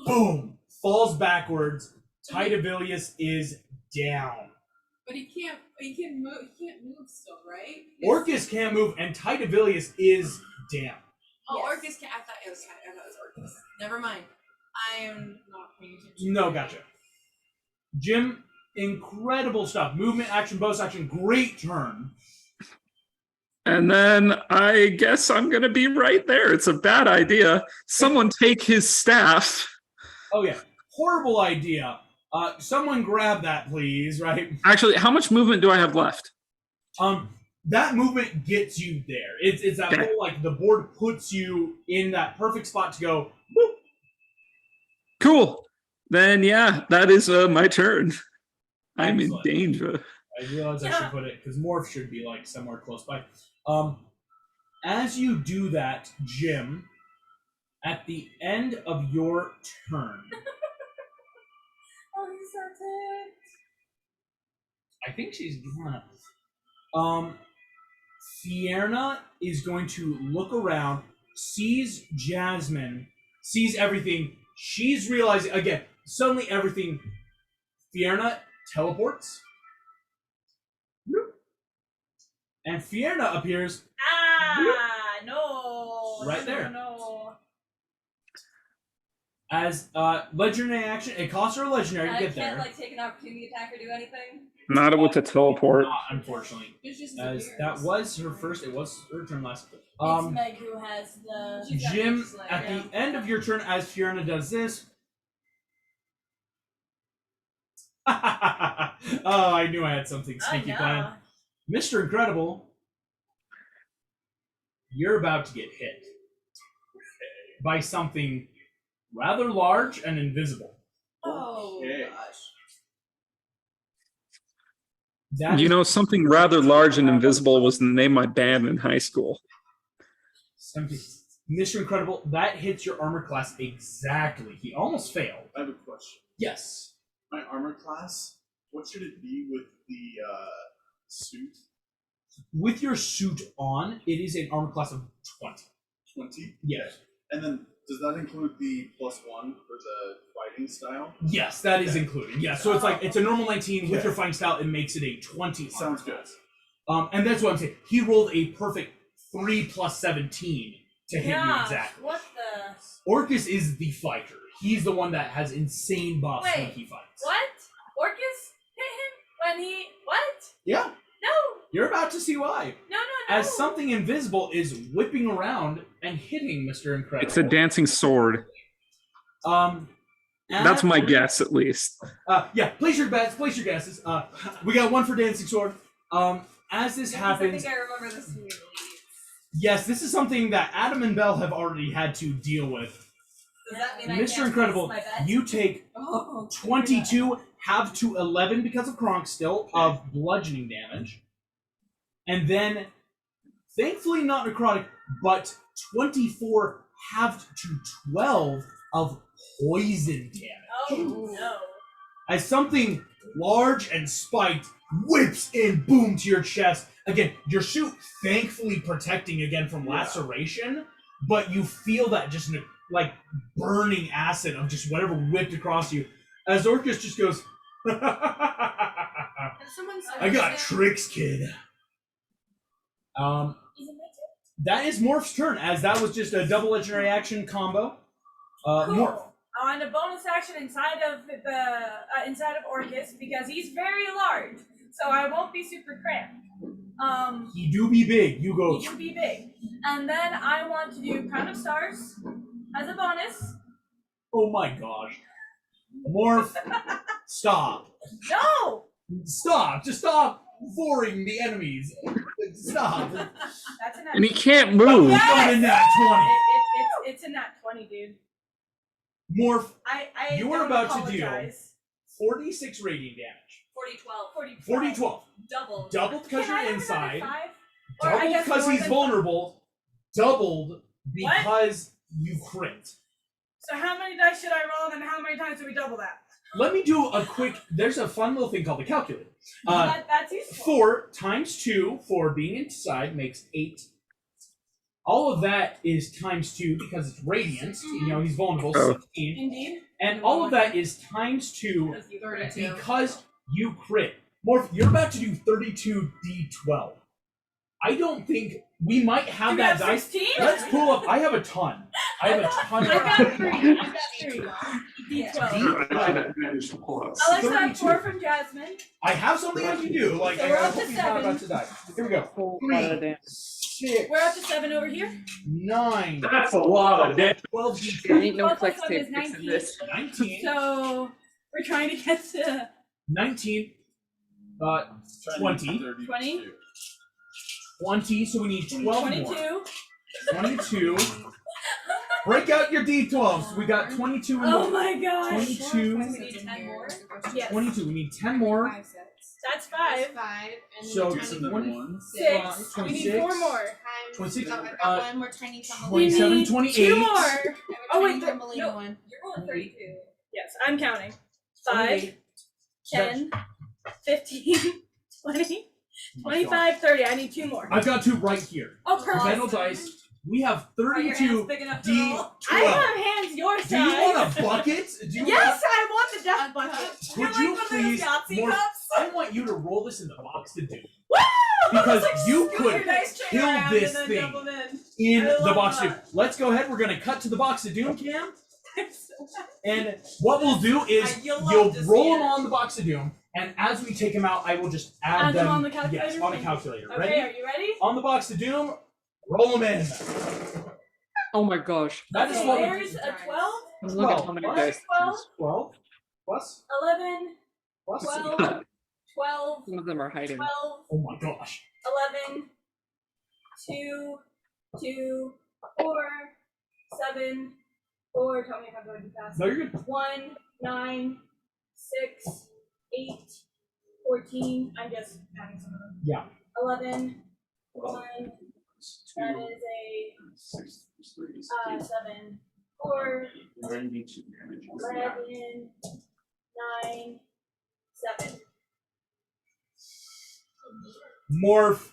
Boom! Falls backwards. Tidevilius is down. But he can't move. He can't move still, right? Orcus can't move, and Tidevilius is down. Oh, Yes. Orcus can't. I thought it was Orcus. Never mind. I am not paying attention. No, gotcha. Jim, incredible stuff. Movement, action, bonus action, great turn. And then I guess I'm going to be right there. It's a bad idea. Someone take his staff. Oh yeah, horrible idea. Someone grab that, please. Right. Actually, how much movement do I have left? That movement gets you there. It's that Okay. whole, like, the board puts you in that perfect spot to go. Boop. Cool. Then, yeah, that is my turn. I'm in Excellent. danger. I realize I should put it because morph should be like somewhere close by. As you do that, Jim, at the end of your turn, Oh, he's so ticked. I think she's gonna. Fierna is going to look around, sees Jasmine, sees everything. She's realizing again. Suddenly, everything. Fierna teleports. And Fierna appears No. Right there. No. as legendary action. It costs her a legendary to I get can't there. like take an opportunity attack or do anything. Not with the teleport. Not, unfortunately. It's just As disappears. that was her first. It was her turn last. It's Meg who has the. She's got Jim, Mage's Lair. at the end of your turn, as Fierna does this. Oh, I knew I had something sneaky planned. Mr. Incredible, you're about to get hit by something rather large and invisible. Oh Okay. gosh. That You is know, something rather large and invisible was the name of my band in high school. something. Mr. Incredible, that hits your armor class exactly. He almost failed. I have a question. Yes. My armor class, what should it be with the suit? With your suit on, it is an armor class of 20. 20? Yes. And then, does that include the +1 for the fighting style? Yes, that is Okay. included. Yeah, so it's like it's a normal 19 with Okay. your fighting style. It makes it a 20. armor Sounds good. class. And that's what I'm saying. He rolled a perfect 3 plus 17 to hit you Yeah. exactly. What the? Orcus is the fighter. He's the one that has insane buffs when Wait, he fights. What? Orcus hit him when he. What? Yeah, No. you're about to see why. No. As something invisible is whipping around and hitting Mr. Incredible. It's a dancing sword. That's my guess, at least. Yeah, place your bets, place your guesses. We got one for Dancing Sword. As this I happens, think I remember this movie. yes, this is something that Adam and Bell have already had to deal with. Does that mean I Mr. can't Incredible, place my bet? you take Oh. 22, have to 11 because of Kronk still, of bludgeoning damage. And then, thankfully not necrotic, but 24 halved to 12 of poison damage. Oh no. As something large and spiked whips in, boom, to your chest. Again, your suit thankfully protecting again from laceration, but you feel that just like burning acid of just whatever whipped across you. As Orcus just goes, Can someone I got understand? tricks, kid. Is it my turn? That is Morph's turn, as that was just a double legendary action combo. Cool. Morph. I want a bonus action inside of inside of Orcus because he's very large, so I won't be super cramped. He do be big. You go. He do be big, and then I want to do Crown of Stars as a bonus. Oh my gosh. Morph. Stop. No, Stop. Just stop voring the enemies. Stop. that's a nat. And he can't move. Yes! Not in that 20. It's a nat 20, dude. Morph, I you are don't about to deal apologize. 46 radiant damage. 40-12. 40, 40-12. Double. Doubled because Can I you're have another inside. 5? Or I Doubled guess because more he's than vulnerable. Doubled because you crit. So how many dice should I roll, and how many times do we double that? Let me do a quick. There's a fun little thing called the calculator. That's useful. 4 times 2 for being inside makes 8. All of that is times 2 because it's radiant. You know, he's vulnerable. Oh. 16. Indeed. And all of that is times 2 Because you 32. because you crit. Morph, you're about to do 32d12. I don't think we might have Do we that have dice. 16? Let's pull up. I have a ton. I have a ton. I got 3. I got 3. Yeah. D12. Alexa, I have 4 from Jasmine. I have something I can do. Like So I we're up hope to he's not 7. about to die. Here we go. Whole lot of damage. 6, We're up to 7 over here. 9, That's a lot of damage. 12, There ain't no 12 flex plus tape is fixing 19. this. 19, So we're trying to get to 19, 20, 20. 20, so we need 12 more. 22. 22. Break out your D12s. We got 22 and Oh more. my gosh. 22. We need 10 more. Yes. 22. We need 10 more. 5 sets. That's 5. 5. And So then Gets tiny another 20, one. 6. We need 4 more. times. 26, Oh, I got one more tiny tumbleweed. 27, need 28. 2 more. I have a Oh, wait, tiny the- tumbleweed no. one. You're rolling 32. Yes, I'm counting. 5, 10, 15, 20, 25, 30. I need 2 more. I've got 2 right here. Oh, perfect. Metal dice. We have Are your 32 hands big enough to roll? D12. I have hands your size. Do you want a bucket? Do you Yes, I want the death bucket. Want, You're would like you one of those please? Yahtzee More, cups. I want you to roll this in the box to do. Woo! Because Like, you scoot could your dice tray kill around this and then thing dump 'em in I the love box of that. doom. Let's go ahead. We're going to cut to the box of doom, Cam. in. And what we'll do is You'll love you'll to see roll them it. on the box of doom, and as we take them out, I will just add Add them them on the calculator? Yes, on a calculator. Okay, Ready? are you ready? On the box of doom, roll them in. Oh my gosh. That is Okay, what we there's a 12, Look at how many 12. dice. 12, 12 plus 11, plus. 12, 12, Some of them are hiding. 12, Oh my gosh. 11, 2, 2, 4, 7, 4. Tell me if I'm going too fast. No, you're good. 1, 9, 6, 8, 14. I'm just counting some of them. Yeah. 11, 1. That is a 7, 4, 11, 9, 7. Morph,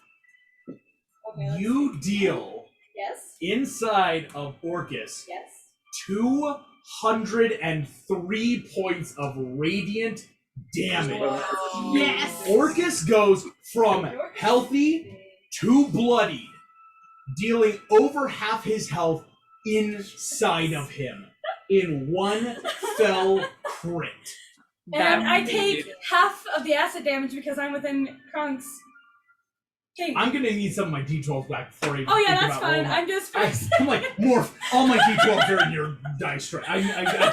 Okay, let's you deal Yes. inside of Orcus Yes. 203 points of radiant damage. Wow. Yes. Orcus goes from healthy to bloodied, dealing over half his health inside of him in one fell crit. And I made take it. half of the acid damage because I'm within Krunk's. Okay. I'm gonna need some of my D12s back before I even Oh yeah, think that's about fine. rolling I'm just I'm like, Morph, all my D12s are in your dice tray. I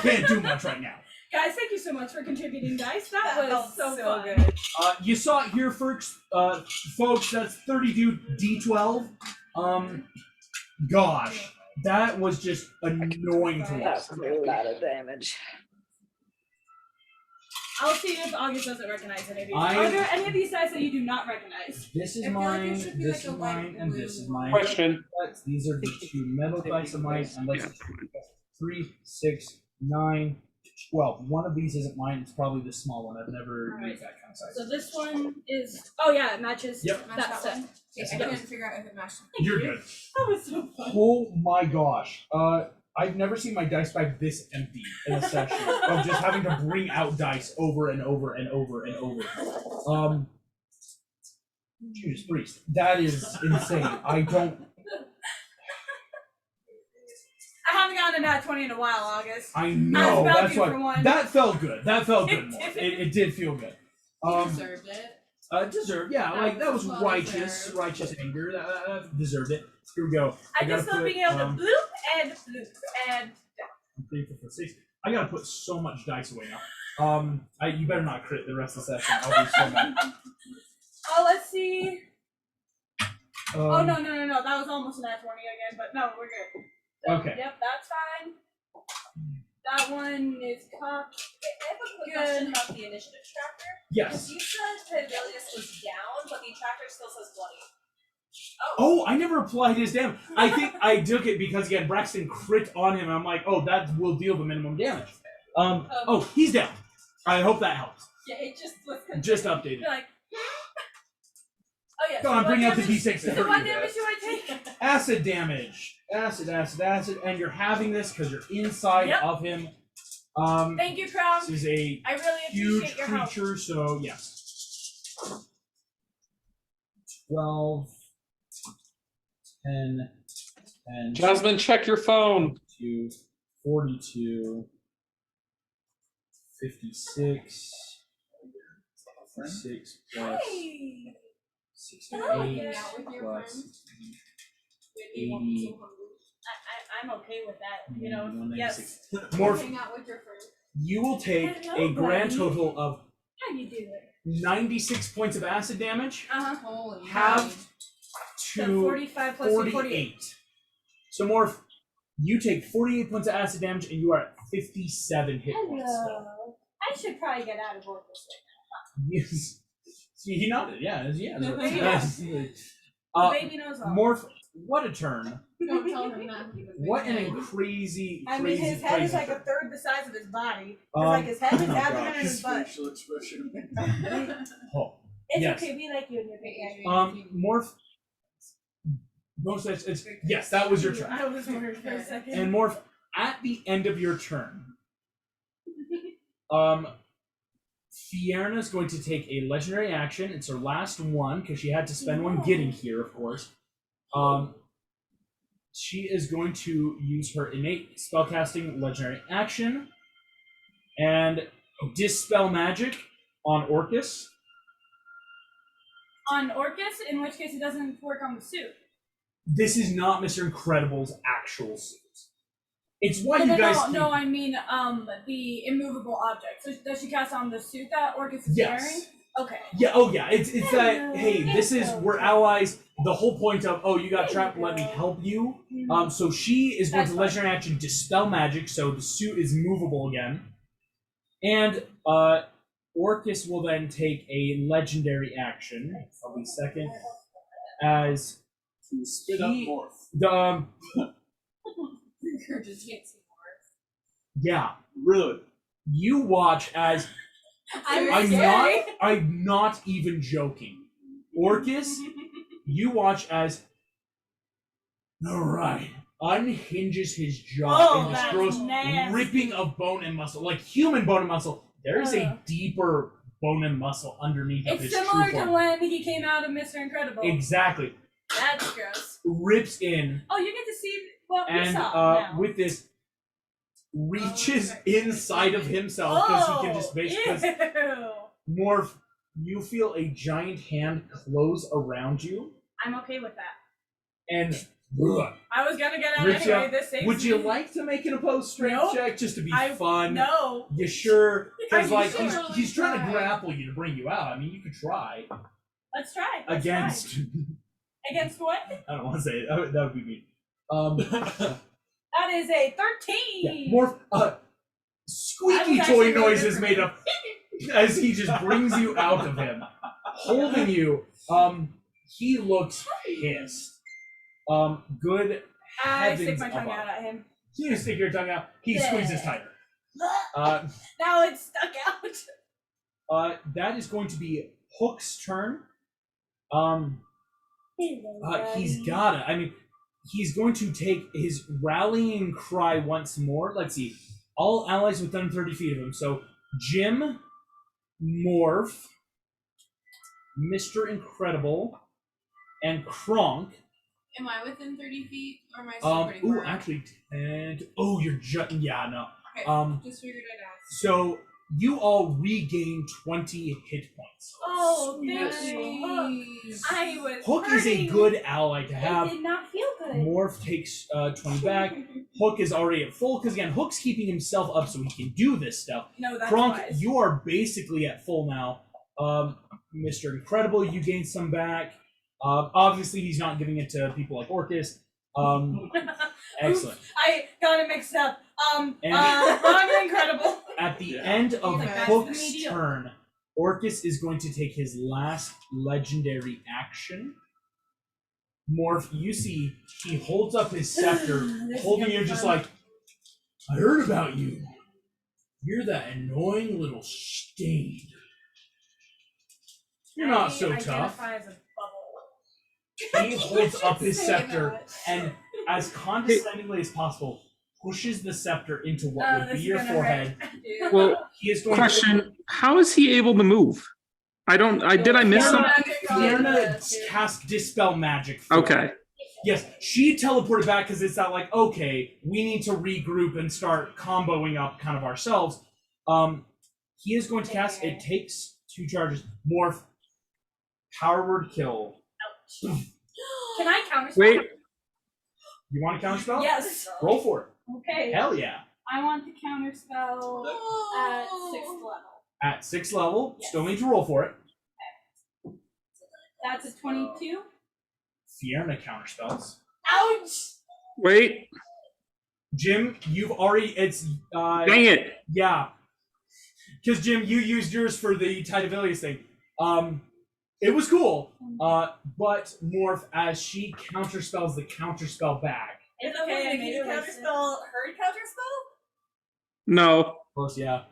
can't do much right now. Guys, thank you so much for contributing dice. That, That was felt so so fun. good. You saw it here first, folks. That's 32 D12. Gosh, that was just annoying to watch. That's a lot of damage. I'll see if August doesn't recognize any of these. I- Are there any of these dice that you do not recognize? This is I feel like there mine, should be this like a is light mine, and blue. this is mine. Question. These are the 2 metal dice of mine, and let's 3, 6, 9, 12. One of these isn't mine. It's probably the small one. I've never Alright. used that kind of size. So this one is. Oh yeah, it matches. Yep. Match That that set. one. Yes, I it couldn't does. figure out if it matched. You're good. That was so fun. Oh my gosh. I've never seen my dice bag this empty in a session of just having to bring out dice over and over and over and over. Judas Priest. That is insane. I don't. I haven't gotten a nat 20 in a while, August. I know. That's for why. one. That felt good. That felt good. It Morph. did. It did feel good. You deserved it. Deserved. Yeah, that was well righteous. deserved. Righteous anger. That deserved it. Here we go. I gotta just love put, being able to bloop and bloop and. 3, 4, 5, 6. I gotta put so much dice away now. You better not crit the rest of the session. I'll be so mad. Oh, let's see. Oh Um, no. That was almost a nat 20 again, but no, we're good. So, Okay. Yep, that's fine. That one is cocked. I have a quick question about the initiative tracker. Yes. You said Tibelius was down, but the tracker still says bloody. Oh, I never applied his damage. I think I took it because again Braxton crit on him, and I'm like, oh, that will deal the minimum damage. Oh, he's down. I hope that helps. Yeah, it just was Just updated. You're like. Oh yeah. Go on, what bring out the damage- D6 to So hurt what you. damage do I take? Acid damage. Acid, and you're having this because you're inside Yep. of him. Thank you, Crown. This is a I really huge appreciate your help. creature, so yes. 12, 10, 10, Jasmine, check your phone. 42, 42, 56, 6 plus Hey. 68 Hello. plus 80. I'm okay with that. You know. 196. Yes. Morph, Hang out with your friends. you will take Hello, a grand buddy. total of How you do it? 96 points of acid damage. Holy Have moly. So to 45 plus 48. 48. So Morph, you take 48 points of acid damage and you are at 57 hit points still. Hello. I should probably get out of work this Yes. See, he nodded. Yeah. Yeah. The baby knows all. Morph, what a turn. Don't tell him that. he was What made. an crazy, I mean, crazy, his head is crazy like a turn. third the size of his body. It's Um, like his head, his oh abdomen, gosh. and his butt. Facial expression. Oh. It's Yes. okay, we like you and your big head. Morph. Most it's yes, that was your turn. I was worried for a second. And Morph, at the end of your turn, Fierna's going to take a legendary action. It's her last one because she had to spend one getting here, of course. She is going to use her innate spellcasting legendary action and dispel magic on Orcus. On Orcus, in which case it doesn't work on the suit. This is not Mr. Incredible's actual suit. It's why you No, guys. no, I mean the immovable object. So does she cast on the suit that Orcus is wearing? Yes. Okay. Yeah. Oh, yeah. It's that. Hey, this is we're allies. The whole point of you got trapped. Let me help you. So she is going That's to fine. legendary action dispel magic, so the suit is movable again. And Orcus will then take a legendary action. I'll be second. As To spit up He- Morph. the Regurgitate some more. yeah, Really? you watch as I'm not even joking. Orcus, you watch as alright, unhinges his jaw and just that's grows nasty. ripping of bone and muscle. Like human bone and muscle. There is a Ugh. deeper bone and muscle underneath of It's his similar true to form. when he came out of Mr. Incredible. Exactly. That's gross. Rips in Oh, you get to see what we and saw now. with this reaches inside of himself because he can just basically ew. Morph, you feel a giant hand close around you, I'm okay with that. and I was gonna get out Rips you anyway. out. This saves would you me. like to make an opposed strength Nope. check just to be I- fun? No. You sure? Because Are you like sure? he's trying to Try. grapple you to bring you out. I mean, you could try Let's try. Let's against. try. Against what? I don't want to say it. That would be mean. That is a 13. Yeah, Morph. Squeaky I was toy actually noises really made up as he just brings you out of him, holding you. He looks pissed. Good I heavens stick my tongue above. out at him. You stick your tongue out. He Yeah. squeezes tighter. Now it's stuck out. That is going to be Hook's turn. He's gotta. I mean, he's going to take his rallying cry once more. Let's see. All allies within 30 feet of him. So Jim, Morph, Mr. Incredible, and Kronk. Am I within 30 feet or am I still pretty far out? Actually, and you're just no. Okay, just figured I'd ask. So you all regain 20 hit points. Oh, thank Nice. you. I was Hook is a hurting. good ally to It have. did not feel good. Morph takes 20 back. Hook is already at full because again, Hook's keeping himself up so he can do this stuff. No, that's Kronk, wise. you are basically at full now. Mr. Incredible, you gain some back. Obviously, he's not giving it to people like Orcus. Excellent. I got it mixed up. And- Wrong and Incredible. At the end of Like, that's Hook's the medium. turn, Orcus is going to take his last legendary action. Morph, you see, he holds up his scepter, This is holding gonna you be just fun. like, I heard about you. You're that annoying little stain. You're not so I tough. identify as a bubble. He holds up his Say scepter that. and, as condescendingly as possible, pushes the scepter into what would this be is your gonna forehead. hurt. Well, He is going question: how is he able to move? Did I miss Yeah. something? Fiona cast Dispel Magic. for Okay. him. Yes, she teleported back because it's not like, okay, we need to regroup and start comboing up kind of ourselves. He is going to cast, it takes 2 charges. Morph, Power Word Kill. Can I counter? Wait. You want to counterspell? Yes. Roll for it. Okay. Hell yeah. I want to counter spell at 6th level. At 6th level, Yes. still need to roll for it. That's a 22. Fiona counterspells. Ouch! Wait. Jim, you've already, it's, Dang it. yeah. Because Jim, you used yours for the Tidevilius thing. It was cool. But Morph, as she counterspells the counterspell back. It's okay. Can you counterspell her counterspell? No. Close, yeah.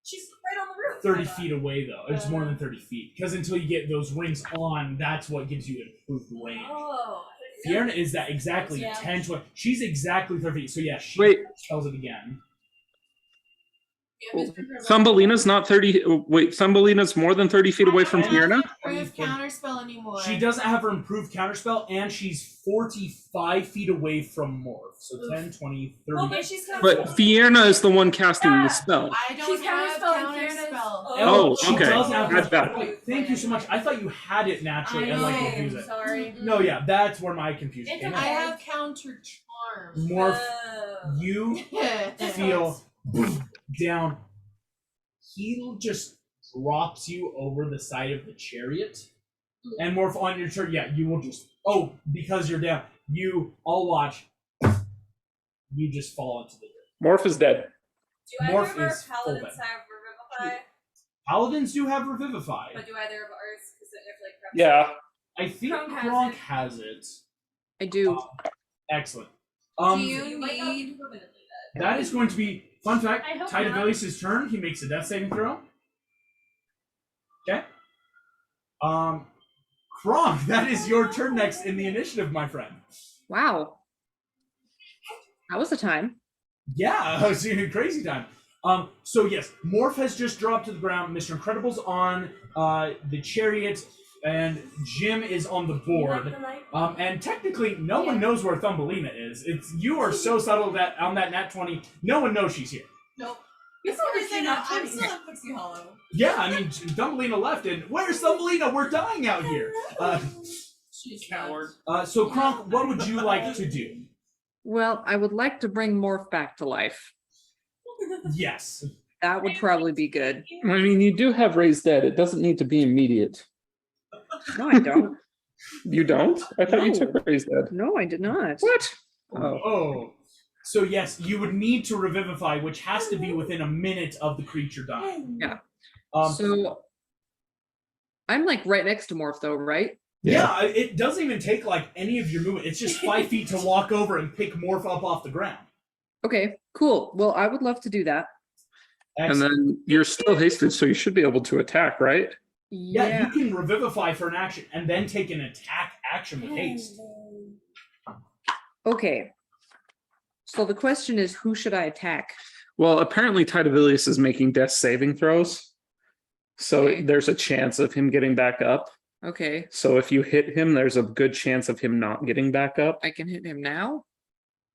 She's right on the roof. 30 feet away, though. It's more than 30 feet. Because until you get those rings on, that's what gives you improved range. Oh. Fiona is that exactly Yeah. 10, 20. She's exactly 30 feet. So, yeah, she Wait. spells it again. Yeah, Mr. Incredible. Thumbelina's not 30. Wait, Thumbelina's more than 30 feet away from Fiona? Improved counterspell anymore. She doesn't have her improved counterspell, and she's 45 feet away from Morph. So 10, 20, 30. Okay, she's But Fiona is the one casting the spell. I don't She's have counterspelling Fiona's- counterspell. Oh, she okay. does have That's bad. her. Thank you so much. I thought you had it naturally and like could use it. Sorry. No, yeah, that's where my confusion It's came I in. have counter charm. Morph, Oh. you feel down. He just drops you over the side of the chariot. And Morph, on your turn, yeah, you will just, because you're down, I'll watch, you just fall into the dirt. Morph is dead. Do Morph either of our is full paladins then. have Revivify? Paladins do have Revivify. But do either of ours? Because if like perhaps Yeah. I think Kronk has Kronk it. has it. I do. Excellent. Do you might not need? permanently That is going to be, fun fact, I hope Tidevilius' turn. He makes a death saving throw. Okay. Kronk, that is your turn next in the initiative, my friend. Wow. That was the time. Yeah, I was seeing a crazy time. So yes, Morph has just dropped to the ground. Mr. Incredible's on the chariot, and Jim is on the board. And technically, no one knows where Thumbelina is. You are so subtle that on that nat 20, no one knows she's here. Nope. It's As far already as I know, not I'm 20. still in Pixie Hollow. Yeah, I mean, Thumbelina left, and where's Thumbelina? We're dying out here. She's Coward. So Kronk, what would you like to do? Well, I would like to bring Morph back to life. Yes. That would probably be good. I mean, you do have raised dead. It doesn't need to be immediate. No, I don't. You don't? I thought you No. took raised dead. No, I did not. What? Oh. So yes, you would need to revivify, which has to be within a minute of the creature dying. Yeah. So I'm like right next to Morph though, right? yeah, it doesn't even take like any of your movement. It's just 5 feet to walk over and pick Morph up off the ground. Okay, cool. Well, I would love to do that. And Excellent. then you're still hasted, so you should be able to attack, right? Yeah, you can revivify for an action and then take an attack action with haste. Okay. So the question is, who should I attack? Well, apparently Tidevilius is making death saving throws. So Okay. there's a chance of him getting back up. Okay. So if you hit him, there's a good chance of him not getting back up. I can hit him now?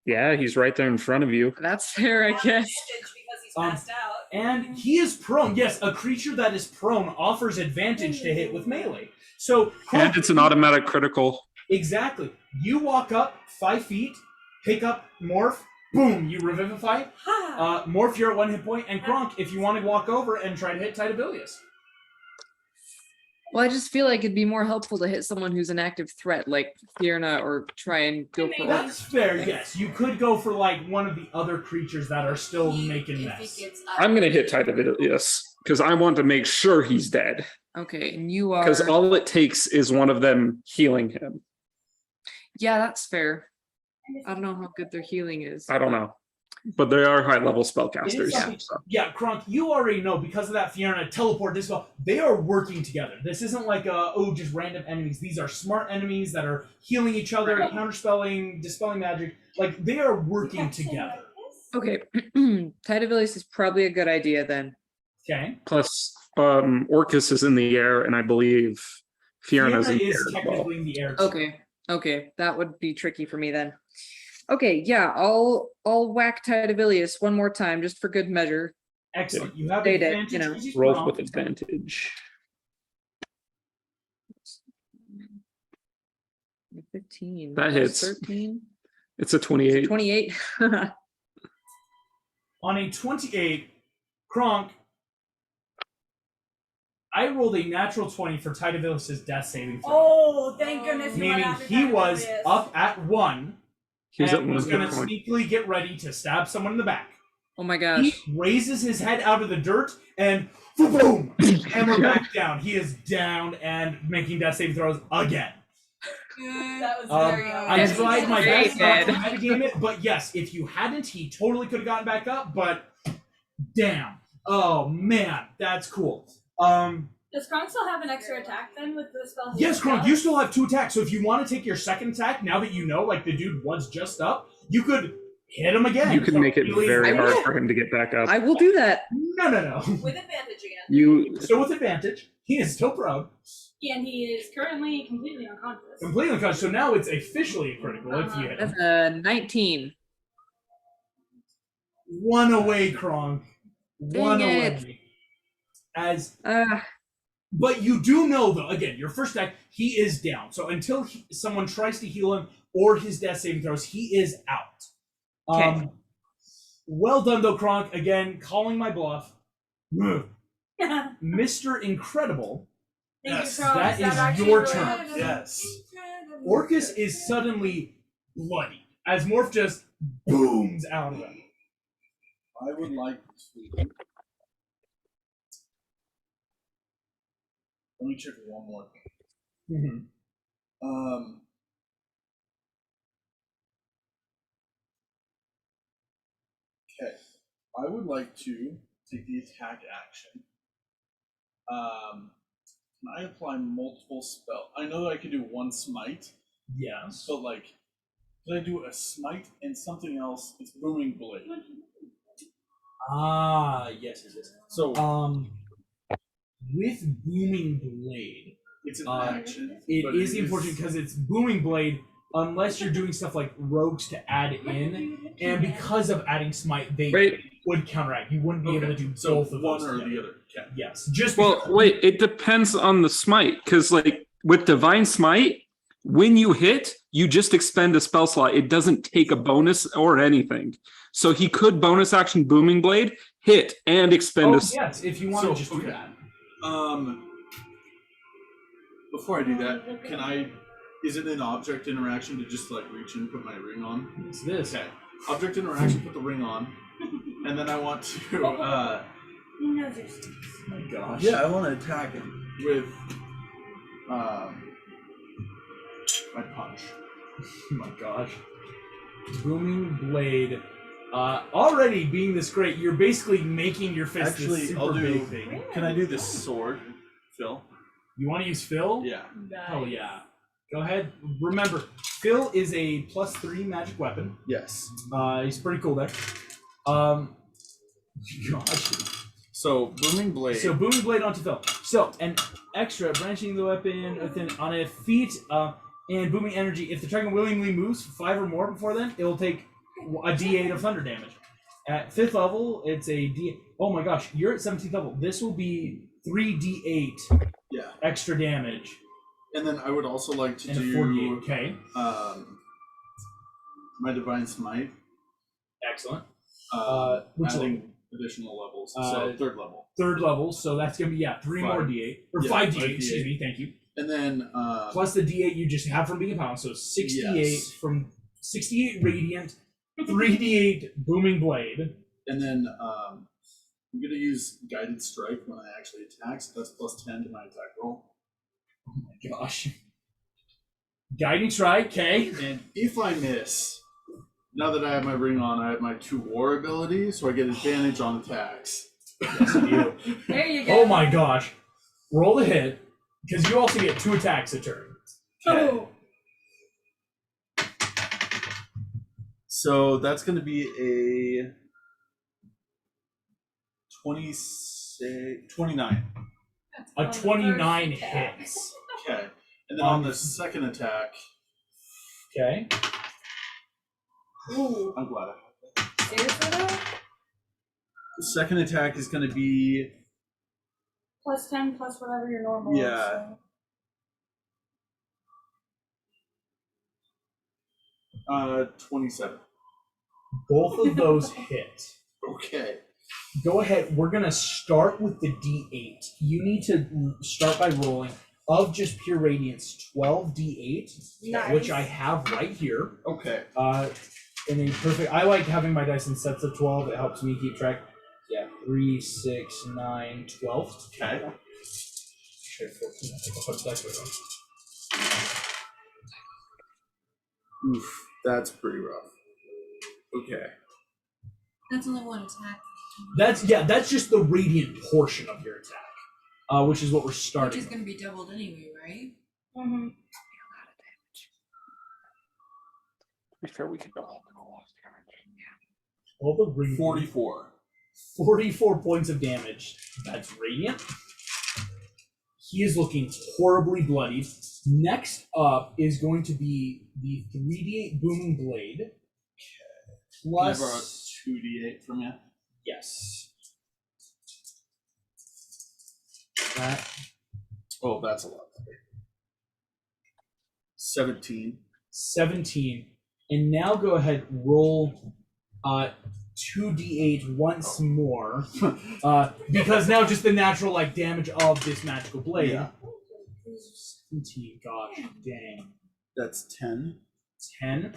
Yeah, he's right there in front of you. That's fair, I Have guess. advantage because he's passed out. And he is prone. Yes, a creature that is prone offers advantage to hit with melee. So And it's an automatic critical. Exactly. You walk up 5 feet, pick up Morph, boom, you revivify. Morph, you're at 1 hit point, and Kronk, if you want to walk over and try to hit Tidabilius. Well, I just feel like it'd be more helpful to hit someone who's an active threat, like Fierna, or try and go for like. That's fair, yes. You could go for like one of the other creatures that are still making mess. I'm going to hit Tidabilius because I want to make sure he's dead. Okay, and you are. Because all it takes is one of them healing him. Yeah, that's fair. I don't know how good their healing is. I don't know. But they are high-level It is spellcasters. something- So. Yeah, Kronk, you already know because of that Fiona teleport this spell, they are working together. This isn't like just random enemies. These are smart enemies that are healing each other, counterspelling, dispelling magic. Like they are working together. Okay, Tidabilis is probably a good idea then. Okay. Plus, Orcus is in the air, and I believe Fiona's Fiona in the air is as well. technically in the air. too. Okay, that would be tricky for me then. Okay, yeah, I'll whack Tidabilius one more time just for good measure. Excellent. You have Data, advantage. you know. because he's Roll prone. with advantage. 15. That hits. 13. It's a 28. 28. On a 28, Kronk, I rolled a natural 20 for Tidabilis' death saving throw. Oh, thank goodness. you went Meaning after he was Tidabilius. up at 1 He was at and 1 was hit going to point. sneakily get ready to stab someone in the back. Oh my He gosh. raises his head out of the dirt and boom, hammer back down. He is down and making death saving throws again. That was Um, very I Yes, tried my very best not to good. metagame it, but yes, if you hadn't, he totally could have gotten back up. But damn, oh man, that's cool. Does Kronk still have an extra attack then with the spell? he Yes, just Kronk, got? you still have 2 attacks. So if you want to take your second attack, now that you know, like the dude was just up, you could hit him again. You can make it Really- very I hard will. for him to get back up. I will do that. No. With advantage again. You Still with advantage. He is still prone. And he is currently completely unconscious. Completely unconscious. So now it's officially a critical if you hit him. That's a 19. 1 away, Kronk. 1 Dang it. away. As Ah, But you do know, though, again, your first attack, he is down. So until someone tries to heal him or his death saving throws, he is out. Okay. Well done, though, Kronk. Again, calling my bluff. Mr. Incredible, Thank Yes, you, Kronk. that is actually your really turn. helped. Yes. Orcus is suddenly bloody as Morph just booms out of him. I would like to. Let me check one more thing. Okay. I would like to take the attack action. Can I apply multiple spells? I know that I could do one smite, Yes. but like, can I do a smite and something else? It's booming blade. Yes. So With Booming Blade, it's an Uh, action. it but is important because it's Booming Blade, unless you're doing stuff like rogues to add in, and because of adding Smite, they wait. would counteract. You wouldn't be able to do So both of one those or together. the other. Okay. Yes, just Well, because- wait. It depends on the smite, because like with divine smite, when you hit, you just expend a spell slot. It doesn't take a bonus or anything. So he could bonus action booming blade, hit, and expend Oh a. yes, if you want So, to just do okay. that. Before I do that, can I? Is it an object interaction to just like reach and put my ring on? It's this. Okay. Object interaction, put the ring on, and then I want to He knows your secrets. Oh my gosh. I want to attack him with my punch. Oh my gosh. Booming Blade. Already being this great, you're basically making your fist Actually, this super I'll do- big thing. Can I do this sword, Phil? You want to use Phil? Yeah. Hell yeah. Go ahead. Remember, Phil is a +3 magic weapon. Yes. He's pretty cool there. Gosh. So booming blade. So booming blade onto Phil. So an extra branching the weapon within on a feat and booming energy. If the target willingly moves 5 or more before then, it will take a D8 of thunder damage. At 5th level, it's a D. Oh my gosh, you're at 17th level. This will be 3d8 extra damage. And then I would also like to And do 48. Okay. My divine smite. Excellent. Which adding additional levels. So 3rd level. 3rd level, so that's gonna be 3 more d8 or 5 d8. Excuse me, thank you. And then plus the d8 you just have from being a pound, so 68 from 68 radiant, 3d8 booming blade. And then I'm gonna use guided strike when I actually attack, so that's plus 10 to my attack roll. Oh my gosh. Guiding strike, okay. And if I miss, now that I have my ring on, I have my 2 war ability, so I get advantage on attacks. Yes, you do. There you go. Oh my gosh. Roll the hit, because you also get 2 attacks a turn. Oh. So that's going to be a 29. A 29 hits. Okay. And then on the second attack. Okay. Ooh. I'm glad I have that. Seriously though? The second attack is going to be. Plus 10 plus whatever your normal is. Yeah. So. 27. Both of those hit. Okay. Go ahead. We're going to start with the d8. You need to start by rolling of just pure radiance 12 d8, Nice. which I have right here. Okay. In a perfect. I like having my dice in sets of 12. It helps me keep track. Yeah, 3, 6, 9, 12. Okay. Sure, 14. I think I'll put the dice with them. Oof. That's pretty rough. Okay. That's only 1 attack. That's just the radiant portion of your attack, which is what we're starting. Which is going to be doubled anyway, right? Mm-hmm. To be fair, we could go. All the radiant. 44. 44 points of damage. That's radiant. He is looking horribly bloodied. Next up is going to be the 3d8 booming blade. Plus. Can I borrow 2d8 from you? Yes. That. Oh, that's a lot. 17. 17. And now go ahead, roll 2d8 once more. Because now just the natural damage of this magical blade. Yeah. 17, gosh, dang. That's 10. 10.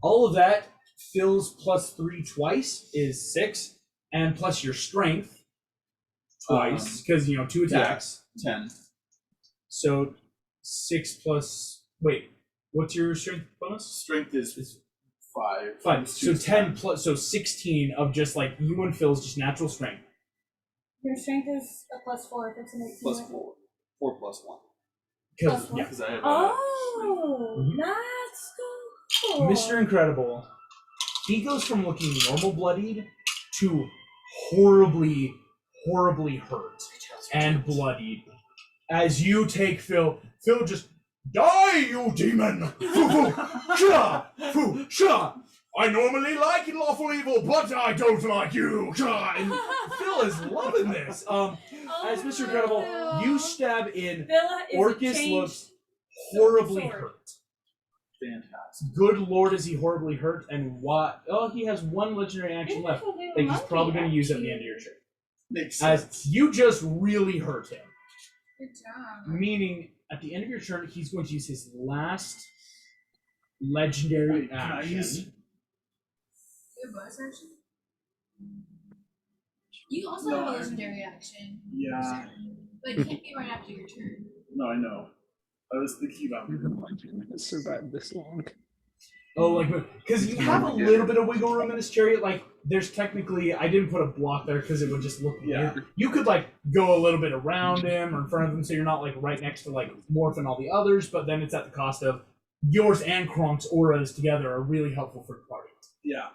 All of that fills plus 3 twice is 6. And plus your strength twice, because 2 attacks. 10. So 6 plus. Wait, what's your strength bonus? Strength is 5. 5. So 10 plus. So 16 of just you and Phil's just natural strength. Your strength is a plus 4 if it's an 18. Plus 4. 4 plus 1. Plus one? Yeah. Because I have Oh, that's cool. Mr. Incredible, he goes from looking normal bloodied to horribly, horribly hurt and bloodied. As you take Phil just, die, you demon! Foo, sha, foo, sha. I normally like lawful evil, but I don't like you. Sha. And Phil is loving this. As Mr. Incredible, you stab in. Villa is Orcus a looks horribly sword. hurt. fantastic. Good lord, is he horribly hurt, and what? Oh, he has 1 legendary action left that he's probably going to use at the end of your turn. Makes sense. As you just really hurt him. Good job. Meaning, at the end of your turn, he's going to use his last legendary Can I action. use- Your bonus action? You also No, have a I- legendary action. Yeah. But it can't be right after your turn. No, I know. I was thinking about Survived this long. Oh, because you have a little bit of wiggle room in this chariot. There's technically, I didn't put a block there because it would just look weird. You could go a little bit around him or in front of him, so you're not right next to Morph and all the others. But then it's at the cost of yours and Kronk's auras together are really helpful for the party. Yeah.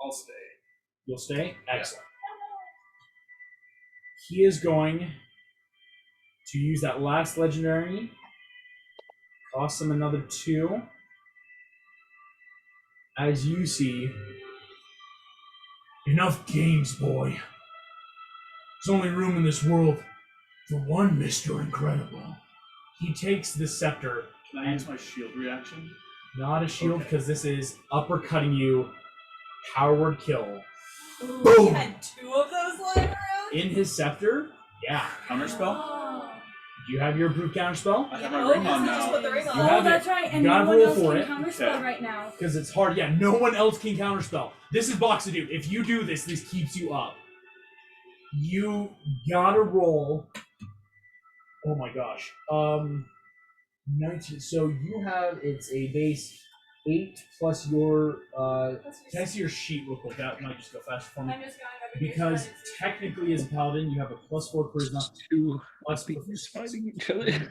I'll stay. You'll stay? Excellent. He is going to use that last legendary. Cost him another 2. As you see, enough games, boy. There's only room in this world for one Mr. Incredible. He takes the scepter. Can I use my shield reaction? Not a shield, Okay. because this is uppercutting you. Power word kill. Ooh, Boom. he had 2 of those lying around. In his scepter, yeah. Counterspell? Oh. Do you have your brute counter spell? I have my Oh, ring on he just now. put the ring on. You have Oh, that's it. right. And You no gotta one roll else for can it. counterspell Okay. right now. Because it's hard. Yeah, no one else can counterspell. This is Boxadoo. If you do this, this keeps you up. You gotta roll. Oh my gosh. 19. So you have, it's a base 8 plus your, can I see your sheet real quick? That might just go faster for me. I'm just going over here Because so I can see. technically as a paladin, you have a +4 charisma. Two Plus beings proficiency. fighting each other.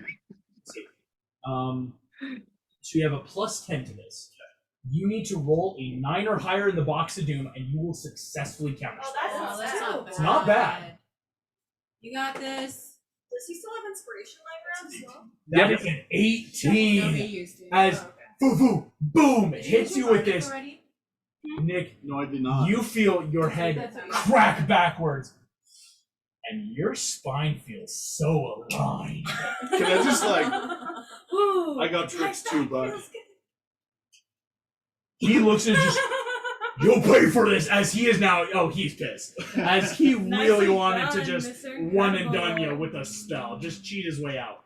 So you have a +10 to this. You need to roll a 9 or higher in the box of doom, and you will successfully counterspell. Oh, that's Oh, not that's bad. not bad. It's not bad. You got this. Does he still have inspiration lying around as well? That is an 18. No, he used to. As Oh, okay. boo boo boom, it hits you with this. Already? Nick, No, I did not. you feel your head That's okay. crack backwards, and your spine feels so aligned. Can I just like? Ooh. I got tricks too, but He looks at just, you'll pay for this, as he is now. Oh, he's pissed. As he really Nicely wanted to done, just Mr. one and done Incredible. you with a spell, just cheat his way out.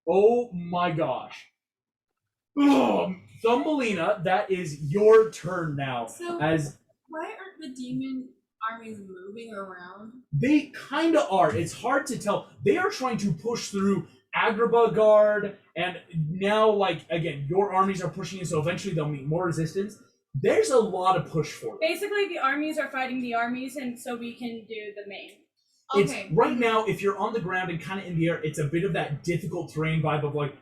Oh my gosh. Oh, Thumbelina, that is your turn now. So As why aren't the demon armies moving around? they kind of are. It's hard to tell. They are trying to push through Agrabah Guard, and now, like, again, your armies are pushing in, so eventually they'll meet more resistance. There's a lot of push for them. Basically, the armies are fighting the armies, and so we can do the main. It's Okay. right now, if you're on the ground and kind of in the air, it's a bit of that difficult terrain vibe of like,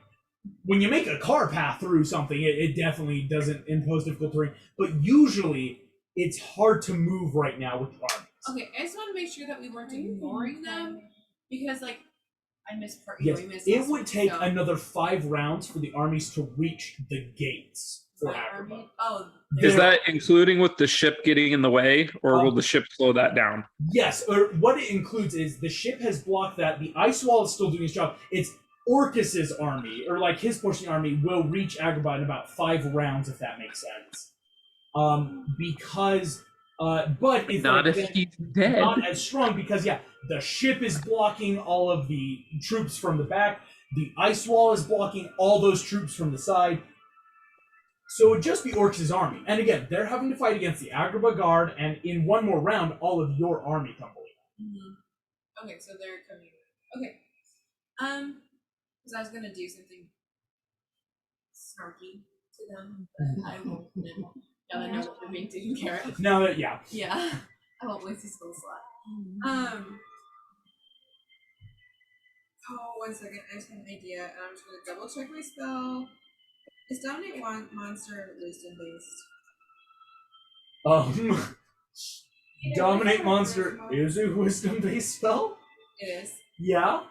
when you make a car path through something, it definitely doesn't impose difficult terrain. But usually, it's hard to move right now with the armies. Okay, I just want to make sure that we weren't ignoring them because, like, I missed part. Yes, we missed it last would week, take so another 5 rounds for the armies to reach the gates for my Agrabah. army. Oh, Is They're- that including with the ship getting in the way, or will the ship slow that down? Yes, or what it includes is the ship has blocked that. The ice wall is still doing its job. It's Orcus's army, or like his portion of the army, will reach Agrabah in about 5 rounds, if that makes sense. Because, but if Not like, if he's dead. not as strong, because yeah, the ship is blocking all of the troops from the back. The ice wall is blocking all those troops from the side. So it would just be Orcus's army, and again, they're having to fight against the Agrabah Guard, and in one more round, all of your army tumbling. okay, so they're coming. Okay, because I was gonna do something snarky to them, but I won't. Now that I know that they're being taken care of. Now that yeah, Yeah, I won't waste a spell slot. Oh, 1 second. I just had an idea, and I'm just gonna double check my spell. Is Dominate Monster wisdom based? Dominate Monster is a wisdom-based spell. It is. Yeah.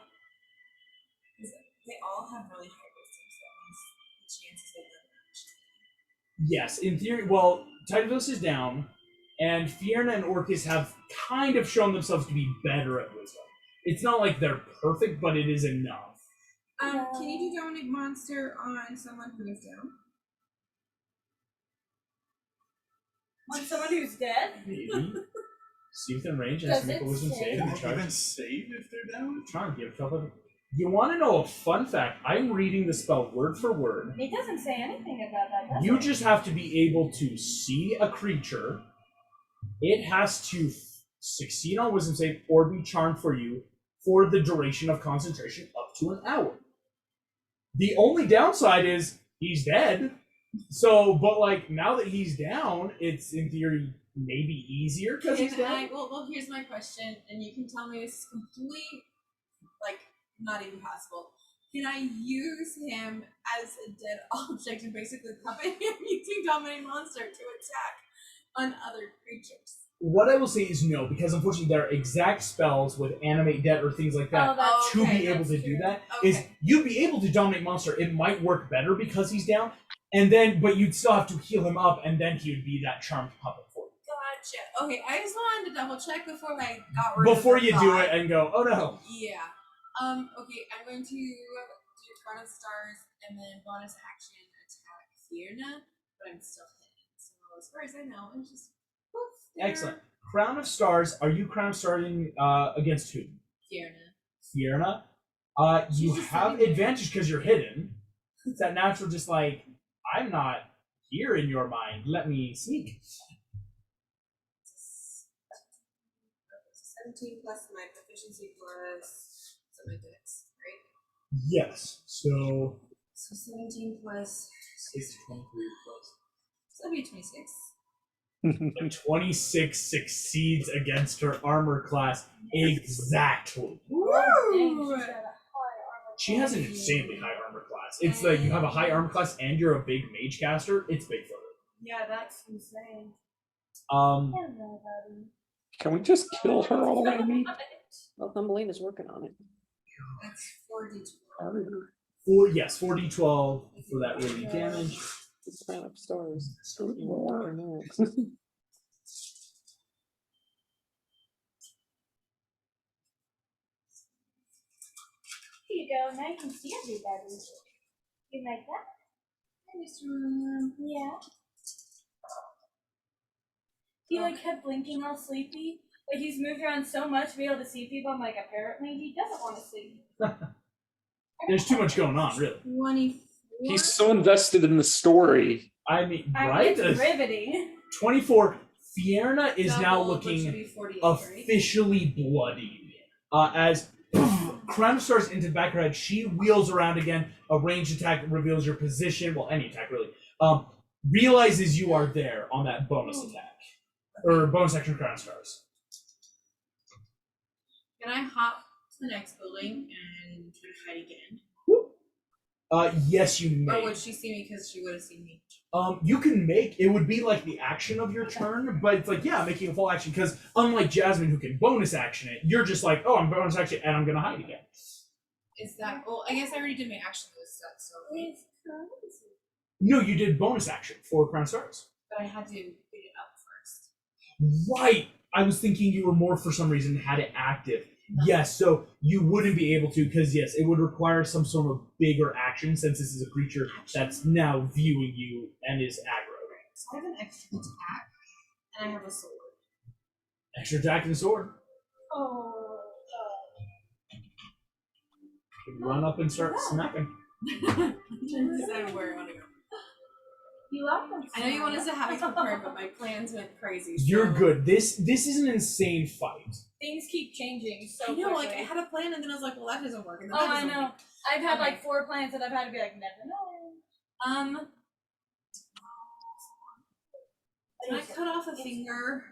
They all have really high wisdom, so that means the chances of them Yes, in theory. Well, Tidevos is down, and Fierna and Orcus have kind of shown themselves to be better at wisdom. It's not like they're perfect, but it is enough. Can you do Dominate Monster on someone who is down? On someone who's dead? Maybe. See within range and Does make a it wisdom say? save Can and they charge. even save if they're down? Trying to give a couple. You want to know a fun fact? I'm reading the spell word for word. It doesn't say anything about that, does You it? just have to be able to see a creature. It has to succeed on wisdom save or be charmed for you for the duration of concentration up to an hour. The only downside is he's dead. So, but like now that he's down, it's in theory maybe easier because he's down. Well, here's my question, and you can tell me this is completely, like, not even possible. Can I use him as a dead object and basically puppet him using Dominate Monster to attack on other creatures? What I will say is no, because unfortunately there are exact spells with animate dead or things like that Oh, that's to true, be able that's to do true. that. Is Okay. you'd be able to dominate monster. It might work better because he's down, and then but you'd still have to heal him up, and then he would be that charmed puppet for you. Gotcha. Okay, I just wanted to double check before I got rid Before of the you do thought. it and go, oh no. Yeah. Okay, I'm going to do Crown of Stars and then bonus action attack Fiona, but I'm still hidden. So as far as I know, I'm just poof, there. Excellent. Crown of Stars. Are you Crown of Starting against who? Fiona. Fierna. You She's just have sitting there. advantage because you're hidden. It's that natural, just like I'm not here in your mind. Let me sneak. 17 plus my proficiency plus my dex, right? Yes. So So 17 plus. it's 23 plus. So that'd be 26. A 26 succeeds against her armor class exactly. Woo! She has an insanely high armor class. It's like you have a high armor class and you're a big mage caster. It's big for her. Yeah, that's insane. Um, Hello, buddy. Can we just kill her already? Well, Thumbelina's working on it. That's 4d12. 4d12 for that really damage. It's Crown of Stars. More or not. Here you go. Now you can see everybody. You like that? Yeah. He like kept blinking all sleepy. Like he's moved around so much to be able to see people. I'm like, apparently he doesn't want to sleep. There's too much going on, really. 24. He's so invested in the story. I mean, I mean, right? it's riveting. 24. Fierna is now Double, which would looking be 48, right? officially bloodied. As Crown starts into the back of her head, she wheels around again. A ranged attack reveals your position. Well, any attack really. Realizes you are there on that bonus attack. Or bonus action Crown Stars. Can I hop to the next building and try to hide again? Yes, you may. Or would she see me because she would have seen me? You can make it would be like the action of your turn, but it's like making a full action because unlike Jasmine who can bonus action it, you're just like, oh, I'm bonus action and I'm gonna hide again. Is that? Well, I guess I already did my action this set, so. No, you did bonus action for Crown Stars. But I had to pick it up first. Right. I was thinking you were more for some reason had it active. Yes, so you wouldn't be able to because yes, it would require some sort of bigger action since this is a creature that's now viewing you and is aggro. So I have an extra attack, and I have a sword. Extra attack and a sword. Oh. You can run up and start smacking. I'm trying to decide where I want to go. You love them. I know you want us to have it prepared, but my plans went crazy. You're so- good. This is an insane fight. Things keep changing so I know, like quickly. I had a plan, and then I was like, "Well, that doesn't work." And then Oh, that I doesn't know. work. I've had Okay. like 4 plans that I've had to be like, never know. Can I cut off a finger?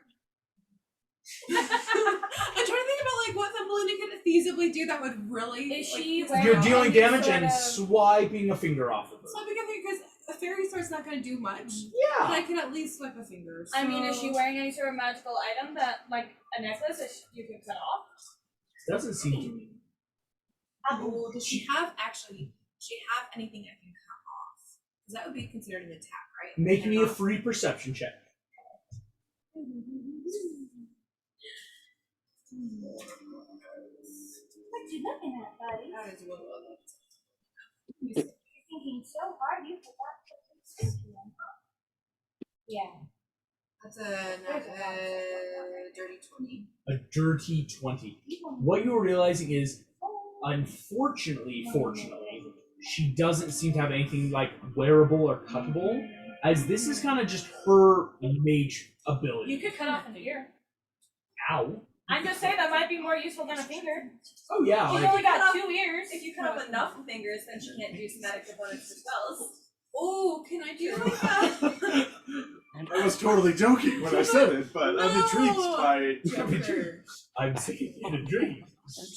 I'm trying to think about like what Thumbelina could feasibly do that would really. Is like, she piss wearing- me You're off. dealing any damage sort and of- swiping a finger off of her. Swiping a finger because a fairy sword's not going to do much. But Yeah. I can at least swipe a finger. I mean, is so- she wearing any sort of magical item that, like a necklace that you can cut off? Doesn't seem to be. Oh, does she have actually? Does she have anything I can cut off? Because that would be considered an attack, right? Make me a Cannot- free perception check. What you looking at, buddy? That is what it was. You're thinking so hard you forgot to put in. Yeah. That's a dirty 20. A dirty 20. What you're realizing is, unfortunately, fortunately, she doesn't seem to have anything like wearable or cuttable, as this is kind of just her mage ability. You could cut off a finger. Ow. I'm just saying that might be more useful than a finger. Oh yeah, She's like, only got 2 ears. If you cut off enough fingers, then she can't do somatic components for spells. Oh, can I do like that? I was totally joking when I said it, but I'm intrigued No. by. Joker. I'm seeing in a dream.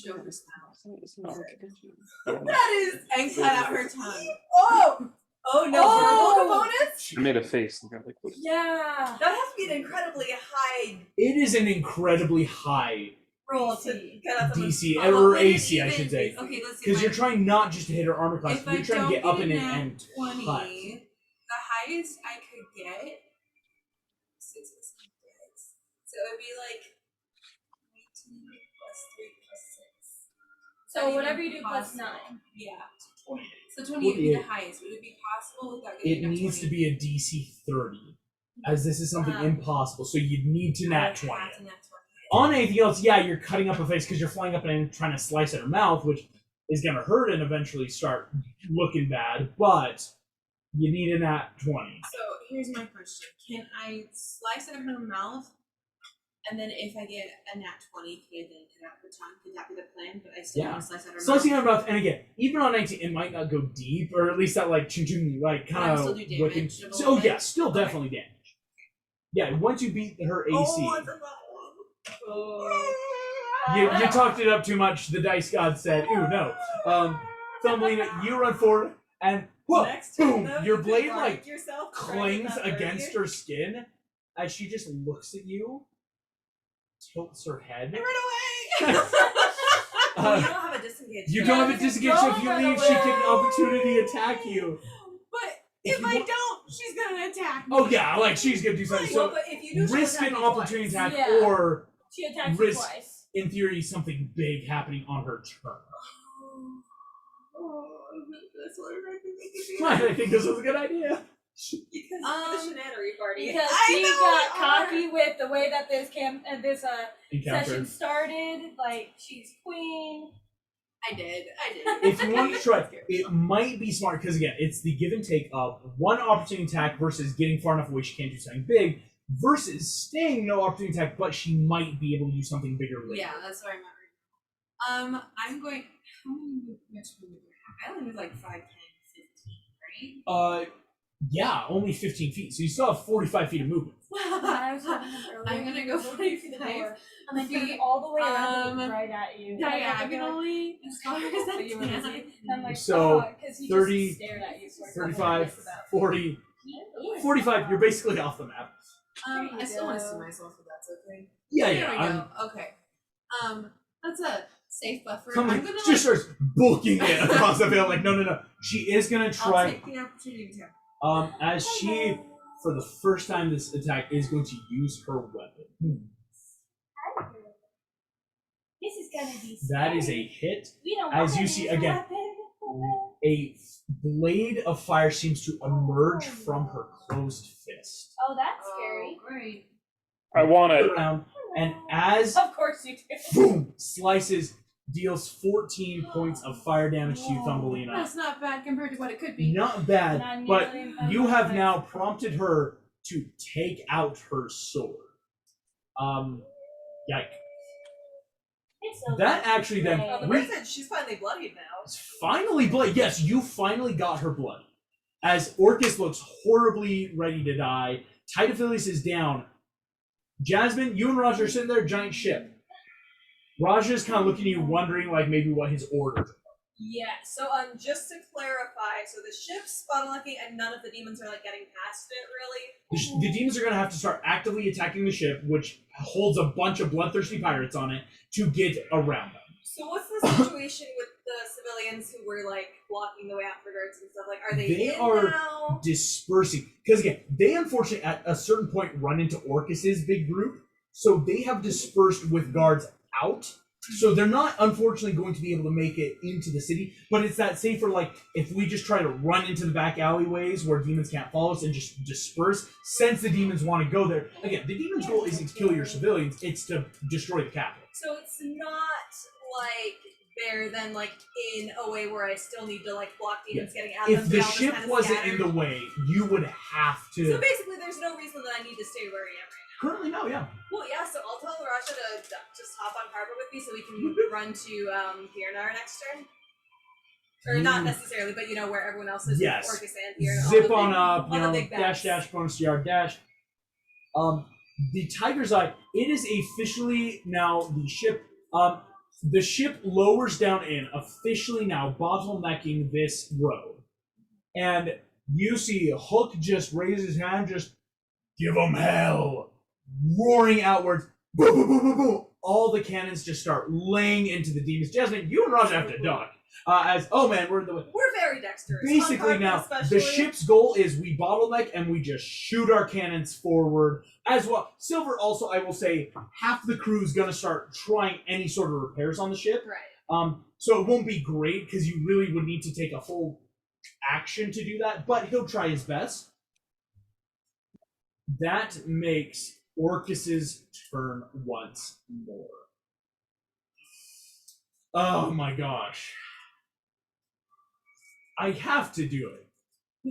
Joker's now. It's not like a good- That is, and cut out her tongue. Oh! Oh no, Oh! verbal bonus? I made a face. Look at, like, what- Yeah. That would have to be an incredibly high It is an incredibly high roll to get out someone's DC, phone. or would it AC, I even- should say. Okay, let's see. Because you're trying not just to hit her armor class, If you're I trying don't to get up in it a nat and 20, cut. the highest I could get 6 plus 6. So it would be like 19 plus 3 plus 6. So whatever you do plus 9. Yeah. 28. So 28 would be the 28. highest. Would it be possible without It getting a needs to 20? be a DC 30, as this is something Wow. impossible, so you'd need to I nat would 20. have to nat 20. On anything else, yeah, you're cutting up her face because you're flying up and trying to slice at her mouth, which is going to hurt and eventually start looking bad, but you need a nat 20. So here's my question: can I slice at her mouth, and then if I get a nat 20, can I then cut out her tongue? Could that be the plan? But I still Yeah. want to slice at her Slicing mouth. at her mouth, and again, even on 19, it might not go deep, or at least that, like, ching, like, But kind I'm of still do damage whipping. a So, little yeah, bit? still Okay. definitely damage. Yeah, once you beat her AC. Oh, it's a bad one. You talked it up too much. The dice god said, "Ooh, no." Thumbelina, you run forward, and whoa, Next turn, boom! though, your you blade can like yourself clings against her skin as she just looks at you, tilts her head. Run away! Uh, you don't have a disengage. You Yeah, don't have a just disengage, so if don't you run leave, she can away. opportunity attack you. But If if you I want- don't, she's gonna attack me. Oh yeah, like she's gonna do something. Well, So but if you do, she'll risk attack an you opportunity twice. attack, Yeah. or She attacks you Risk- twice. in theory, something big happening on her turn. That's what I think. I think this was a good idea. Because of the shenanery party. Because I she know, got I cocky with the way that this Encounter. session started. Like she's queen. I did. If you want to try, it might be smart because again, it's the give and take of one opportunity attack versus getting far enough away she can't do something big, versus staying no opportunity attack, but she might be able to do something bigger later. Yeah, that's where I'm at right now. I'm going. How many movements do I have? I only move like 5, 10, 15, right? Yeah, only 15 feet, so you still have 45 feet of movement. I was having him earlier. I'm gonna go 45 and then turn feet, all the way around um, right at you. And I have to be like, diagonally as far as So I you were can. busy? And I'm like, So, 'cause he 30, just stared at you. So I thought 35, this about- 40, 45, you're basically off the map. There you I still want to go. see myself if that's okay. Yeah, There yeah. we I'm, go. Okay. That's a safe buffer. Someone I'm gonna just starts booking it across the field. Like, no. She is gonna I'll try. take the opportunity to. As she, for the first time this attack, is going to use her weapon. This is gonna be. That is a scary. hit. We don't as want you to see use a again, weapon. A blade of fire seems to emerge from her closed fist. Oh, that's scary. Oh, great. I want it. Around, and as Of course you do. boom slices, deals 14 points of fire damage to you, Thumbelina. That's not bad compared to what it could be. Not bad, Not but nearly you have enough. now prompted her to take out her sword. Yike. It's so That actually then Oh, the bird said she's finally bloodied now. It's finally blood. Yes, you finally got her blood. As Orcus looks horribly ready to die, Titaphilius is down. Jasmine, you and Raja are sitting there, giant ship. Raja's kind of looking at you, wondering like maybe what his orders are. Yeah, so just to clarify, so the ship's bottlenecking and none of the demons are like getting past it really. The demons are going to have to start actively attacking the ship, which holds a bunch of bloodthirsty pirates on it, to get around them. So what's the situation with the civilians who were like blocking the way out for guards and stuff? Like, are they in are now? dispersing. Because again, they unfortunately at a certain point run into Orcus's big group, so they have dispersed with guards out. So they're not unfortunately going to be able to make it into the city, but it's that safer, like, if we just try to run into the back alleyways where demons can't follow us and just disperse, since the demons want to go there. Again, the demons' goal isn't to kill your civilians, it's to destroy the capital. So it's not like they're then like in a way where I still need to like block demons getting out of If them. the they're all just ship kinda wasn't scattered. in the way, you would have So to... basically there's no reason that I need to stay where I am right now. Currently, no, yeah. Well, yeah, so I'll tell Raja to just hop on harbor with me so we can run to Bjornar next turn. Or not necessarily, but you know, where everyone else is. Yes. Orcus and Bjorn. all Zip the on big- up, you all the know, big dash, bags. bonus yard, dash. The Tiger's Eye, it is officially now the ship lowers down in, officially now bottlenecking this road. And You see Hook just raise his hand, just give him hell, roaring outwards. Boom, boom, boom, boom, boom. All the cannons just start laying into the demons. Jasmine, you and Raj have to duck. We're in the way. We're very dexterous. Basically, on now Carpet the especially. ship's goal is we bottleneck and we just shoot our cannons forward as well. Silver, also, I will say, half the crew is going to start trying any sort of repairs on the ship. Right. So it won't be great because you really would need to take a full action to do that, but he'll try his best. That makes Orcus's turn once more. Oh my gosh. I have to do it.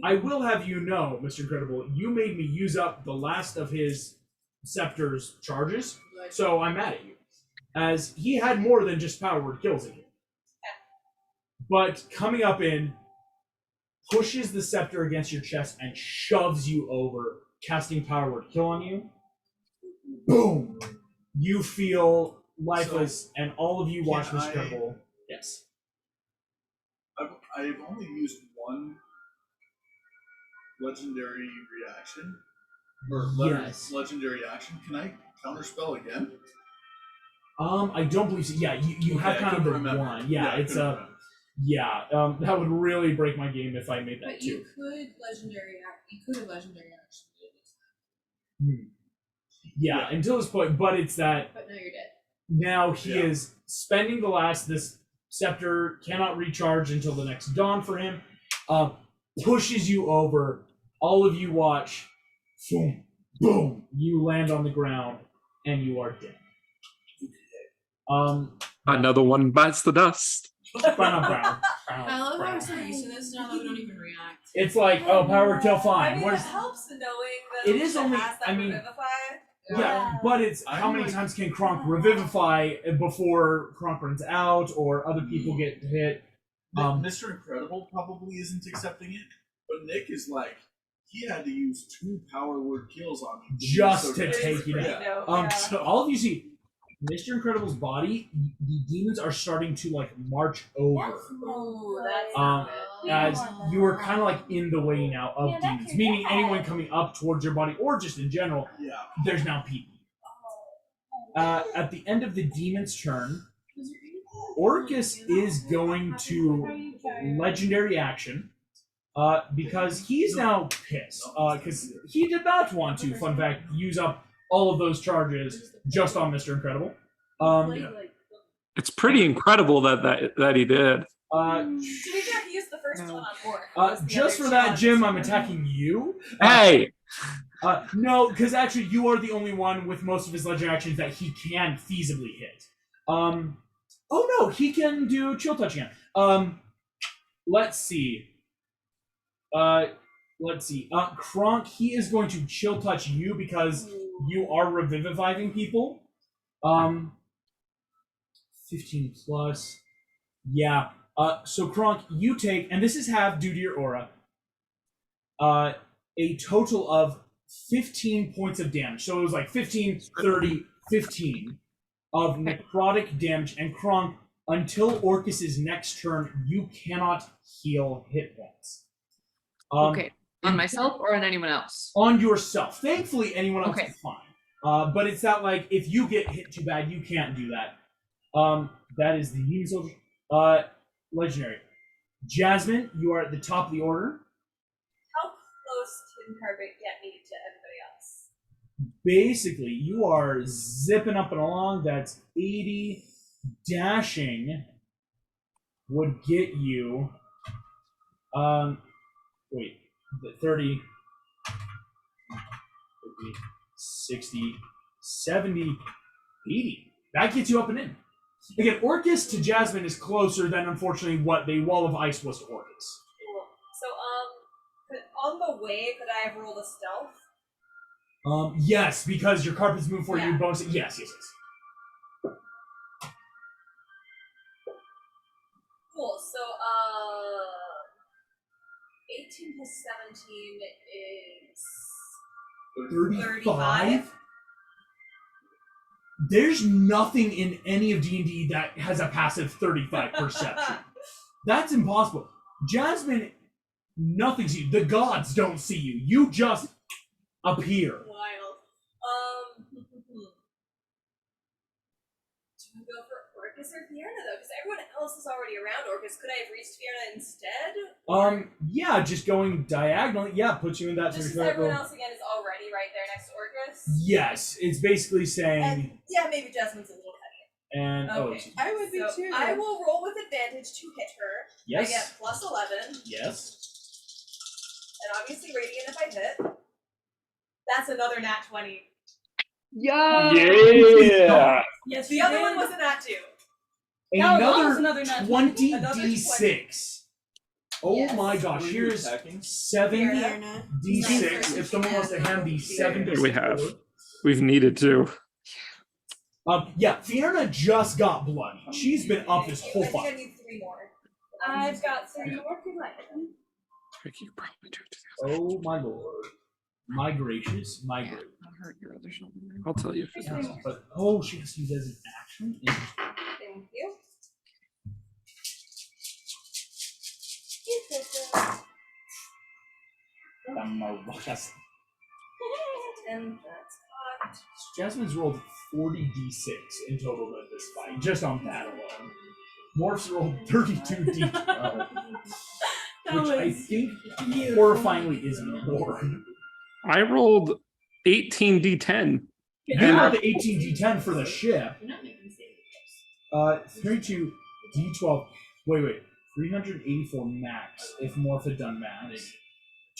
I will have you know, Mr. Incredible, you made me use up the last of his Scepter's charges, so I'm mad at you. As he had more than just power word kills in him. But coming up in, pushes the scepter against your chest and shoves you over, casting power word kill on you. Boom! You feel lifeless, and all of you watch Mr. Incredible. Yes. I've only used one legendary reaction. Or Yes. legendary action. Can I counterspell again? I don't believe so. Yeah, you have Okay, I kind of the couldn't remember. one. Yeah, I it's couldn't a remember. that would really break my game if I made that But too. you could have legendary action. Yeah, until this point, but it's that But no, you're dead. now he Yeah. is spending the last. This scepter cannot recharge until the next dawn for him. Pushes you over. All of you watch. Boom, boom. You land on the ground, and you are dead. Another one bites the dust. I love how we're so used to this now that we don't even react. It's like, oh, power kill, I fine. mean, Where's it helps knowing that It is it only- has that I mean- revivify. yeah, but it's how I'm many like- times can Kronk revivify before Kronk runs out or other people get hit? Mr. Incredible probably isn't accepting it, but Nick is like, he had to use 2 power word kills on me Just So to good. take you Yeah. down. So all of you see Mr. Incredible's body, the demons are starting to like march over. Ooh, that's Um, not As you are kind of like in the way now of Yeah, that demons, could meaning bad. anyone coming up towards your body or just in general, Yeah. there's now people. At the end of the demon's turn, Orcus is going to legendary action because he's now pissed because he did not want to, fun fact, use up all of those charges just on Mr. Incredible. It's pretty incredible that he did. To be fair, he used the first one on board. Just for that, Jim, I'm attacking you. Hey, No, because actually you are the only one with most of his legendary actions that he can feasibly hit. Oh no, he can do chill touch again. Let's see. Kronk, he is going to chill touch you because you are revivifying people. 15 plus. Yeah. So Kronk, you take, and this is half due to your aura, a total of 15 points of damage. So it was like 15, 30, 15 of necrotic damage. And Kronk, until Orcus's next turn, you cannot heal hit points. Okay. On myself or on anyone else? On yourself. Thankfully, anyone else Okay. is fine. But it's not like if you get hit too bad, you can't do that. That is the Demon Soldier. Legendary. Jasmine, you are at the top of the order. How close can Carpet get me to everybody else? Basically, you are zipping up and along. That's 80. Dashing would get you. Wait. 30. 50, 60, 70, 80. That gets you up and in. Again, Orcus to Jasmine is closer than, unfortunately, what the Wall of Ice was to Orcus. Cool. So, on the way, could I have rolled a stealth? Yes, because your carpets move for you. Yeah. Bonus. Yes. Cool. So, 18 plus 17 is 35? There's nothing in any of D&D that has a passive 35 perception. That's impossible. Jasmine, Nothing sees you. The gods don't see you. You just appear. Wild. Do I go for Orcus or Fiona though? Because everyone else is already around Orcus. Could I have reached Fiona instead? Yeah, just going diagonally. Yeah, puts you in that Just as sort of everyone else again is already right there next to Orcus. Yes, it's basically saying. And yeah, maybe Jasmine's a little heavy. And Okay. I would be So too. I will roll with advantage to hit her. yes, I get plus 11, yes. and obviously radiant if I hit. That's another nat 20. Yeah. Yeah. Yes, The other one was a nat 2. that was Another another nat 20 Another d6. Oh Yes. my gosh! Who are you Here's attacking? 7 Fiona. d6. If someone wants to hand me 7 We have. d6. We've needed to. Yeah, Fiona just got bloody. She's been up this whole I think I fight. need 3 more. I've got 3 more collected. You probably do. Oh my lord. My gracious, my Yeah, gracious. I'll hurt your other shoulder. I'll tell you. But she has to use as an action. Interesting. Thank you. Yes. And that's hot. Jasmine's rolled 40 d6 in total in this fight, just on that alone. Morph's rolled 32 d12, which I think horrifyingly is more. I rolled 18 d10. You And- have the 18 d10 for the ship. You're not making saving throws. 32 d12. Wait. 384 max if Morph had done max.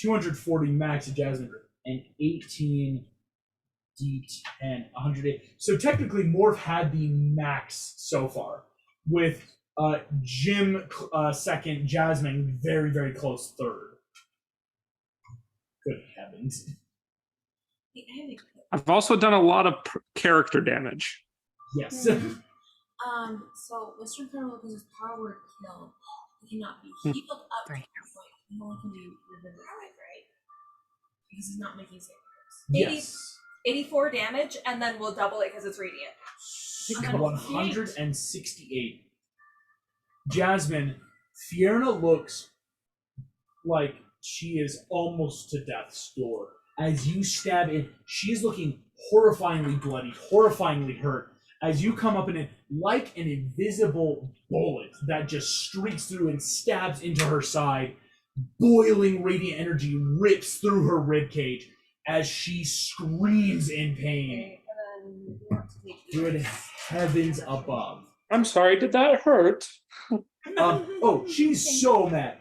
240 max at Jasmine, and 18 d10, 108. So technically, Morph had the max so far, with Jim second, Jasmine very, very close third. Good heavens. Wait, I have a I've also done a lot of character damage. Yes. So Mr. Incredible, because his power word kill, he cannot be healed up to Thank that point. He only can be revived, right? Because he's not making saving throws. Yes. 84 damage, and then we'll double it because it's radiant. 168. Jasmine, Fiona looks like she is almost to death's door. As you stab in, she's looking horrifyingly bloody, horrifyingly hurt. As you come up in it, like an invisible bullet that just streaks through and stabs into her side, boiling radiant energy rips through her ribcage as she screams in pain. Okay, and then we want to take Good heavens above. I'm sorry, did that hurt? She's so mad.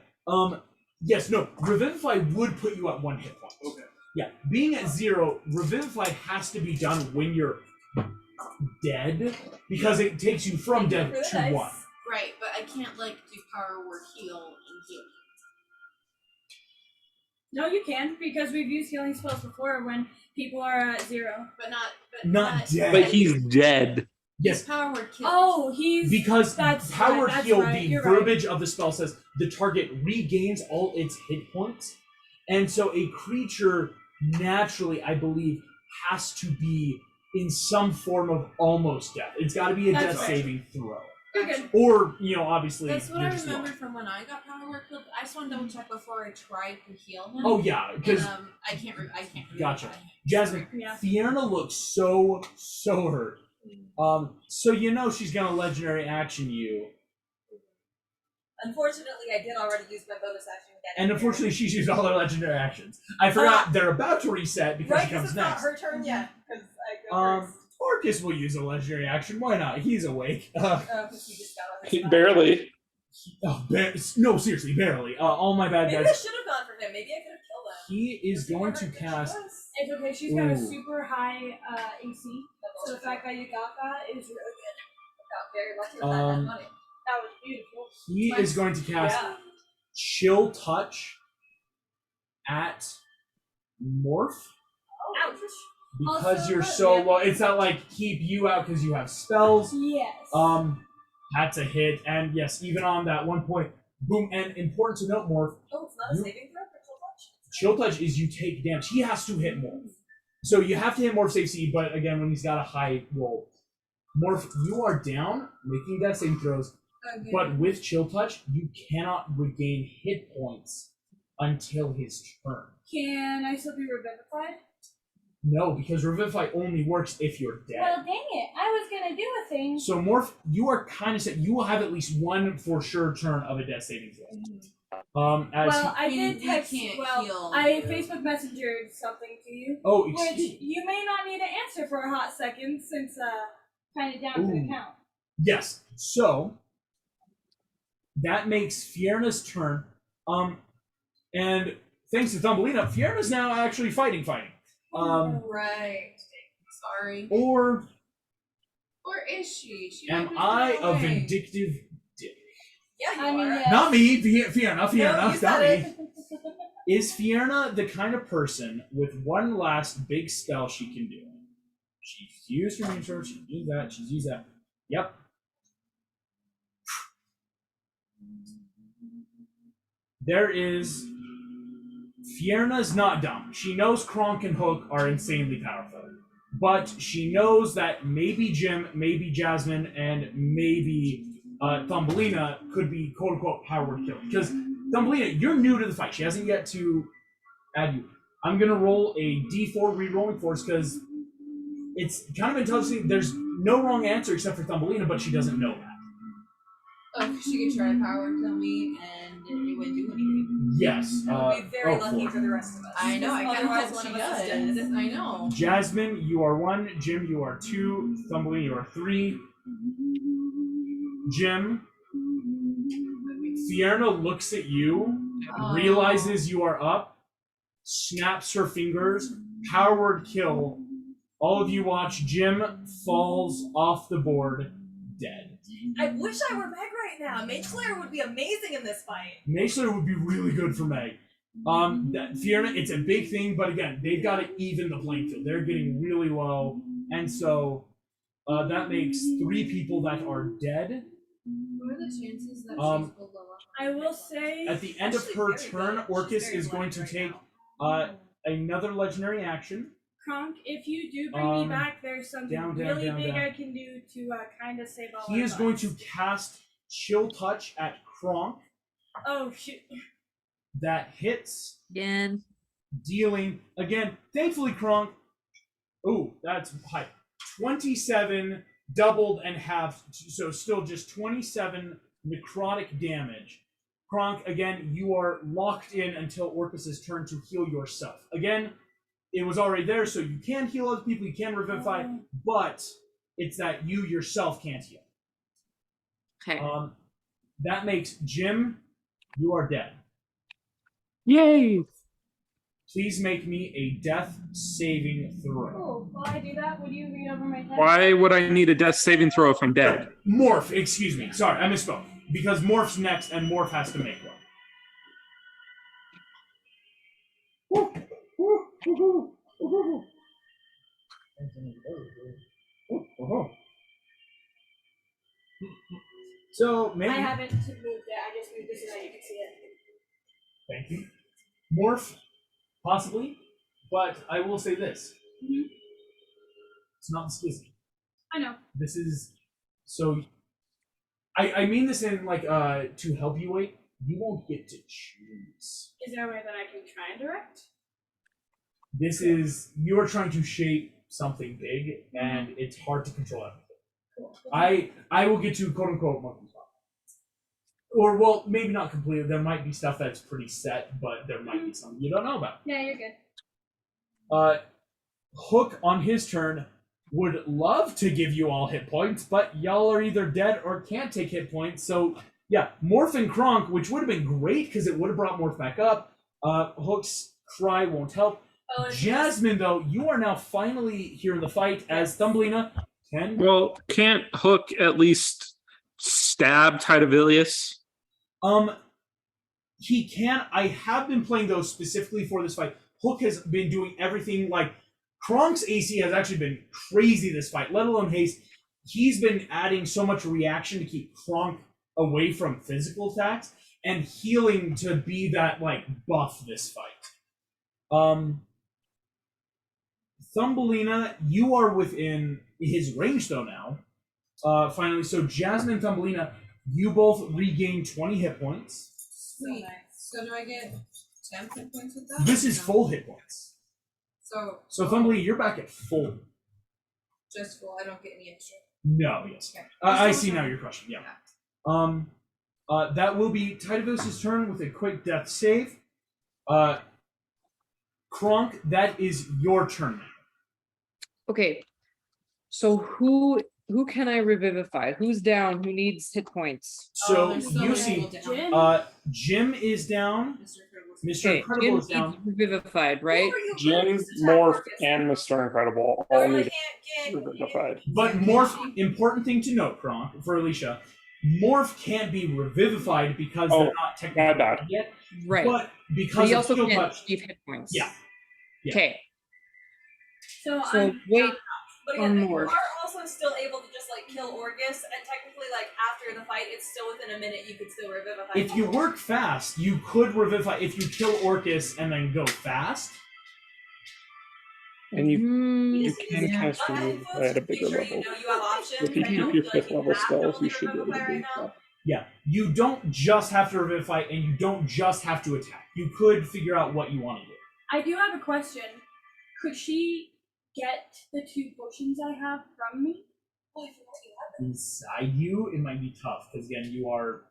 Yes, no, Revivify would put you at 1 hit point. Okay. Yeah, being at 0, Revivify has to be done when you're dead, because it takes you from dead For the to dice. 1. Right, but I can't do power word heal and heal. No, you can, because we've used healing spells before when people are at 0. But Not dead. But he's dead. Yes, power word kill. Oh, he's because that's Power right, that's Heal, right, the you're right. verbiage of the spell says the target regains all its hit points. And so a creature naturally, I believe, has to be in some form of almost death. It's got to be a That's death right. saving throw. You're good. Or, obviously, That's what you're I just remember wrong. from when I got power word killed. I just want to double check before I tried to heal him. Oh, yeah, And, because I can't. I can't. remember Gotcha. that. Jasmine, Yeah. Fiona looks so hurt. So she's gonna legendary action you, Unfortunately, I did already use my bonus action again. and unfortunately, she's used all her legendary actions. I forgot they're about to reset because right, she comes it's not next. her turn yet, because I go first. Orcus will use a legendary action. Why not? He's awake. Because he just got on his spot. Barely. No, seriously, barely. All my bad Maybe I guys. should have gone for him. Maybe I could have killed him. He is going to cast. It's okay, she's got a Ooh. super high AC, so the fact that you got that is really good. Got very lucky with that money. That was beautiful. He is going to cast Yeah. Chill Touch at Morph. Ouch. Because Also, you're but- so yeah. low, it's not like keep you out because you have spells. Yes. That's a hit, and yes, even on that 1 point, boom. And important to note, Morph, Oh, it's not a You- saving throw for Chill Touch? Chill Touch is you take damage. He has to hit Morph, so you have to hit Morph's AC. But again, when he's got a high roll, Morph, you are down, making death saving throws. Okay. But with Chill Touch, you cannot regain hit points until his turn. Can I still be revivified? No, because Revivify only works if you're dead. Well, dang it! I was gonna do a thing. So Morph, you are kind of set. You will have at least one for sure turn of a death saving throw. As Well, I You- did you text. can't Well, heal. I Facebook Messengered something to you, oh, which excuse. you may not need to answer for a hot second, since kind of down for the Ooh. count. Yes. So that makes Fiona's turn. And thanks to Thumbelina, Fiona's now actually fighting. Right. Sorry. Or Or is she? She am might be I far a away. vindictive dick? Yeah, you I mean, are. yes. Not me, Fiona, No, not you said me. it. Is Fiona the kind of person with one last big spell she can do? She's used her main sword, she's used that, she's used that. Yep. There is. Fiona's not dumb. She knows Kronk and Hook are insanely powerful. But she knows that maybe Jim, maybe Jasmine, and maybe Thumbelina could be quote unquote powered kill. Because Thumbelina, you're new to the fight. She hasn't yet to add you. I'm gonna roll a D4 re-rolling force because it's kind of intelligent. There's no wrong answer except for Thumbelina, but she doesn't know that. Oh, she could try to power kill me and it wouldn't do anything. Yes. That would be very lucky 4. for the rest of us. I know, I kind of Otherwise, hope one she of us is does. dead. I know. Jasmine, you are 1. Jim, you are 2. Thumbelina, you are 3. Jim, Fiona looks at you, realizes you are up, snaps her fingers, power word kill. All of you watch Jim falls off the board, dead. I wish I were Meg right now. Mage Slayer would be amazing in this fight. Mage Slayer would be really good for Meg. Fiona, it's a big thing, but again, they've got to even the playing field. They're getting really low, and so that makes 3 people that are dead. What are the chances that she's Um, below? I will say. At the end of Actually, her very turn, good. Orcus She's very is going blind to right take now. another legendary action. Kronk, if you do bring me Um, back, there's something down, really down, big down. I can do to kind of save all He our is going lives. to cast Chill Touch at Kronk. Oh shoot! That hits, Again. dealing again. Thankfully, Kronk. Oh, that's high. 27 doubled and halved, so still just 27 necrotic damage. Kronk, again, you are locked in until Orcus's turn to heal yourself. Again, it was already there, so you can heal other people, you can revivify, but it's that you yourself can't heal. Okay. That makes Jim, you are dead. Yay! Please make me a death saving throw. Oh, while I do that, would you read over my head? Why would I need a death saving throw if I'm dead? Morph, excuse me. Sorry, I misspoke. Because Morph's next, and Morph has to make one. So, maybe. I haven't moved it. I just moved this so that you can see it. Thank you. Morph, possibly, but I will say this. Mhm. It's not schism. I know. This is so. I mean this in like to help you wait. You won't get to choose. Is there a way that I can try and direct? This is you are trying to shape something big, and it's hard to control everything. Cool. I will get to quote unquote monkey talk. Or well, maybe not completely. There might be stuff that's pretty set, but there might be something you don't know about. Yeah, you're good. Hook on his turn would love to give you all hit points, but y'all are either dead or can't take hit points. So yeah, Morph and Kronk, which would have been great because it would have brought Morph back up. Hook's cry won't help. Oh, and Jasmine, though, you are now finally here in the fight as Thumbelina can. Well, can't Hook at least stab Tidavilius? He can. I have been playing those specifically for this fight. Hook has been doing everything like Kronk's AC has actually been crazy this fight, let alone haste. He's been adding so much reaction to keep Kronk away from physical attacks and healing to be that like buff this fight. Thumbelina, you are within his range though now. Finally, so Jasmine and Thumbelina, you both regain 20 hit points. Sweet. So do I get temp hit points with that? This is No. full hit points. So Thumbly, you're back at full. just full. I don't get any extra. No, yes. Okay. I see now your question. Yeah. That will be Tidivos' turn with a quick death save. Kronk, that is your turn now. Okay. So who can I revivify? Who's down? Who needs hit points? So there's so you many see, people down. Jim? Jim is down. Mr. Incredible. Mr. Okay, Incredible Jim is down. needs revivified, right? Who are you Jim, first to attack Morph, Marcus? and Mr. Incredible No, all you need can't get revivified. But Morph, important thing to note, Kronk, for Alicia, Morph can't be revivified because Oh, they're not technically my bad. dead yet. Right. But But because he of also Shield can't Touch, leave hit points. yeah. Yeah. Okay. So So I'm wait. But One again, you more. are also still able to just like kill Orcus, and technically, like after the fight, it's still within a minute. You could still revivify. if you work fast, you could revivify if you kill Orcus and then go fast. And you You can yeah. cast Revivify at a bigger Make sure level. you know you have options. If you I keep don't your feel fifth you level have to spells, only you should be able to revivify do right now. that. Yeah, you don't just have to revivify, and you don't just have to attack. You could figure out what you want to do. I do have a question. Could she get the 2 potions I have from me? Inside you, it might be tough because again, you are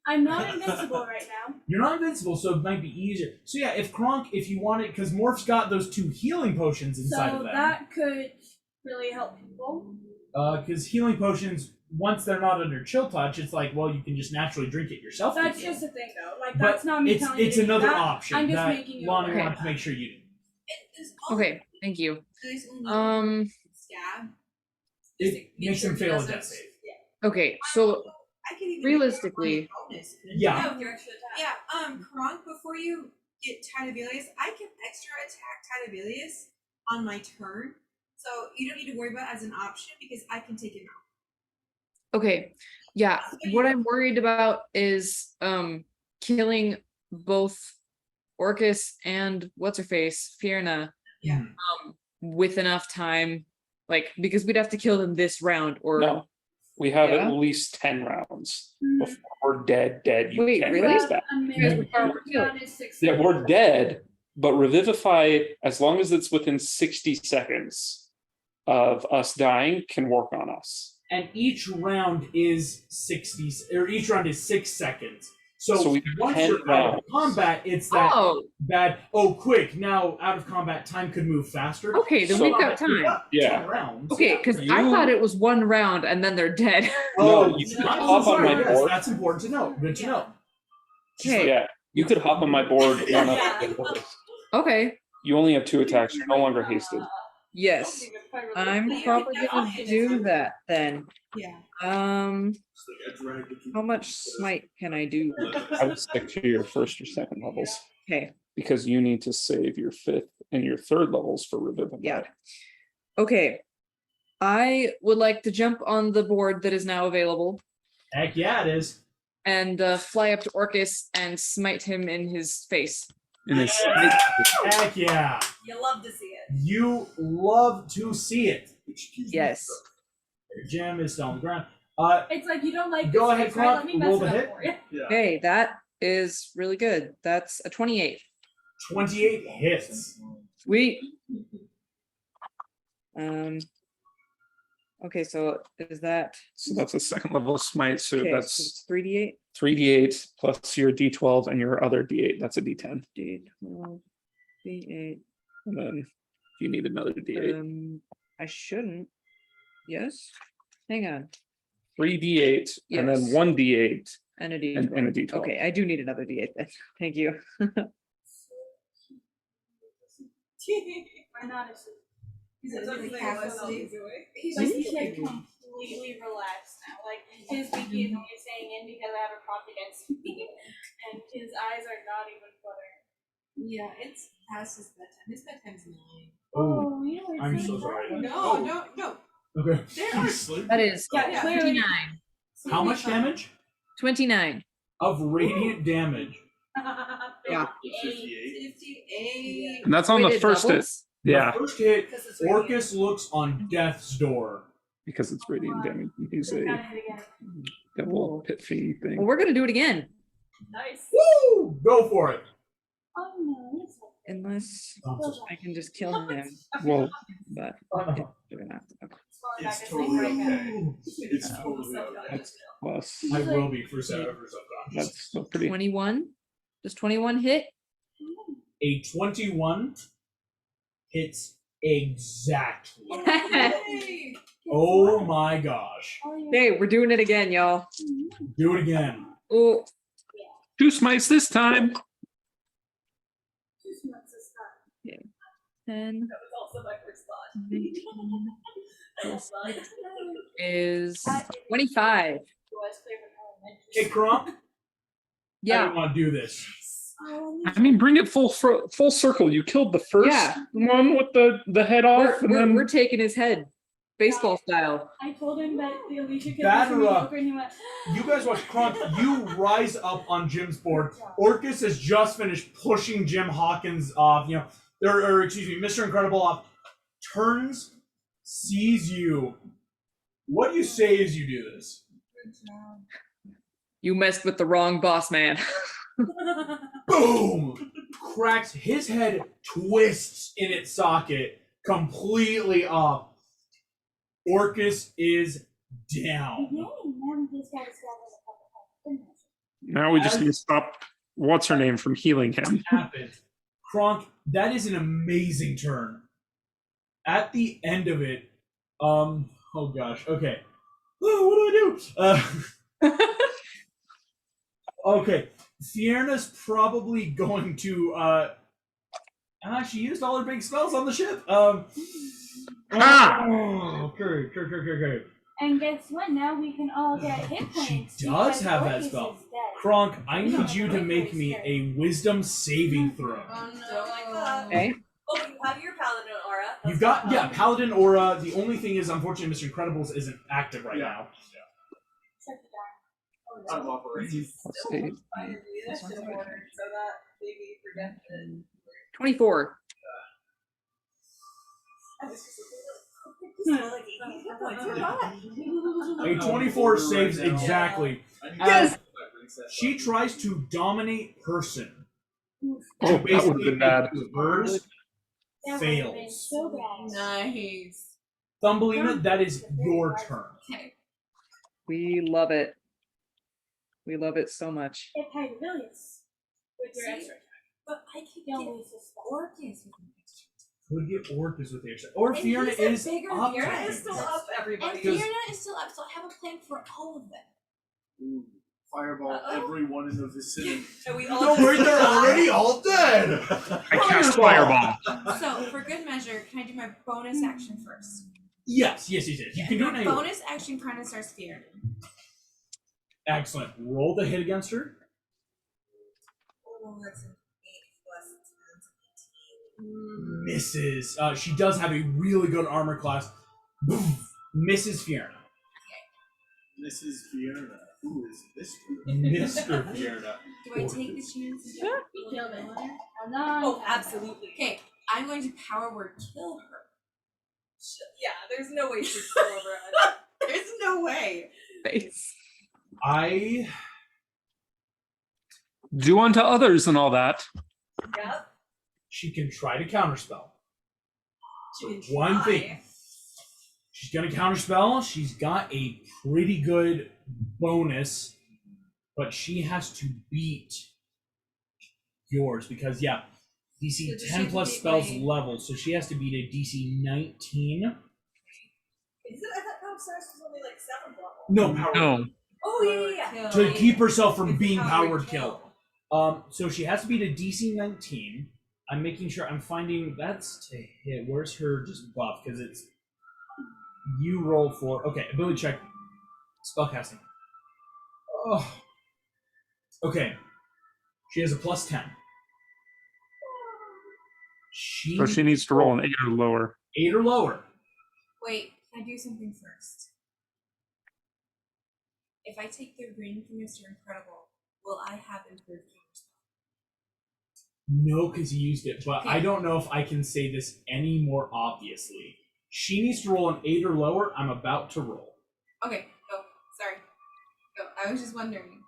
I'm not invincible right now. you're not invincible, so it might be easier. So yeah, if Kronk, if you want it, because Morph's got those 2 healing potions inside So of them. that could really help people. Because healing potions, once they're not under chill touch, it's like, well, you can just naturally drink it yourself. to That's heal. just a thing though. Like But that's not me telling you it's to do another that. option I'm just that making you Lonnie aware. wants to make sure you do. Okay, thank you. Scab. It makes him fail a death save. Okay, so I can even realistically, bonus. Yeah. with your extra attack. Yeah, Kronk, before you get Tidivelius, I can extra attack Tidivelius on my turn. So you don't need to worry about it as an option because I can take him out. okay, yeah. What I'm worried about is killing both Orcus and what's her face, Fierna, Yeah. with enough time, like because we'd have to kill them this round, or No. We have Yeah? at least 10 rounds before we're dead. You Wait, can't really? use that. Because we're far more killed. That is 6 Yeah, seconds. we're dead, but revivify, as long as it's within 60 seconds of us dying, can work on us. And each round is 60, or each round is 6 seconds. So we have once 10 you're out of rounds. combat, it's that Oh, bad. Oh, quick! Now out of combat, time could move faster. okay, then So we've got time. Yeah. 10 rounds. Okay, because I You- thought it was 1 round and then they're dead. Oh, No, you can I'm hop on sorry, my yes, board. that's important to know. Good to know. Okay, Yeah, you could hop on my board. One up. Yeah. okay, You only have 2 attacks. You're no longer hasted. yes. I'm Yeah, probably yeah, gonna okay, do that's- that then. Yeah. How much smite can I do? I would stick to your first or second levels Okay, because you need to save your 5th and your 3rd levels for revivify. yeah. Okay. I would like to jump on the board that is now available Heck yeah, it is. and fly up to Orcus and smite him in his face. And it's Heck yeah. You love to see it. You love to see it. Yes. Jam is still on the ground. It's like you don't like Go this ahead, face, right? Let Kronk, me roll mess the it hit. up for you. Yeah. Okay, that is really good. That's a 28. 28 hits. Sweet. Okay, so is that so that's a 2nd level smite. So okay? that's So it's 3d8. 3d8 plus your d12 and your other d8. That's a d10. D12, d8. And then if you need another d8. I shouldn't. Yes. Hang on. 3d8 and then Yes. 1d8 And a d12. and a d12. Okay, I do need another d8 then. Thank you. Why not asleep? He's really half asleep. He's Like just he's like completely relaxed now. Like his pinky is only staying in because I have a prompt against me, and his eyes are not even fluttering. Yeah, it's past his bedtime. His bedtime's 9. Oh, yeah, it's I'm really so sorry. bad. No. Okay. There are Sleep? That is Yeah, clearly. 29. How much damage? 29. Of radiant damage. Yeah. 58. 58. And that's on Wait, the it first hit. doubles? Yeah, The first hit, Because it's radiant. Orcus looks on death's door. because it's radiant damage. He's a devil Cool. pit fee thing. Well, we're gonna do it again. Nice. Woo! Go for it. no, it's okay. Unless Oh, I can just kill him. Well, But no. we're gonna have to. Okay. It's Back totally to sleep right okay. now. It's totally okay. that's plus. I will be for Senator Subconscious. That's still pretty. 21. Does 21 hit? A 21 hits exactly. Yay! Oh my gosh. Hey, we're doing it again, y'all. Do it again. Oh, 2 smites this time. 10, That was also my first thought. 19 Plus is 25. Hey, Kronk, I Yeah. didn't want to do this. I mean, bring it full circle. You killed the first Yeah. one with the head off, and then We're taking his head, baseball style. I told him that the Alicia kid Bad was luck. mediocre, and he went. You guys watch Kronk. You rise up on Jim's board. Orcus has just finished pushing Jim Hawkins off. Or excuse me, Mr. Incredible off. Turns, sees you. What do you say as you do this? You messed with the wrong boss man. Boom! Cracks. His head twists in its socket completely up. Orcus is down. now we just need to stop. What's her name from healing him? Happens. Kronk, that is an amazing turn. At the end of it, oh gosh, okay. Oh, what do I do? Okay, Fiona's probably going to, she used all her big spells on the ship. Okay. And guess what? Now we can all get hit She points. does because have that Orcus spell. is dead. Kronk, I need you to make me a wisdom saving throw. Oh Don't like that. Okay. Oh, you have your paladin aura. That's You've got, not Paladin Aura. The only thing is, unfortunately, Mr. Incredibles isn't active right now. Check it out. I'm operating. Plus 8. Fire leadership order, so that maybe forget that. 24. I was just like, 80 hit points, we're not. A 24 saves exactly. Yes! She tries to dominate person. Oh, that would have been bad. Hers That would've been fails. so bad. Nice. Thumbelina, that is your turn. Okay. We love it. We love it so much. If Hydavilius with your See? extra attack. But I could Don't get waste a spell. Orcus with an extra. Could get Orcus with the extra. Or And Fiona he's a is bigger up. Fiona is still up, And everybody. Fiona is still up, so I have a plan for all of them. Ooh, fireball Uh-oh. everyone in the vicinity. And we all Don't worry, they're already all dead. I cast fireball. So, for good measure, can I do my bonus action first? Yes. You can do it My anyway. bonus action kind of starts Fiona. Excellent. Roll the hit against her. Oh, that's an 8 plus 10, Misses. She does have a really good armor class. Boom. Misses Fiona. Mrs. Fiona. Who is Mr. Fiona. Do I take the chance and do Kill it. Oh, No. absolutely. Okay, I'm going to power word kill her. Yeah, there's no way she's still over. There's no way. Face. I Do unto others and all that. Yep. she can try to counterspell. She can One try. thing. She's gonna counterspell. She's got a pretty good bonus, but she has to beat yours because DC So does she 10 have to plus beat spells my- level, so she has to beat a DC 19. Is it? I thought Power Stars was only like 7th level. No power. No. Oh, yeah. To keep herself from It's being power powered kill. So she has to beat a DC 19. I'm making sure I'm finding that's to hit. Where's her just buff? Because it's you roll for ability check. Spellcasting. Oh. Okay. She has a plus 10. So she needs to roll an 8 or lower. 8 or lower. Wait, can I do something first? If I take the ring from Mr. Incredible, will I have improved counterspell? No, because he used it, but I Okay. don't know if I can say this any more obviously. She needs to roll an 8 or lower. I'm about to roll. Okay, go. Sorry. Go. I was just wondering.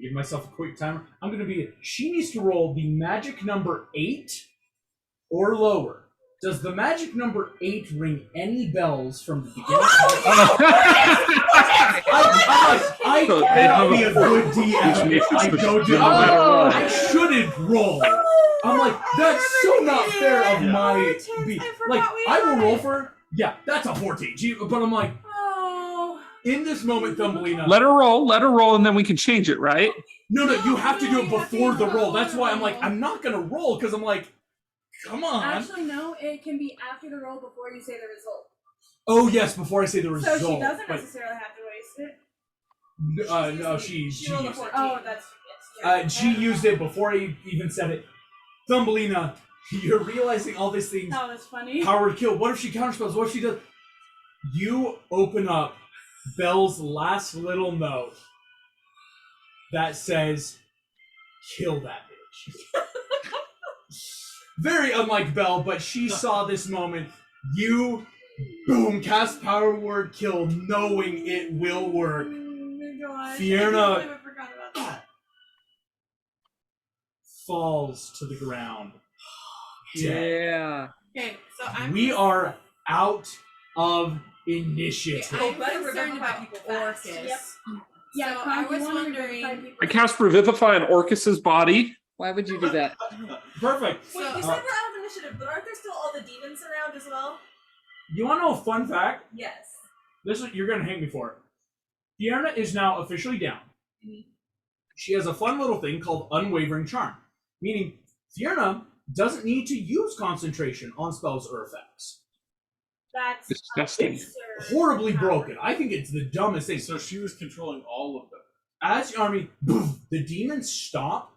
give myself a quick timer. I'm going to be. She needs to roll the magic number 8 or lower. Does the magic number 8 ring any bells from the beginning? I cannot be a good DM. I don't do I shouldn't roll. I'm like, that's so not fair of my beat. Like, I will roll for, yeah, that's a 14. But I'm like, in this moment, Thumbelina. Let her roll, and then we can change it, right? No, you have to do it before the roll. That's why I'm like, I'm not going to roll, because I'm like, come on. Actually, no, it can be after the roll before you say the result. Oh, yes, before I say the result. So she doesn't necessarily have to waste it. No, she used it. Oh, that's She used it before I even said it. Thumbelina, you're realizing all these things. Oh, that's funny. Power kill. What if she counterspells? What if she does? You open up Belle's last little note that says, "Kill that bitch." Very unlike Belle, but she saw this moment. You, boom, cast power word kill, knowing it will work. Oh my gosh. Fiona- I forgot about that. Falls to the ground. Dead. Yeah. Okay, so I'm We are out of initiative. I'm better concerned remember about people fast. Orcus. Yep. Yeah, So Kronk, I you was wanna wondering. revivify people. I cast Revivify on Orcus's body. Why would you do that? Perfect. Wait, So- you said we're out of initiative, but aren't there still all the demons around as well? You want to know a fun fact? Yes. This is, you're gonna hate me for it. Fiona is now officially down. She has a fun little thing called Unwavering Charm, meaning Fiona doesn't need to use concentration on spells or effects. That's Disgusting. It's horribly broken. I think it's the dumbest thing. So she was controlling all of them. As the army, boom, the demons stop,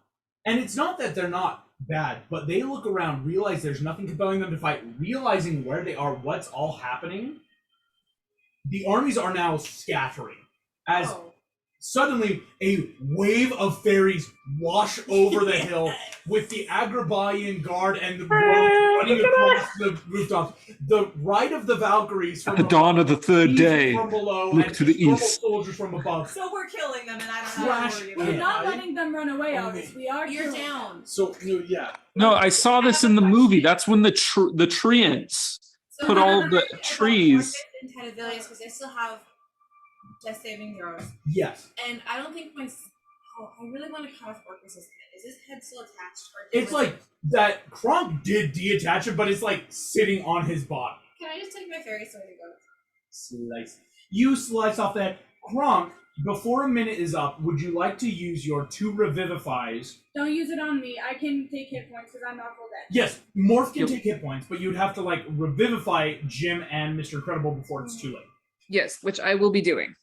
and it's not that they're not bad, but they look around, realize there's nothing compelling them to fight, realizing where they are, what's all happening. The armies are now scattering as suddenly a wave of fairies wash over the hill with the Agrabahian guard and the running across the rooftops. The right of the Valkyries from At the dawn of the third east day, from below, look and to the normal east. soldiers from above. So we're killing them, and I don't have to Crash worry We're about in. not it. letting them run away, August. We are You're killing down. them. So no, yeah. No, I saw this in the movie. That's when the treants So put I'm all worried the about trees. Orcus and Tedavilius because they still have death saving throws, Yes. and I don't think my. Oh, I really want to cut off Orcus's head. Is his head still attached? Or It's like that Kronk did detach it, but it's like sitting on his body. Can I just take my fairy sword and go? Slice. You slice off that. Kronk, before a minute is up, would you like to use your 2 revivifies? Don't use it on me. I can take hit points because I'm not full dead. Yes, Morph can Yep. take hit points, but you'd have to like revivify Jim and Mr. Incredible before it's too late. Yes, which I will be doing.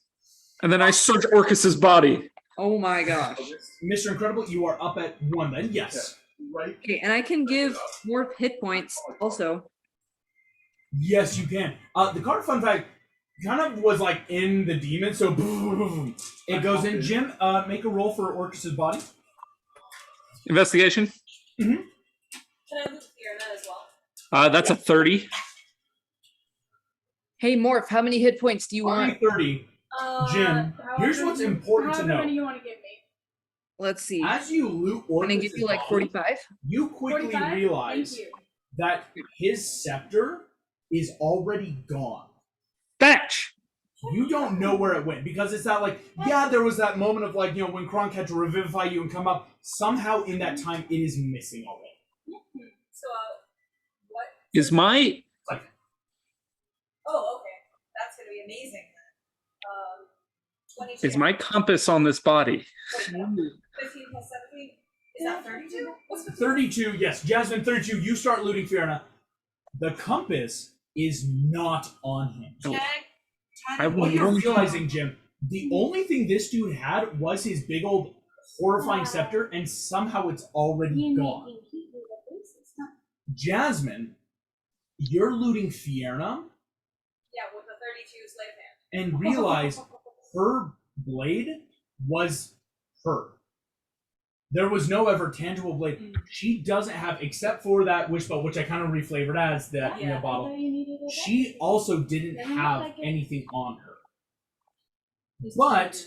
And then I search Orcus's body. Oh my gosh. Mr. Incredible, you are up at 1 then. Yes. Right. Okay, and I can give more hit points also. Yes, you can. The card fun fact kind of was like in the demon, so boom, it goes in. Jim, make a roll for Orcus's body. Investigation. Can I lose Fiona as well? That's a 30. Hey Morph, how many hit points do you want? 30. Jim, here's what's important to How know. many you want to give me? Let's see. As you loot Can I Orcus's give you like body, 45? you quickly 45? realize Thank you. that his scepter is already gone. Batch. You don't know where it went because it's not like, yeah, there was that moment of like, you know, when Kronk had to revivify you and come up. Somehow in that time, it is missing already. So, what? Is my Oh, okay. That's gonna be amazing then. 22. is my compass on this body? 15 plus 17. Is that 32? What's the 32, yes, Jasmine, 32. You start looting Fiona. The compass is not on him. Check. I What will you're roll. realizing, Jim, the only thing this dude had was his big old horrifying scepter, and somehow it's already gone. Jasmine, you're looting Fiona Yeah, with the 32 slave hand. and realize her blade was her. There was no ever tangible blade. She doesn't have, except for that wish bottle, which I kind of reflavored as that Yeah. bottle. She also didn't have anything on her. But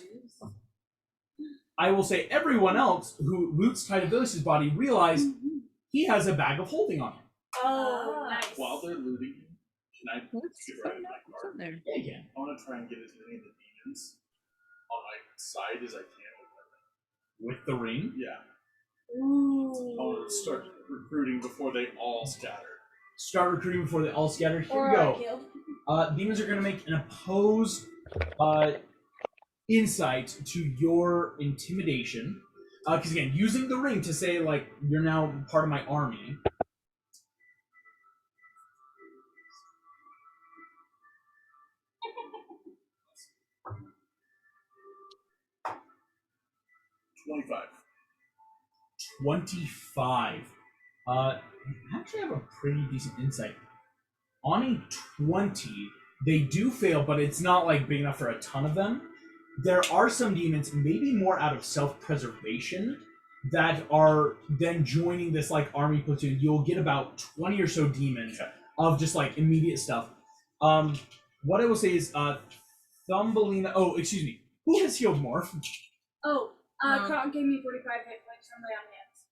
I will say everyone else who loots Tidabilis' body realize he has a bag of holding on him. Oh, nice. While they're looting him, can I What's get right in my what's card? in there? Yeah, again. I want to try and get as many of the demons on my side as I can with With the ring. my ring. Yeah. Ooh. I want to start recruiting before they all scatter. Start recruiting before they all scatter. Here Or we are go. killed. Demons are going to make an opposed insight to your intimidation. Because again, using the ring to say, like, you're now part of my army. $25. 25. Actually have a pretty decent insight. On a 20, they do fail, but it's not like big enough for a ton of them. There are some demons, maybe more out of self-preservation, that are then joining this like army platoon. You'll get about 20 or so demons of just like immediate stuff. What I will say is Thumbelina. Oh, excuse me. Who has healed Morph? Oh, No. Kronk gave me 45 hit points from lay on hands.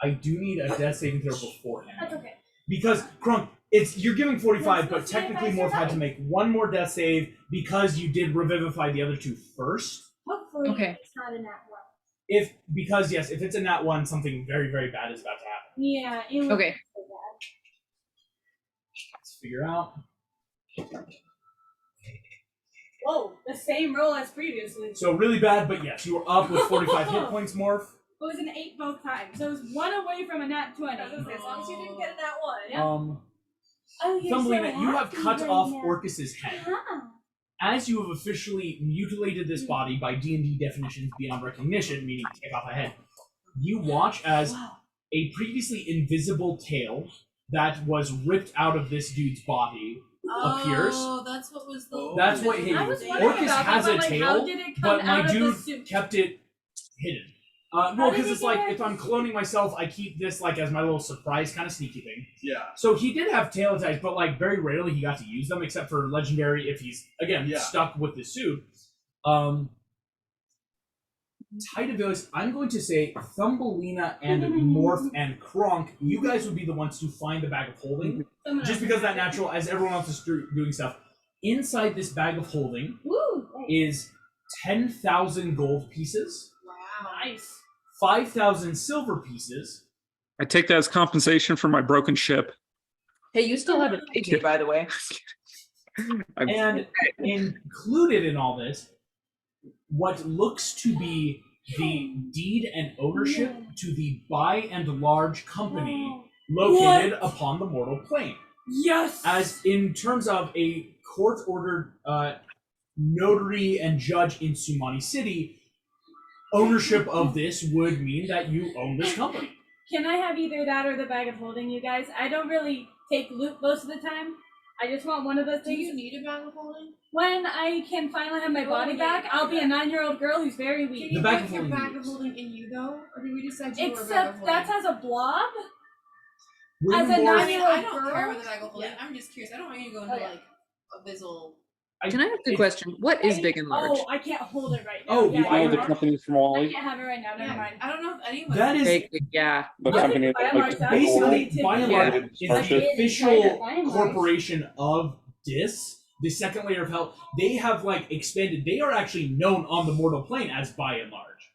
I do need a death saving throw beforehand. That's okay. Because Crunk, you're giving 45, but Let's see if technically I Morph had to survive. make one more death save because you did revivify the other two first. Hopefully Okay. it's not a nat one. If it's a nat one, something very, very bad is about to happen. Yeah, it was Okay. so bad. Let's figure out. Whoa, the same roll as previously. So really bad, but yes, you were up with 45 hit points, Morph. It was an 8 both times, so it was 1 away from a nat 20. I was gonna say, as long as you didn't get a nat one. Yeah. Oh, you're Thumbelina, so you have happy cut right off now. Orcus's head. Huh. As you have officially mutilated this body by D&D definitions beyond recognition, meaning take off a head, you watch as Wow. a previously invisible tail that was ripped out of this dude's body appears. Oh, that's what was the. That's what hit I you. was wondering Orcus about has that, a but, like, tail, how did it come but my out of the dude suit? kept it hidden. No, How because did it's he like, get if I'm cloning myself, I keep this like as my little surprise kind of sneaky thing. Yeah. So he did have tail attacks, but like very rarely he got to use them, except for legendary if he's again Yeah. stuck with the suit. Tidabilis, I'm going to say Thumbelina and Morph and Kronk, you guys would be the ones to find the bag of holding. Just because that natural, as everyone else is doing stuff. Inside this bag of holding Woo! is 10,000 gold pieces, Wow. Nice. 5,000 silver pieces, I take that as compensation for my broken ship. Hey, you still have a payday, by the way. and included in all this, what looks to be the deed and ownership to the by and large company located upon the mortal plane. Yes! As in terms of a court-ordered notary and judge in Sumani City, ownership of this would mean that you own this company. Can I have either that or the bag of holding, you guys? I don't really take loot most of the time. I just want one of those Do things. you need a bag of holding? When I can finally have my body yeah, back, you I'll can be do a that. 9-year-old girl who's very Can weak. you bag put of your holding bag you of use. holding in you though, or did we decide you were a bag of Except holding? that has a blob. Will As you a morph- I mean, I don't girl? care with the bag of holding. Yeah. I'm just curious. I don't want you to go into Oh, yeah. like a bizzle. Can I ask a question? What is big and large? Oh, I can't hold it right now. Oh, yeah, you All buy the it. companies from I Wally, can't have it right now. Never Yeah, mind. I don't know if anyone. That is Big, yeah. the Yeah. company that By like and large, basically, by and Yeah. large, is Like the it- official by and large. corporation of DIS, the second layer of hell. They have like expanded. They are actually known on the mortal plane as by and large.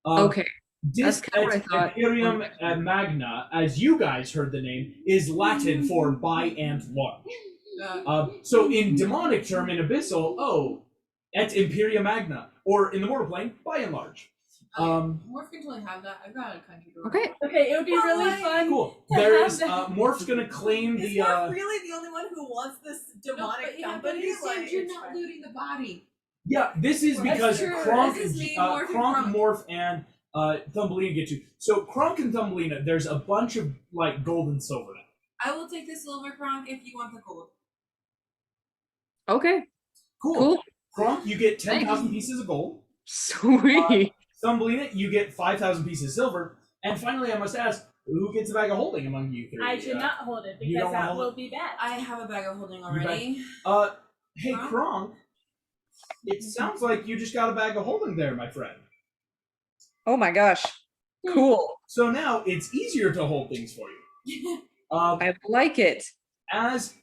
Okay. Dis That's kinda what I et thought. Imperium Magna, as you guys heard the name, is Latin for by and large. So in demonic term, in abyssal, et Imperia Magna, or in the mortal plane, by and large. Morph can totally have that. I've got a country door. Okay. Okay, it would be really Why? fun. Cool. to There have is that. Morph's gonna claim Is the. Morph really the only one who wants this No, demonic but you have to company? understand Like, you're it's not fine. looting the body. Yeah, this is That's because true. Kronk, This is me, Kronk, Morph, and Morph, and Thumbelina get to. So Kronk and Thumbelina, there's a bunch of like gold and silver now. I will take the silver Kronk if you want the gold. Okay. Cool. Cool. Kronk, you get Thanks. 10,000 pieces of gold. Sweet. Thumbelina, you get 5,000 pieces of silver. And finally, I must ask, who gets a bag of holding among you three? I should not hold it you because don't wanna that hold will be bad. I have a bag of holding bet. already. Hey, Kronk? Kronk, it sounds like you just got a bag of holding there, my friend. Oh my gosh. Cool. So now it's easier to hold things for you. I like it. As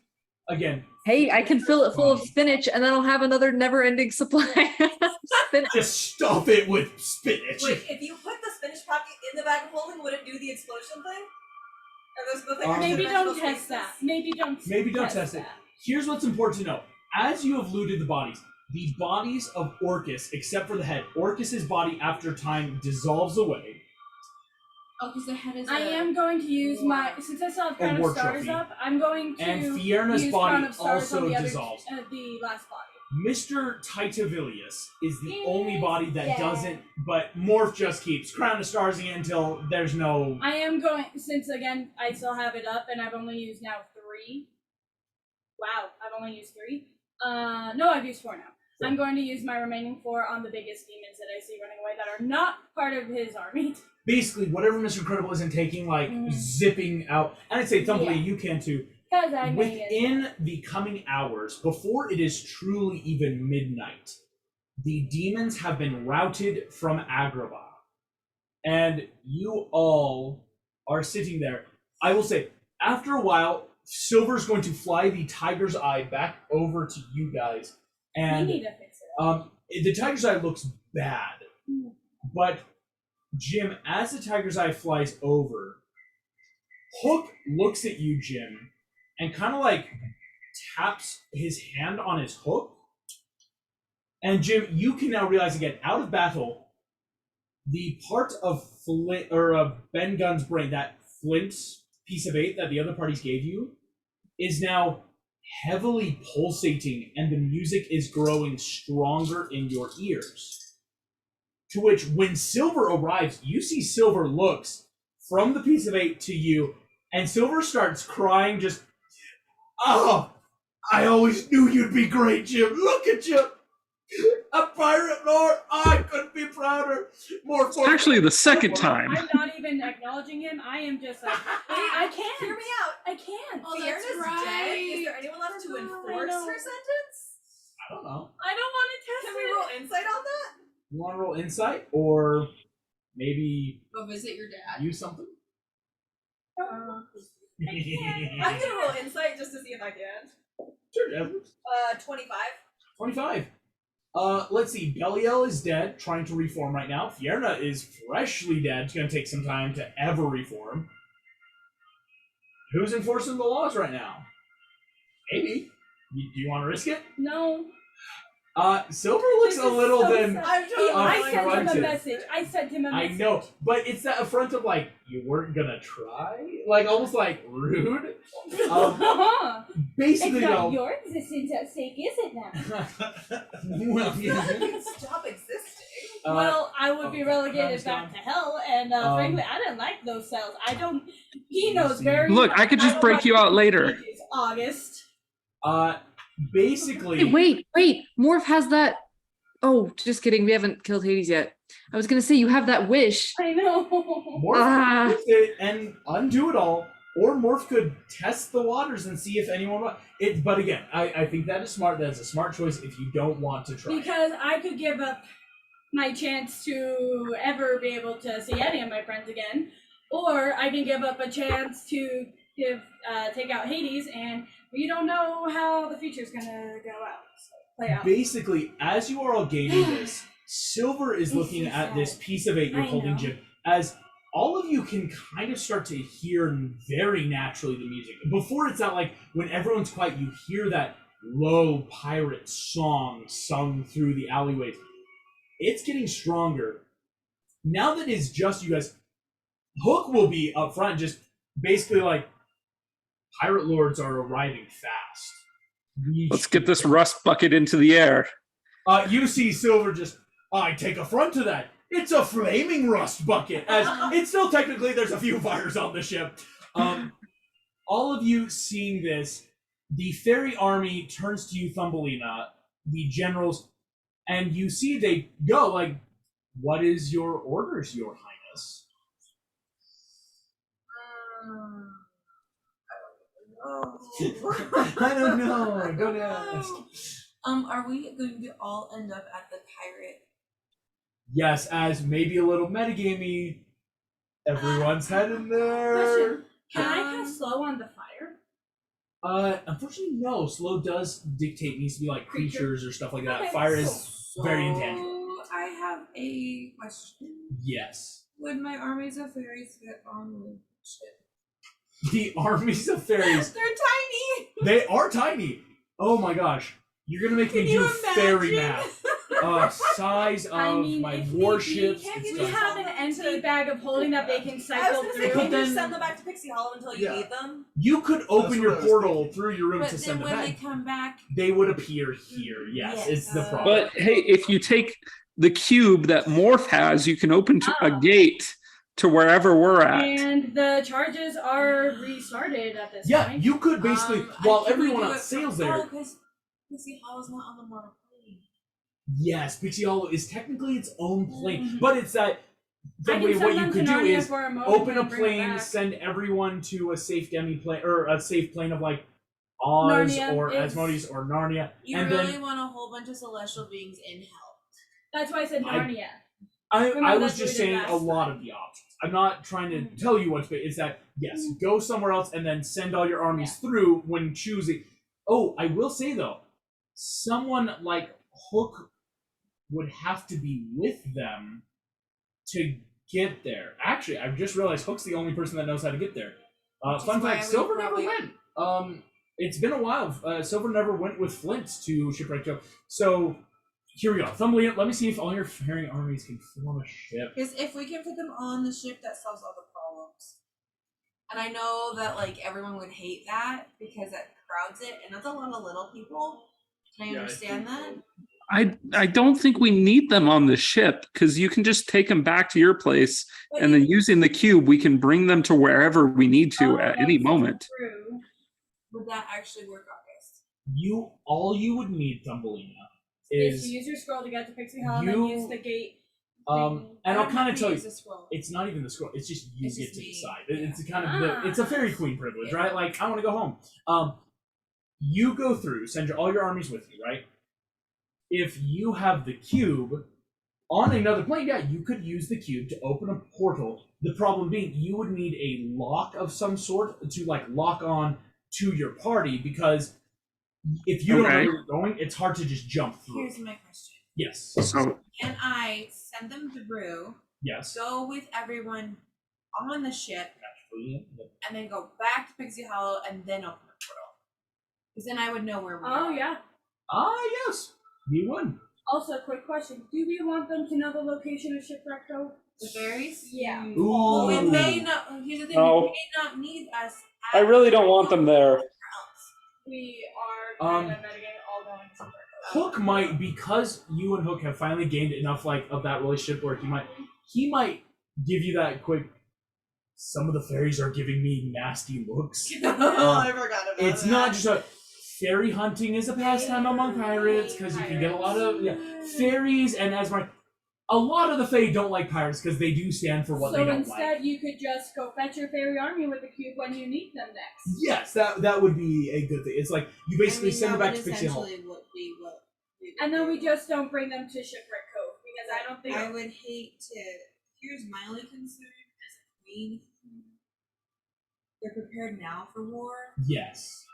again, Hey, I can fill it full of spinach and then I'll have another never-ending supply of spinach. just stuff it with spinach. Wait, if you put the spinach pocket in the bag of holding, would it do the explosion thing? Are those the things Maybe that don't are test that. Maybe don't. Maybe don't test it. Here's what's important to know. As you have looted the bodies of Orcus, except for the head, Orcus's body after time dissolves away. Oh, because the head is. I am going to use my, since I still have Crown of war Stars trophy. up, I'm going to And Fierna's use body Crown of Stars also on the dissolves. the last body. Mr. Titavilius is the only body that Yeah. doesn't, but Morph just keeps Crown of Stars again until there's no... I am going, since again, I still have it up and I've only used now 3. Wow, I've only used 3. No, I've used 4 now. I'm going to use my remaining 4 on the biggest demons that I see running away that are not part of his army. Basically, whatever Mr. Incredible isn't taking, like, zipping out. And I'd say, Thumbly, Yeah. you can too. Because I made it. Within the coming hours, before it is truly even midnight, the demons have been routed from Agrabah. And you all are sitting there. I will say, after a while, Silver's going to fly the Tiger's Eye back over to you guys. And we need to fix it. the Tiger's Eye looks bad. But, Jim, as the Tiger's Eye flies over, Hook looks at you, Jim, and kind of like taps his hand on his hook. And Jim, you can now realize again, out of battle, the part of Ben Gunn's brain, that flint piece of 8 that the other parties gave you, is now heavily pulsating, and the music is growing stronger in your ears. To which, when Silver arrives, you see Silver looks from the piece of 8 to you, and Silver starts crying, just, "Oh, I always knew you'd be great, Jim. Look at you. A pirate lord. I couldn't be prouder. More for Actually, the second time. I'm not even acknowledging him. I am just like, I can't. Hear me out. I can't. Oh, Fiona's that's dead. right. Is there anyone left to I enforce know. her sentence? I don't know. I don't want to test Can we it. roll insight on that? You want to roll insight, or maybe Go visit your dad. use something? I'm gonna roll insight just to see if I can. Sure, Jasmine. 25. 25. Let's see. Belial is dead, trying to reform right now. Fierna is freshly dead. It's going to take some time to ever reform. Who's enforcing the laws right now? Maybe. Do you want to risk it? No. Silver looks This a is little so bit... sad. I'm totally I sent him a affronted. message. I sent him a I message. know, but it's that affront of like, you weren't gonna try? Like, almost like rude. Basically, It's not though... your existence at stake, is it now? Well, You can stop existing. Well, I would be relegated Crown's back gone. to hell, and frankly, I didn't like those cells. I don't. He knows very. Look, I could just don't break like you out these later. pages, August. Basically... Hey, wait. Morph has that. Oh, just kidding. We haven't killed Hades yet. I was gonna say you have that wish. I know. Morph Ah. could fix it and undo it all, or Morph could test the waters and see if anyone wants it. But again, I think that is smart. That is a smart choice if you don't want to try. Because I could give up my chance to ever be able to see any of my friends again, or I can give up a chance to take out Hades, and we don't know how the future's gonna play out. Basically, as you are all gaining this, Silver is It's looking so at this sad. piece of 8 you're I holding, know. Jim, as all of you can kind of start to hear very naturally the music. Before, it's not like when everyone's quiet, you hear that low pirate song sung through the alleyways. It's getting stronger. Now that it's just you guys, Hook will be up front, just basically like, pirate lords are arriving fast. Let's get this rust bucket into the air. You see Silver just, I take affront to that. It's a flaming rust bucket. As it's still technically, there's a few fires on the ship. All of you seeing this, the fairy army turns to you, Thumbelina, the generals, and you see they go like, what is your orders, your highness? I don't know. Don't ask. Are we going to all end up at the pirate Yes, as maybe a little metagamey, everyone's heading there. Question. Can I cast slow on the fire? Unfortunately, no. Slow does dictate needs to be like creatures or stuff like that. Okay, Fire is very intangible. So I have a question. Yes. Would my armies of fairies fit on the ship? The armies of fairies, They're tiny. they are tiny. Oh my gosh. You're gonna make Can me you do fairy imagine? math. Size of I mean, my if warships. can't it's you We done. just have an empty bag of holding that they can I was cycle gonna say, through. But can you then- send them back to Pixie Hollow until you Yeah. need them? You could open That's your what I was portal thinking. through your room But to then send them when they back. come back, They would appear here. Yes, Yes. it's the problem. But hey, if you take the cube that Morph has, you can open to a gate to wherever we're at. And the charges are restarted at this Yeah, point. you could basically, can while we everyone do else it sails for- there. Oh, because Pixie Hollow's not on the monoplane. Yes, Pixie Hollow is technically its own plane, Mhm. but it's that. The I can way send what you them could to do Narnia is for a moment open a and bring it plane, back. send everyone to a safe demi plane or a safe plane of like Oz Narnia or is- Asmodeus or Narnia, You and really then want a whole bunch of celestial beings in hell. That's why I said I- Narnia. I Remember, was that's just what we did saying a last lot time. of the options. I'm not trying to tell you what's, but it's that yes, go somewhere else and then send all your armies through when choosing. Oh, I will say though, someone like Hook would have to be with them to get there. Actually, I've just realized Hook's the only person that knows how to get there. Which is Fun why fact: we Silver probably- never went. It's been a while. Silver never went with Flint to Shipwreck Joe. So here we go. Thumbelina, let me see if all your fairy armies can form a ship. Because if we can put them on the ship, that solves all the problems. And I know that like everyone would hate that because it crowds it, and that's a lot of little people. Can I Yeah, I understand think that? I don't think we need them on the ship because you can just take them back to your place, But and then you- using the cube, we can bring them to wherever we need to Oh, at any that's moment. True. would that actually work, August? All you would need, Thumbelina, Is is to use your scroll to get to Pixie Hollow and you- then use the gate. and I I'll don't kind have of to tell you, use the scroll. it's not even the scroll. It's just you It's get just to me. decide. Yeah. It's kind of it's a fairy queen privilege, Yeah. right? Like I want to go home. You go through, send all your armies with you, right? If you have the cube on another plane, yeah, you could use the cube to open a portal. The problem being, you would need a lock of some sort to like lock on to your party because if you don't know Okay. where you're going, it's hard to just jump through. Here's my question. Yes. So Can I send them through, Yes. go with everyone on the ship, Actually, yeah. and then go back to Pixie Hollow and then open the portal? Because then I would know where we Oh are. yeah. Yes. You would. Also, quick question: do we want them to know the location of Shipwreck Cove? The fairies? Yeah. Ooh. Well, we may not. Here's the thing. No. We may not need us. I really don't want them there. Else. We are kind of mitigating all going to Shipwreck Cove. Hook might, because you and Hook have finally gained enough like of that relationship where he might give you that quick. Some of the fairies are giving me nasty looks. Oh, I forgot about It's that. not just a fairy hunting is a pastime among pirates because you can get a lot of fairies and Asmar. A lot of the Fae don't like pirates because they do stand for what So they don't instead, like. you could just go fetch your fairy army with the cube when you need them next. Yes, that would be a good thing. It's like you basically I mean, send that it back would to Pixie Hall. essentially what we would And then we do. just don't bring them to Shipwreck Cove because I don't think. I would hate to. Here's my only concern as a queen. They're prepared now for war, Yes.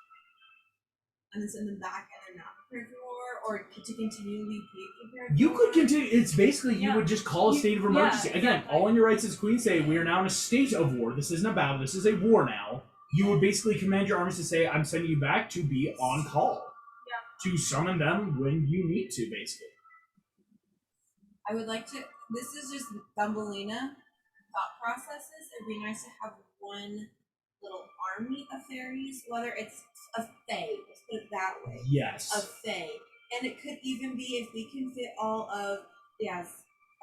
and then send them back and they're not prepared for war, or to continually be prepared. You for could war. continue. It's basically you Yeah. would just call a You- state of yeah, emergency. Again, exactly. all in your rights as queen say we are now in a state of war. This isn't a battle. This is a war now. You would basically command your armies to say, "I'm sending you back to be on call." Yeah. To summon them when you need to, basically. I would like to. This is just Thumbelina thought processes. It'd be nice to have one little army of fairies, whether it's a fae. Let's put it that way. A Yes. fae, and it could even be if we can fit all of the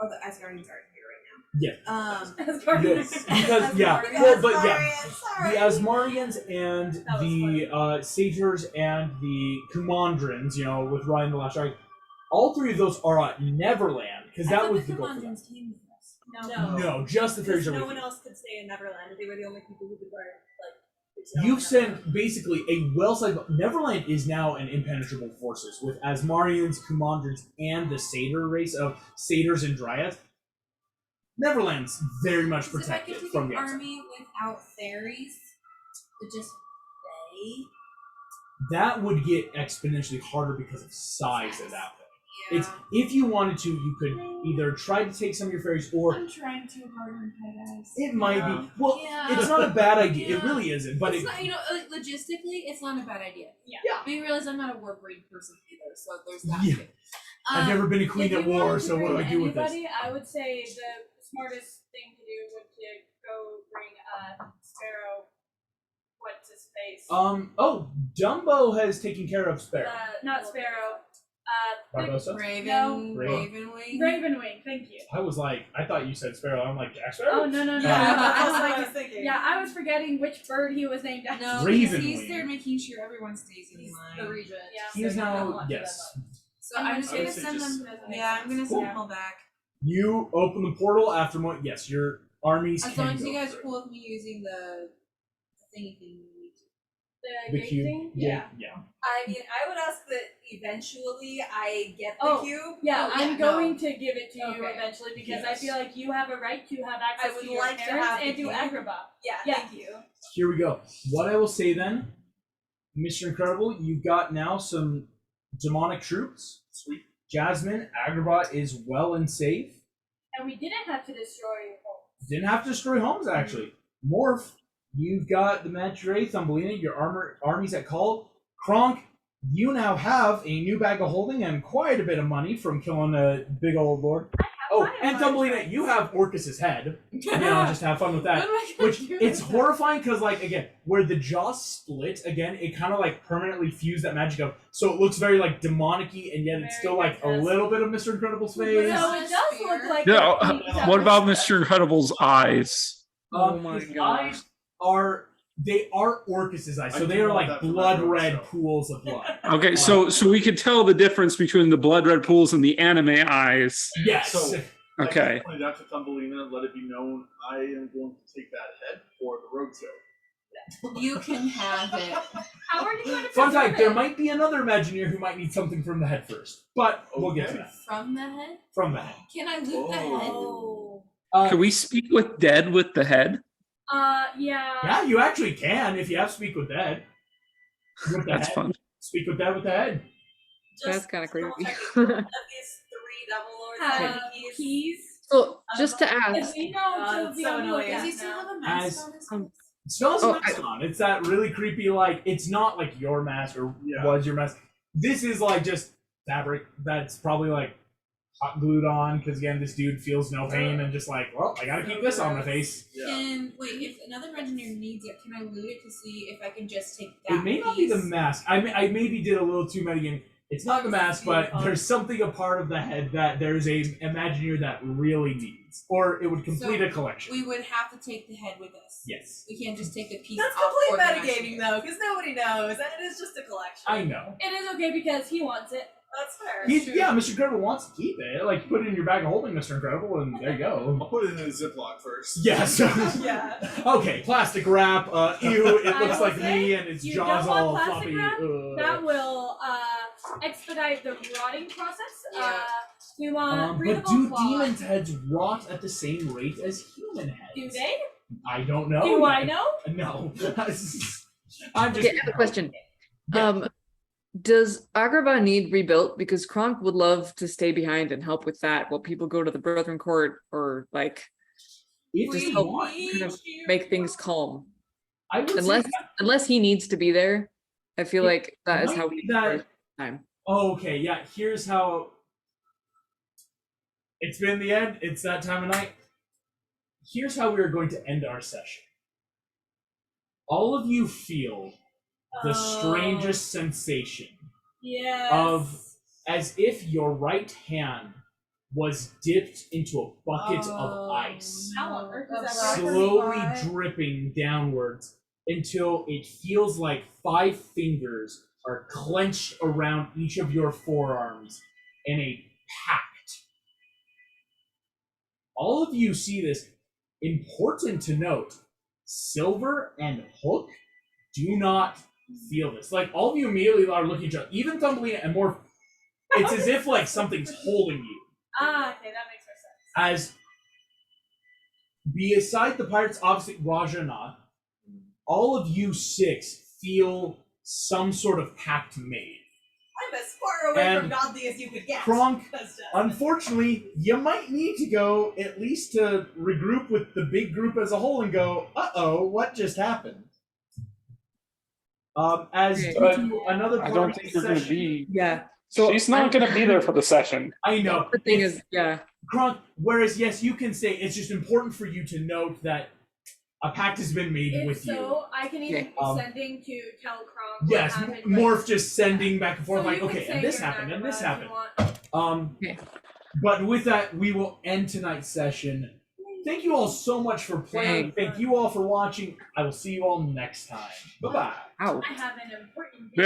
the Asgardians aren't here right now. Yeah. Yes. Because yeah. Asgardians. Well, but yeah. Sorry. The Asmarians and That was the Sagers and the Kumandrins, with Ryan the Last Dragon, all three of those are at Neverland because I that thought was the the goal for them. Commandants came with us. No. No, just the fairies Because are no with one you. else could stay in Neverland. They were the only people who could wear like You've sent basically a well-sized. Neverland is now an impenetrable forces with Asmarians, Kumandrins, and the Satyr race of Satyrs and Dryads. Neverland's very much Because if I protected could take from an the outside. army without fairies, to just stay. That would get exponentially harder because of size at that point. Yeah. It's if you wanted to, you could either try to take some of your fairies, or I'm trying too hard on Pet Eyes. it might be. Well, Yeah. it's not a bad idea. It Yeah. really isn't. But It's it, not, like, logistically, it's not a bad idea. Yeah. Yeah. But you realize I'm not a war brain person either, so there's that. Yeah. too. I've never been a queen If at you war, wanted to so what do I bring do with this? anybody, I would say the smartest thing to do would to go bring Sparrow. What's his face? Oh, Dumbo has taken care of Sparrow. Not Sparrow. Barbosa? Raven, Raven. Ravenwing. Ravenwing. Thank you. I was like, I thought you said Sparrow. I'm like, Jack Sparrow? Oh no no no! Yeah, I was that's what I like, was thinking. yeah, I was forgetting which bird he was named after. No, Ravenwing. he's there making sure everyone stays in line. The regent. Yeah. He is So you don't now, want to yes. So I'm I'm gonna just I gonna would say send just- them. Yeah, I'm gonna send them all back. You open the portal after yes, your armies As can long as go you guys through. are cool with me using the thingy thing. The The gate cube. thing? Yeah. I mean, I would ask that eventually I get the Oh, cube. Yeah, Oh, I'm yeah, going to give it to you Okay. eventually because I Yes. feel like you have a right to have access I would to your like to parents have the and to cube. Agrabah. Yeah, Yeah. thank you. Here we go. What I will say then, Mr. Incredible, you've got now some demonic troops. Sweet. Jasmine, Agrabah is well and safe. And we didn't have to destroy your home. Didn't have to destroy homes, actually. Morph, you've got the Maturay, Thumbelina, your armies at call. Kronk, you now have a new bag of holding and quite a bit of money from killing a big old lord. Oh, Fire and Thumbelina, March. you have Orcus's head. You know, just have fun with that. What am I gonna Which do it's with that? horrifying because, like, again, where the jaws split, again, it kind of like permanently fused that magic up, so it looks very like demonic-y, and yet it's Very still like a grotesque. little bit of Mr. Incredible's So face. Yeah. it does look like Yeah, a piece of what about the- Mr. Incredible's eyes? Oh my His gosh. eyes are Orcus's eyes, so I they do are want like that for my blood road red show. pools of blood. Okay, so we could tell the difference between the blood red pools and the anime eyes. Yes. So- Okay. I pointed out to Thumbelina, let it be known I am going to take that head for the roadshow. You can have it. How are you going to Fun preserve fact: there it? might be another Imagineer who might need something from the head first, but we'll get to Okay. that. From the head? From the head. Can I loot the head? Oh. Can we speak with dead with the head? Yeah. Yeah, you actually can if you have Speak with Dead. With the That's head. fun. Speak with Dead with the head. That's kind of creepy. Of these 3 double lords, Have keys. keys. So just to If ask, we know to it's be so on the annoying. Does lookout he still now. have a mask As- on his um, face? Still has a Oh, mask on. It's that really creepy, like, it's not like your mask or Yeah. was your mask. This is like just fabric that's probably like hot glued on because, again, this dude feels no pain and just like, well, I gotta keep this on my face. Yeah. Can wait if another engineer needs it? Can I loot it to see if I can just take that? It may not be the piece? mask. I maybe did a little too many. It's not the mask, but there's something a part of the head that there's a Imagineer that really needs, or it would complete So a collection. We would have to take the head with us. Yes, We can't just take the piece. That's off for complete the metagaming engineer. though, because nobody knows, and it is just a collection. I know. It is okay because he wants it. That's fair. Yeah, Mr. Incredible wants to keep it. Like, put it in your bag of holding, Mr. Incredible, and there you I'll go. put it in a Ziploc first. Yeah. So, Yeah. okay, plastic wrap. Ew, it I looks will like say, me, and its you jaws don't want all plastic floppy. wrap? Ugh. That will expedite the rotting process. Yeah. We want But breathable do claws. demons' heads rot at the same rate as human heads? Do they? I don't know. Do I know? No. I'm just. okay, I have a question. Yeah. Does Agrabah need rebuilt? Because Kronk would love to stay behind and help with that while people go to the Brethren Court or like If just you help want, kind of make things calm. I would Unless say unless he needs to be there, I feel It like that is might how be we that- time. Oh, okay, yeah. Here's how. It's been the end. It's that time of night. Here's how we are going to end our session. All of you feel the strangest sensation Yes. of as if your right hand was dipped into a bucket of ice, How on earth is That's that so right? slowly dripping downwards until it feels like 5 fingers are clenched around each of your forearms in a pact. All of you see this. Important to note, Silver and Hook do not feel this. Like, all of you immediately are looking at each other. Even Thumbelina and Morph, it's as if, like, something's holding you. Ah, okay, that makes more sense. As, beside the pirates, obviously, Raja not, all of you 6 feel some sort of pact made. I'm as far away from And godly as you could get. Kronk, That's just- unfortunately, you might need to go at least to regroup with the big group as a whole and go, uh-oh, what just happened? As Okay. due to another I part don't of think the you're going to session- be. Yeah. So She's not going to be there for the session. I know. The thing It's- is, yeah. Kronk, whereas, yes, you can say it's just important for you to note that a pact has been made If with you. so, I can even Okay, be sending to tell Kronk Yes, what happened. Morph just sending back and forth, So like, you can okay, say and this you're happened, and this Agrabah if happened. you want. Okay. But with that, we will end tonight's session. Thank you all so much for playing. Thank you all for watching. I will see you all next time. Bye-bye. Ow. I have an important. Yeah.